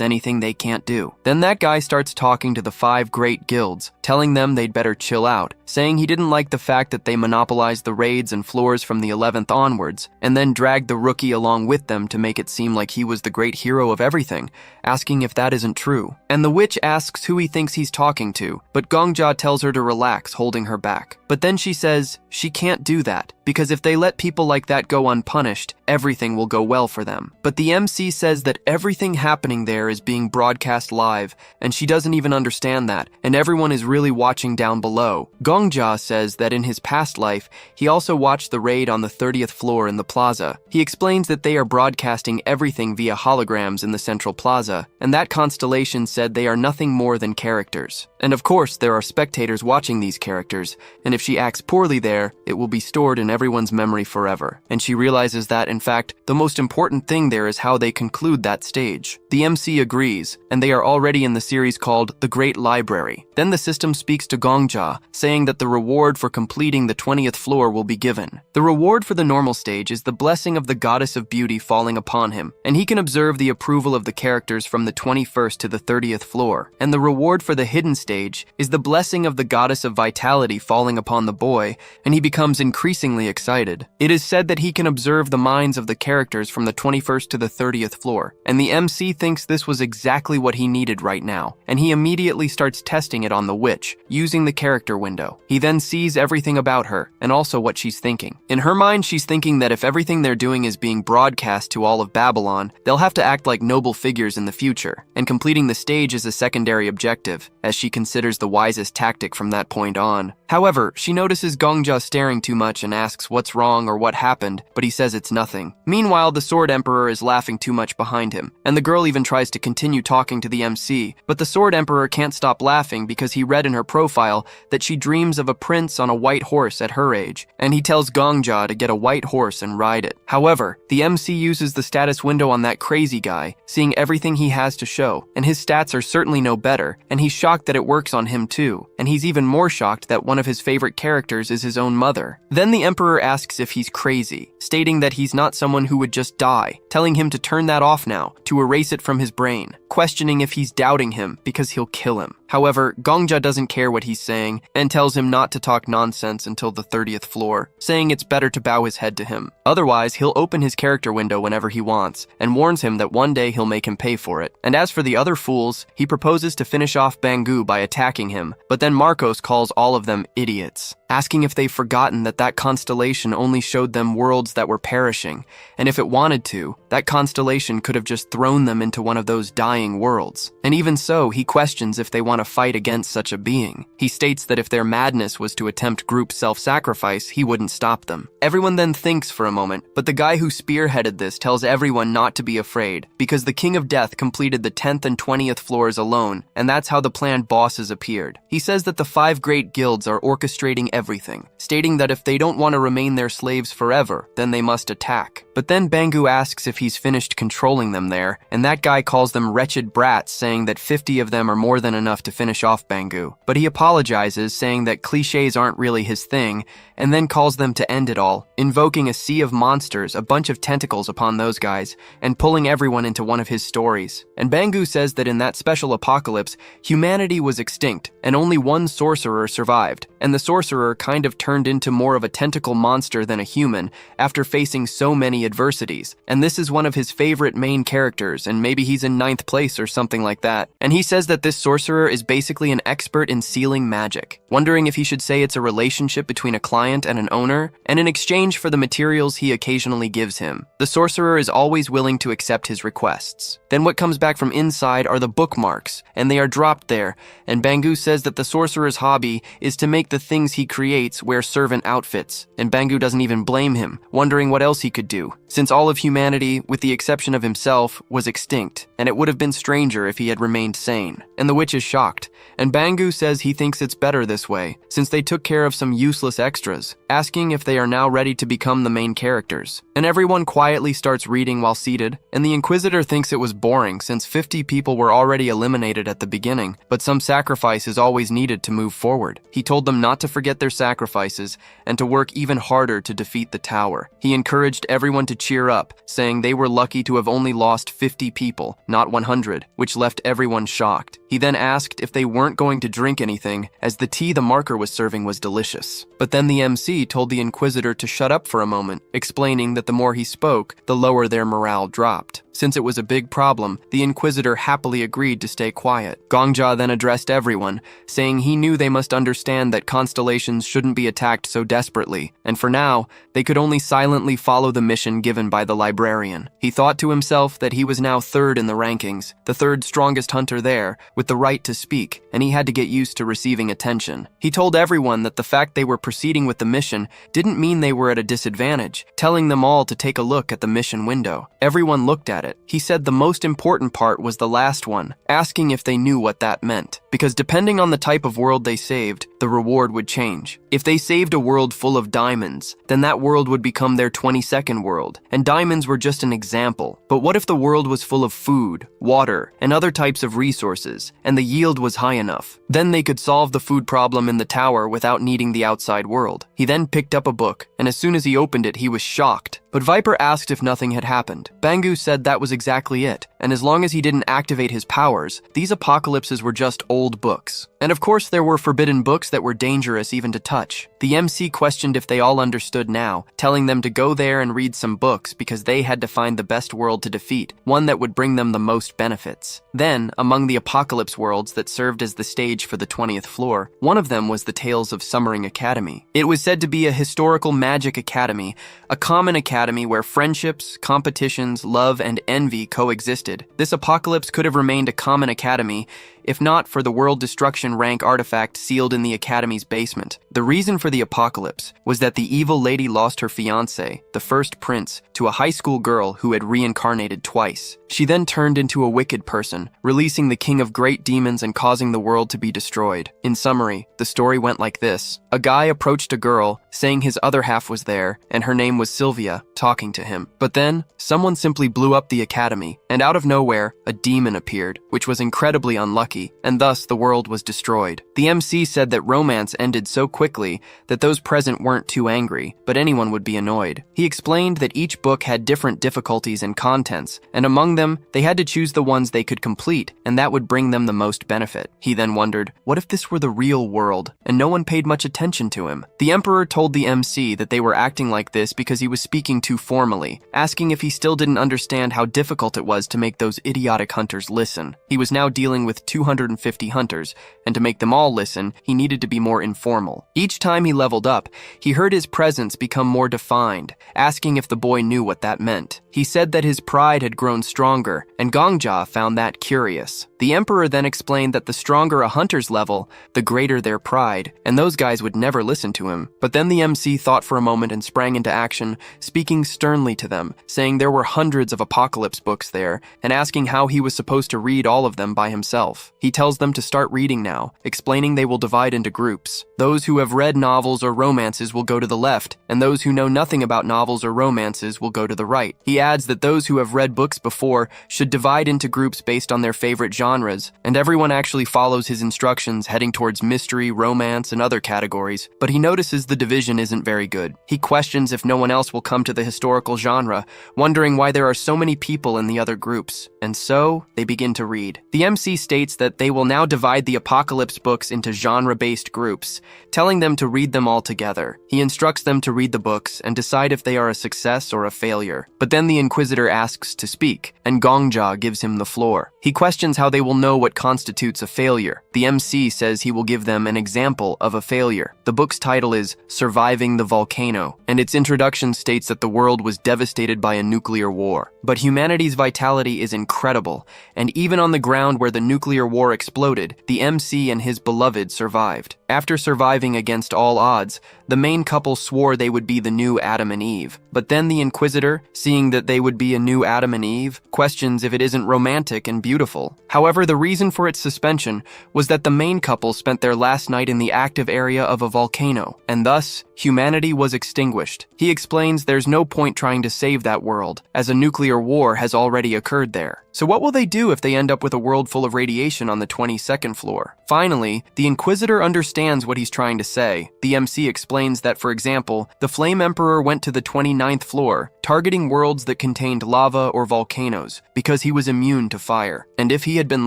anything they can't do. Then that guy starts talking to the 5 great guilds, telling them they'd better chill out, saying he didn't like the fact that they monopolized the raids and floors from the 11th onwards, and then dragged the rookie along with them to make it seem like he was the great hero of everything, asking if that isn't true. And the witch asks who he thinks he's talking to, but Gongja tells her to relax, holding her back. But then she says she can't do that, because if they let people like that go unpunished, everything will go well for them. But the MC says that everything happening there is being broadcast live, and she doesn't even understand that, and everyone is really watching down below. Gongja says that in his past life, he also watched the raid on the 30th floor in the plaza. He explains that they are broadcasting everything via holograms in the central plaza, and that constellation said they are nothing more than characters. And of course, there are spectators watching these characters, and if she acts poorly there, it will be stored in everyone's memory forever. And she realizes that, in fact, the most important thing there is how they conclude that stage. The MC agrees, and they are already in the series called The Great Library. Then the system speaks to Gongja, saying that the reward for completing the 20th floor will be given. The reward for the normal stage is the blessing of the goddess of beauty falling upon him, and he can observe the approval of the characters from the 21st to the 30th floor. And the reward for the hidden stage is the blessing of the goddess of vitality falling upon the boy, and he becomes increasingly excited. It is said that he can observe the minds of the characters from the 21st to the 30th floor, and the MC thinks this was exactly what he needed right now, and he immediately starts testing it on the witch, using the character window. He then sees everything about her, and also what she's thinking. In her mind, she's thinking that if everything they're doing is being broadcast to all of Babylon, they'll have to act like noble figures in the future, and completing the stage is a secondary objective, as she considers the wisest tactic from that point on. However, she notices Gongja staring too much and asks what's wrong or what happened, but he says it's nothing. Meanwhile, the Sword Emperor is laughing too much behind him, and the girl even tries to continue talking to the MC, but the Sword Emperor can't stop laughing because he read in her profile that she dreams of a prince on a white horse at her age, and he tells Gongja to get a white horse and ride it. However, the MC uses the status window on that crazy guy, seeing everything he has to show, and his stats are certainly no better, and he's shocked that it works on him too, and he's even more shocked that one of his favorite characters is his own mother. Then the Emperor asks if he's crazy, stating that he's not someone who would just die, telling him to turn that off now, to erase it from his brain, questioning if he's doubting him because he'll kill him. However, Gongja doesn't care what he's saying and tells him not to talk nonsense until the 30th floor, saying it's better to bow his head to him. Otherwise, he'll open his character window whenever he wants, and warns him that one day he'll make him pay for it. And as for the other fools, he proposes to finish off Bangu by attacking him, but then Marcos calls all of them idiots, asking if they've forgotten that that constellation only showed them worlds that were perishing, and if it wanted to, that constellation could have just thrown them into one of those dying worlds. And even so, he questions if they want to fight against such a being. He states that if their madness was to attempt group self-sacrifice, he wouldn't stop them. Everyone then thinks for a moment, but the guy who spearheaded this tells everyone not to be afraid, because the King of Death completed the 10th and 20th floors alone, and that's how the planned bosses appeared. He says that the 5 great guilds are orchestrating everything, stating that if they don't want to remain their slaves forever, then they must attack. But then Bangu asks if he's finished controlling them there, and that guy calls them wretched brats, saying that 50 of them are more than enough to finish off Bangu. But he apologizes, saying that cliches aren't really his thing, and then calls them to end it all, invoking a sea of monsters, a bunch of tentacles upon those guys, and pulling everyone into one of his stories. And Bangu says that in that special apocalypse, humanity was extinct, and only one sorcerer survived, and the sorcerer kind of turned into more of a tentacle monster than a human after facing so many adversities. And this is one of his favorite main characters, and maybe he's in 9th place or something like that. And he says that this sorcerer is basically an expert in sealing magic, wondering if he should say it's a relationship between a client and an owner, and in exchange for the materials he occasionally gives him, the sorcerer is always willing to accept his requests. Then what comes back from inside are the bookmarks, and they are dropped there, and Bangu says that the sorcerer's hobby is to make the things he creates wear servant outfits, and Bangu doesn't even blame him, wondering what else he could do, since all of humanity, with the exception of himself, was extinct, and it would have been stranger if he had remained sane. And the witch is shocked, and Bangu says he thinks it's better this way, since they took care of some useless extras, asking if they are now ready to become the main characters. And everyone quietly starts reading while seated, and the Inquisitor thinks it was boring since 50 people were already eliminated at the beginning, but some sacrifice is always needed to move forward. He told them not to forget their sacrifices and to work even harder to defeat the tower. He encouraged everyone to cheer up, saying they were lucky to have only lost 50 people, not 100, which left everyone shocked. He then asked if they weren't going to drink anything, as the tea the marker was serving was delicious. But then the MC told the Inquisitor to shut up for a moment, explaining that the more he spoke, the lower their morale dropped. Since it was a big problem, the Inquisitor happily agreed to stay quiet. Gongja then addressed everyone, saying he knew they must understand that constellations shouldn't be attacked so desperately, and for now, they could only silently follow the mission given by the librarian. He thought to himself that he was now 3rd in the rankings, the 3rd strongest hunter there, with the right to speak, and he had to get used to receiving attention. He told everyone that the fact they were proceeding with the mission didn't mean they were at a disadvantage, telling them all to take a look at the mission window. Everyone looked at it. He said the most important part was the last one, asking if they knew what that meant, because depending on the type of world they saved, the reward would change. If they saved a world full of diamonds, then that world would become their 22nd world, and diamonds were just an example. But what if the world was full of food, water, and other types of resources, and the yield was high enough? Then they could solve the food problem in the tower without needing the outside world. He then picked up a book, and as soon as he opened it, he was shocked. But Viper asked if nothing had happened. Bangu said that was exactly it, and as long as he didn't activate his powers, these apocalypses were just old books. And of course there were forbidden books that were dangerous even to touch. The MC questioned if they all understood now, telling them to go there and read some books because they had to find the best world to defeat, one that would bring them the most benefits. Then, among the apocalypse worlds that served as the stage for the 20th floor, one of them was the Tales of Summering Academy. It was said to be a historical magic academy, a common academy where friendships, competitions, love, and envy coexisted. This apocalypse could have remained a common academy if not for the world destruction rank artifact sealed in the Academy's basement. The reason for the apocalypse was that the evil lady lost her fiancé, the first prince, to a high school girl who had reincarnated twice. She then turned into a wicked person, releasing the king of great demons and causing the world to be destroyed. In summary, the story went like this. A guy approached a girl, saying his other half was there, and her name was Sylvia, talking to him. But then, someone simply blew up the academy, and out of nowhere, a demon appeared, which was incredibly unlucky, and thus the world was destroyed. The MC said that romance ended so quickly that those present weren't too angry, but anyone would be annoyed. He explained that each book had different difficulties and contents, and among them, they had to choose the ones they could complete, and that would bring them the most benefit. He then wondered, what if this were the real world, and no one paid much attention to him? The Emperor told the MC that they were acting like this because he was speaking too formally, asking if he still didn't understand how difficult it was to make those idiotic hunters listen. He was now dealing with 250 hunters, and to make them all listen, he needed to be more informal. Each time he leveled up, he heard his presence become more defined, asking if the boy knew what that meant. He said that his pride had grown stronger, and Gongja found that curious. The Emperor then explained that the stronger a hunter's level, the greater their pride, and those guys would never listen to him. But then the MC thought for a moment and sprang into action, speaking sternly to them, saying there were hundreds of apocalypse books there, and asking how he was supposed to read all of them by himself. He tells them to start reading now, explaining they will divide into groups. Those who have read novels or romances will go to the left, and those who know nothing about novels or romances will go to the right. He adds that those who have read books before should divide into groups based on their favorite genres, and everyone actually follows his instructions, heading towards mystery, romance, and other categories, but he notices the division isn't very good. He questions if no one else will come to the historical genre, wondering why there are so many people in the other groups. And so, they begin to read. The MC states that they will now divide the apocalypse books into genre-based groups, telling them to read them all together. He instructs them to read the books and decide if they are a success or a failure. But then the Inquisitor asks to speak, and Gongja gives him the floor. He questions how they will know what constitutes a failure. The MC says he will give them an example of a failure. The book's title is Surviving the Volcano, and its introduction states that the world was devastated by a nuclear war. But humanity's vitality is incredible, and even on the ground where the nuclear war exploded, the MC and his beloved survived. After surviving against all odds, the main couple swore they would be the new Adam and Eve. But then the Inquisitor, seeing that they would be a new Adam and Eve, questions if it isn't romantic and beautiful. However, the reason for its suspension was that the main couple spent their last night in the active area of a volcano, and thus, humanity was extinguished. He explains there's no point trying to save that world, as a nuclear war has already occurred there. So what will they do if they end up with a world full of radiation on the 22nd floor? Finally, the Inquisitor understands what he's trying to say. The MC explains that, for example, the Flame Emperor went to the 29th floor, targeting worlds that contained lava or volcanoes, because he was immune to fire. And if he had been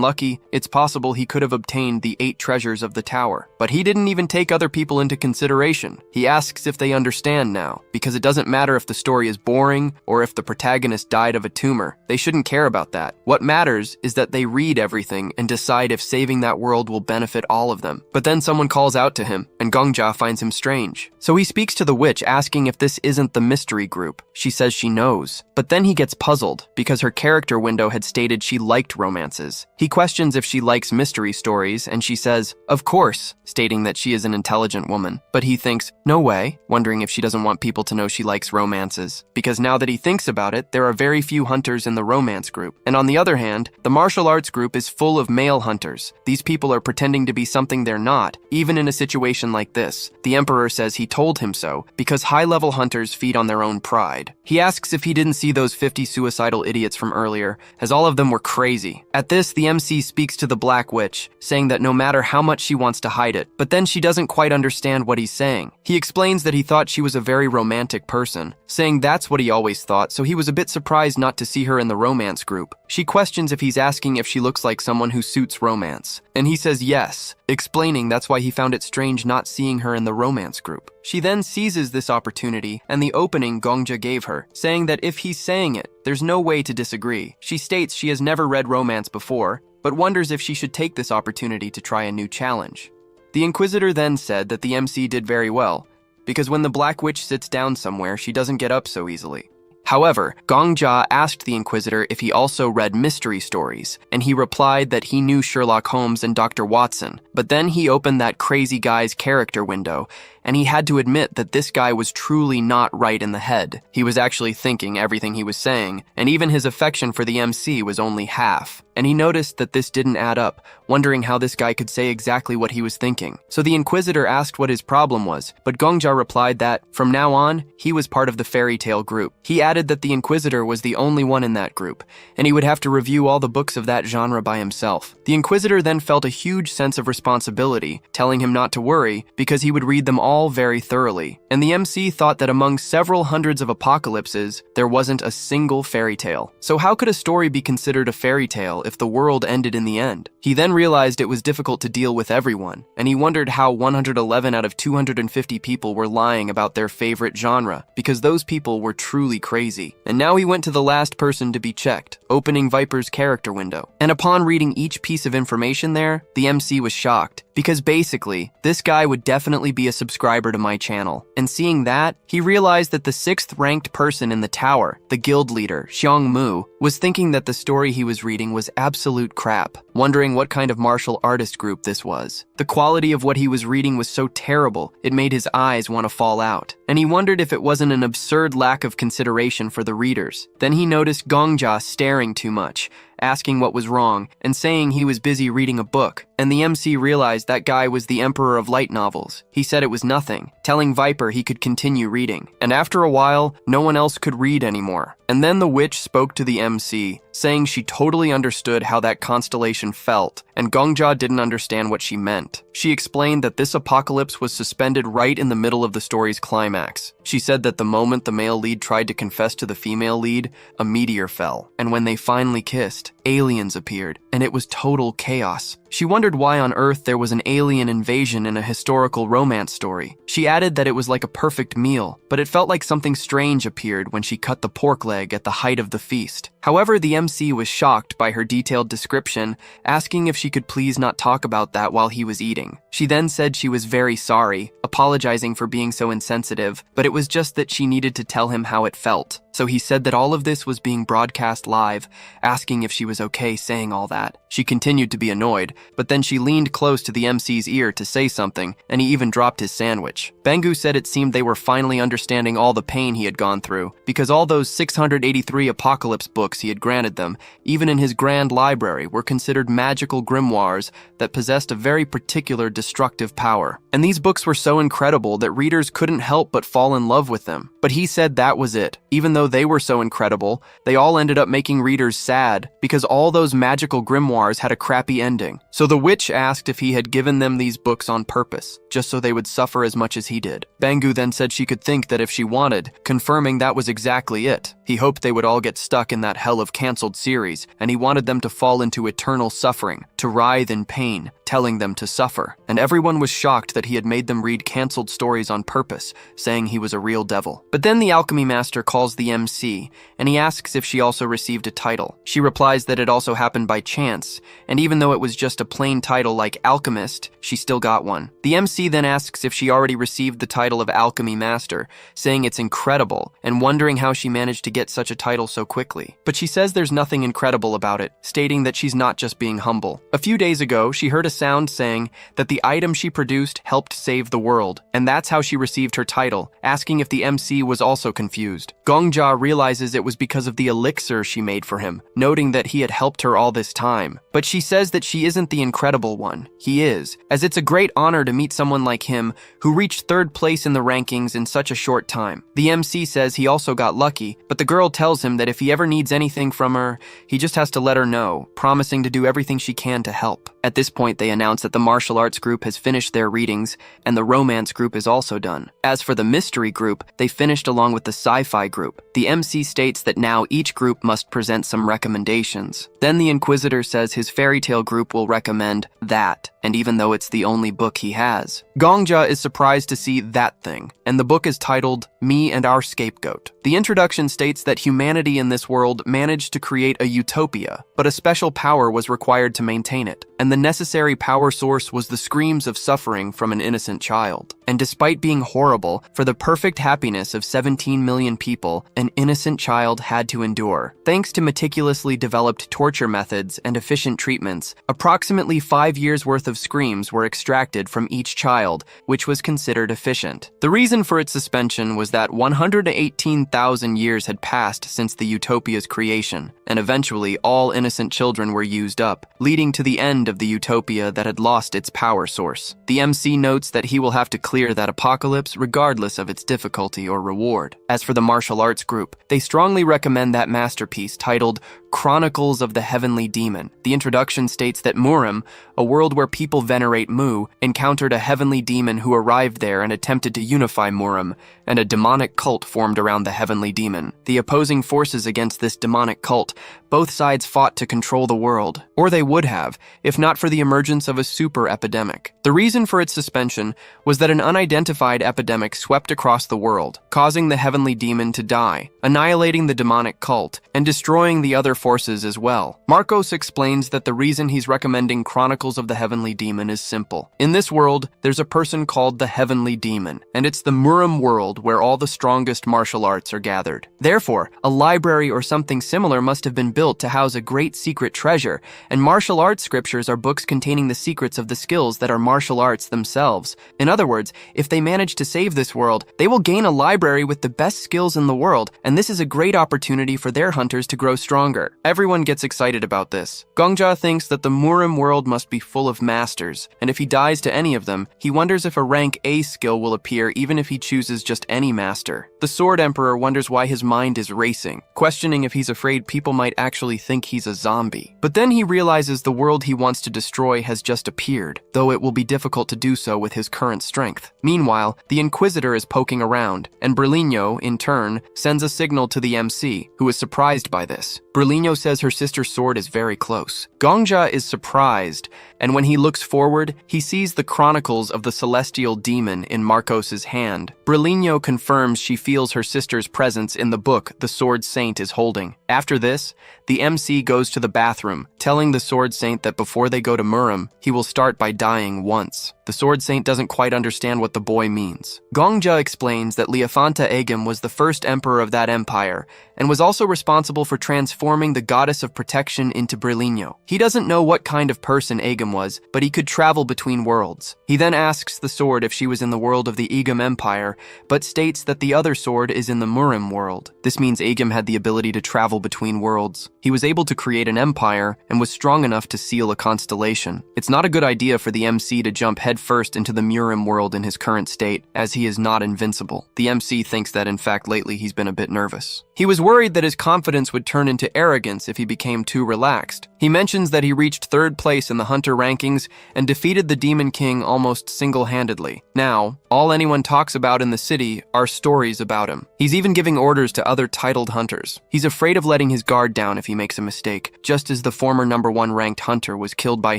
lucky, it's possible he could have obtained the 8 treasures of the tower. But he didn't even take other people into consideration. He asks if they understand now, because it doesn't matter if the story is boring or if the protagonist died of a tumor. They shouldn't care about that. What matters is that they read everything and decide if saving that world will benefit all of them. But then someone calls out to him, and Gongja finds him strange. So he speaks to the witch, asking if this isn't the mystery group. She says she knows. But then he gets puzzled, because her character window had stated she liked romances. He questions if she likes mystery stories, and she says, of course, stating that she is an intelligent woman. But he thinks, no way, wondering if she doesn't want people to know she likes romances. Because now that he thinks about it, there are very few hunters in the romance group. And on the other hand, the martial arts group is full of male hunters. These people are pretending to be something they're not, even in a situation like this. The Emperor says he told him so, because high-level hunters feed on their own pride. He asks if he didn't see those 50 suicidal idiots from earlier, as all of them were crazy. At this, the MC speaks to the Black Witch, saying that no matter how much she wants to hide it, but then she doesn't quite understand what he's saying. He explains that he thought she was a very romantic person, saying that's what he always thought, so he was a bit surprised not to see her in the romance group. She questions if he's asking if she looks like someone who suits romance, and he says yes, explaining that's why he found it strange not seeing her in the romance group. She then seizes this opportunity and the opening Gongja gave her, saying that if he's saying it, there's no way to disagree. She states she has never read romance before, but wonders if she should take this opportunity to try a new challenge. The Inquisitor then said that the MC did very well, because when the Black Witch sits down somewhere, she doesn't get up so easily. However, Gongjia asked the Inquisitor if he also read mystery stories, and he replied that he knew Sherlock Holmes and Dr. Watson. But then he opened that crazy guy's character window, and he had to admit that this guy was truly not right in the head. He was actually thinking everything he was saying, and even his affection for the MC was only half. And he noticed that this didn't add up, wondering how this guy could say exactly what he was thinking. So the Inquisitor asked what his problem was, but Gongjia replied that, from now on, he was part of the fairy tale group. He added that the Inquisitor was the only one in that group, and he would have to review all the books of that genre by himself. The Inquisitor then felt a huge sense of responsibility, telling him not to worry, because he would read them all very thoroughly. And the MC thought that among several hundreds of apocalypses, there wasn't a single fairy tale. So how could a story be considered a fairy tale if the world ended in the end? He then realized it was difficult to deal with everyone, and he wondered how 111 out of 250 people were lying about their favorite genre, because those people were truly crazy. And now he went to the last person to be checked, opening Viper's character window. And upon reading each piece of information there, the MC was shocked, because basically, this guy would definitely be a subscriber to my channel. And seeing that, he realized that the 6th ranked person in the tower, the guild leader, Xiang Mu, was thinking that the story he was reading was absolute crap, wondering what kind of martial artist group this was. The quality of what he was reading was so terrible, it made his eyes want to fall out. And he wondered if it wasn't an absurd lack of consideration for the readers. Then he noticed Gongjia staring too much, asking what was wrong, and saying he was busy reading a book. And the MC realized that guy was the Emperor of Light novels. He said it was nothing, telling Viper he could continue reading. And after a while, no one else could read anymore. And then the witch spoke to the MC, saying she totally understood how that constellation felt, and Gongjia didn't understand what she meant. She explained that this apocalypse was suspended right in the middle of the story's climax. She said that the moment the male lead tried to confess to the female lead, a meteor fell, and when they finally kissed, aliens appeared, and it was total chaos. She wondered why on Earth there was an alien invasion in a historical romance story. She added that it was like a perfect meal, but it felt like something strange appeared when she cut the pork leg at the height of the feast. However, the MC was shocked by her detailed description, asking if she could please not talk about that while he was eating. She then said she was very sorry, apologizing for being so insensitive, but it was just that she needed to tell him how it felt. So he said that all of this was being broadcast live, asking if she was okay saying all that. She continued to be annoyed, but then she leaned close to the MC's ear to say something, and he even dropped his sandwich. Bangu said it seemed they were finally understanding all the pain he had gone through, because all those 683 apocalypse books he had granted them, even in his grand library, were considered magical grimoires that possessed a very particular destructive power. And these books were so incredible that readers couldn't help but fall in love with them. But he said that was it. Even though they were so incredible, they all ended up making readers sad, because all those magical grimoires had a crappy ending. So the witch asked if he had given them these books on purpose, just so they would suffer as much as he did. Bangu then said she could think that if she wanted, confirming that was exactly it. He hoped they would all get stuck in that hell of canceled series, and he wanted them to fall into eternal suffering, to writhe in pain, telling them to suffer. And everyone was shocked that he had made them read canceled stories on purpose, saying he was a real devil. But then the alchemy master calls the MC, and he asks if she also received a title. She replies that it also happened by chance, and even though it was just a plain title like alchemist, she still got one. The MC then asks if she already received the title of alchemy master, saying it's incredible, and wondering how she managed to get such a title so quickly. But she says there's nothing incredible about it, stating that she's not just being humble. A few days ago, she heard a sound saying that the item she produced helped save the world, and that's how she received her title, asking if the MC was also confused. Gongjia realizes it was because of the elixir she made for him, noting that he had helped her all this time. But she says that she isn't the incredible one. He is, as it's a great honor to meet someone like him who reached 3rd place in the rankings in such a short time. The MC says he also got lucky, but the girl tells him that if he ever needs anything from her, he just has to let her know, promising to do everything she can to help. At this point, they announce that the martial arts group has finished their readings, and the romance group is also done. As for the mystery group, they finished along with the sci-fi group. The MC states that now each group must present some recommendations. Then the Inquisitor says his fairy tale group will recommend that, and even though it's the only book he has. Gongjia is surprised to see that thing, and the book is titled Me and Our Scapegoat. The introduction states that humanity in this world managed to create a utopia, but a special power was required to maintain it. and the necessary power source was the screams of suffering from an innocent child. And despite being horrible, for the perfect happiness of 17 million people, an innocent child had to endure. Thanks to meticulously developed torture methods and efficient treatments, approximately 5 years' worth of screams were extracted from each child, which was considered efficient. The reason for its suspension was that 118,000 years had passed since the utopia's creation, and eventually all innocent children were used up, leading to the end of the utopia that had lost its power source. The MC notes that he will have to clear that apocalypse regardless of its difficulty or reward. As for the martial arts group, they strongly recommend that masterpiece titled Chronicles of the Heavenly Demon. The introduction states that Murim, a world where people venerate Mu, encountered a heavenly demon who arrived there and attempted to unify Murim, and a demonic cult formed around the heavenly demon. The opposing forces against this demonic cult, both sides fought to control the world, or they would have, if not for the emergence of a super epidemic. The reason for its suspension was that an unidentified epidemic swept across the world, causing the heavenly demon to die, annihilating the demonic cult, and destroying the other forces as well. Marcos explains that the reason he's recommending Chronicles of the Heavenly Demon is simple. In this world, there's a person called the Heavenly Demon, and it's the Murim world where all the strongest martial arts are gathered. Therefore, a library or something similar must have been built to house a great secret treasure, and martial arts scriptures are books containing the secrets of the skills that are martial arts themselves. In other words, if they manage to save this world, they will gain a library with the best skills in the world, and this is a great opportunity for their hunters to grow stronger. Everyone gets excited about this. Gongja thinks that the Murim world must be full of masters, and if he dies to any of them, he wonders if a rank A skill will appear even if he chooses just any master. The Sword Emperor wonders why his mind is racing, questioning if he's afraid people might actually think he's a zombie. But then he realizes the world he wants to destroy has just appeared, though it will be difficult to do so with his current strength. Meanwhile, the Inquisitor is poking around, and Berlino, in turn, sends a signal to the MC, who is surprised by this. Berlino says her sister's sword is very close. Gongja is surprised, and when he looks forward, he sees the Chronicles of the Celestial Demon in Marcos's hand. Berlino confirms she feels her sister's presence in the book the Sword Saint is holding. After this, the MC goes to the bathroom, telling the Sword Saint that before they go to Murim, he will start by dying once. The Sword Saint doesn't quite understand what the boy means. Gongja explains that Liafanta Agam was the first emperor of that empire, and was also responsible for transforming the goddess of protection into Berlino. He doesn't know what kind of person Agam was, but he could travel between worlds. He then asks the sword if she was in the world of the Agam Empire, but states that the other sword is in the Murim world. This means Agam had the ability to travel between worlds. He was able to create an empire, and was strong enough to seal a constellation. It's not a good idea for the MC to jump headfirst into the Murim world in his current state, as he is not invincible. The MC thinks that in fact lately he's been a bit nervous. He was worried that his confidence would turn into arrogance if he became too relaxed. He mentions that he reached 3rd place in the hunter rankings and defeated the Demon King almost single-handedly. Now, all anyone talks about in the city are stories about him. He's even giving orders to other titled hunters. He's afraid of letting his guard down if he makes a mistake, just as the former #1 ranked hunter was killed by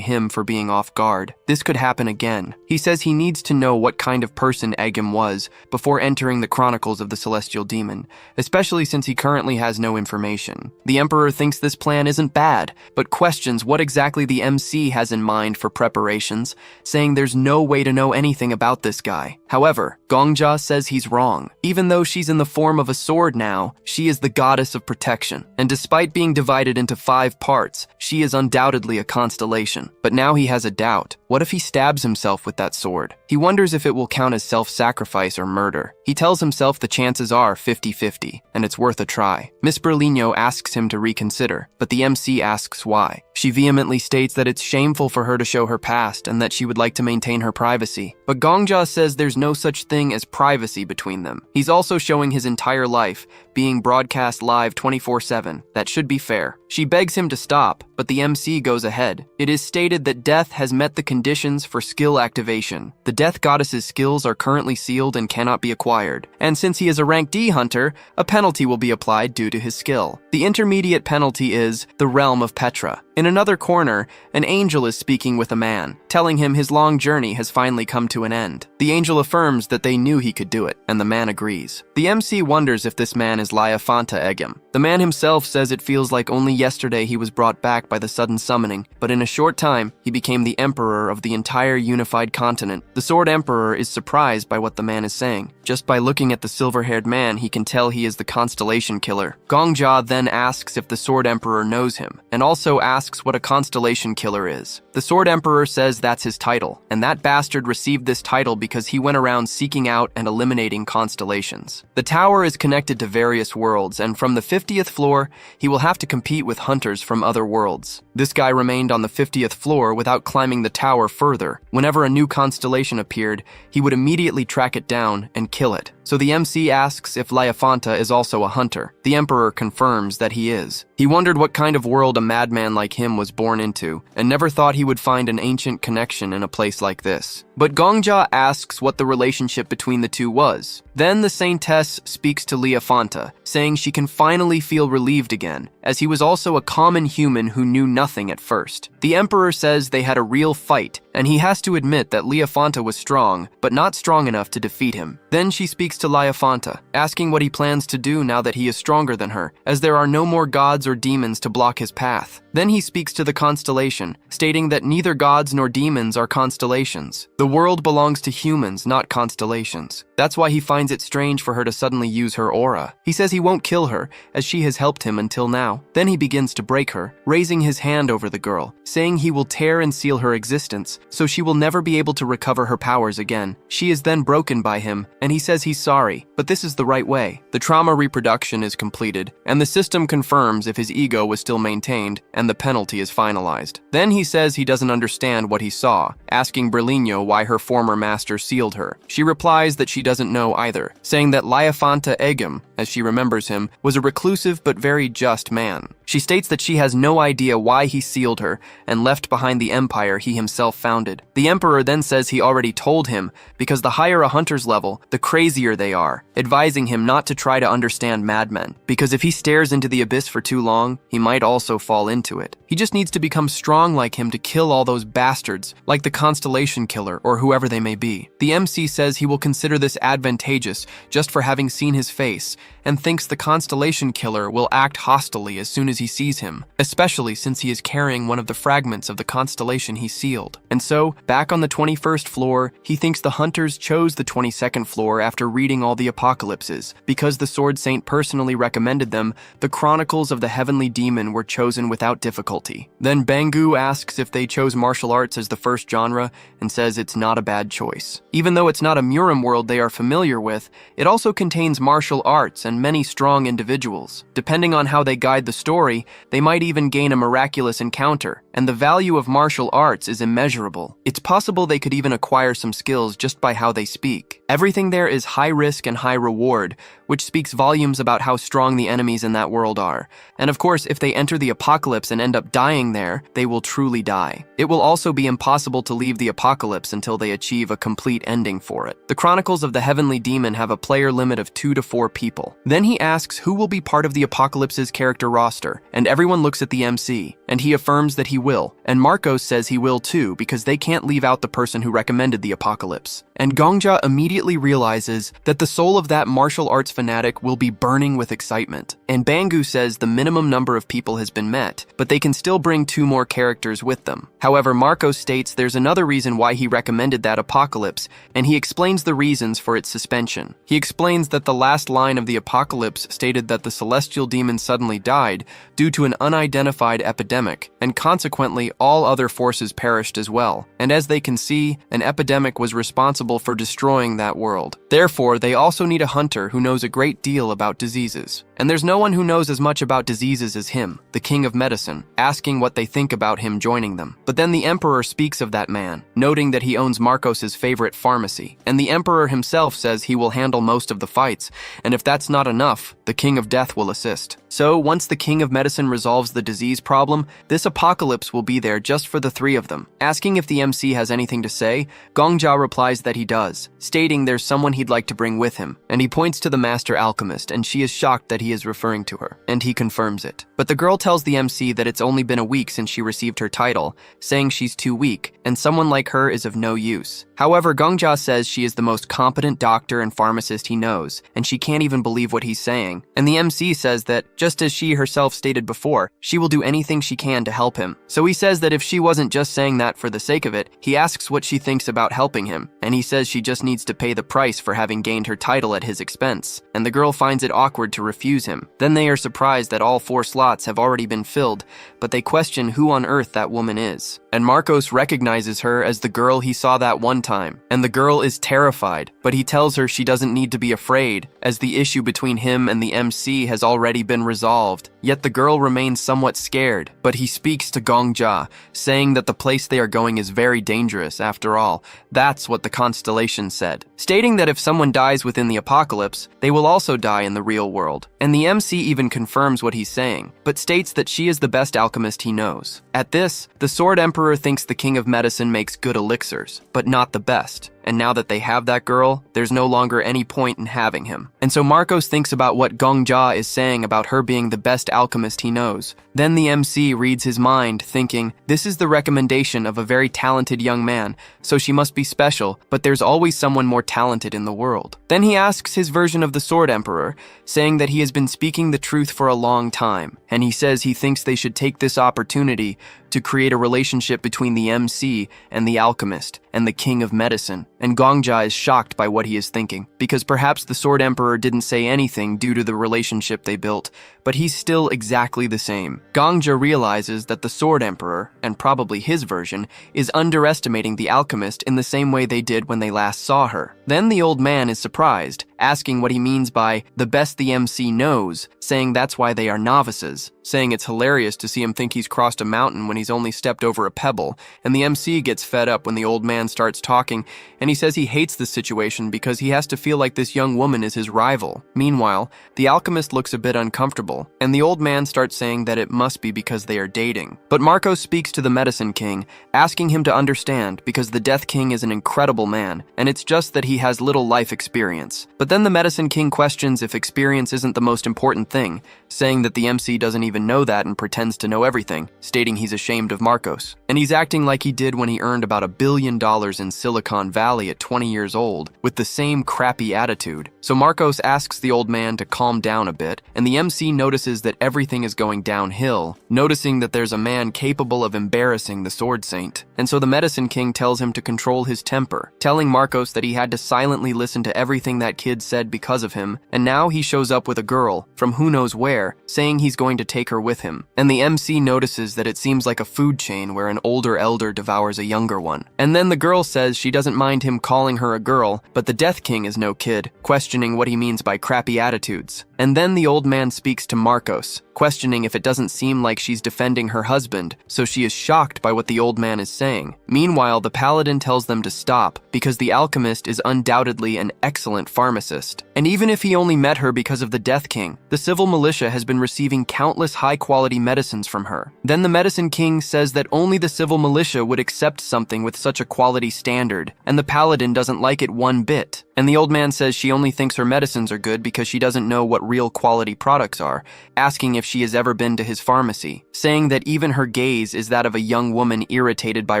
him for being off guard. This could happen again. He says he needs to know what kind of person Agam was before entering the Chronicles of the Celestial Demon, especially since he currently has no information. The Emperor thinks this plan isn't bad, but questions what exactly the MC has in mind for preparations, saying there's no way to know anything about this guy. However, Gongja says he's wrong. Even though she's in the form of a sword now, she is the goddess of protection, and despite being divided into 5 parts, she is undoubtedly a constellation. But now he has a doubt. What if he stabs himself with that sword? He wonders if it will count as self-sacrifice or murder. He tells himself the chances are 50-50, and it's worth a try. Miss Berlino asks him to reconsider, but the MC asks why. She vehemently states that it's shameful for her to show her past and that she would like to maintain her privacy. But Gongja says there's no such thing as privacy between them. He's also showing his entire life, being broadcast live 24/7. That should be fair. She begs him to stop, but the MC goes ahead. It is stated that Death has met the conditions for skill activation. The Death Goddess's skills are currently sealed and cannot be acquired. And since he is a rank D hunter, a penalty will be applied due to his skill. The intermediate penalty is the Realm of Petra. In another corner, an angel is speaking with a man, telling him his long journey has finally come to an end. The angel affirms that they knew he could do it, and the man agrees. The MC wonders if this man is Liafanta Egem. The man himself says it feels like only yesterday he was brought back by the sudden summoning, but in a short time, he became the emperor of the entire unified continent. The Sword Emperor is surprised by what the man is saying. Just by looking at the silver-haired man, he can tell he is the constellation killer. Gongjia then asks if the Sword Emperor knows him, and also asks what a constellation killer is. The Sword Emperor says that's his title, and that bastard received this title because he went around seeking out and eliminating constellations. The tower is connected to various worlds, and from the 50th floor, he will have to compete with hunters from other worlds. This guy remained on the 50th floor without climbing the tower further. Whenever a new constellation appeared, he would immediately track it down and kill it. So the MC asks if Liafanta is also a hunter. The Emperor confirms that he is. He wondered what kind of world a madman like him was born into, and never thought he would find an ancient connection in a place like this. But Gongjia asks what the relationship between the two was. Then the Saintess speaks to Liafanta, saying she can finally feel relieved again, as he was also a common human who knew nothing at first. The Emperor says they had a real fight, and he has to admit that Liafanta was strong, but not strong enough to defeat him. Then she speaks to Liafanta, asking what he plans to do now that he is stronger than her, as there are no more gods or demons to block his path. Then he speaks to the constellation, stating that neither gods nor demons are constellations. The world belongs to humans, not constellations. That's why he finds it strange for her to suddenly use her aura. He says he won't kill her, as she has helped him until now. Then he begins to break her, raising his hand over the girl, saying he will tear and seal her existence, so she will never be able to recover her powers again. She is then broken by him, and he says he's sorry, but this is the right way. The trauma reproduction is completed, and the system confirms if his ego was still maintained, and the penalty is finalized. Then he says he doesn't understand what he saw, asking Berlino why her former master sealed her. She replies that she doesn't know either, saying that Liafanta Egem, as she remembers him, was a reclusive but very just man. She states that she has no idea why he sealed her and left behind the empire he himself founded. The Emperor then says he already told him, because the higher a hunter's level, the crazier they are, advising him not to try to understand madmen, because if he stares into the abyss for too long, he might also fall into it. He just needs to become strong like him to kill all those bastards, like the constellation killer or whoever they may be. The MC says he will consider this advantageous just for having seen his face, and thinks the constellation killer will act hostilely as soon as he sees him, especially since he is carrying one of the fragments of the constellation he sealed. And so, back on the 21st floor, he thinks the hunters chose the 22nd floor after reading all the apocalypses. Because the Sword Saint personally recommended them, the Chronicles of the Heavenly Demon were chosen without difficulty. Then Bangu asks if they chose martial arts as the first genre, and says it's not a bad choice. Even though it's not a Murim world they are familiar with, it also contains martial arts and many strong individuals. Depending on how they guide the story, they might even gain a miraculous encounter, and the value of martial arts is immeasurable. It's possible they could even acquire some skills just by how they speak. Everything there is high risk and high reward, which speaks volumes about how strong the enemies in that world are. And of course, if they enter the apocalypse and end up dying there, they will truly die. It will also be impossible to leave the apocalypse until they achieve a complete ending for it. The Chronicles of the Heavenly Demon have a player limit of 2 to 4 people. Then he asks who will be part of the apocalypse's character roster, and everyone looks at the MC, and he affirms that he will, and Marcos says he will too because they can't leave out the person who recommended the apocalypse. And Gongjia immediately realizes that the soul of that martial arts fanatic will be burning with excitement. And Bangu says the minimum number of people has been met, but they can still bring 2 more characters with them. However, Marcos states there's another reason why he recommended that apocalypse, and he explains the reasons for its suspension. He explains that the last line of the apocalypse stated that the celestial demon suddenly died due to an unidentified epidemic, and consequently all other forces perished as well. And as they can see, an epidemic was responsible for destroying that world. Therefore, they also need a hunter who knows a great deal about diseases. And there's no one who knows as much about diseases as him, the king of medicine, asking what they think about him joining them. But then the emperor speaks of that man, noting that he owns Marcos's favorite pharmacy. And the emperor himself says he will handle most of the fights, and if that's not enough, the king of death will assist. So, once the king of medicine resolves the disease problem, this apocalypse will be there just for the 3 of them. Asking if the MC has anything to say, Gongjia replies that he does, stating there's someone he'd like to bring with him, and he points to the master alchemist, and she is shocked that he he is referring to her, and he confirms it. But the girl tells the MC that it's only been a week since she received her title, saying she's too weak, and someone like her is of no use. However, Gongja says she is the most competent doctor and pharmacist he knows, and she can't even believe what he's saying. And the MC says that, just as she herself stated before, she will do anything she can to help him. So he says that if she wasn't just saying that for the sake of it, he asks what she thinks about helping him, and he says she just needs to pay the price for having gained her title at his expense, and the girl finds it awkward to refuse him. Then they are surprised that all 4 slots have already been filled, but they question who on earth that woman is. And Marcos recognizes her as the girl he saw that one time, and the girl is terrified, but he tells her she doesn't need to be afraid, as the issue between him and the MC has already been resolved. Yet the girl remains somewhat scared, but he speaks to Gongja, saying that the place they are going is very dangerous after all. That's what the constellation said, stating that if someone dies within the apocalypse, they will also die in the real world. And the MC even confirms what he's saying, but states that she is the best alchemist he knows. At this, the Sword Emperor thinks the King of Medicine makes good elixirs, but not the best. And now that they have that girl, there's no longer any point in having him. And so Marcos thinks about what Gongja is saying about her being the best alchemist he knows. Then the MC reads his mind, thinking, this is the recommendation of a very talented young man, so she must be special, but there's always someone more talented in the world. Then he asks his version of the Sword Emperor, saying that he has been speaking the truth for a long time, and he says he thinks they should take this opportunity to create a relationship between the MC and the alchemist and the King of Medicine. And Gongja is shocked by what he is thinking, because perhaps the Sword Emperor didn't say anything due to the relationship they built, but he's still exactly the same. Gongja realizes that the Sword Emperor, and probably his version, is underestimating the alchemist in the same way they did when they last saw her. Then the old man is surprised, asking what he means by the best the MC knows, saying that's why they are novices, saying it's hilarious to see him think he's crossed a mountain when he's only stepped over a pebble, and the MC gets fed up when the old man starts talking, and he says he hates this situation because he has to feel like this young woman is his rival. Meanwhile, the alchemist looks a bit uncomfortable, and the old man starts saying that it must be because they are dating. But Marcos speaks to the Medicine King, asking him to understand because the Death King is an incredible man, and it's just that he has little life experience. But then the Medicine King questions if experience isn't the most important thing, saying that the MC doesn't even know that and pretends to know everything, stating he's ashamed of Marcos. And he's acting like he did when he earned about $1 billion in Silicon Valley at 20 years old, with the same crappy attitude. So Marcos asks the old man to calm down a bit, and the MC notices that everything is going downhill, noticing that there's a man capable of embarrassing the Sword Saint. And so the Medicine King tells him to control his temper, telling Marcos that he had to silently listen to everything that kid said because of him, and now he shows up with a girl, from who knows where, saying he's going to take her with him. And the MC notices that it seems like a food chain where an older elder devours a younger one. And then the girl says she doesn't mind him calling her a girl, but the Death King is no kid, questioning what he means by crappy attitudes. And then the old man speaks to Marcos, questioning if it doesn't seem like she's defending her husband, so she is shocked by what the old man is saying. Meanwhile, the paladin tells them to stop, because the alchemist is undoubtedly an excellent pharmacist. And even if he only met her because of the Death King, the civil militia has been receiving countless high-quality medicines from her. Then the Medicine King says that only the civil militia would accept something with such a quality standard, and the paladin doesn't like it one bit. And the old man says she only thinks her medicines are good because she doesn't know what real quality products are, asking if she has ever been to his pharmacy, saying that even her gaze is that of a young woman irritated by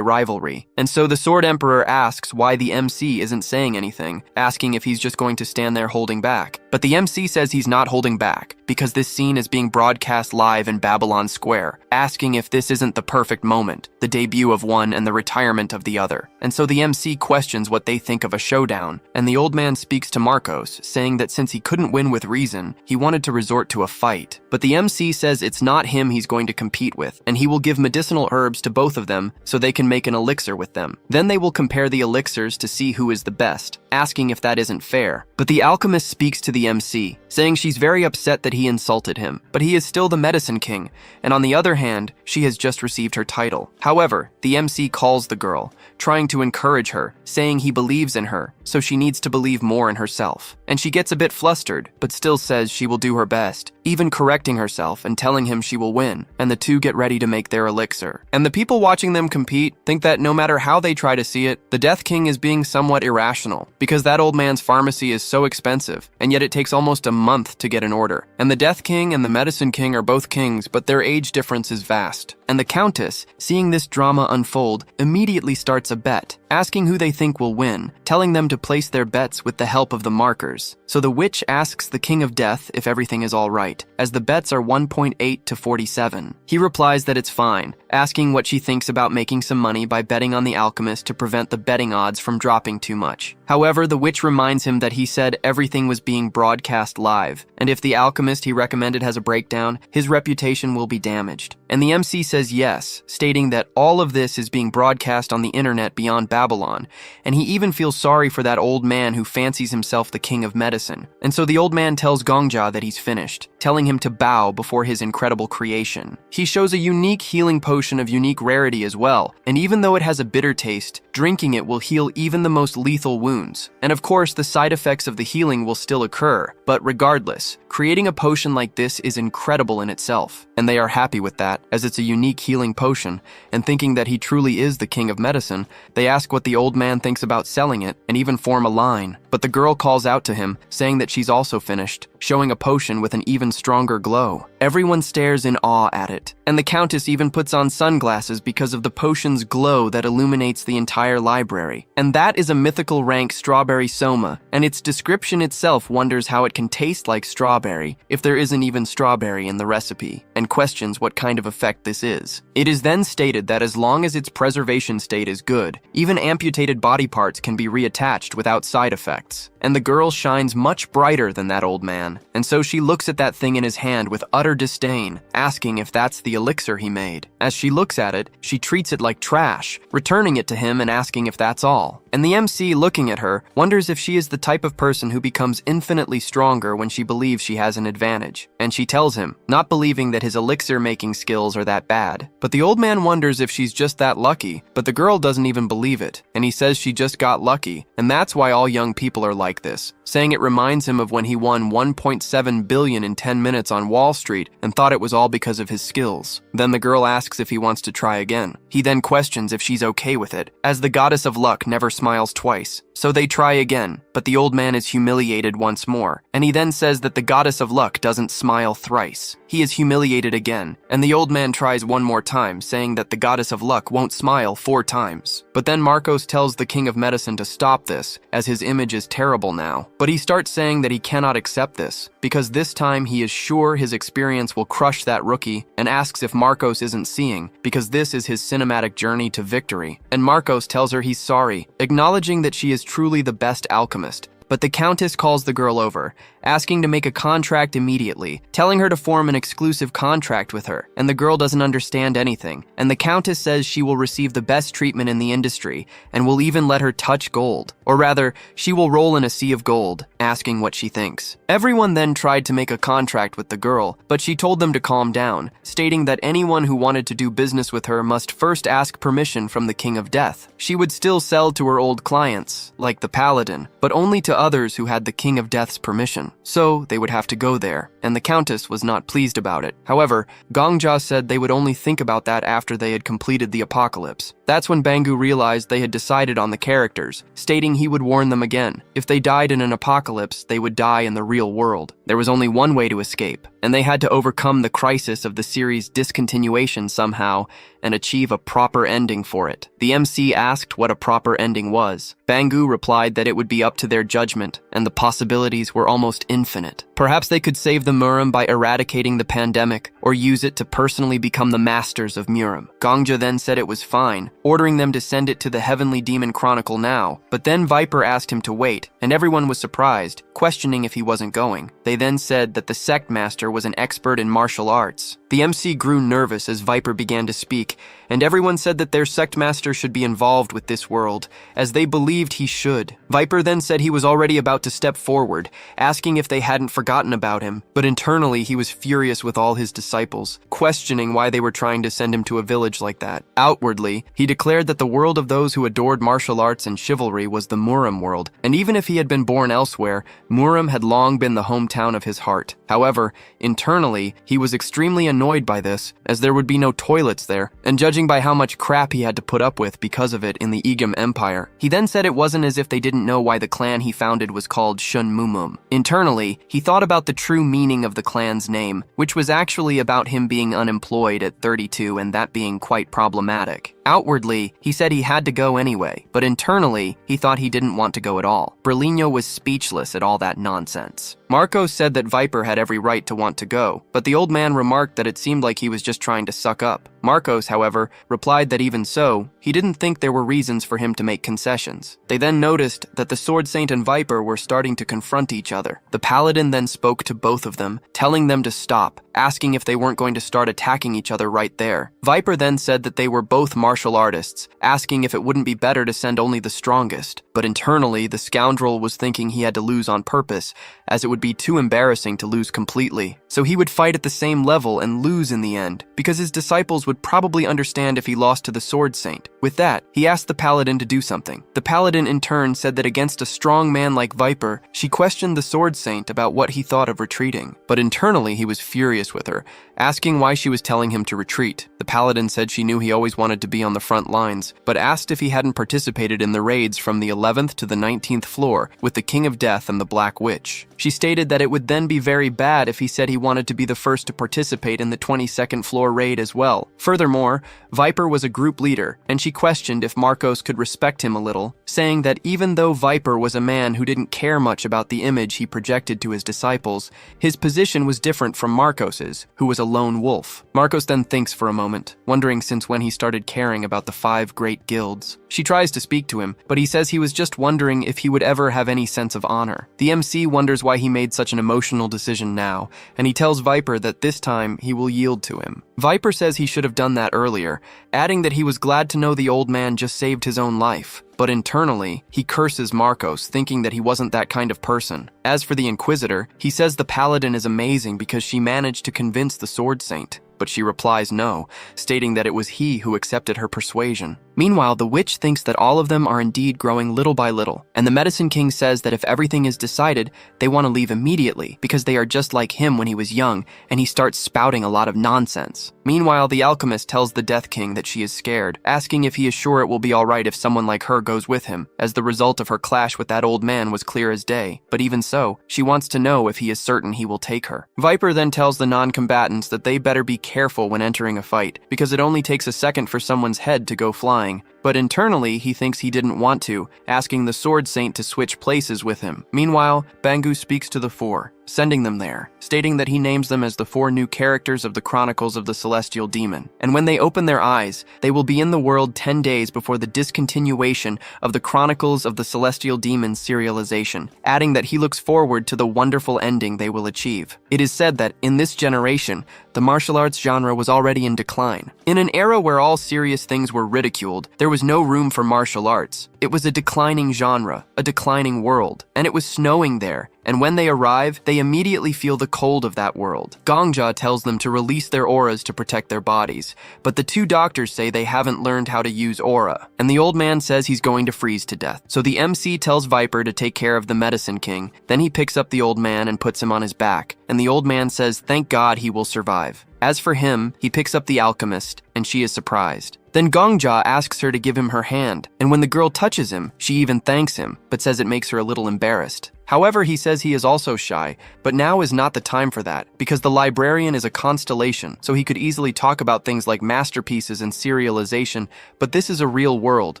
rivalry. And so the Sword Emperor asks why the MC isn't saying anything, asking if he's just going to stand there holding back. But the MC says he's not holding back, because this scene is being broadcast live in Babylon Square, asking if this isn't the perfect moment, the debut of one and the retirement of the other. And so the MC questions what they think of a showdown, and the old man speaks to Marcos, saying that since he couldn't win with reason, he wanted to resort to a fight. But the MC says it's not him he's going to compete with, and he will give medicinal herbs to both of them so they can make an elixir with them. Then they will compare the elixirs to see who is the best, asking if that isn't fair. But the alchemist speaks to the MC, saying she's very upset that he insulted him, but he is still the Medicine King, and on the other hand, she has just received her title. However, the MC calls the girl, trying to encourage her, saying he believes in her, so she needs to believe more in herself. And she gets a bit flustered, but still says she will do her best, even correcting herself and telling him she will win, and the two get ready to make their elixir. And the people watching them compete think that no matter how they try to see it, the Death King is being somewhat irrational, because that old man's pharmacy is so expensive, and yet it takes almost a month to get an order. And the Death King and the Medicine King are both kings, but their age difference is vast. And the Countess, seeing this drama unfold, immediately starts a bet, asking who they think will win, telling them to place their bets with the help of the markers. So the witch asks the King of Death if everything is all right, as the bets are 1.8 to 47. He replies that it's fine, asking what she thinks about making some money by betting on the alchemist to prevent the betting odds from dropping too much. However, the witch reminds him that he said everything was being broadcast live, and if the alchemist he recommended has a breakdown, his reputation will be damaged. And the MC says yes, stating that all of this is being broadcast on the internet beyond Babylon, and he even feels sorry for that old man who fancies himself the king of medicine. And so the old man tells Gongja that he's finished, telling him to bow before his incredible creation. He shows a unique healing potion of unique rarity as well, and even though it has a bitter taste, drinking it will heal even the most lethal wounds. And of course, the side effects of the healing will still occur, but regardless, creating a potion like this is incredible in itself, and they are happy with that, as it's a unique healing potion, and thinking that he truly is the king of medicine, they ask what the old man thinks about selling it, and even form a line. But the girl calls out to him, saying that she's also finished, showing a potion with an even stronger glow. Everyone stares in awe at it, and the Countess even puts on sunglasses because of the potion's glow that illuminates the entire library. And that is a mythical rank strawberry soma, and its description itself wonders how it can taste like strawberry if there isn't even strawberry in the recipe, and questions what kind of effect this is. It is then stated that as long as its preservation state is good, even amputated body parts can be reattached without side effects. And the girl shines much brighter than that old man, and so she looks at that thing in his hand with utter disdain, asking if that's the elixir he made. As she looks at it, she treats it like trash, returning it to him and asking if that's all. And the MC, looking at her, wonders if she is the type of person who becomes infinitely stronger when she believes she has an advantage. And she tells him, not believing that his elixir-making skills are that bad. But the old man wonders if she's just that lucky, but the girl doesn't even believe it, and he says she just got lucky, and that's why all young people are like this, saying it reminds him of when he won 1.7 billion in 10 minutes on Wall Street and thought it was all because of his skills. Then the girl asks if he wants to try again. He then questions if she's okay with it, as the goddess of luck never smiles twice. So they try again, but the old man is humiliated once more, and he then says that the goddess of luck doesn't smile thrice. He is humiliated again, and the old man tries one more time, saying that the goddess of luck won't smile 4 times. But then Marcos tells the king of medicine to stop this, as his image is terrible now. But he starts saying that he cannot accept this, because this time he is sure his experience will crush that rookie, and asks if Marcos isn't seeing, because this is his cinematic journey to victory. And Marcos tells her he's sorry, acknowledging that she is truly the best alchemist. But the Countess calls the girl over, asking to make a contract immediately, telling her to form an exclusive contract with her, and the girl doesn't understand anything. And the Countess says she will receive the best treatment in the industry, and will even let her touch gold. Or rather, she will roll in a sea of gold, asking what she thinks. Everyone then tried to make a contract with the girl, but she told them to calm down, stating that anyone who wanted to do business with her must first ask permission from the King of Death. She would still sell to her old clients, like the Paladin, but only to others who had the King of Death's permission. So they would have to go there, and the Countess was not pleased about it. However, Gongja said they would only think about that after they had completed the apocalypse. That's when Bangu realized they had decided on the characters, stating he would warn them again. If they died in an apocalypse, they would die in the real world. There was only one way to escape, and they had to overcome the crisis of the series' discontinuation somehow and achieve a proper ending for it. The MC asked what a proper ending was. Bangu replied that it would be up to their judgment, and the possibilities were almost infinite. Perhaps they could save the Murim by eradicating the pandemic, or use it to personally become the masters of Murim. Gongja then said it was fine, ordering them to send it to the Heavenly Demon Chronicle now. But then Viper asked him to wait, and everyone was surprised, questioning if he wasn't going. They then said that the sect master was an expert in martial arts. The MC grew nervous as Viper began to speak, and everyone said that their sect master should be involved with this world, as they believed he should. Viper then said he was already about to step forward, asking if they hadn't forgotten forgotten about him, but internally he was furious with all his disciples, questioning why they were trying to send him to a village like that. Outwardly, he declared that the world of those who adored martial arts and chivalry was the Muram world, and even if he had been born elsewhere, Muram had long been the hometown of his heart. However, internally, he was extremely annoyed by this, as there would be no toilets there, and judging by how much crap he had to put up with because of it in the Igam Empire. He then said it wasn't as if they didn't know why the clan he founded was called Shun Mumum. Internally, he thought about the true meaning of the clan's name, which was actually about him being unemployed at 32 and that being quite problematic. Outwardly, he said he had to go anyway, but internally, he thought he didn't want to go at all. Berlino was speechless at all that nonsense. Marcos said that Viper had every right to want to go, but the old man remarked that it seemed like he was just trying to suck up. Marcos, however, replied that even so, he didn't think there were reasons for him to make concessions. They then noticed that the Sword Saint and Viper were starting to confront each other. The paladin then spoke to both of them, telling them to stop, asking if they weren't going to start attacking each other right there. Viper then said that they were both martial artists, asking if it wouldn't be better to send only the strongest. But internally, the scoundrel was thinking he had to lose on purpose, as it would be too embarrassing to lose completely. So he would fight at the same level and lose in the end, because his disciples would probably understand if he lost to the Sword Saint. With that, he asked the paladin to do something. The paladin in turn said that against a strong man like Viper, she questioned the Sword Saint about what he thought of retreating. But internally, he was furious with her, asking why she was telling him to retreat. The paladin said she knew he always wanted to be on the front lines, but asked if he hadn't participated in the raids from the 11th to the 19th floor with the King of Death and the Black Witch. She stated that it would then be very bad if he said he wanted to be the first to participate in the 22nd floor raid as well. Furthermore, Viper was a group leader, and she questioned if Marcos could respect him a little, saying that even though Viper was a man who didn't care much about the image he projected to his disciples, his position was different from Marcos's, who was a lone wolf. Marcos then thinks for a moment, wondering since when he started caring about the 5 great guilds. She tries to speak to him, but he says he was just wondering if he would ever have any sense of honor. The MC wonders why he made such an emotional decision now, and he tells Viper that this time he will yield to him. Viper says he should have done that earlier, adding that he was glad to know the old man just saved his own life. But internally, he curses Marcos, thinking that he wasn't that kind of person. As for the Inquisitor, he says the paladin is amazing because she managed to convince the Sword Saint. But she replies no, stating that it was he who accepted her persuasion. Meanwhile, the witch thinks that all of them are indeed growing little by little, and the Medicine King says that if everything is decided, they want to leave immediately because they are just like him when he was young, and he starts spouting a lot of nonsense. Meanwhile, the alchemist tells the Death King that she is scared, asking if he is sure it will be alright if someone like her goes with him, as the result of her clash with that old man was clear as day. But even so, she wants to know if he is certain he will take her. Viper then tells the non-combatants that they better be careful when entering a fight, because it only takes a second for someone's head to go flying. But internally, he thinks he didn't want to, asking the Sword Saint to switch places with him. Meanwhile, Bangu speaks to the 4, sending them there, stating that he names them as the 4 new characters of the Chronicles of the Celestial Demon. And when they open their eyes, they will be in the world 10 days before the discontinuation of the Chronicles of the Celestial Demon serialization, adding that he looks forward to the wonderful ending they will achieve. It is said that, in this generation, the martial arts genre was already in decline. In an era where all serious things were ridiculed, there was no room for martial arts. It was a declining genre, a declining world, and it was snowing there. And when they arrive, they immediately feel the cold of that world. Gongja tells them to release their auras to protect their bodies, but the 2 doctors say they haven't learned how to use aura, and the old man says he's going to freeze to death. So the MC tells Viper to take care of the Medicine King, then he picks up the old man and puts him on his back, and the old man says thank God he will survive. As for him, he picks up the alchemist, and she is surprised. Then Gongja asks her to give him her hand, and when the girl touches him, she even thanks him, but says it makes her a little embarrassed. However, he says he is also shy, but now is not the time for that, because the librarian is a constellation, so he could easily talk about things like masterpieces and serialization, but this is a real world,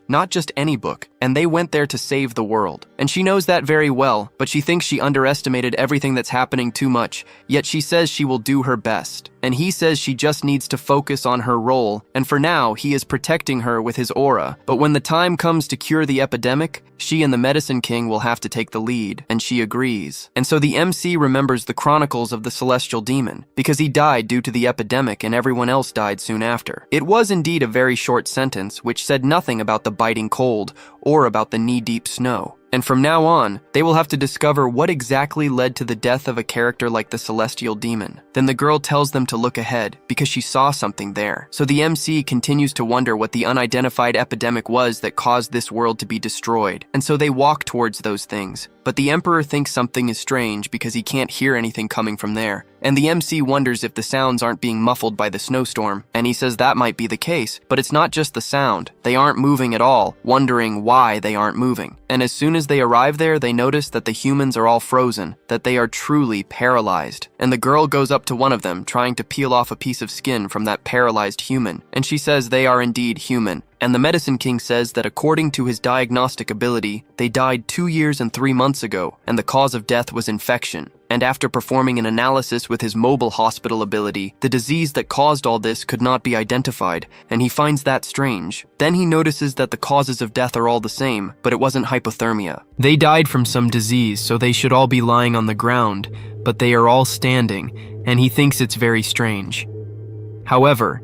not just any book, and they went there to save the world. And she knows that very well, but she thinks she underestimated everything that's happening too much, yet she says she will do her best. And he says she just needs to focus on her role, and for now, he is protecting her with his aura. But when the time comes to cure the epidemic, she and the Medicine King will have to take the lead, and she agrees. And so the MC remembers the Chronicles of the Celestial Demon, because he died due to the epidemic and everyone else died soon after. It was indeed a very short sentence, which said nothing about the biting cold, or about the knee-deep snow. And from now on, they will have to discover what exactly led to the death of a character like the celestial demon. Then the girl tells them to look ahead because she saw something there. So the MC continues to wonder what the unidentified epidemic was that caused this world to be destroyed. And so they walk towards those things. But the Emperor thinks something is strange because he can't hear anything coming from there. And the MC wonders if the sounds aren't being muffled by the snowstorm. And he says that might be the case, but it's not just the sound. They aren't moving at all, wondering why they aren't moving. And as soon as they arrive there, they notice that the humans are all frozen, that they are truly paralyzed. And the girl goes up to one of them, trying to peel off a piece of skin from that paralyzed human. And she says they are indeed human. And the Medicine King says that according to his diagnostic ability, they died 2 years and 3 months ago, and the cause of death was infection. And after performing an analysis with his mobile hospital ability, the disease that caused all this could not be identified, and he finds that strange. Then he notices that the causes of death are all the same, but it wasn't hypothermia. They died from some disease, so they should all be lying on the ground, but they are all standing, and he thinks it's very strange. However,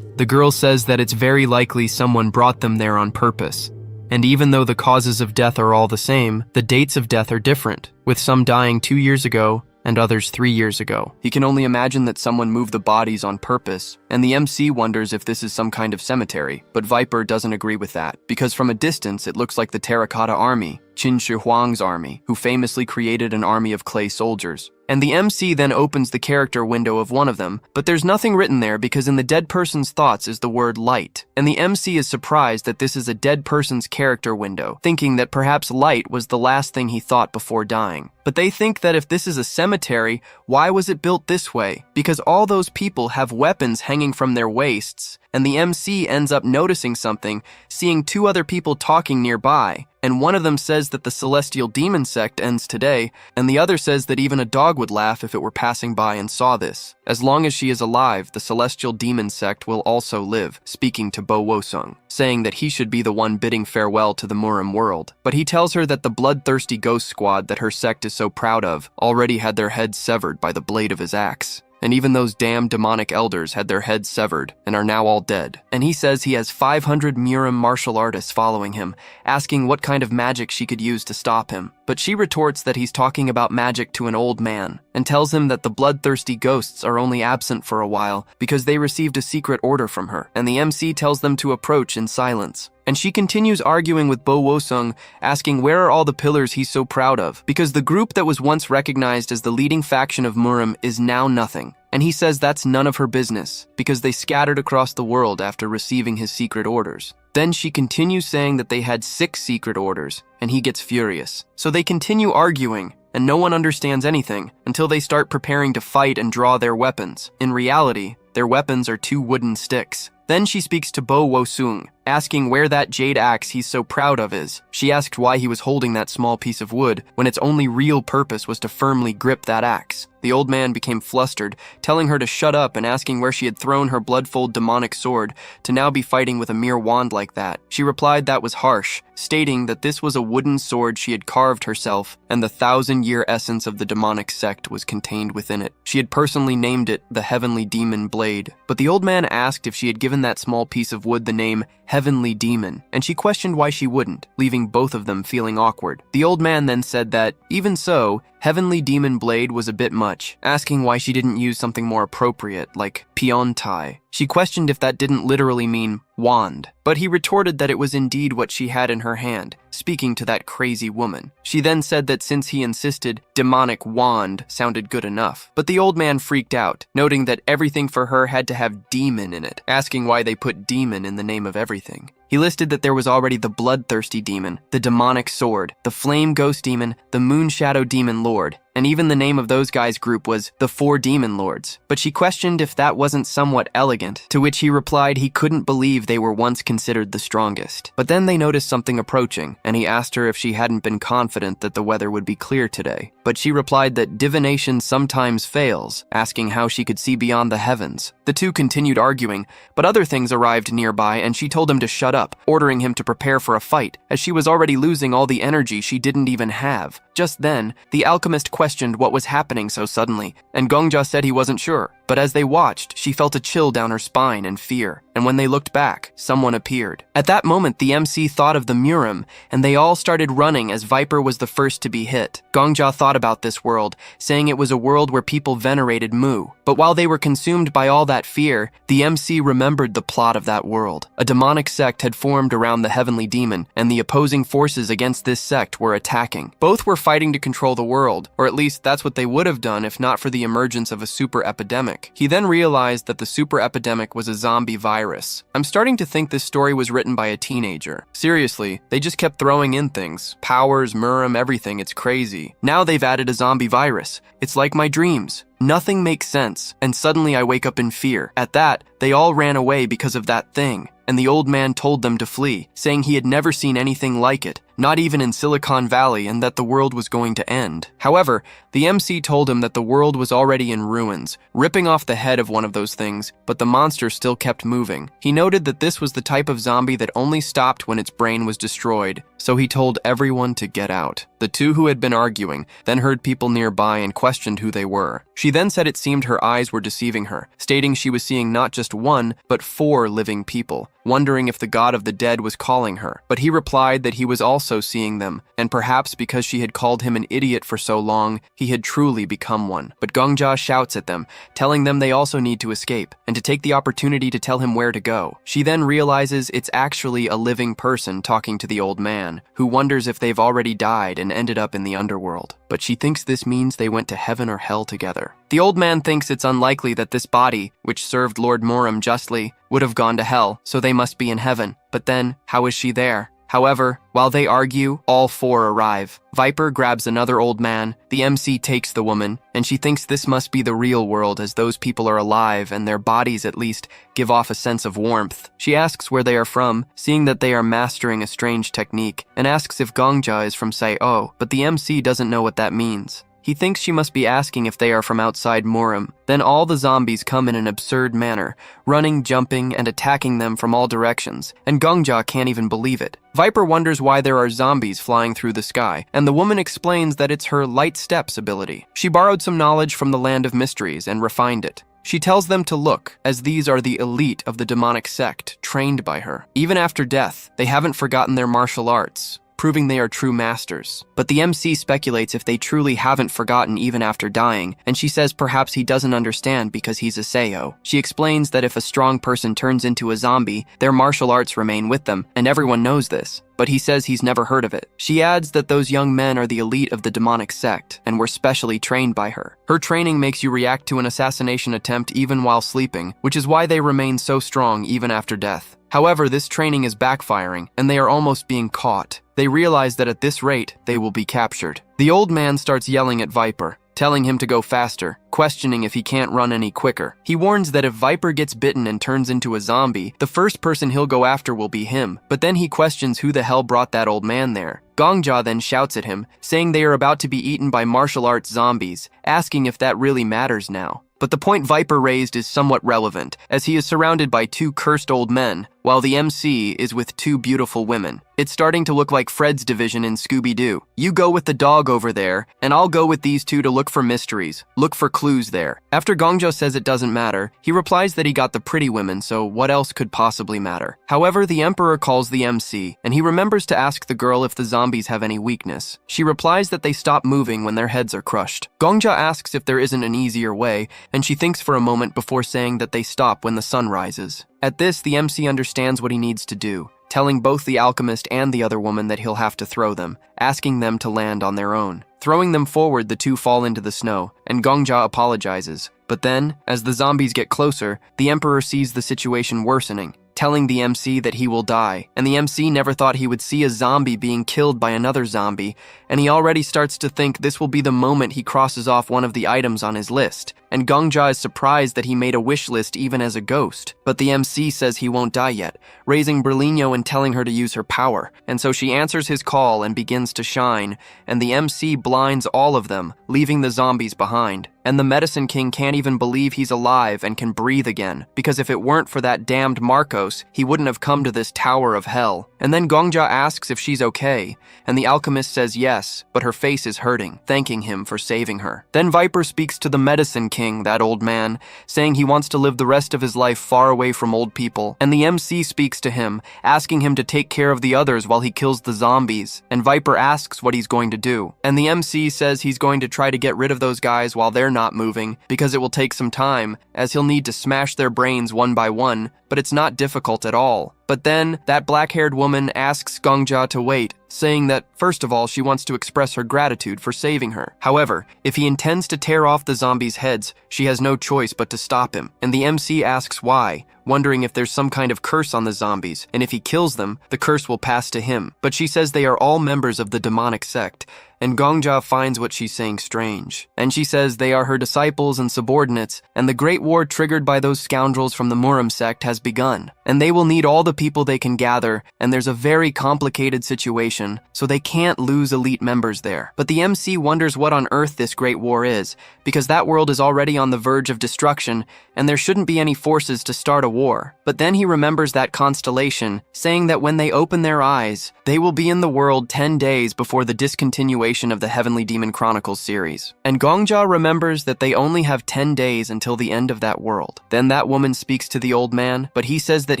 the girl says that it's very likely someone brought them there on purpose. And even though the causes of death are all the same, the dates of death are different, with some dying 2 years ago and others 3 years ago. He can only imagine that someone moved the bodies on purpose, and the MC wonders if this is some kind of cemetery, but Viper doesn't agree with that, because from a distance it looks like the Terracotta Army, Qin Shi Huang's army, who famously created an army of clay soldiers. And the MC then opens the character window of one of them, but there's nothing written there because in the dead person's thoughts is the word light. And the MC is surprised that this is a dead person's character window, thinking that perhaps light was the last thing he thought before dying. But they think that if this is a cemetery, why was it built this way? Because all those people have weapons hanging from their waists, and the MC ends up noticing something, seeing 2 other people talking nearby. And one of them says that the celestial demon sect ends today, and the other says that even a dog would laugh if it were passing by and saw this. As long as she is alive, the celestial demon sect will also live, speaking to Bo Wosung, saying that he should be the one bidding farewell to the Murim world. But he tells her that the bloodthirsty ghost squad that her sect is so proud of already had their heads severed by the blade of his axe. And even those damn demonic elders had their heads severed and are now all dead. And he says he has 500 Murim martial artists following him, asking what kind of magic she could use to stop him. But she retorts that he's talking about magic to an old man, and tells him that the bloodthirsty ghosts are only absent for a while because they received a secret order from her, and the MC tells them to approach in silence. And she continues arguing with Bo Wosung, asking where are all the pillars he's so proud of, because the group that was once recognized as the leading faction of Murim is now nothing. And he says that's none of her business, because they scattered across the world after receiving his secret orders. Then she continues saying that they had 6 secret orders, and he gets furious. So they continue arguing, and no one understands anything until they start preparing to fight and draw their weapons. In reality, their weapons are 2 wooden sticks. Then she speaks to Bo Wosung, asking where that jade axe he's so proud of is. She asked why he was holding that small piece of wood when its only real purpose was to firmly grip that axe. The old man became flustered, telling her to shut up and asking where she had thrown her blood-full demonic sword to now be fighting with a mere wand like that. She replied that was harsh, stating that this was a wooden sword she had carved herself and the 1,000-year essence of the demonic sect was contained within it. She had personally named it the Heavenly Demon Blade. But the old man asked if she had given that small piece of wood the name Heavenly Demon, and she questioned why she wouldn't, leaving both of them feeling awkward. The old man then said that, even so, Heavenly Demon Blade was a bit much, asking why she didn't use something more appropriate, like Piontai. She questioned if that didn't literally mean wand, but he retorted that it was indeed what she had in her hand, speaking to that crazy woman. She then said that since he insisted, demonic wand sounded good enough. But the old man freaked out, noting that everything for her had to have demon in it, asking why they put demon in the name of everything. He listed that there was already the bloodthirsty demon, the demonic sword, the flame ghost demon, the moon shadow demon lord, and even the name of those guys' group was the 4 Demon Lords. But she questioned if that wasn't somewhat elegant, to which he replied he couldn't believe they were once considered the strongest. But then they noticed something approaching, and he asked her if she hadn't been confident that the weather would be clear today. But she replied that divination sometimes fails, asking how she could see beyond the heavens. The two continued arguing, but other things arrived nearby and she told him to shut up, ordering him to prepare for a fight, as she was already losing all the energy she didn't even have. Just then, the alchemist questioned what was happening so suddenly, and Gongja said he wasn't sure. But But as they watched, she felt a chill down her spine and fear, and when they looked back, someone appeared. At that moment, the MC thought of the Murim, and they all started running as Viper was the first to be hit. Gongja thought about this world, saying it was a world where people venerated Mu. But while they were consumed by all that fear, the MC remembered the plot of that world. A demonic sect had formed around the heavenly demon, and the opposing forces against this sect were attacking. Both were fighting to control the world, or at least that's what they would have done if not for the emergence of a super epidemic. He then realized that the super epidemic was a zombie virus. I'm starting to think this story was written by a teenager. Seriously, they just kept throwing in things. Powers, Murim, everything, it's crazy. Now they've added a zombie virus. It's like my dreams. Nothing makes sense, and suddenly I wake up in fear. At that, they all ran away because of that thing, and the old man told them to flee, saying he had never seen anything like it, not even in Silicon Valley, and that the world was going to end. However, the MC told him that the world was already in ruins, ripping off the head of one of those things, but the monster still kept moving. He noted that this was the type of zombie that only stopped when its brain was destroyed, so he told everyone to get out. The two who had been arguing then heard people nearby and questioned who they were. She then said it seemed her eyes were deceiving her, stating she was seeing not just one, but 4 living people, wondering if the god of the dead was calling her. But he replied that he was also seeing them, and perhaps because she had called him an idiot for so long, he had truly become one. But Gongja shouts at them, telling them they also need to escape, and to take the opportunity to tell him where to go. She then realizes it's actually a living person talking to the old man, who wonders if they've already died and ended up in the underworld. But she thinks this means they went to heaven or hell together. The old man thinks it's unlikely that this body, which served Lord Murim justly, would have gone to hell, so they must be in heaven. But then, how is she there? However, while they argue, all 4 arrive. Viper grabs another old man, the MC takes the woman, and she thinks this must be the real world as those people are alive and their bodies at least give off a sense of warmth. She asks where they are from, seeing that they are mastering a strange technique, and asks if Gongja is from Sai-O, but the MC doesn't know what that means. He thinks she must be asking if they are from outside Murim. Then all the zombies come in an absurd manner, running, jumping, and attacking them from all directions, and Gongja can't even believe it. Viper wonders why there are zombies flying through the sky, and the woman explains that it's her light steps ability. She borrowed some knowledge from the Land of Mysteries and refined it. She tells them to look, as these are the elite of the demonic sect, trained by her. Even after death, they haven't forgotten their martial arts, proving they are true masters. But the MC speculates if they truly haven't forgotten even after dying, and she says perhaps he doesn't understand because he's a Seiyo. She explains that if a strong person turns into a zombie, their martial arts remain with them, and everyone knows this. But he says he's never heard of it. She adds that those young men are the elite of the demonic sect, and were specially trained by her. Her training makes you react to an assassination attempt even while sleeping, which is why they remain so strong even after death. However, this training is backfiring, and they are almost being caught. They realize that at this rate, they will be captured. The old man starts yelling at Viper, telling him to go faster, questioning if he can't run any quicker. He warns that if Viper gets bitten and turns into a zombie, the first person he'll go after will be him. But then he questions who the hell brought that old man there. Gongja then shouts at him, saying they are about to be eaten by martial arts zombies, asking if that really matters now. But the point Viper raised is somewhat relevant, as he is surrounded by 2 cursed old men, while the MC is with 2 beautiful women. It's starting to look like Fred's division in Scooby-Doo. You go with the dog over there, and I'll go with these 2 to look for mysteries, look for clues there. After Gongja says it doesn't matter, he replies that he got the pretty women, so what else could possibly matter? However, the Emperor calls the MC, and he remembers to ask the girl if the zombies have any weakness. She replies that they stop moving when their heads are crushed. Gongja asks if there isn't an easier way, and she thinks for a moment before saying that they stop when the sun rises. At this, the MC understands what he needs to do, telling both the alchemist and the other woman that he'll have to throw them, asking them to land on their own. Throwing them forward, the 2 fall into the snow, and Gongja apologizes. But then, as the zombies get closer, the Emperor sees the situation worsening, telling the MC that he will die, and the MC never thought he would see a zombie being killed by another zombie, and he already starts to think this will be the moment he crosses off one of the items on his list. And Gongja is surprised that he made a wish list even as a ghost. But the MC says he won't die yet, raising Berlino and telling her to use her power. And so she answers his call and begins to shine, and the MC blinds all of them, leaving the zombies behind. And the Medicine King can't even believe he's alive and can breathe again, because if it weren't for that damned Marcos, he wouldn't have come to this tower of hell. And then Gongja asks if she's okay, and the alchemist says yes, but her face is hurting, thanking him for saving her. Then Viper speaks to the Medicine King king, that old man, saying he wants to live the rest of his life far away from old people. And the MC speaks to him, asking him to take care of the others while he kills the zombies. And Viper asks what he's going to do. And the MC says he's going to try to get rid of those guys while they're not moving, because it will take some time, as he'll need to smash their brains one by one, but it's not difficult at all. But then, that black-haired woman asks Gongja to wait, saying that, first of all, she wants to express her gratitude for saving her. However, if he intends to tear off the zombies' heads, she has no choice but to stop him. And the MC asks why, wondering if there's some kind of curse on the zombies, and if he kills them, the curse will pass to him. But she says they are all members of the demonic sect, and Gongja finds what she's saying strange. And she says they are her disciples and subordinates, and the great war triggered by those scoundrels from the Murim sect has begun. And they will need all the people they can gather, and there's a very complicated situation, so they can't lose elite members there. But the MC wonders what on earth this great war is, because that world is already on the verge of destruction, and there shouldn't be any forces to start a war. But then he remembers that constellation, saying that when they open their eyes, they will be in the world 10 days before the discontinuation of the Heavenly Demon Chronicles series. And Gongja remembers that they only have 10 days until the end of that world. Then that woman speaks to the old man, but he says that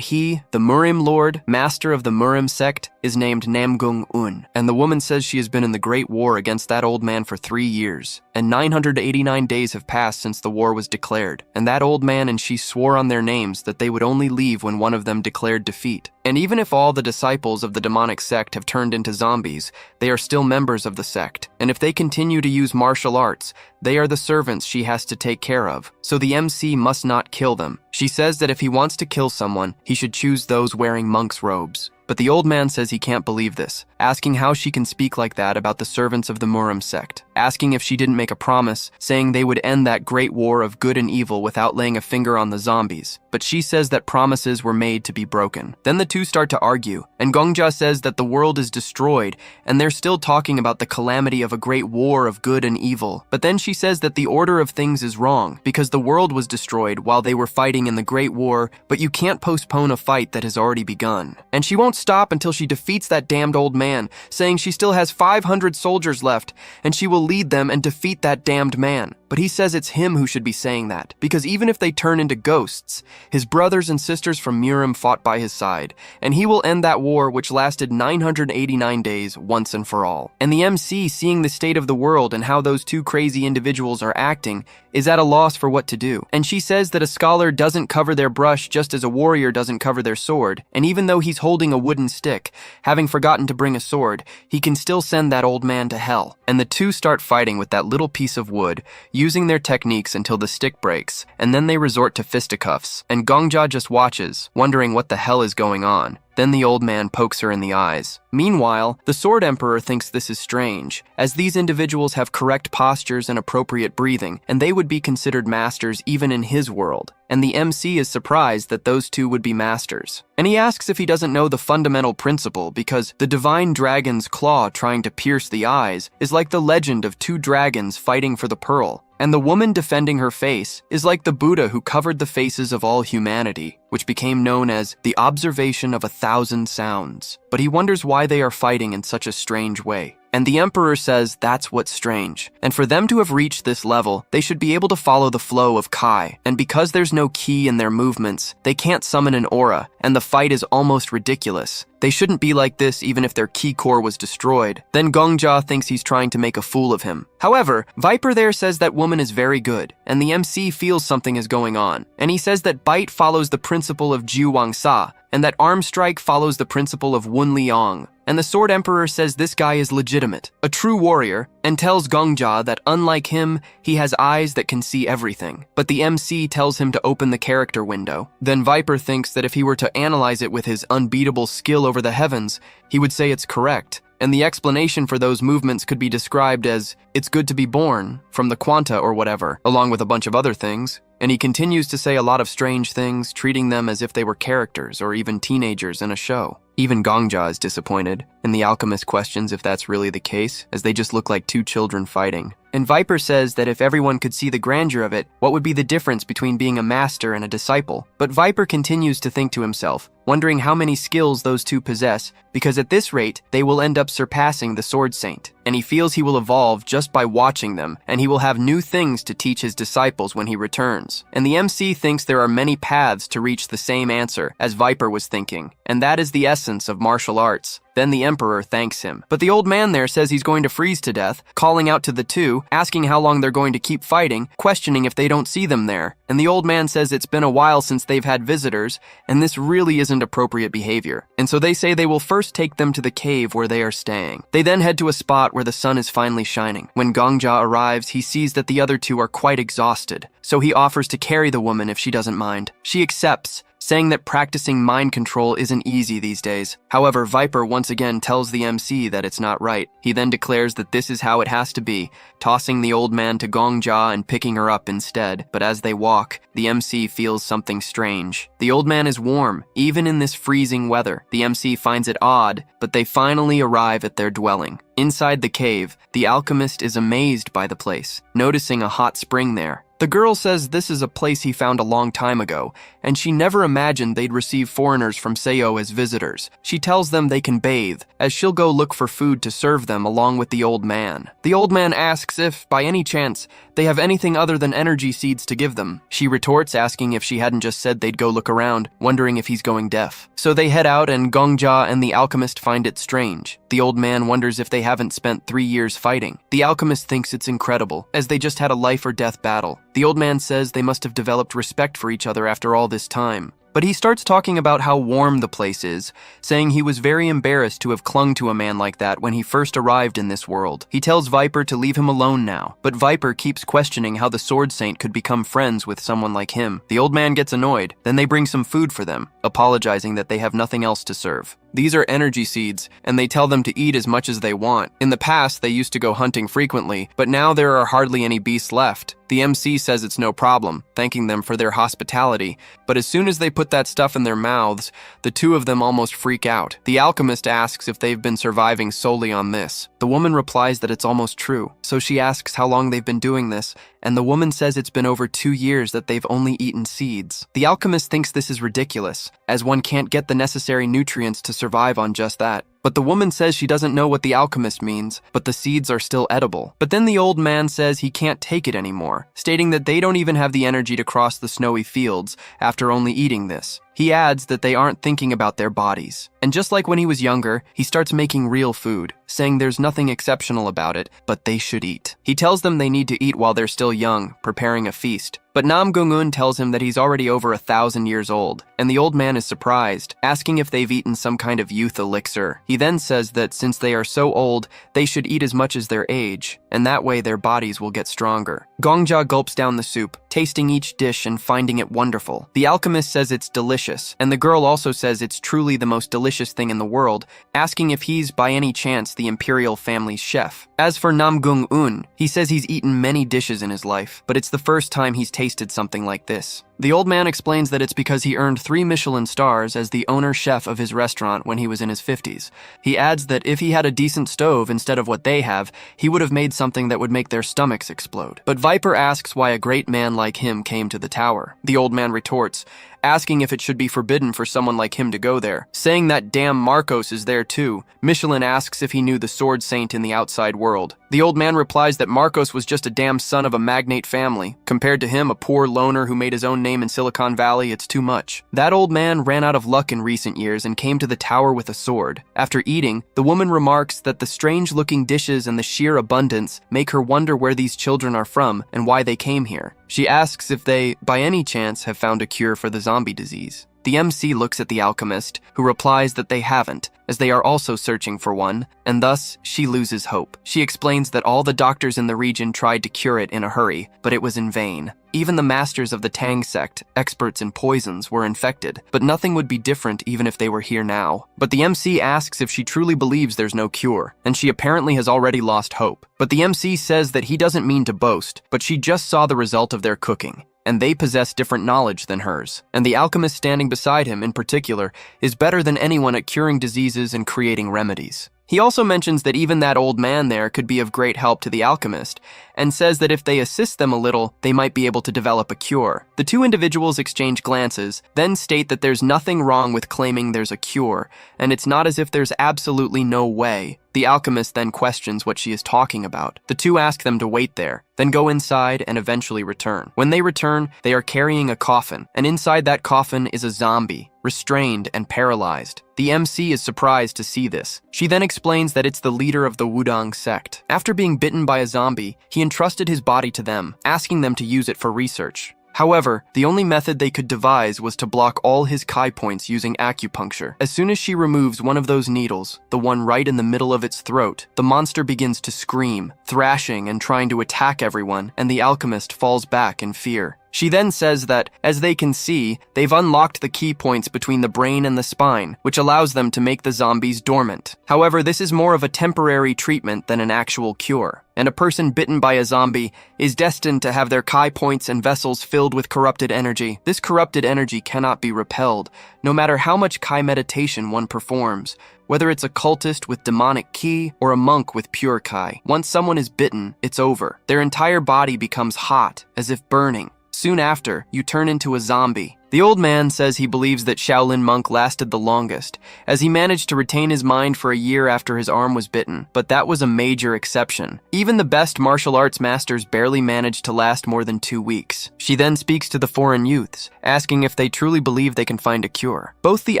he, the Murim Lord, master of the Murim sect, is named Namgung-un. And the woman says she has been in the Great War against that old man for 3 years, and 989 days have passed since the war was declared. And that old man and she swore on their names that they would only leave when one of them declared defeat. And even if all the disciples of the demonic sect have turned into zombies, they are still members of the sect. And if they continue to use martial arts, they are the servants she has to take care of. So the MC must not kill them. She says that if he wants to kill someone, he should choose those wearing monk's robes. But the old man says he can't believe this, asking how she can speak like that about the servants of the Murim sect, asking if she didn't make a promise, saying they would end that great war of good and evil without laying a finger on the zombies. But she says that promises were made to be broken. Then the two start to argue, and Gongja says that the world is destroyed, and they're still talking about the calamity of a great war of good and evil. But then she says that the order of things is wrong, because the world was destroyed while they were fighting in the great war, but you can't postpone a fight that has already begun. And she won't stop until she defeats that damned old man, saying she still has 500 soldiers left, and she will lead them and defeat that damned man. But he says it's him who should be saying that, because even if they turn into ghosts, his brothers and sisters from Murim fought by his side, and he will end that war which lasted 989 days once and for all. And the MC, seeing the state of the world and how those two crazy individuals are acting, is at a loss for what to do. And she says that a scholar doesn't cover their brush just as a warrior doesn't cover their sword, and even though he's holding a wooden stick, having forgotten to bring a sword, he can still send that old man to hell. And the two start fighting with that little piece of wood, using their techniques until the stick breaks, and then they resort to fisticuffs, and Gongja just watches, wondering what the hell is going on. Then the old man pokes her in the eyes. Meanwhile, the Sword Emperor thinks this is strange, as these individuals have correct postures and appropriate breathing, and they would be considered masters even in his world. And the MC is surprised that those two would be masters. And he asks if he doesn't know the fundamental principle, because the divine dragon's claw trying to pierce the eyes is like the legend of two dragons fighting for the pearl. And the woman defending her face is like the Buddha who covered the faces of all humanity, which became known as the observation of 1,000 sounds. But he wonders why they are fighting in such a strange way. And the Emperor says that's what's strange. And for them to have reached this level, they should be able to follow the flow of Kai. And because there's no ki in their movements, they can't summon an aura, and the fight is almost ridiculous. They shouldn't be like this even if their ki core was destroyed. Then Gongja thinks he's trying to make a fool of him. However, Viper there says that woman is very good, and the MC feels something is going on. And he says that bite follows the principle of Jiu Wang Sa, and that arm strike follows the principle of Wun Liang. And the Sword Emperor says this guy is legitimate, a true warrior, and tells Gongja that unlike him, he has eyes that can see everything. But the MC tells him to open the character window. Then Viper thinks that if he were to analyze it with his unbeatable skill over the heavens, he would say it's correct. And the explanation for those movements could be described as, it's good to be born, from the quanta or whatever, along with a bunch of other things. And he continues to say a lot of strange things, treating them as if they were characters or even teenagers in a show. Even Gongja is disappointed, and the alchemist questions if that's really the case, as they just look like two children fighting. And Viper says that if everyone could see the grandeur of it, what would be the difference between being a master and a disciple? But Viper continues to think to himself, wondering how many skills those two possess, because at this rate, they will end up surpassing the Sword Saint. And he feels he will evolve just by watching them, and he will have new things to teach his disciples when he returns. And the MC thinks there are many paths to reach the same answer as Viper was thinking, and that is the essence of martial arts. Then the Emperor thanks him. But the old man there says he's going to freeze to death, calling out to the two, asking how long they're going to keep fighting, questioning if they don't see them there. And the old man says it's been a while since they've had visitors, and this really isn't appropriate behavior. And so they say they will first take them to the cave where they are staying. They then head to a spot where the sun is finally shining. When Gongja arrives, he sees that the other two are quite exhausted, so he offers to carry the woman if she doesn't mind. She accepts, saying that practicing mind control isn't easy these days. However, Viper once again tells the MC that it's not right. He then declares that this is how it has to be, tossing the old man to Gongja and picking her up instead. But as they walk, the MC feels something strange. The old man is warm, even in this freezing weather. The MC finds it odd, but they finally arrive at their dwelling. Inside the cave, the alchemist is amazed by the place, noticing a hot spring there. The girl says this is a place he found a long time ago, and she never imagined they'd receive foreigners from Seo as visitors. She tells them they can bathe, as she'll go look for food to serve them along with the old man. The old man asks if, by any chance, they have anything other than energy seeds to give them. She retorts, asking if she hadn't just said they'd go look around, wondering if he's going deaf. So they head out, and Gongja and the alchemist find it strange. The old man wonders if they haven't spent 3 years fighting. The alchemist thinks it's incredible, as they just had a life or death battle. The old man says they must have developed respect for each other after all this time. But he starts talking about how warm the place is, saying he was very embarrassed to have clung to a man like that when he first arrived in this world. He tells Viper to leave him alone now, but Viper keeps questioning how the Sword Saint could become friends with someone like him. The old man gets annoyed, then they bring some food for them, apologizing that they have nothing else to serve. These are energy seeds, and they tell them to eat as much as they want. In the past, they used to go hunting frequently, but now there are hardly any beasts left. The MC says it's no problem, thanking them for their hospitality, but as soon as they put that stuff in their mouths, the two of them almost freak out. The alchemist asks if they've been surviving solely on this. The woman replies that it's almost true, so she asks how long they've been doing this, and the woman says it's been over 2 years that they've only eaten seeds. The alchemist thinks this is ridiculous, as one can't get the necessary nutrients to survive on just that. But the woman says she doesn't know what the alchemist means, but the seeds are still edible. But then the old man says he can't take it anymore, stating that they don't even have the energy to cross the snowy fields after only eating this. He adds that they aren't thinking about their bodies. And just like when he was younger, he starts making real food, saying there's nothing exceptional about it, but they should eat. He tells them they need to eat while they're still young, preparing a feast. But Nam Gung-un tells him that he's already over 1,000 years old, and the old man is surprised, asking if they've eaten some kind of youth elixir. He then says that since they are so old, they should eat as much as their age, and that way their bodies will get stronger. Gongja gulps down the soup, tasting each dish and finding it wonderful. The alchemist says it's delicious, and the girl also says it's truly the most delicious thing in the world, asking if he's by any chance the imperial family's chef. As for Nam Gung-un, he says he's eaten many dishes in his life, but it's the first time he's tasted something like this. The old man explains that it's because he earned 3 Michelin stars as the owner-chef of his restaurant when he was in his 50s. He adds that if he had a decent stove instead of what they have, he would have made something that would make their stomachs explode. But Viper asks why a great man like him came to the tower. The old man retorts, asking if it should be forbidden for someone like him to go there, saying that damn Marcos is there too. Michelin asks if he knew the Sword Saint in the outside world. The old man replies that Marcos was just a damn son of a magnate family. Compared to him, a poor loner who made his own name in Silicon Valley, it's too much. That old man ran out of luck in recent years and came to the tower with a sword. After eating, the woman remarks that the strange-looking dishes and the sheer abundance make her wonder where these children are from and why they came here. She asks if they, by any chance, have found a cure for the zombie disease. The MC looks at the alchemist, who replies that they haven't, as they are also searching for one, and thus she loses hope. She explains that all the doctors in the region tried to cure it in a hurry, but it was in vain. Even the masters of the Tang sect, experts in poisons, were infected, but nothing would be different even if they were here now. But the MC asks if she truly believes there's no cure, and she apparently has already lost hope. But the MC says that he doesn't mean to boast, but she just saw the result of their cooking, and they possess different knowledge than hers. And the alchemist standing beside him, in particular, is better than anyone at curing diseases and creating remedies. He also mentions that even that old man there could be of great help to the alchemist, and says that if they assist them a little, they might be able to develop a cure. The two individuals exchange glances, then state that there's nothing wrong with claiming there's a cure, and it's not as if there's absolutely no way. The alchemist then questions what she is talking about. The two ask them to wait there, then go inside and eventually return. When they return, they are carrying a coffin, and inside that coffin is a zombie, restrained and paralyzed. The MC is surprised to see this. She then explains that it's the leader of the Wudang sect. After being bitten by a zombie, he entrusted his body to them, asking them to use it for research. However, the only method they could devise was to block all his Kai points using acupuncture. As soon as she removes one of those needles, the one right in the middle of its throat, the monster begins to scream, thrashing and trying to attack everyone, and the alchemist falls back in fear. She then says that, as they can see, they've unlocked the key points between the brain and the spine, which allows them to make the zombies dormant. However, this is more of a temporary treatment than an actual cure, and a person bitten by a zombie is destined to have their Kai points and vessels filled with corrupted energy. This corrupted energy cannot be repelled, no matter how much Kai meditation one performs, whether it's a cultist with demonic ki or a monk with pure Kai. Once someone is bitten, it's over. Their entire body becomes hot, as if burning. Soon after, you turn into a zombie. The old man says he believes that Shaolin monk lasted the longest, as he managed to retain his mind for a year after his arm was bitten, but that was a major exception. Even the best martial arts masters barely managed to last more than 2 weeks. She then speaks to the foreign youths, asking if they truly believe they can find a cure. Both the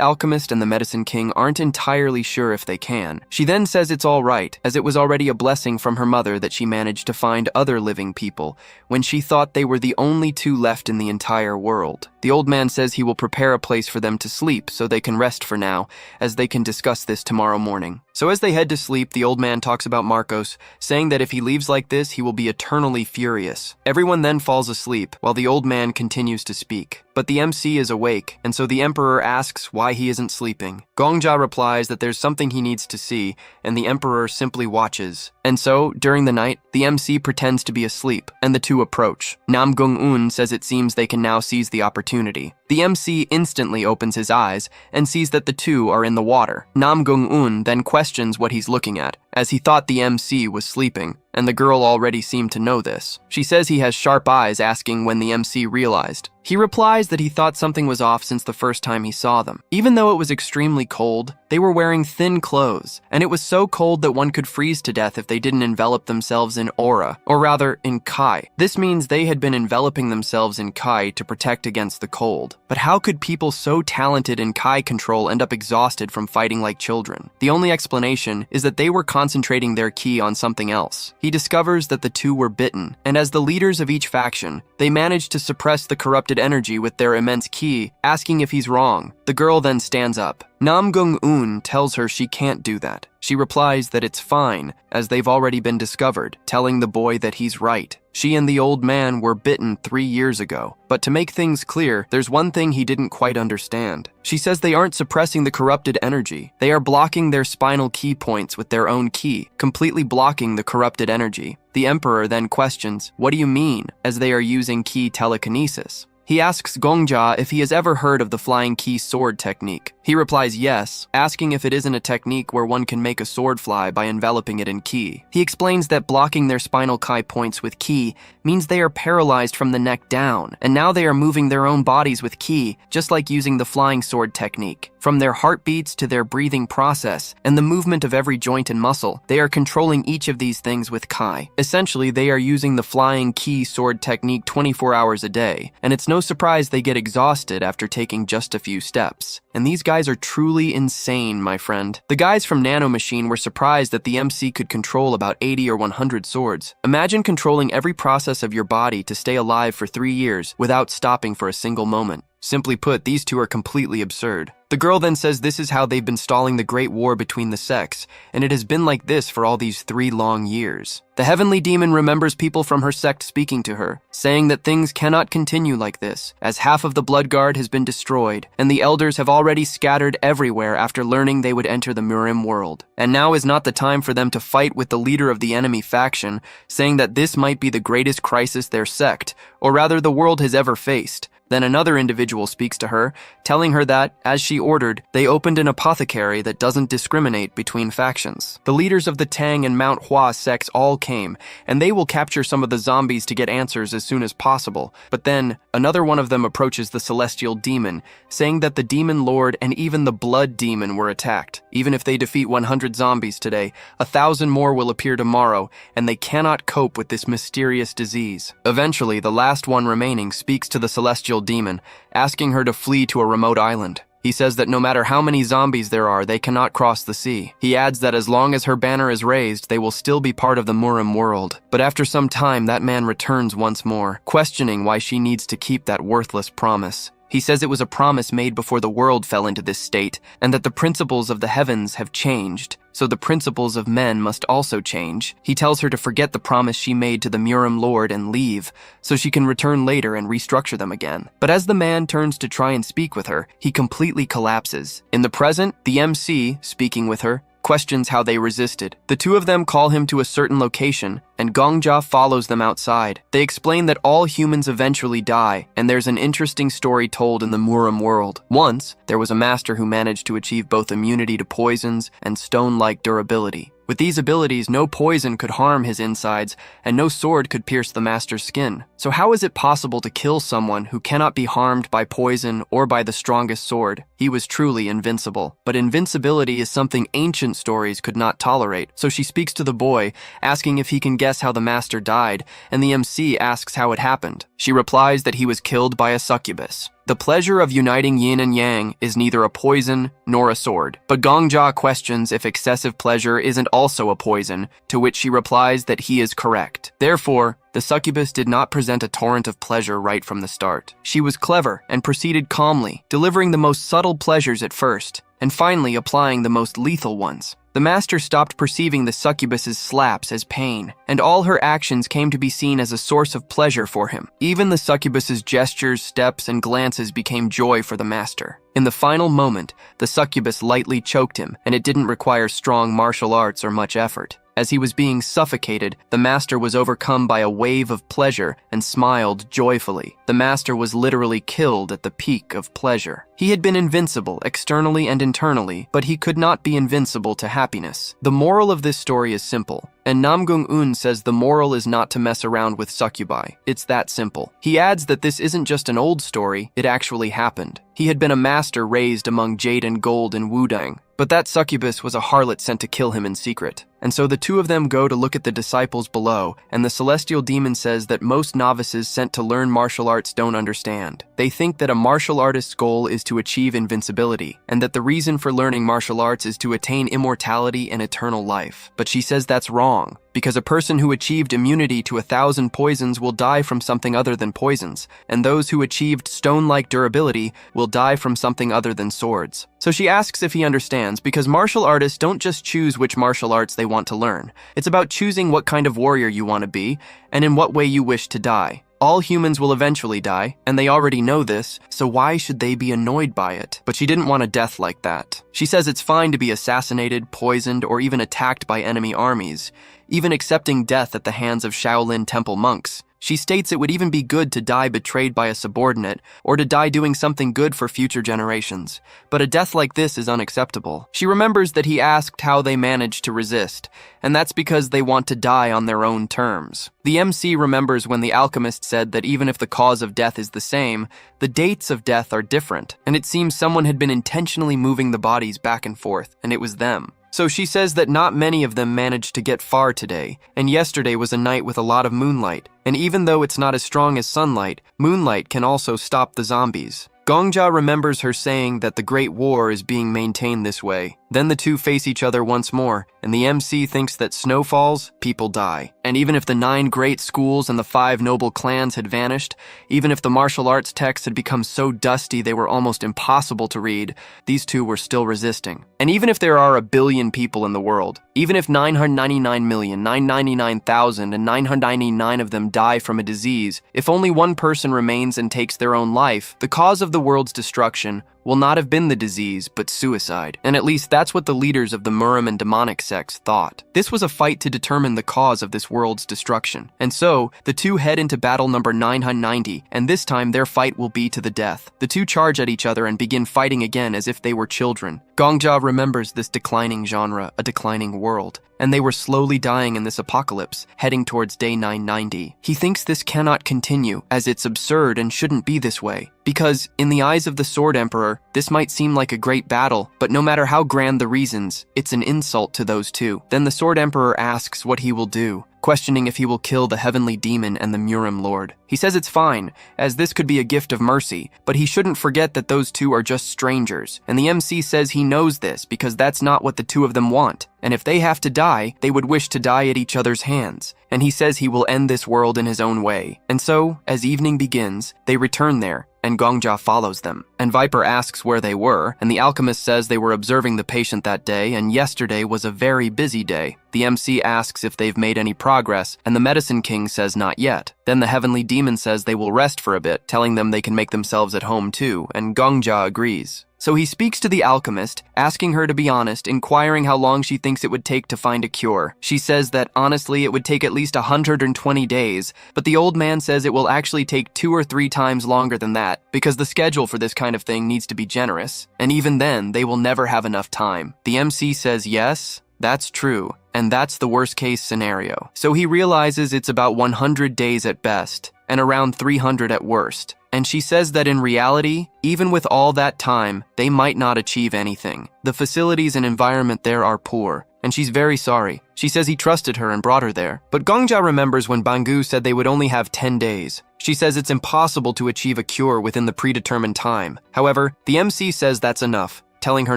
alchemist and the medicine king aren't entirely sure if they can. She then says it's all right, as it was already a blessing from her mother that she managed to find other living people, when she thought they were the only two left in the entire world. The old man says he will prepare a place for them to sleep so they can rest for now, as they can discuss this tomorrow morning. So as they head to sleep, the old man talks about Marcos, saying that if he leaves like this, he will be eternally furious. Everyone then falls asleep, while the old man continues to speak. But the MC is awake, and so the emperor asks why he isn't sleeping. Gongja replies that there's something he needs to see, and the emperor simply watches. And so, during the night, the MC pretends to be asleep, and the two approach. Nam Gung-un says it seems they can now seize the opportunity. The MC instantly opens his eyes and sees that the two are in the water. Nam Gung-un then questions what he's looking at, as he thought the MC was sleeping, and the girl already seemed to know this. She says he has sharp eyes, asking when the MC realized. He replies that he thought something was off since the first time he saw them. Even though it was extremely cold, they were wearing thin clothes, and it was so cold that one could freeze to death if they didn't envelop themselves in aura, or rather, in Kai. This means they had been enveloping themselves in Kai to protect against the cold. But how could people so talented in Kai control end up exhausted from fighting like children? The only explanation is that they were concentrating their ki on something else. He discovers that the two were bitten, and as the leaders of each faction, they managed to suppress the corrupted energy with their immense ki, asking if he's wrong. The girl then stands up. Nam Gung-un tells her she can't do that. She replies that it's fine, as they've already been discovered, telling the boy that he's right. She and the old man were bitten 3 years ago. But to make things clear, there's one thing he didn't quite understand. She says they aren't suppressing the corrupted energy. They are blocking their spinal ki points with their own ki, completely blocking the corrupted energy. The emperor then questions, "What do you mean?" as they are using ki telekinesis. He asks Gongja if he has ever heard of the flying ki sword technique. He replies yes, asking if it isn't a technique where one can make a sword fly by enveloping it in ki. He explains that blocking their spinal Kai points with ki means they are paralyzed from the neck down, and now they are moving their own bodies with ki, just like using the flying sword technique. From their heartbeats to their breathing process, and the movement of every joint and muscle, they are controlling each of these things with Kai. Essentially, they are using the flying ki sword technique 24 hours a day, and it's no surprise they get exhausted after taking just a few steps. And these guys are truly insane, my friend. The guys from Nano Machine were surprised that the MC could control about 80 or 100 swords. Imagine controlling every process of your body to stay alive for 3 years without stopping for a single moment. Simply put, these two are completely absurd. The girl then says this is how they've been stalling the great war between the sects, and it has been like this for all these 3 long years. The heavenly demon remembers people from her sect speaking to her, saying that things cannot continue like this, as half of the blood guard has been destroyed, and the elders have already scattered everywhere after learning they would enter the Murim world. And now is not the time for them to fight with the leader of the enemy faction, saying that this might be the greatest crisis their sect, or rather the world has ever faced. Then another individual speaks to her, telling her that, as she ordered, they opened an apothecary that doesn't discriminate between factions. The leaders of the Tang and Manhwa sects all came, and they will capture some of the zombies to get answers as soon as possible. But then, another one of them approaches the celestial demon, saying that the demon lord and even the blood demon were attacked. Even if they defeat 100 zombies today, 1,000 more will appear tomorrow, and they cannot cope with this mysterious disease. Eventually, the last one remaining speaks to the celestial demon, asking her to flee to a remote island. He says that no matter how many zombies there are, they cannot cross the sea. He adds that as long as her banner is raised, they will still be part of the Murim world. But after some time, that man returns once more, questioning why she needs to keep that worthless promise. He says it was a promise made before the world fell into this state, and that the principles of the heavens have changed, so the principles of men must also change. He tells her to forget the promise she made to the Murim Lord and leave, so she can return later and restructure them again. But as the man turns to try and speak with her, he completely collapses. In the present, the MC, speaking with her, questions how they resisted. The two of them call him to a certain location, and Gongja follows them outside. They explain that all humans eventually die, and there's an interesting story told in the Murim world. Once, there was a master who managed to achieve both immunity to poisons and stone-like durability. With these abilities, no poison could harm his insides, and no sword could pierce the master's skin. So how is it possible to kill someone who cannot be harmed by poison or by the strongest sword? He was truly invincible. But invincibility is something ancient stories could not tolerate, so she speaks to the boy, asking if he can guess how the master died, and the MC asks how it happened. She replies that he was killed by a succubus. The pleasure of uniting yin and yang is neither a poison nor a sword. But Gongja questions if excessive pleasure isn't also a poison, to which she replies that he is correct. Therefore, the succubus did not present a torrent of pleasure right from the start. She was clever and proceeded calmly, delivering the most subtle pleasures at first, and finally applying the most lethal ones. The master stopped perceiving the succubus's slaps as pain, and all her actions came to be seen as a source of pleasure for him. Even the succubus's gestures, steps, and glances became joy for the master. In the final moment, the succubus lightly choked him, and it didn't require strong martial arts or much effort. As he was being suffocated, the master was overcome by a wave of pleasure and smiled joyfully. The master was literally killed at the peak of pleasure. He had been invincible externally and internally, but he could not be invincible to happiness. The moral of this story is simple, and Namgung-un says the moral is not to mess around with succubi. It's that simple. He adds that this isn't just an old story, it actually happened. He had been a master raised among jade and gold in Wudang, but that succubus was a harlot sent to kill him in secret. And so the two of them go to look at the disciples below, and the celestial demon says that most novices sent to learn martial arts don't understand. They think that a martial artist's goal is to achieve invincibility, and that the reason for learning martial arts is to attain immortality and eternal life. But she says that's wrong, because a person who achieved immunity to 1,000 poisons will die from something other than poisons, and those who achieved stone-like durability will die from something other than swords. So she asks if he understands, because martial artists don't just choose which martial arts they want to learn. It's about choosing what kind of warrior you want to be, and in what way you wish to die. All humans will eventually die, and they already know this, so why should they be annoyed by it? But she didn't want a death like that. She says it's fine to be assassinated, poisoned, or even attacked by enemy armies, even accepting death at the hands of Shaolin temple monks. She states it would even be good to die betrayed by a subordinate, or to die doing something good for future generations. But a death like this is unacceptable. She remembers that he asked how they managed to resist, and that's because they want to die on their own terms. The MC remembers when the alchemist said that even if the cause of death is the same, the dates of death are different, and it seems someone had been intentionally moving the bodies back and forth, and it was them. So she says that not many of them managed to get far today, and yesterday was a night with a lot of moonlight, and even though it's not as strong as sunlight, moonlight can also stop the zombies. Gongja remembers her saying that the Great War is being maintained this way. Then the two face each other once more, and the MC thinks that snow falls, people die. And even if the 9 great schools and the 5 noble clans had vanished, even if the martial arts texts had become so dusty they were almost impossible to read, these two were still resisting. And even if there are 1 billion people in the world, even if 999,999,999 of them die from a disease, if only one person remains and takes their own life, the cause of the world's destruction will not have been the disease, but suicide. And at least that's what the leaders of the Murim and demonic sects thought. This was a fight to determine the cause of this world's destruction. And so, the two head into battle number 990, and this time their fight will be to the death. The two charge at each other and begin fighting again as if they were children. Gongja remembers this declining genre, a declining world, and they were slowly dying in this apocalypse, heading towards day 990. He thinks this cannot continue, as it's absurd and shouldn't be this way. Because, in the eyes of the Sword Emperor, this might seem like a great battle, but no matter how grand the reasons, it's an insult to those two. Then the Sword Emperor asks what he will do, questioning if he will kill the heavenly demon and the Murim Lord. He says it's fine, as this could be a gift of mercy, but he shouldn't forget that those two are just strangers. And the MC says he knows this because that's not what the two of them want. And if they have to die, they would wish to die at each other's hands. And he says he will end this world in his own way. And so, as evening begins, they return there, and Gongja follows them. And Viper asks where they were, and the alchemist says they were observing the patient that day, and yesterday was a very busy day. The MC asks if they've made any progress, and the Medicine King says not yet. Then the Heavenly Demon says they will rest for a bit, telling them they can make themselves at home too, and Gongja agrees. So he speaks to the alchemist, asking her to be honest, inquiring how long she thinks it would take to find a cure. She says that honestly it would take at least 120 days, but the old man says it will actually take 2 or 3 times longer than that, because the schedule for this kind of thing needs to be generous, and even then they will never have enough time. The MC says yes, that's true, and that's the worst case scenario. So he realizes it's about 100 days at best, and around 300 at worst. And she says that in reality, even with all that time, they might not achieve anything. The facilities and environment there are poor, and she's very sorry. She says he trusted her and brought her there. But Gongja remembers when Bangu said they would only have 10 days. She says it's impossible to achieve a cure within the predetermined time. However, the MC says that's enough, telling her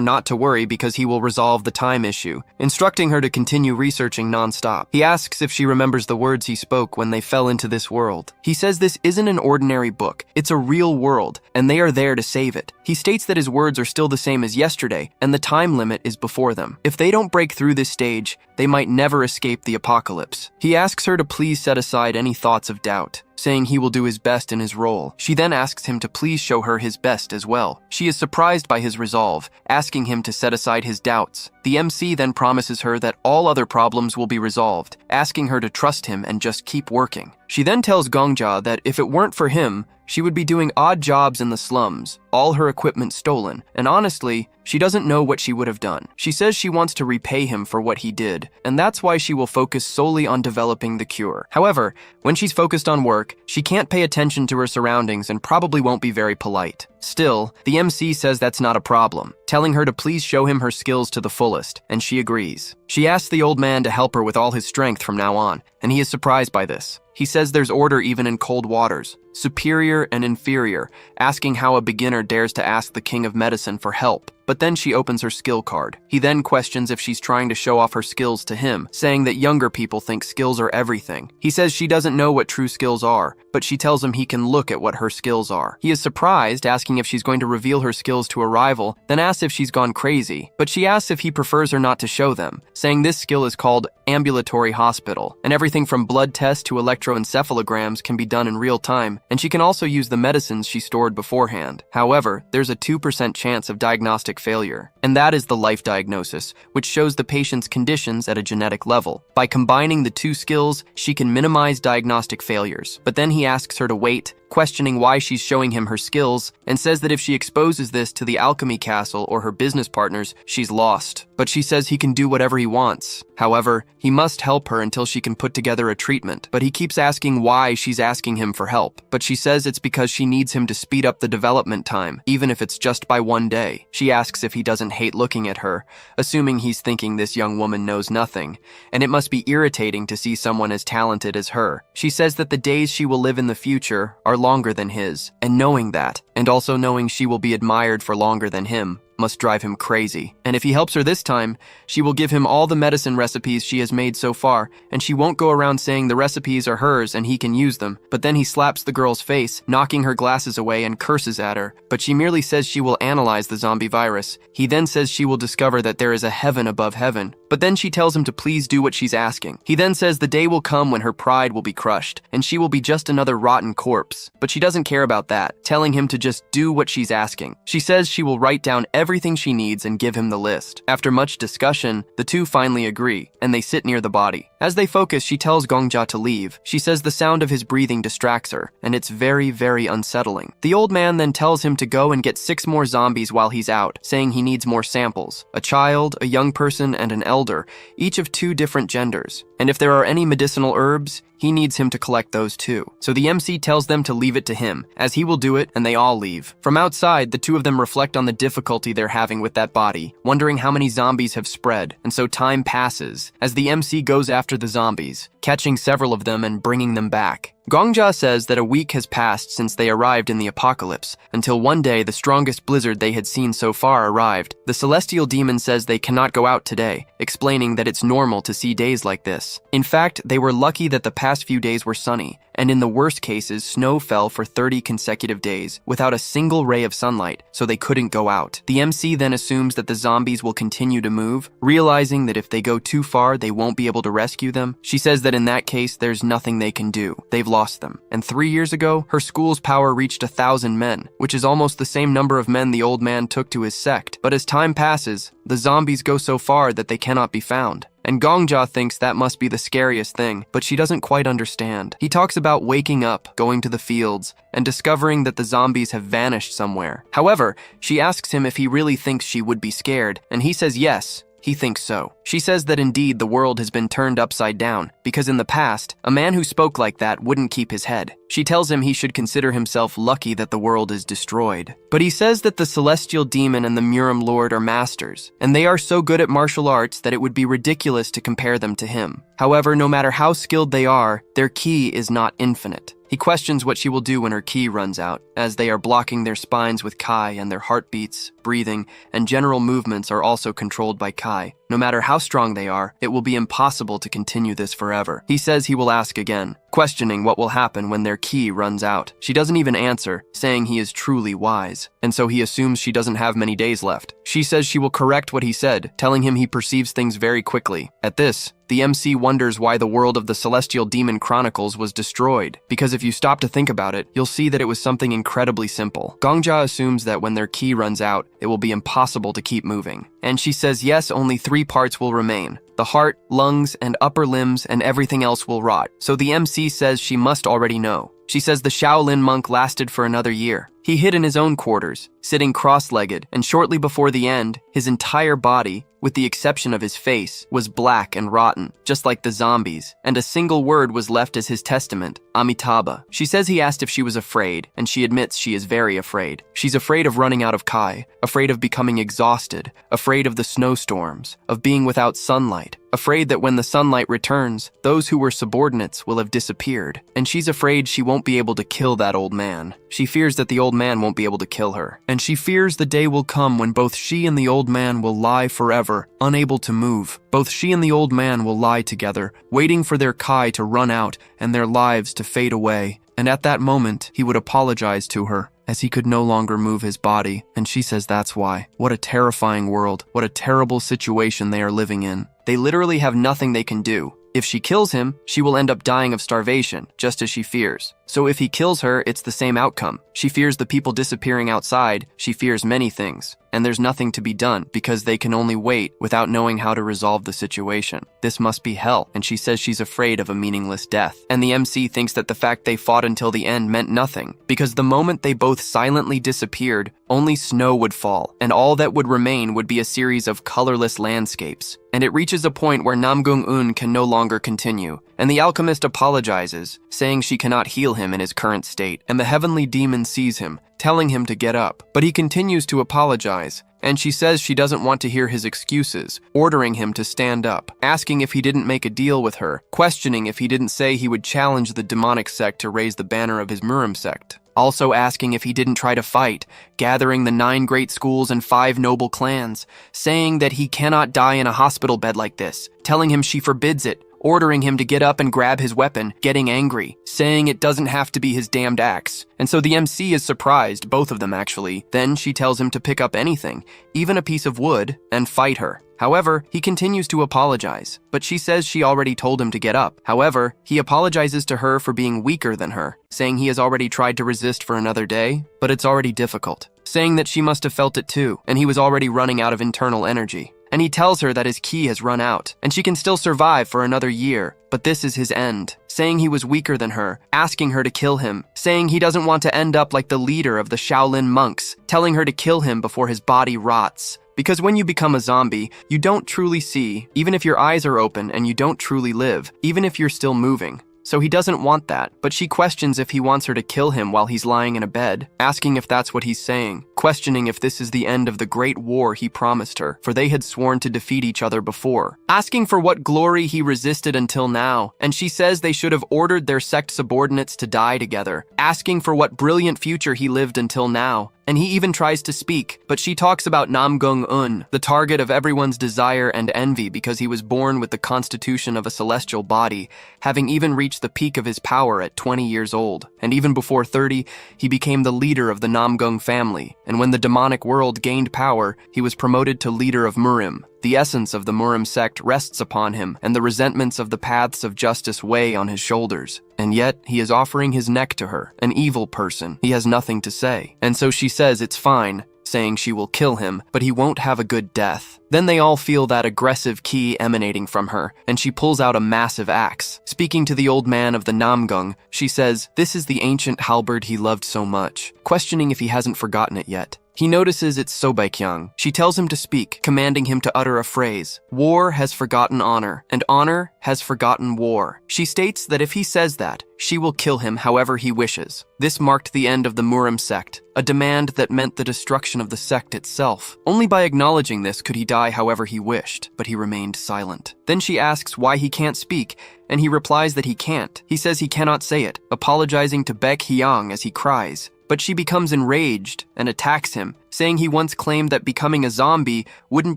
not to worry because he will resolve the time issue, instructing her to continue researching non-stop. He asks if she remembers the words he spoke when they fell into this world. He says this isn't an ordinary book, it's a real world, and they are there to save it. He states that his words are still the same as yesterday, and the time limit is before them. If they don't break through this stage, they might never escape the apocalypse. He asks her to please set aside any thoughts of doubt, saying he will do his best in his role. She then asks him to please show her his best as well. She is surprised by his resolve, asking him to set aside his doubts. The MC then promises her that all other problems will be resolved, asking her to trust him and just keep working. She then tells Gongja that if it weren't for him, she would be doing odd jobs in the slums, all her equipment stolen, and honestly, she doesn't know what she would have done. She says she wants to repay him for what he did, and that's why she will focus solely on developing the cure. However, when she's focused on work, she can't pay attention to her surroundings and probably won't be very polite. Still, the MC says that's not a problem, telling her to please show him her skills to the fullest, and she agrees. She asks the old man to help her with all his strength from now on, and he is surprised by this. He says there's order even in cold waters, superior and inferior, asking how a beginner dares to ask the king of medicine for help. But then she opens her skill card. He then questions if she's trying to show off her skills to him, saying that younger people think skills are everything. He says she doesn't know what true skills are, but she tells him he can look at what her skills are. He is surprised, asking if she's going to reveal her skills to a rival, then asks if she's gone crazy. But she asks if he prefers her not to show them, saying this skill is called ambulatory hospital, and everything from blood tests to electroencephalograms can be done in real time, and she can also use the medicines she stored beforehand. However, there's a 2% chance of diagnostic failure, and that is the life diagnosis, which shows the patient's conditions at a genetic level. By combining the two skills, she can minimize diagnostic failures. But then he asks her to wait, questioning why she's showing him her skills, and says that if she exposes this to the alchemy castle or her business partners, she's lost. But she says he can do whatever he wants. However, he must help her until she can put together a treatment. But he keeps asking why she's asking him for help. But she says it's because she needs him to speed up the development time, even if it's just by 1 day. She asks if he doesn't hate looking at her, assuming he's thinking this young woman knows nothing, and it must be irritating to see someone as talented as her. She says that the days she will live in the future are longer than his, and knowing that, and also knowing she will be admired for longer than him, must drive him crazy. And if he helps her this time, she will give him all the medicine recipes she has made so far, and she won't go around saying the recipes are hers and he can use them. But then he slaps the girl's face, knocking her glasses away and curses at her, but she merely says she will analyze the zombie virus. He then says she will discover that there is a heaven above heaven, but then she tells him to please do what she's asking. He then says the day will come when her pride will be crushed, and she will be just another rotten corpse, but she doesn't care about that, telling him to just do what she's asking. She says she will write down everything she needs and give him the list. After much discussion, the two finally agree, and they sit near the body. As they focus, she tells Gongja to leave. She says the sound of his breathing distracts her, and it's very, very unsettling. The old man then tells him to go and get 6 more zombies while he's out, saying he needs more samples. A child, a young person, and an elder, each of 2 different genders. And if there are any medicinal herbs, he needs him to collect those too. So the MC tells them to leave it to him, as he will do it, and they all leave. From outside, the two of them reflect on the difficulty they're having with that body, wondering how many zombies have spread, and so time passes, as the MC goes after the zombies, catching several of them and bringing them back. Gongja says that a week has passed since they arrived in the apocalypse, until one day the strongest blizzard they had seen so far arrived. The celestial demon says they cannot go out today, explaining that it's normal to see days like this. In fact, they were lucky that the past few days were sunny, and in the worst cases, snow fell for 30 consecutive days without a single ray of sunlight, so they couldn't go out. The MC then assumes that the zombies will continue to move, realizing that if they go too far, they won't be able to rescue them. She says that in that case, there's nothing they can do. They've lost them. And 3 years ago, her school's power reached 1,000 men, which is almost the same number of men the old man took to his sect. But as time passes, the zombies go so far that they cannot be found. And Gongja thinks that must be the scariest thing, but she doesn't quite understand. He talks about waking up, going to the fields, and discovering that the zombies have vanished somewhere. However, she asks him if he really thinks she would be scared, and he says yes. He thinks so. She says that indeed the world has been turned upside down, because in the past, a man who spoke like that wouldn't keep his head. She tells him he should consider himself lucky that the world is destroyed. But he says that the celestial demon and the Murim Lord are masters, and they are so good at martial arts that it would be ridiculous to compare them to him. However, no matter how skilled they are, their ki is not infinite. He questions what she will do when her ki runs out, as they are blocking their spines with kai and their heartbeats, breathing, and general movements are also controlled by kai. No matter how strong they are, it will be impossible to continue this forever. He says he will ask again, questioning what will happen when their ki runs out. She doesn't even answer, saying he is truly wise, and so he assumes she doesn't have many days left. She says she will correct what he said, telling him he perceives things very quickly. At this, the MC wonders why the world of the Celestial Demon Chronicles was destroyed, because if you stop to think about it, you'll see that it was something incredibly simple. Gongja assumes that when their ki runs out, it will be impossible to keep moving. And she says yes, only 3 parts will remain. The heart, lungs, and upper limbs, and everything else will rot. So the MC says she must already know. She says the Shaolin monk lasted for another year. He hid in his own quarters, sitting cross-legged, and shortly before the end, his entire body, with the exception of his face, was black and rotten, just like the zombies, and a single word was left as his testament, Amitabha. She says he asked if she was afraid, and she admits she is very afraid. She's afraid of running out of kai, afraid of becoming exhausted, afraid of the snowstorms, of being without sunlight, afraid that when the sunlight returns, those who were subordinates will have disappeared, and she's afraid she won't be able to kill that old man. She fears that the old man won't be able to kill her, and she fears the day will come when both she and the old man will lie forever, unable to move. Both she and the old man will lie together, waiting for their kai to run out and their lives to fade away, and at that moment, he would apologize to her, as he could no longer move his body, and she says that's why. What a terrifying world, what a terrible situation they are living in. They literally have nothing they can do. If she kills him, she will end up dying of starvation, just as she fears. So if he kills her, it's the same outcome. She fears the people disappearing outside, she fears many things. And there's nothing to be done, because they can only wait without knowing how to resolve the situation. This must be hell, and she says she's afraid of a meaningless death. And the MC thinks that the fact they fought until the end meant nothing, because the moment they both silently disappeared, only snow would fall, and all that would remain would be a series of colorless landscapes. And it reaches a point where Namgung-un can no longer continue, and the alchemist apologizes, saying she cannot heal him in his current state, and the heavenly demon sees him, telling him to get up, but he continues to apologize, and she says she doesn't want to hear his excuses, ordering him to stand up, asking if he didn't make a deal with her, questioning if he didn't say he would challenge the demonic sect to raise the banner of his Murim sect. Also asking if he didn't try to fight, gathering the 9 great schools and 5 noble clans, saying that he cannot die in a hospital bed like this, telling him she forbids it, ordering him to get up and grab his weapon, getting angry, saying it doesn't have to be his damned axe. And so the MC is surprised, both of them actually. Then she tells him to pick up anything, even a piece of wood, and fight her. However, he continues to apologize, but she says she already told him to get up. However, he apologizes to her for being weaker than her, saying he has already tried to resist for another day, but it's already difficult, saying that she must have felt it too, and he was already running out of internal energy. And he tells her that his ki has run out, and she can still survive for another year, but this is his end, saying he was weaker than her, asking her to kill him, saying he doesn't want to end up like the leader of the Shaolin monks, telling her to kill him before his body rots. Because when you become a zombie, you don't truly see, even if your eyes are open, and you don't truly live, even if you're still moving. So he doesn't want that, but she questions if he wants her to kill him while he's lying in a bed, asking if that's what he's saying, questioning if this is the end of the great war he promised her, for they had sworn to defeat each other before, asking for what glory he resisted until now, and she says they should have ordered their sect subordinates to die together, asking for what brilliant future he lived until now. And he even tries to speak, but she talks about Namgung-un, the target of everyone's desire and envy because he was born with the constitution of a celestial body, having even reached the peak of his power at 20 years old. And even before 30, he became the leader of the Namgung family, and when the demonic world gained power, he was promoted to leader of Murim. The essence of the Murim sect rests upon him, and the resentments of the paths of justice weigh on his shoulders. And yet, he is offering his neck to her, an evil person. He has nothing to say. And so she says it's fine, saying she will kill him, but he won't have a good death. Then they all feel that aggressive ki emanating from her, and she pulls out a massive axe. Speaking to the old man of the Namgung, she says, "This is the ancient halberd he loved so much," questioning if he hasn't forgotten it yet. He notices it's Sobaikyang. She tells him to speak, commanding him to utter a phrase. War has forgotten honor, and honor has forgotten war. She states that if he says that, she will kill him however he wishes. This marked the end of the Murim sect, a demand that meant the destruction of the sect itself. Only by acknowledging this could he die however he wished, but he remained silent. Then she asks why he can't speak, and he replies that he can't. He says he cannot say it, apologizing to Baek Hyang as he cries. But she becomes enraged and attacks him, saying he once claimed that becoming a zombie wouldn't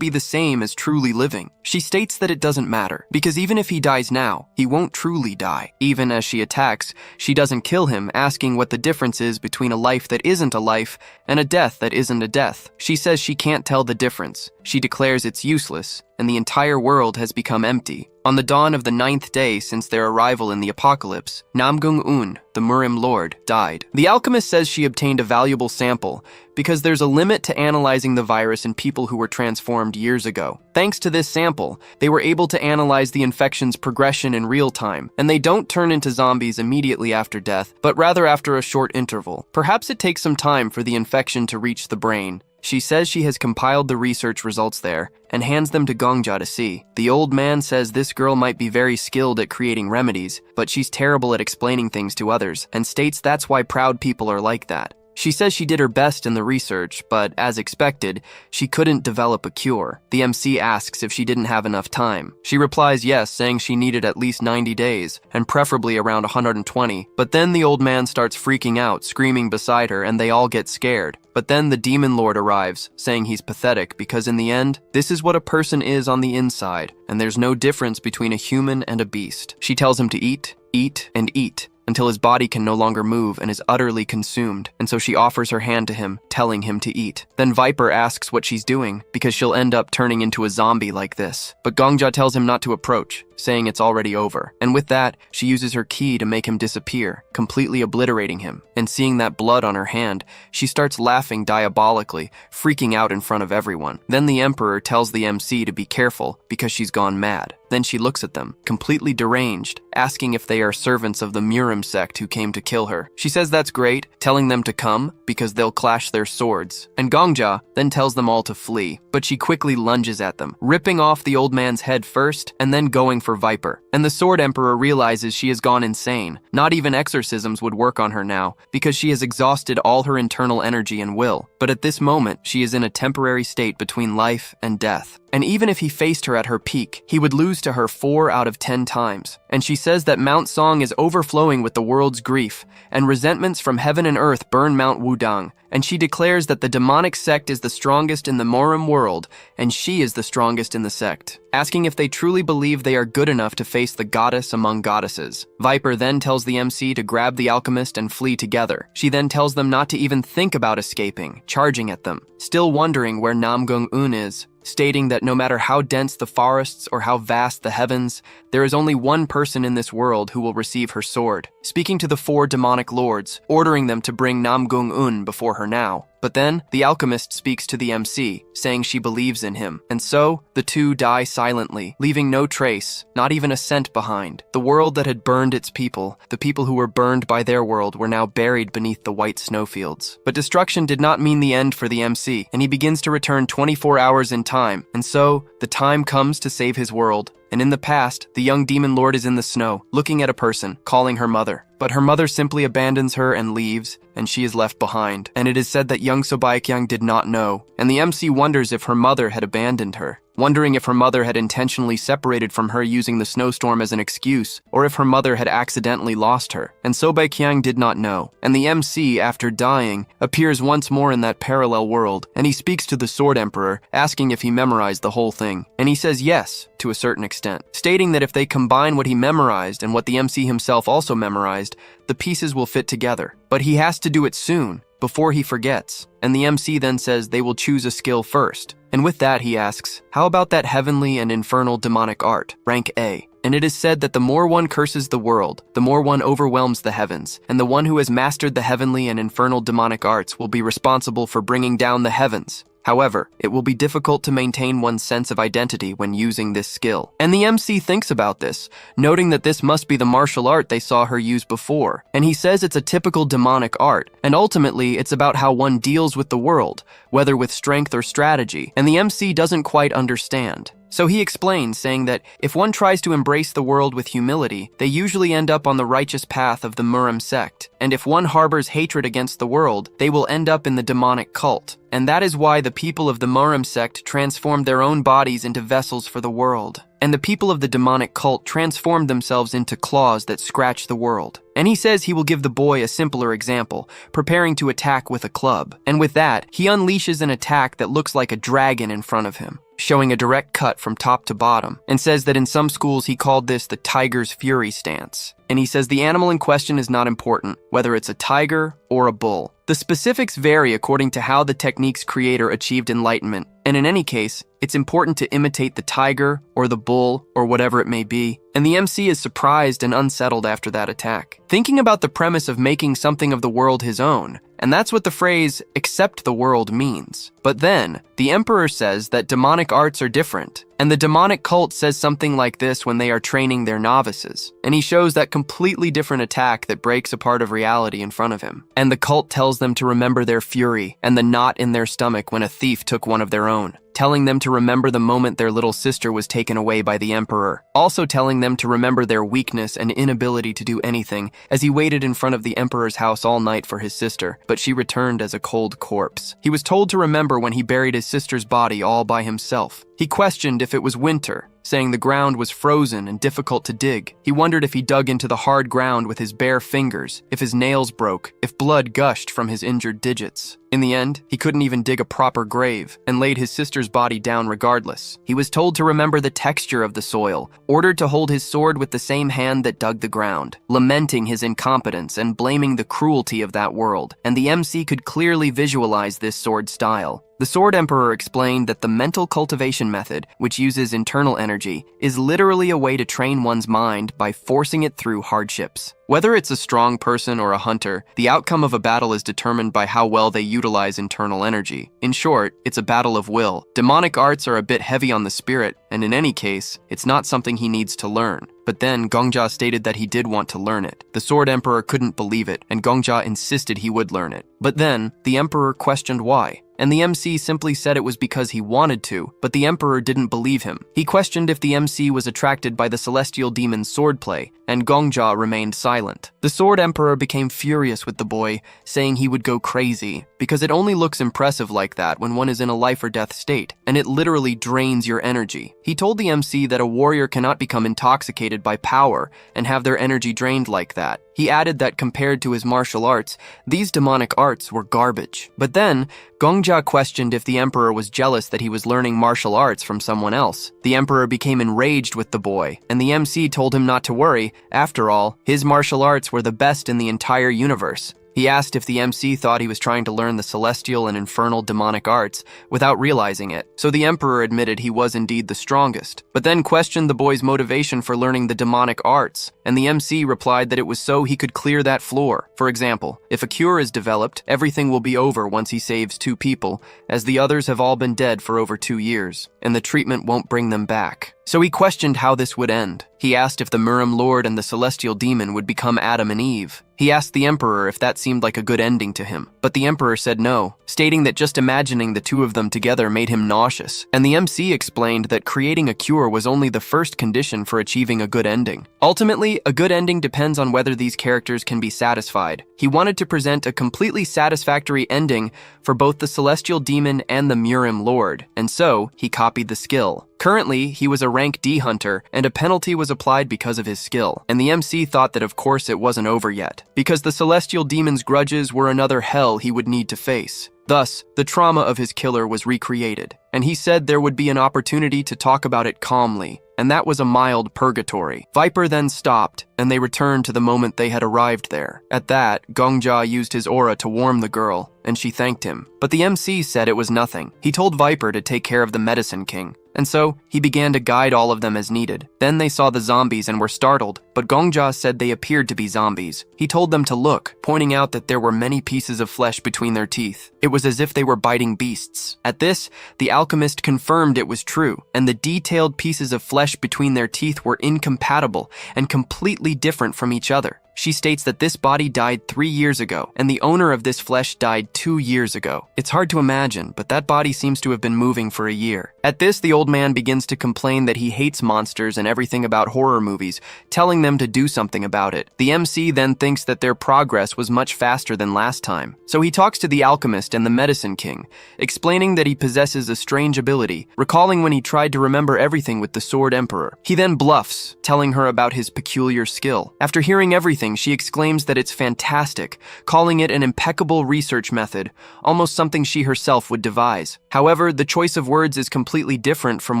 be the same as truly living. She states that it doesn't matter, because even if he dies now, he won't truly die. Even as she attacks, she doesn't kill him, asking what the difference is between a life that isn't a life and a death that isn't a death. She says she can't tell the difference. She declares it's useless, and the entire world has become empty. On the dawn of the 9th day since their arrival in the apocalypse, Namgung-un, the Murim lord, died. The alchemist says she obtained a valuable sample because there's a limit to analyzing the virus in people who were transformed years ago. Thanks to this sample, they were able to analyze the infection's progression in real time, and they don't turn into zombies immediately after death, but rather after a short interval. Perhaps it takes some time for the infection to reach the brain. She says she has compiled the research results there and hands them to Gongja to see. The old man says this girl might be very skilled at creating remedies, but she's terrible at explaining things to others, and states that's why proud people are like that. She says she did her best in the research, but as expected, she couldn't develop a cure. The MC asks if she didn't have enough time. She replies yes, saying she needed at least 90 days, and preferably around 120. But then the old man starts freaking out, screaming beside her, and they all get scared. But then the demon lord arrives, saying he's pathetic because in the end, this is what a person is on the inside, and there's no difference between a human and a beast. She tells him to eat, eat, and eat, until his body can no longer move and is utterly consumed, and so she offers her hand to him, telling him to eat. Then Viper asks what she's doing, because she'll end up turning into a zombie like this. But Gongja tells him not to approach, saying it's already over. And with that, she uses her ki to make him disappear, completely obliterating him. And seeing that blood on her hand, she starts laughing diabolically, freaking out in front of everyone. Then the Emperor tells the MC to be careful, because she's gone mad. Then she looks at them, completely deranged, asking if they are servants of the Murim sect who came to kill her. She says that's great, telling them to come, because they'll clash their swords. And Gongja then tells them all to flee, but she quickly lunges at them, ripping off the old man's head first, and then going for Viper. And the Sword Emperor realizes she has gone insane. Not even exorcisms would work on her now, because she has exhausted all her internal energy and will. But at this moment, she is in a temporary state between life and death. And even if he faced her at her peak, he would lose to her 4 out of 10 times. And she says that Mount Song is overflowing with the world's grief, and resentments from heaven and earth burn Mount Wudang. And she declares that the demonic sect is the strongest in the Morim world world, and she is the strongest in the sect, asking if they truly believe they are good enough to face the goddess among goddesses. Viper then tells the MC to grab the alchemist and flee together. She then tells them not to even think about escaping, charging at them, still wondering where Namgung-un is, stating that no matter how dense the forests or how vast the heavens, there is only one person in this world who will receive her sword, speaking to the 4 demonic lords, ordering them to bring Namgung-un before her now. But then, the alchemist speaks to the MC, saying she believes in him, and so, the two die silently, leaving no trace, not even a scent behind. The world that had burned its people, the people who were burned by their world, were now buried beneath the white snowfields. But destruction did not mean the end for the MC, and he begins to return 24 hours in time, and so, the time comes to save his world. And in the past, the young demon lord is in the snow, looking at a person, calling her mother. But her mother simply abandons her and leaves, and she is left behind. And it is said that young Sobaekyang did not know, and the MC wonders if her mother had abandoned her, wondering if her mother had intentionally separated from her using the snowstorm as an excuse, or if her mother had accidentally lost her. And Sobaekyang did not know. And the MC, after dying, appears once more in that parallel world, and he speaks to the Sword Emperor, asking if he memorized the whole thing. And he says yes, to a certain extent, stating that if they combine what he memorized and what the MC himself also memorized, the pieces will fit together. But he has to do it soon, before he forgets. And the MC then says they will choose a skill first. And with that he asks, how about that heavenly and infernal demonic art, rank A? And it is said that the more one curses the world, the more one overwhelms the heavens, and the one who has mastered the heavenly and infernal demonic arts will be responsible for bringing down the heavens. However, it will be difficult to maintain one's sense of identity when using this skill. And the MC thinks about this, noting that this must be the martial art they saw her use before. And he says it's a typical demonic art, and ultimately it's about how one deals with the world, whether with strength or strategy. And the MC doesn't quite understand. So he explains, saying that if one tries to embrace the world with humility, they usually end up on the righteous path of the Murim sect. And if one harbors hatred against the world, they will end up in the demonic cult. And that is why the people of the Murim sect transformed their own bodies into vessels for the world. And the people of the demonic cult transformed themselves into claws that scratch the world. And he says he will give the boy a simpler example, preparing to attack with a club. And with that, he unleashes an attack that looks like a dragon in front of him, showing a direct cut from top to bottom, and says that in some schools he called this the tiger's fury stance. And he says the animal in question is not important, whether it's a tiger or a bull. The specifics vary according to how the technique's creator achieved enlightenment, and in any case, it's important to imitate the tiger or the bull or whatever it may be. And the MC is surprised and unsettled after that attack, thinking about the premise of making something of the world his own. And that's what the phrase, accept the world, means. But then, the Emperor says that demonic arts are different, and the demonic cult says something like this when they are training their novices. And he shows that completely different attack that breaks a part of reality in front of him. And the cult tells them to remember their fury and the knot in their stomach when a thief took one of their own, telling them to remember the moment their little sister was taken away by the Emperor, also telling them to remember their weakness and inability to do anything as he waited in front of the Emperor's house all night for his sister, but she returned as a cold corpse. He was told to remember when he buried his sister's body all by himself. He questioned if it was winter, saying the ground was frozen and difficult to dig. He wondered if he dug into the hard ground with his bare fingers, if his nails broke, if blood gushed from his injured digits. In the end, he couldn't even dig a proper grave, and laid his sister's body down regardless. He was told to remember the texture of the soil, ordered to hold his sword with the same hand that dug the ground, lamenting his incompetence and blaming the cruelty of that world. And the MC could clearly visualize this sword style. The Sword Emperor explained that the mental cultivation method, which uses internal energy, is literally a way to train one's mind by forcing it through hardships. Whether it's a strong person or a hunter, the outcome of a battle is determined by how well they utilize internal energy. In short, it's a battle of will. Demonic arts are a bit heavy on the spirit, and in any case, it's not something he needs to learn. But then Gongja stated that he did want to learn it. The Sword Emperor couldn't believe it, and Gongja insisted he would learn it. But then, the Emperor questioned why. And the MC simply said it was because he wanted to, but the Emperor didn't believe him. He questioned if the MC was attracted by the celestial demon's swordplay, and Gongja remained silent. The Sword Emperor became furious with the boy, saying he would go crazy, because it only looks impressive like that when one is in a life or death state, and it literally drains your energy. He told the MC that a warrior cannot become intoxicated by power and have their energy drained like that. He added that compared to his martial arts, these demonic arts were garbage. But then, Gongja questioned if the Emperor was jealous that he was learning martial arts from someone else. The Emperor became enraged with the boy, and the MC told him not to worry. After all, his martial arts were the best in the entire universe. He asked if the MC thought he was trying to learn the celestial and infernal demonic arts without realizing it, so the Emperor admitted he was indeed the strongest, but then questioned the boy's motivation for learning the demonic arts, and the MC replied that it was so he could clear that floor. For example, if a cure is developed, everything will be over once he saves 2 people, as the others have all been dead for over 2 years, and the treatment won't bring them back. So he questioned how this would end. He asked if the Murim Lord and the Celestial Demon would become Adam and Eve. He asked the Emperor if that seemed like a good ending to him, but the Emperor said no, stating that just imagining the 2 of them together made him nauseous, and the MC explained that creating a cure was only the first condition for achieving a good ending. Ultimately, a good ending depends on whether these characters can be satisfied. He wanted to present a completely satisfactory ending for both the Celestial Demon and the Murim Lord, and so he copied the skill. Currently, he was a rank D hunter, and a penalty was applied because of his skill, and the MC thought that of course it wasn't over yet, because the Celestial Demon's grudges were another hell he would need to face. Thus, the trauma of his killer was recreated, and he said there would be an opportunity to talk about it calmly, and that was a mild purgatory. Viper then stopped, and they returned to the moment they had arrived there. At that, Gongja used his aura to warm the girl, and she thanked him. But the MC said it was nothing. He told Viper to take care of the Medicine King, and so he began to guide all of them as needed. Then they saw the zombies and were startled, but Gongja said they appeared to be zombies. He told them to look, pointing out that there were many pieces of flesh between their teeth. It was as if they were biting beasts. At this, the alchemist confirmed it was true, and the detailed pieces of flesh between their teeth were incompatible and completely different from each other. She states that this body died 3 years ago, and the owner of this flesh died 2 years ago. It's hard to imagine, but that body seems to have been moving for a year. At this, the old man begins to complain that he hates monsters and everything about horror movies, telling them to do something about it. The MC then thinks that their progress was much faster than last time. So he talks to the alchemist and the Medicine King, explaining that he possesses a strange ability, recalling when he tried to remember everything with the Sword Emperor. He then bluffs, telling her about his peculiar skill. After hearing everything, she exclaims that it's fantastic, calling it an impeccable research method, almost something she herself would devise. However, the choice of words is completely different from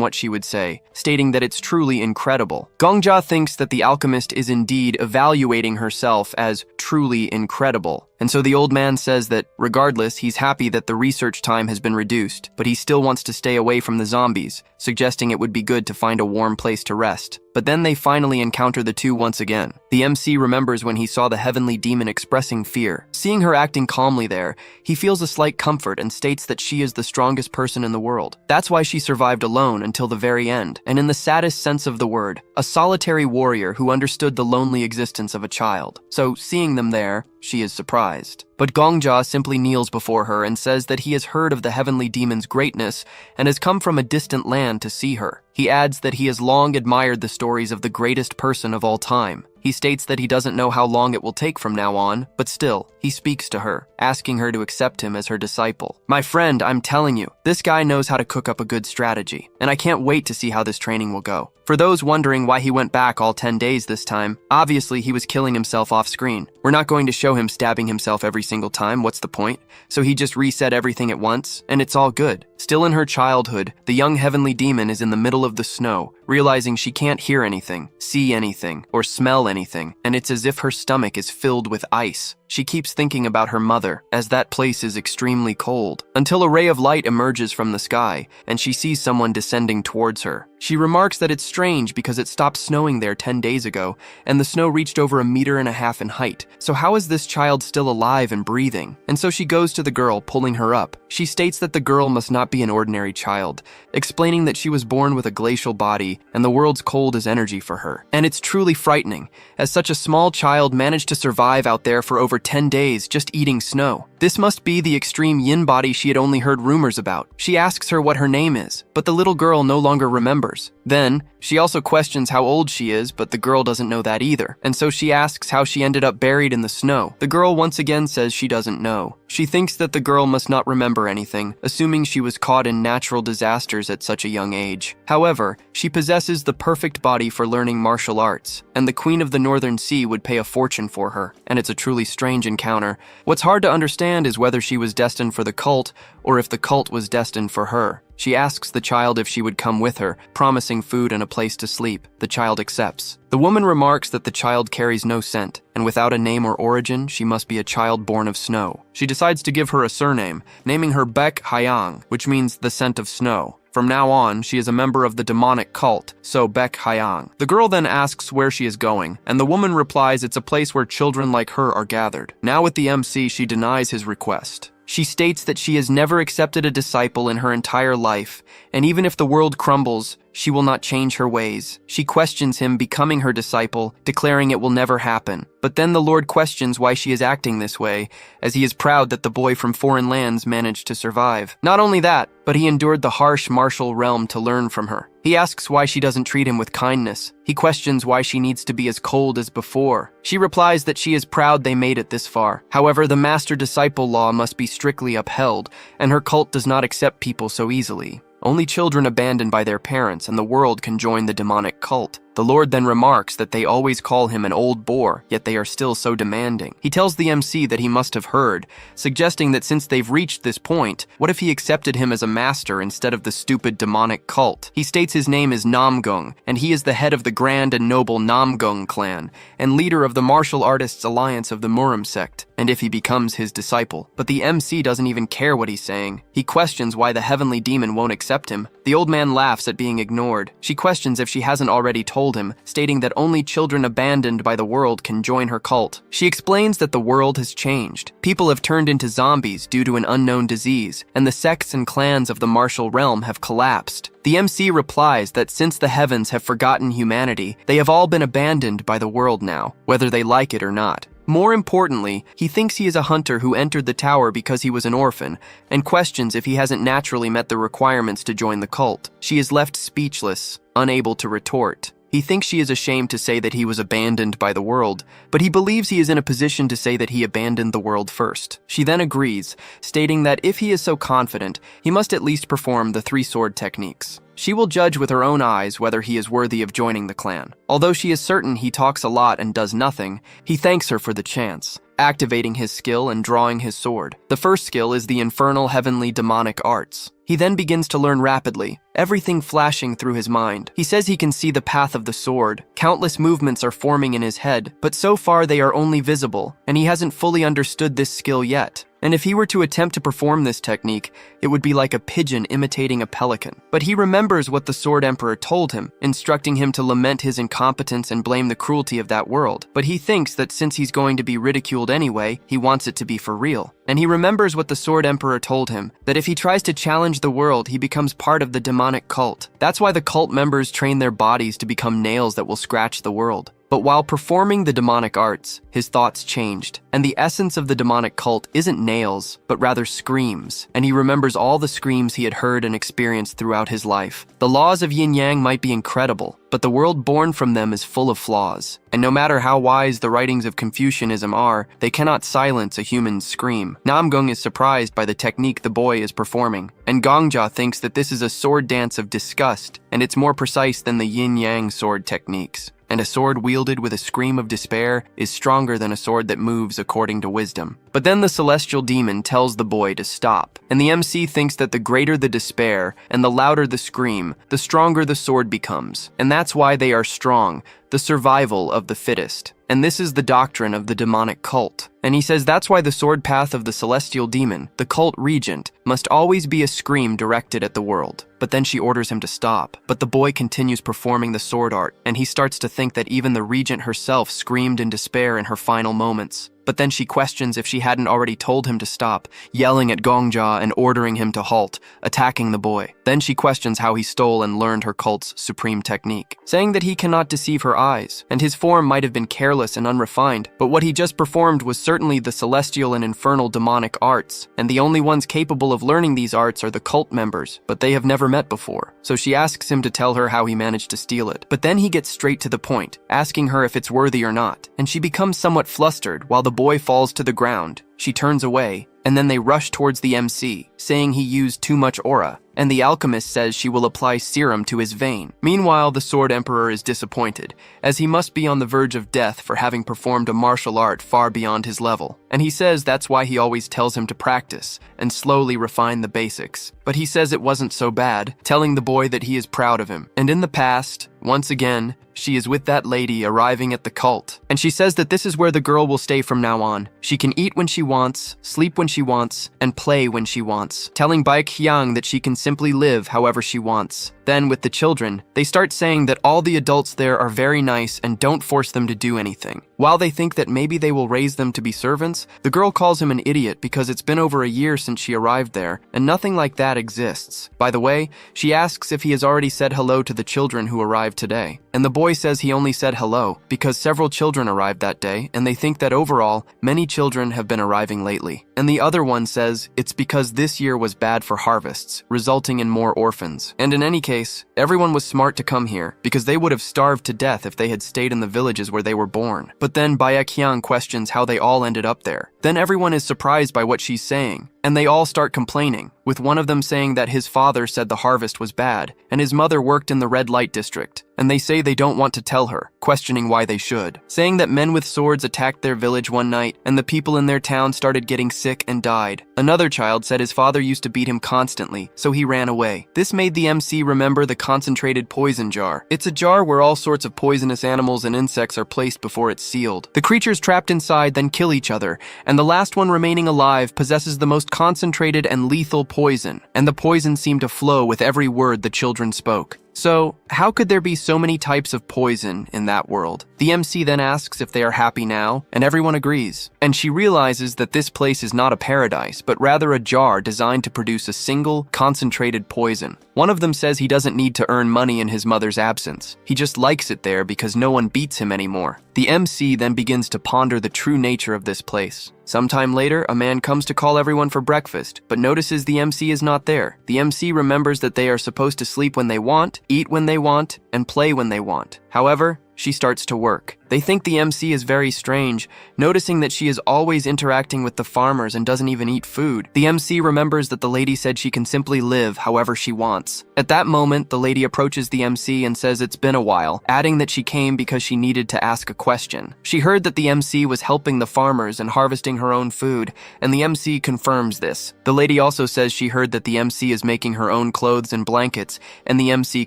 what she would say, stating that it's truly incredible. Gongja thinks that the alchemist is indeed evaluating herself as truly incredible. And so the old man says that, regardless, he's happy that the research time has been reduced, but he still wants to stay away from the zombies, suggesting it would be good to find a warm place to rest. But then they finally encounter the 2 once again. The MC remembers when he saw the heavenly demon expressing fear. Seeing her acting calmly there, he feels a slight comfort and states that she is the strongest person in the world. That's why she survived alone until the very end, and in the saddest sense of the word, a solitary warrior who understood the lonely existence of a child. So, seeing them there, she is surprised. But Gongja simply kneels before her and says that he has heard of the heavenly demon's greatness and has come from a distant land to see her. He adds that he has long admired the stories of the greatest person of all time. He states that he doesn't know how long it will take from now on, but still, he speaks to her, asking her to accept him as her disciple. My friend, I'm telling you, this guy knows how to cook up a good strategy, and I can't wait to see how this training will go. For those wondering why he went back all 10 days this time, obviously he was killing himself off screen. We're not going to show him stabbing himself every single time, what's the point? So he just reset everything at once, and it's all good. Still in her childhood, the young heavenly demon is in the middle of the snow, realizing she can't hear anything, see anything, or smell anything, and it's as if her stomach is filled with ice. She keeps thinking about her mother, as that place is extremely cold, until a ray of light emerges from the sky, and she sees someone descending towards her. She remarks that it's strange because it stopped snowing there 10 days ago, and the snow reached over 1.5 meters in height. So how is this child still alive and breathing? And so she goes to the girl, pulling her up. She states that the girl must not be an ordinary child, explaining that she was born with a glacial body, and the world's cold is energy for her. And it's truly frightening, as such a small child managed to survive out there for over 10 days just eating snow. This must be the extreme yin body she had only heard rumors about. She asks her what her name is, but the little girl no longer remembers. Then, she also questions how old she is, but the girl doesn't know that either. And so she asks how she ended up buried in the snow. The girl once again says she doesn't know. She thinks that the girl must not remember anything, assuming she was caught in natural disasters at such a young age. However, she possesses the perfect body for learning martial arts, and the Queen of the Northern Sea would pay a fortune for her, and it's a truly strange encounter. What's hard to understand is whether she was destined for the cult, or if the cult was destined for her. She asks the child if she would come with her, promising food and a place to sleep. The child accepts. The woman remarks that the child carries no scent, and without a name or origin, she must be a child born of snow. She decides to give her a surname, naming her Baek Hyang, which means the scent of snow. From now on, she is a member of the demonic cult, so Baek Hyang. The girl then asks where she is going, and the woman replies it's a place where children like her are gathered. Now with the MC, she denies his request. She states that she has never accepted a disciple in her entire life, and even if the world crumbles, she will not change her ways. She questions him becoming her disciple, declaring it will never happen. But then the Lord questions why she is acting this way, as he is proud that the boy from foreign lands managed to survive. Not only that, but he endured the harsh martial realm to learn from her. He asks why she doesn't treat him with kindness. He questions why she needs to be as cold as before. She replies that she is proud they made it this far. However, the master-disciple law must be strictly upheld, and her cult does not accept people so easily. Only children abandoned by their parents and the world can join the demonic cult. The Lord then remarks that they always call him an old boar, yet they are still so demanding. He tells the MC that he must have heard, suggesting that since they've reached this point, what if he accepted him as a master instead of the stupid demonic cult? He states his name is Namgung, and he is the head of the grand and noble Namgung clan, and leader of the martial artists alliance of the Murim sect, and if he becomes his disciple. But the MC doesn't even care what he's saying. He questions why the heavenly demon won't accept him. The old man laughs at being ignored. She questions if she hasn't already told him, stating that only children abandoned by the world can join her cult. She explains that the world has changed. People have turned into zombies due to an unknown disease, and the sects and clans of the martial realm have collapsed. The MC replies that since the heavens have forgotten humanity, they have all been abandoned by the world now, whether they like it or not. More importantly, he thinks he is a hunter who entered the tower because he was an orphan, and questions if he hasn't naturally met the requirements to join the cult. She is left speechless, unable to retort. He thinks she is ashamed to say that he was abandoned by the world, but he believes he is in a position to say that he abandoned the world first. She then agrees, stating that if he is so confident, he must at least perform the 3 sword techniques. She will judge with her own eyes whether he is worthy of joining the clan. Although she is certain he talks a lot and does nothing, he thanks her for the chance, activating his skill and drawing his sword. The first skill is the infernal heavenly demonic arts. He then begins to learn rapidly, everything flashing through his mind. He says he can see the path of the sword. Countless movements are forming in his head, but so far they are only visible, and he hasn't fully understood this skill yet. And if he were to attempt to perform this technique, it would be like a pigeon imitating a pelican. But he remembers what the Sword Emperor told him, instructing him to lament his incompetence and blame the cruelty of that world. But he thinks that since he's going to be ridiculed anyway, he wants it to be for real. And he remembers what the Sword Emperor told him, that if he tries to challenge the world, he becomes part of the demonic cult. That's why the cult members train their bodies to become nails that will scratch the world. But while performing the demonic arts, his thoughts changed, and the essence of the demonic cult isn't nails, but rather screams, and he remembers all the screams he had heard and experienced throughout his life. The laws of yin-yang might be incredible, but the world born from them is full of flaws, and no matter how wise the writings of Confucianism are, they cannot silence a human's scream. Namgung is surprised by the technique the boy is performing, and Gongja thinks that this is a sword dance of disgust, and it's more precise than the yin-yang sword techniques. And a sword wielded with a scream of despair is stronger than a sword that moves according to wisdom. But then the celestial demon tells the boy to stop, and the MC thinks that the greater the despair and the louder the scream, the stronger the sword becomes. And that's why they are strong, the survival of the fittest. And this is the doctrine of the demonic cult. And he says that's why the sword path of the celestial demon, the cult regent, must always be a scream directed at the world. But then she orders him to stop. But the boy continues performing the sword art, and he starts to think that even the regent herself screamed in despair in her final moments. but then she questions if she hadn't already told him to stop, yelling at Gongja and ordering him to halt, attacking the boy. Then she questions how he stole and learned her cult's supreme technique, saying that he cannot deceive her eyes, and his form might have been careless and unrefined, but what he just performed was certainly the celestial and infernal demonic arts, and the only ones capable of learning these arts are the cult members, but they have never met before. So she asks him to tell her how he managed to steal it. But then he gets straight to the point, asking her if it's worthy or not, and she becomes somewhat flustered while the boy falls to the ground. She turns away, and then they rush towards the MC, saying he used too much aura, and the alchemist says she will apply serum to his vein. Meanwhile, the Sword Emperor is disappointed, as he must be on the verge of death for having performed a martial art far beyond his level, and he says that's why he always tells him to practice and slowly refine the basics. But he says it wasn't so bad, telling the boy that he is proud of him. And in the past, once again, she is with that lady arriving at the cult, and she says that this is where the girl will stay from now on. She can eat when she wants, sleep when she wants, and play when she wants, telling Baek Hyang that she can simply live however she wants. Then, with the children, they start saying that all the adults there are very nice and don't force them to do anything. While they think that maybe they will raise them to be servants, the girl calls him an idiot because it's been over a year since she arrived there, and nothing like that exists. By the way, she asks if he has already said hello to the children who arrived today, and the boy says he only said hello because several children arrived that day, and they think that overall, many children have been arriving lately. And the other one says it's because this year was bad for harvests, resulting in more orphans. And in any case, everyone was smart to come here because they would have starved to death if they had stayed in the villages where they were born. But then Baek Hyang questions how they all ended up there. Then everyone is surprised by what she's saying, and they all start complaining, with one of them saying that his father said the harvest was bad, and his mother worked in the red light district, and they say they don't want to tell her, questioning why they should, saying that men with swords attacked their village one night, and the people in their town started getting sick and died. Another child said his father used to beat him constantly, so he ran away. This made the MC remember the concentrated poison jar. It's a jar where all sorts of poisonous animals and insects are placed before it's sealed. The creatures trapped inside then kill each other, and the last one remaining alive possesses the most concentrated and lethal poison, and the poison seemed to flow with every word the children spoke. So, how could there be so many types of poison in that world? The MC then asks if they are happy now, and everyone agrees. And she realizes that this place is not a paradise, but rather a jar designed to produce a single, concentrated poison. One of them says he doesn't need to earn money in his mother's absence. He just likes it there because no one beats him anymore. The MC then begins to ponder the true nature of this place. Sometime later, a man comes to call everyone for breakfast, but notices the MC is not there. The MC remembers that they are supposed to sleep when they want, eat when they want, and play when they want. However, she starts to work. They think the MC is very strange, noticing that she is always interacting with the farmers and doesn't even eat food. The MC remembers that the lady said she can simply live however she wants. At that moment, the lady approaches the MC and says it's been a while, adding that she came because she needed to ask a question. She heard that the MC was helping the farmers and harvesting her own food, and the MC confirms this. The lady also says she heard that the MC is making her own clothes and blankets, and the MC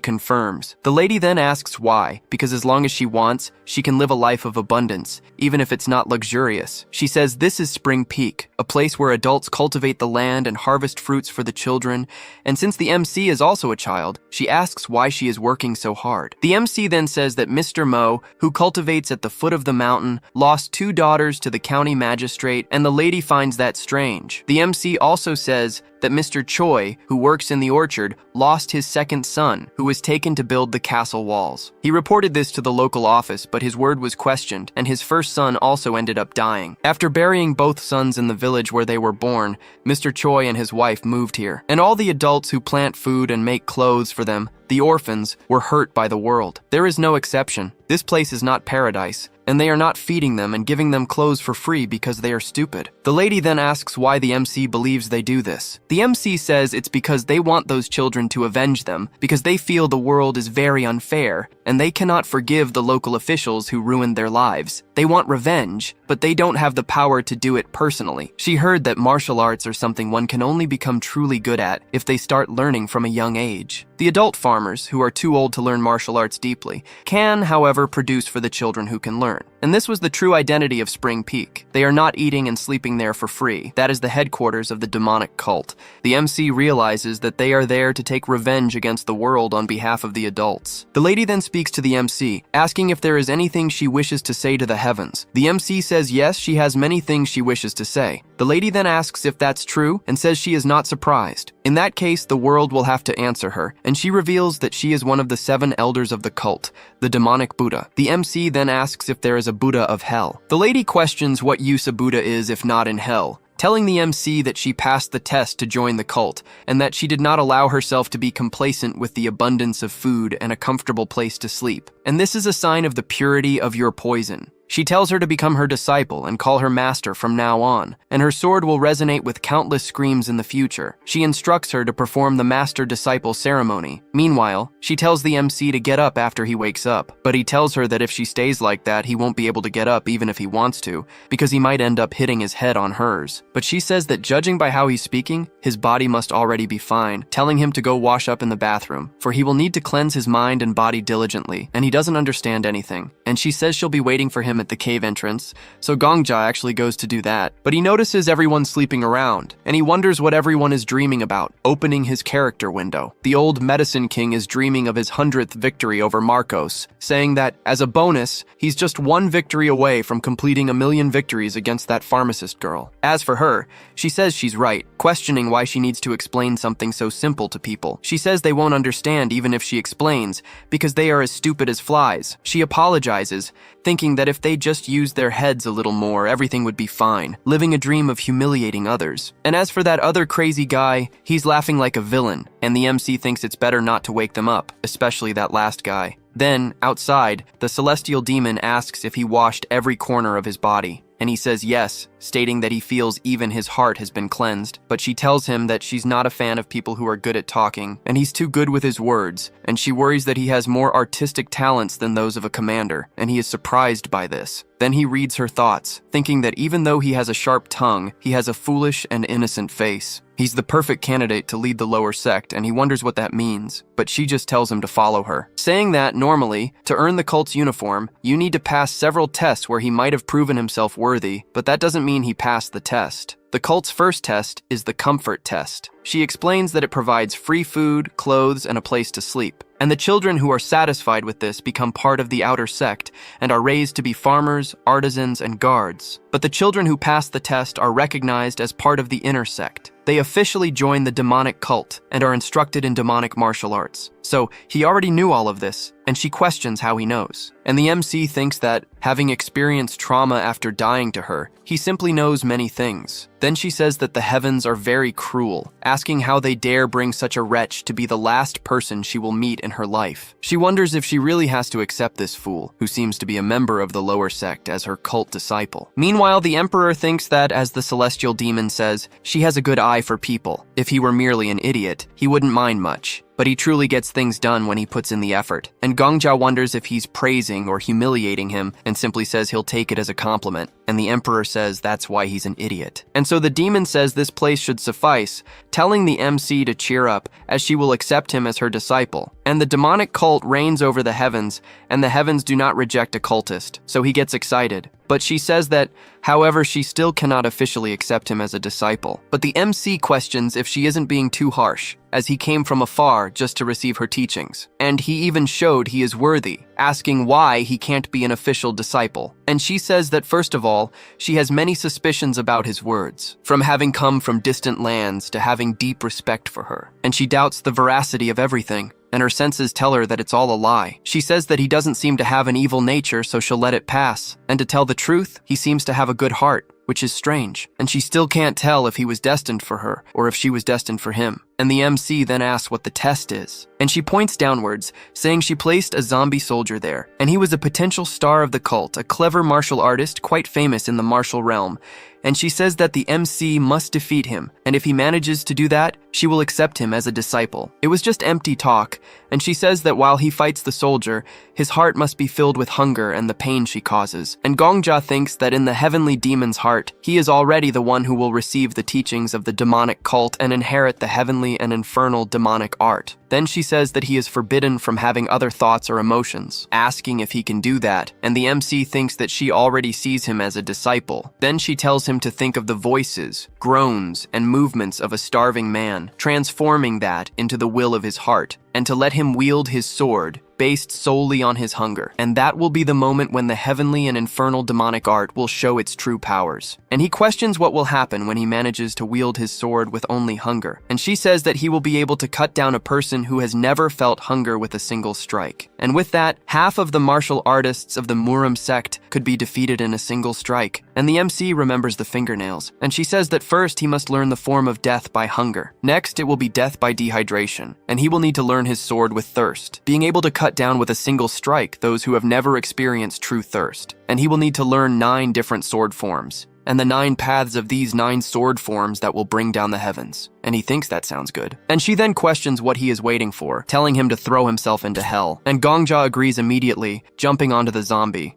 confirms. The lady then asks why, because as long as she wants, she can live a life of abundance, even if it's not luxurious. She says this is Spring Peak, a place where adults cultivate the land and harvest fruits for the children, and since the MC is also a child, she asks why she is working so hard. The MC then says that Mr. Mo, who cultivates at the foot of the mountain, lost 2 daughters to the county magistrate, and the lady finds that strange. The MC also says that Mr. Choi, who works in the orchard, lost his second son, who was taken to build the castle walls. He reported this to the local office, but his word was questioned, and his first son also ended up dying. After burying both sons in the village where they were born, Mr. Choi and his wife moved here, and all the adults who plant food and make clothes for them, the orphans, were hurt by the world. There is no exception. This place is not paradise, and they are not feeding them and giving them clothes for free because they are stupid. The lady then asks why the MC believes they do this. The MC says it's because they want those children to avenge them, because they feel the world is very unfair, and they cannot forgive the local officials who ruined their lives. They want revenge, but they don't have the power to do it personally. She heard that martial arts are something one can only become truly good at if they start learning from a young age. The adult farmers, who are too old to learn martial arts deeply, can, however, produce for the children who can learn. And this was the true identity of Spring Peak. They are not eating and sleeping there for free. That is the headquarters of the demonic cult. The MC realizes that they are there to take revenge against the world on behalf of the adults. The lady then speaks to the MC, asking if there is anything she wishes to say to the heavens. The MC says yes, she has many things she wishes to say. The lady then asks if that's true and says she is not surprised. In that case, the world will have to answer her, and she reveals that she is one of the 7 elders of the cult, the demonic Buddha. The MC then asks if there is a Buddha of hell. The lady questions what use a Buddha is if not in hell, telling the MC that she passed the test to join the cult, and that she did not allow herself to be complacent with the abundance of food and a comfortable place to sleep. And this is a sign of the purity of your poison. She tells her to become her disciple and call her master from now on, and her sword will resonate with countless screams in the future. She instructs her to perform the master-disciple ceremony. Meanwhile, she tells the MC to get up after he wakes up, but he tells her that if she stays like that, he won't be able to get up even if he wants to, because he might end up hitting his head on hers. But she says that judging by how he's speaking, his body must already be fine, telling him to go wash up in the bathroom, for he will need to cleanse his mind and body diligently, and he doesn't understand anything. And she says she'll be waiting for him at the cave entrance, so Gongja actually goes to do that. But he notices everyone sleeping around, and he wonders what everyone is dreaming about, opening his character window. The old medicine king is dreaming of his 100th victory over Marcos, saying that, as a bonus, he's just 1 victory away from completing 1,000,000 victories against that pharmacist girl. As for her, she says she's right, questioning why she needs to explain something so simple to people. She says they won't understand even if she explains, because they are as stupid as flies. She apologizes, thinking that if they just used their heads a little more, everything would be fine, living a dream of humiliating others. And as for that other crazy guy, he's laughing like a villain, and the MC thinks it's better not to wake them up, especially that last guy. Then, outside, the celestial demon asks if he washed every corner of his body, and he says yes, stating that he feels even his heart has been cleansed. But she tells him that she's not a fan of people who are good at talking, and he's too good with his words, and she worries that he has more artistic talents than those of a commander, and he is surprised by this. Then he reads her thoughts, thinking that even though he has a sharp tongue, he has a foolish and innocent face. He's the perfect candidate to lead the lower sect, and he wonders what that means, but she just tells him to follow her, saying that, normally, to earn the cult's uniform, you need to pass several tests where he might have proven himself worthy, but that doesn't mean he passed the test. The cult's first test is the comfort test. She explains that it provides free food, clothes, and a place to sleep. And the children who are satisfied with this become part of the outer sect and are raised to be farmers, artisans, and guards. But the children who pass the test are recognized as part of the inner sect. They officially join the demonic cult and are instructed in demonic martial arts. So he already knew all of this, and she questions how he knows. And the MC thinks that, having experienced trauma after dying to her, he simply knows many things. Then she says that the heavens are very cruel, asking how they dare bring such a wretch to be the last person she will meet in her life. She wonders if she really has to accept this fool, who seems to be a member of the lower sect, as her cult disciple. Meanwhile, the Emperor thinks that, as the celestial demon says, she has a good eye for people. If he were merely an idiot, he wouldn't mind much. But he truly gets things done when he puts in the effort. And Gongja wonders if he's praising or humiliating him, and simply says he'll take it as a compliment. And the Emperor says that's why he's an idiot. And so the demon says this place should suffice, telling the MC to cheer up, as she will accept him as her disciple. And the demonic cult reigns over the heavens, and the heavens do not reject a cultist, so he gets excited. But she says that, however, she still cannot officially accept him as a disciple. But the MC questions if she isn't being too harsh, as he came from afar just to receive her teachings. And he even showed he is worthy, asking why he can't be an official disciple. And she says that, first of all, she has many suspicions about his words, from having come from distant lands to having deep respect for her. And she doubts the veracity of everything, and her senses tell her that it's all a lie. She says that he doesn't seem to have an evil nature, so she'll let it pass. And to tell the truth, he seems to have a good heart, which is strange. And she still can't tell if he was destined for her, or if she was destined for him. And the MC then asks what the test is. And she points downwards, saying she placed a zombie soldier there, and he was a potential star of the cult, a clever martial artist quite famous in the martial realm. And she says that the MC must defeat him, and if he manages to do that, she will accept him as a disciple. It was just empty talk, and she says that while he fights the soldier, his heart must be filled with hunger and the pain she causes. And Gongja thinks that in the heavenly demon's heart, he is already the one who will receive the teachings of the demonic cult and inherit the heavenly and infernal demonic art. Then she says that he is forbidden from having other thoughts or emotions, asking if he can do that, and the MC thinks that she already sees him as a disciple. Then she tells him to think of the voices, groans, and movements of a starving man, transforming that into the will of his heart, and to let him wield his sword, based solely on his hunger. And that will be the moment when the heavenly and infernal demonic art will show its true powers. And he questions what will happen when he manages to wield his sword with only hunger. And she says that he will be able to cut down a person who has never felt hunger with a single strike. And with that, half of the martial artists of the Muram sect could be defeated in a single strike. And the MC remembers the fingernails. And she says that first he must learn the form of death by hunger. Next, it will be death by dehydration. And he will need to learn his sword with thirst, being able to cut down with a single strike those who have never experienced true thirst. And he will need to learn 9 different sword forms, and the 9 paths of these 9 sword forms that will bring down the heavens. And he thinks that sounds good. And she then questions what he is waiting for, telling him to throw himself into hell. And Gongja agrees immediately, jumping onto the zombie.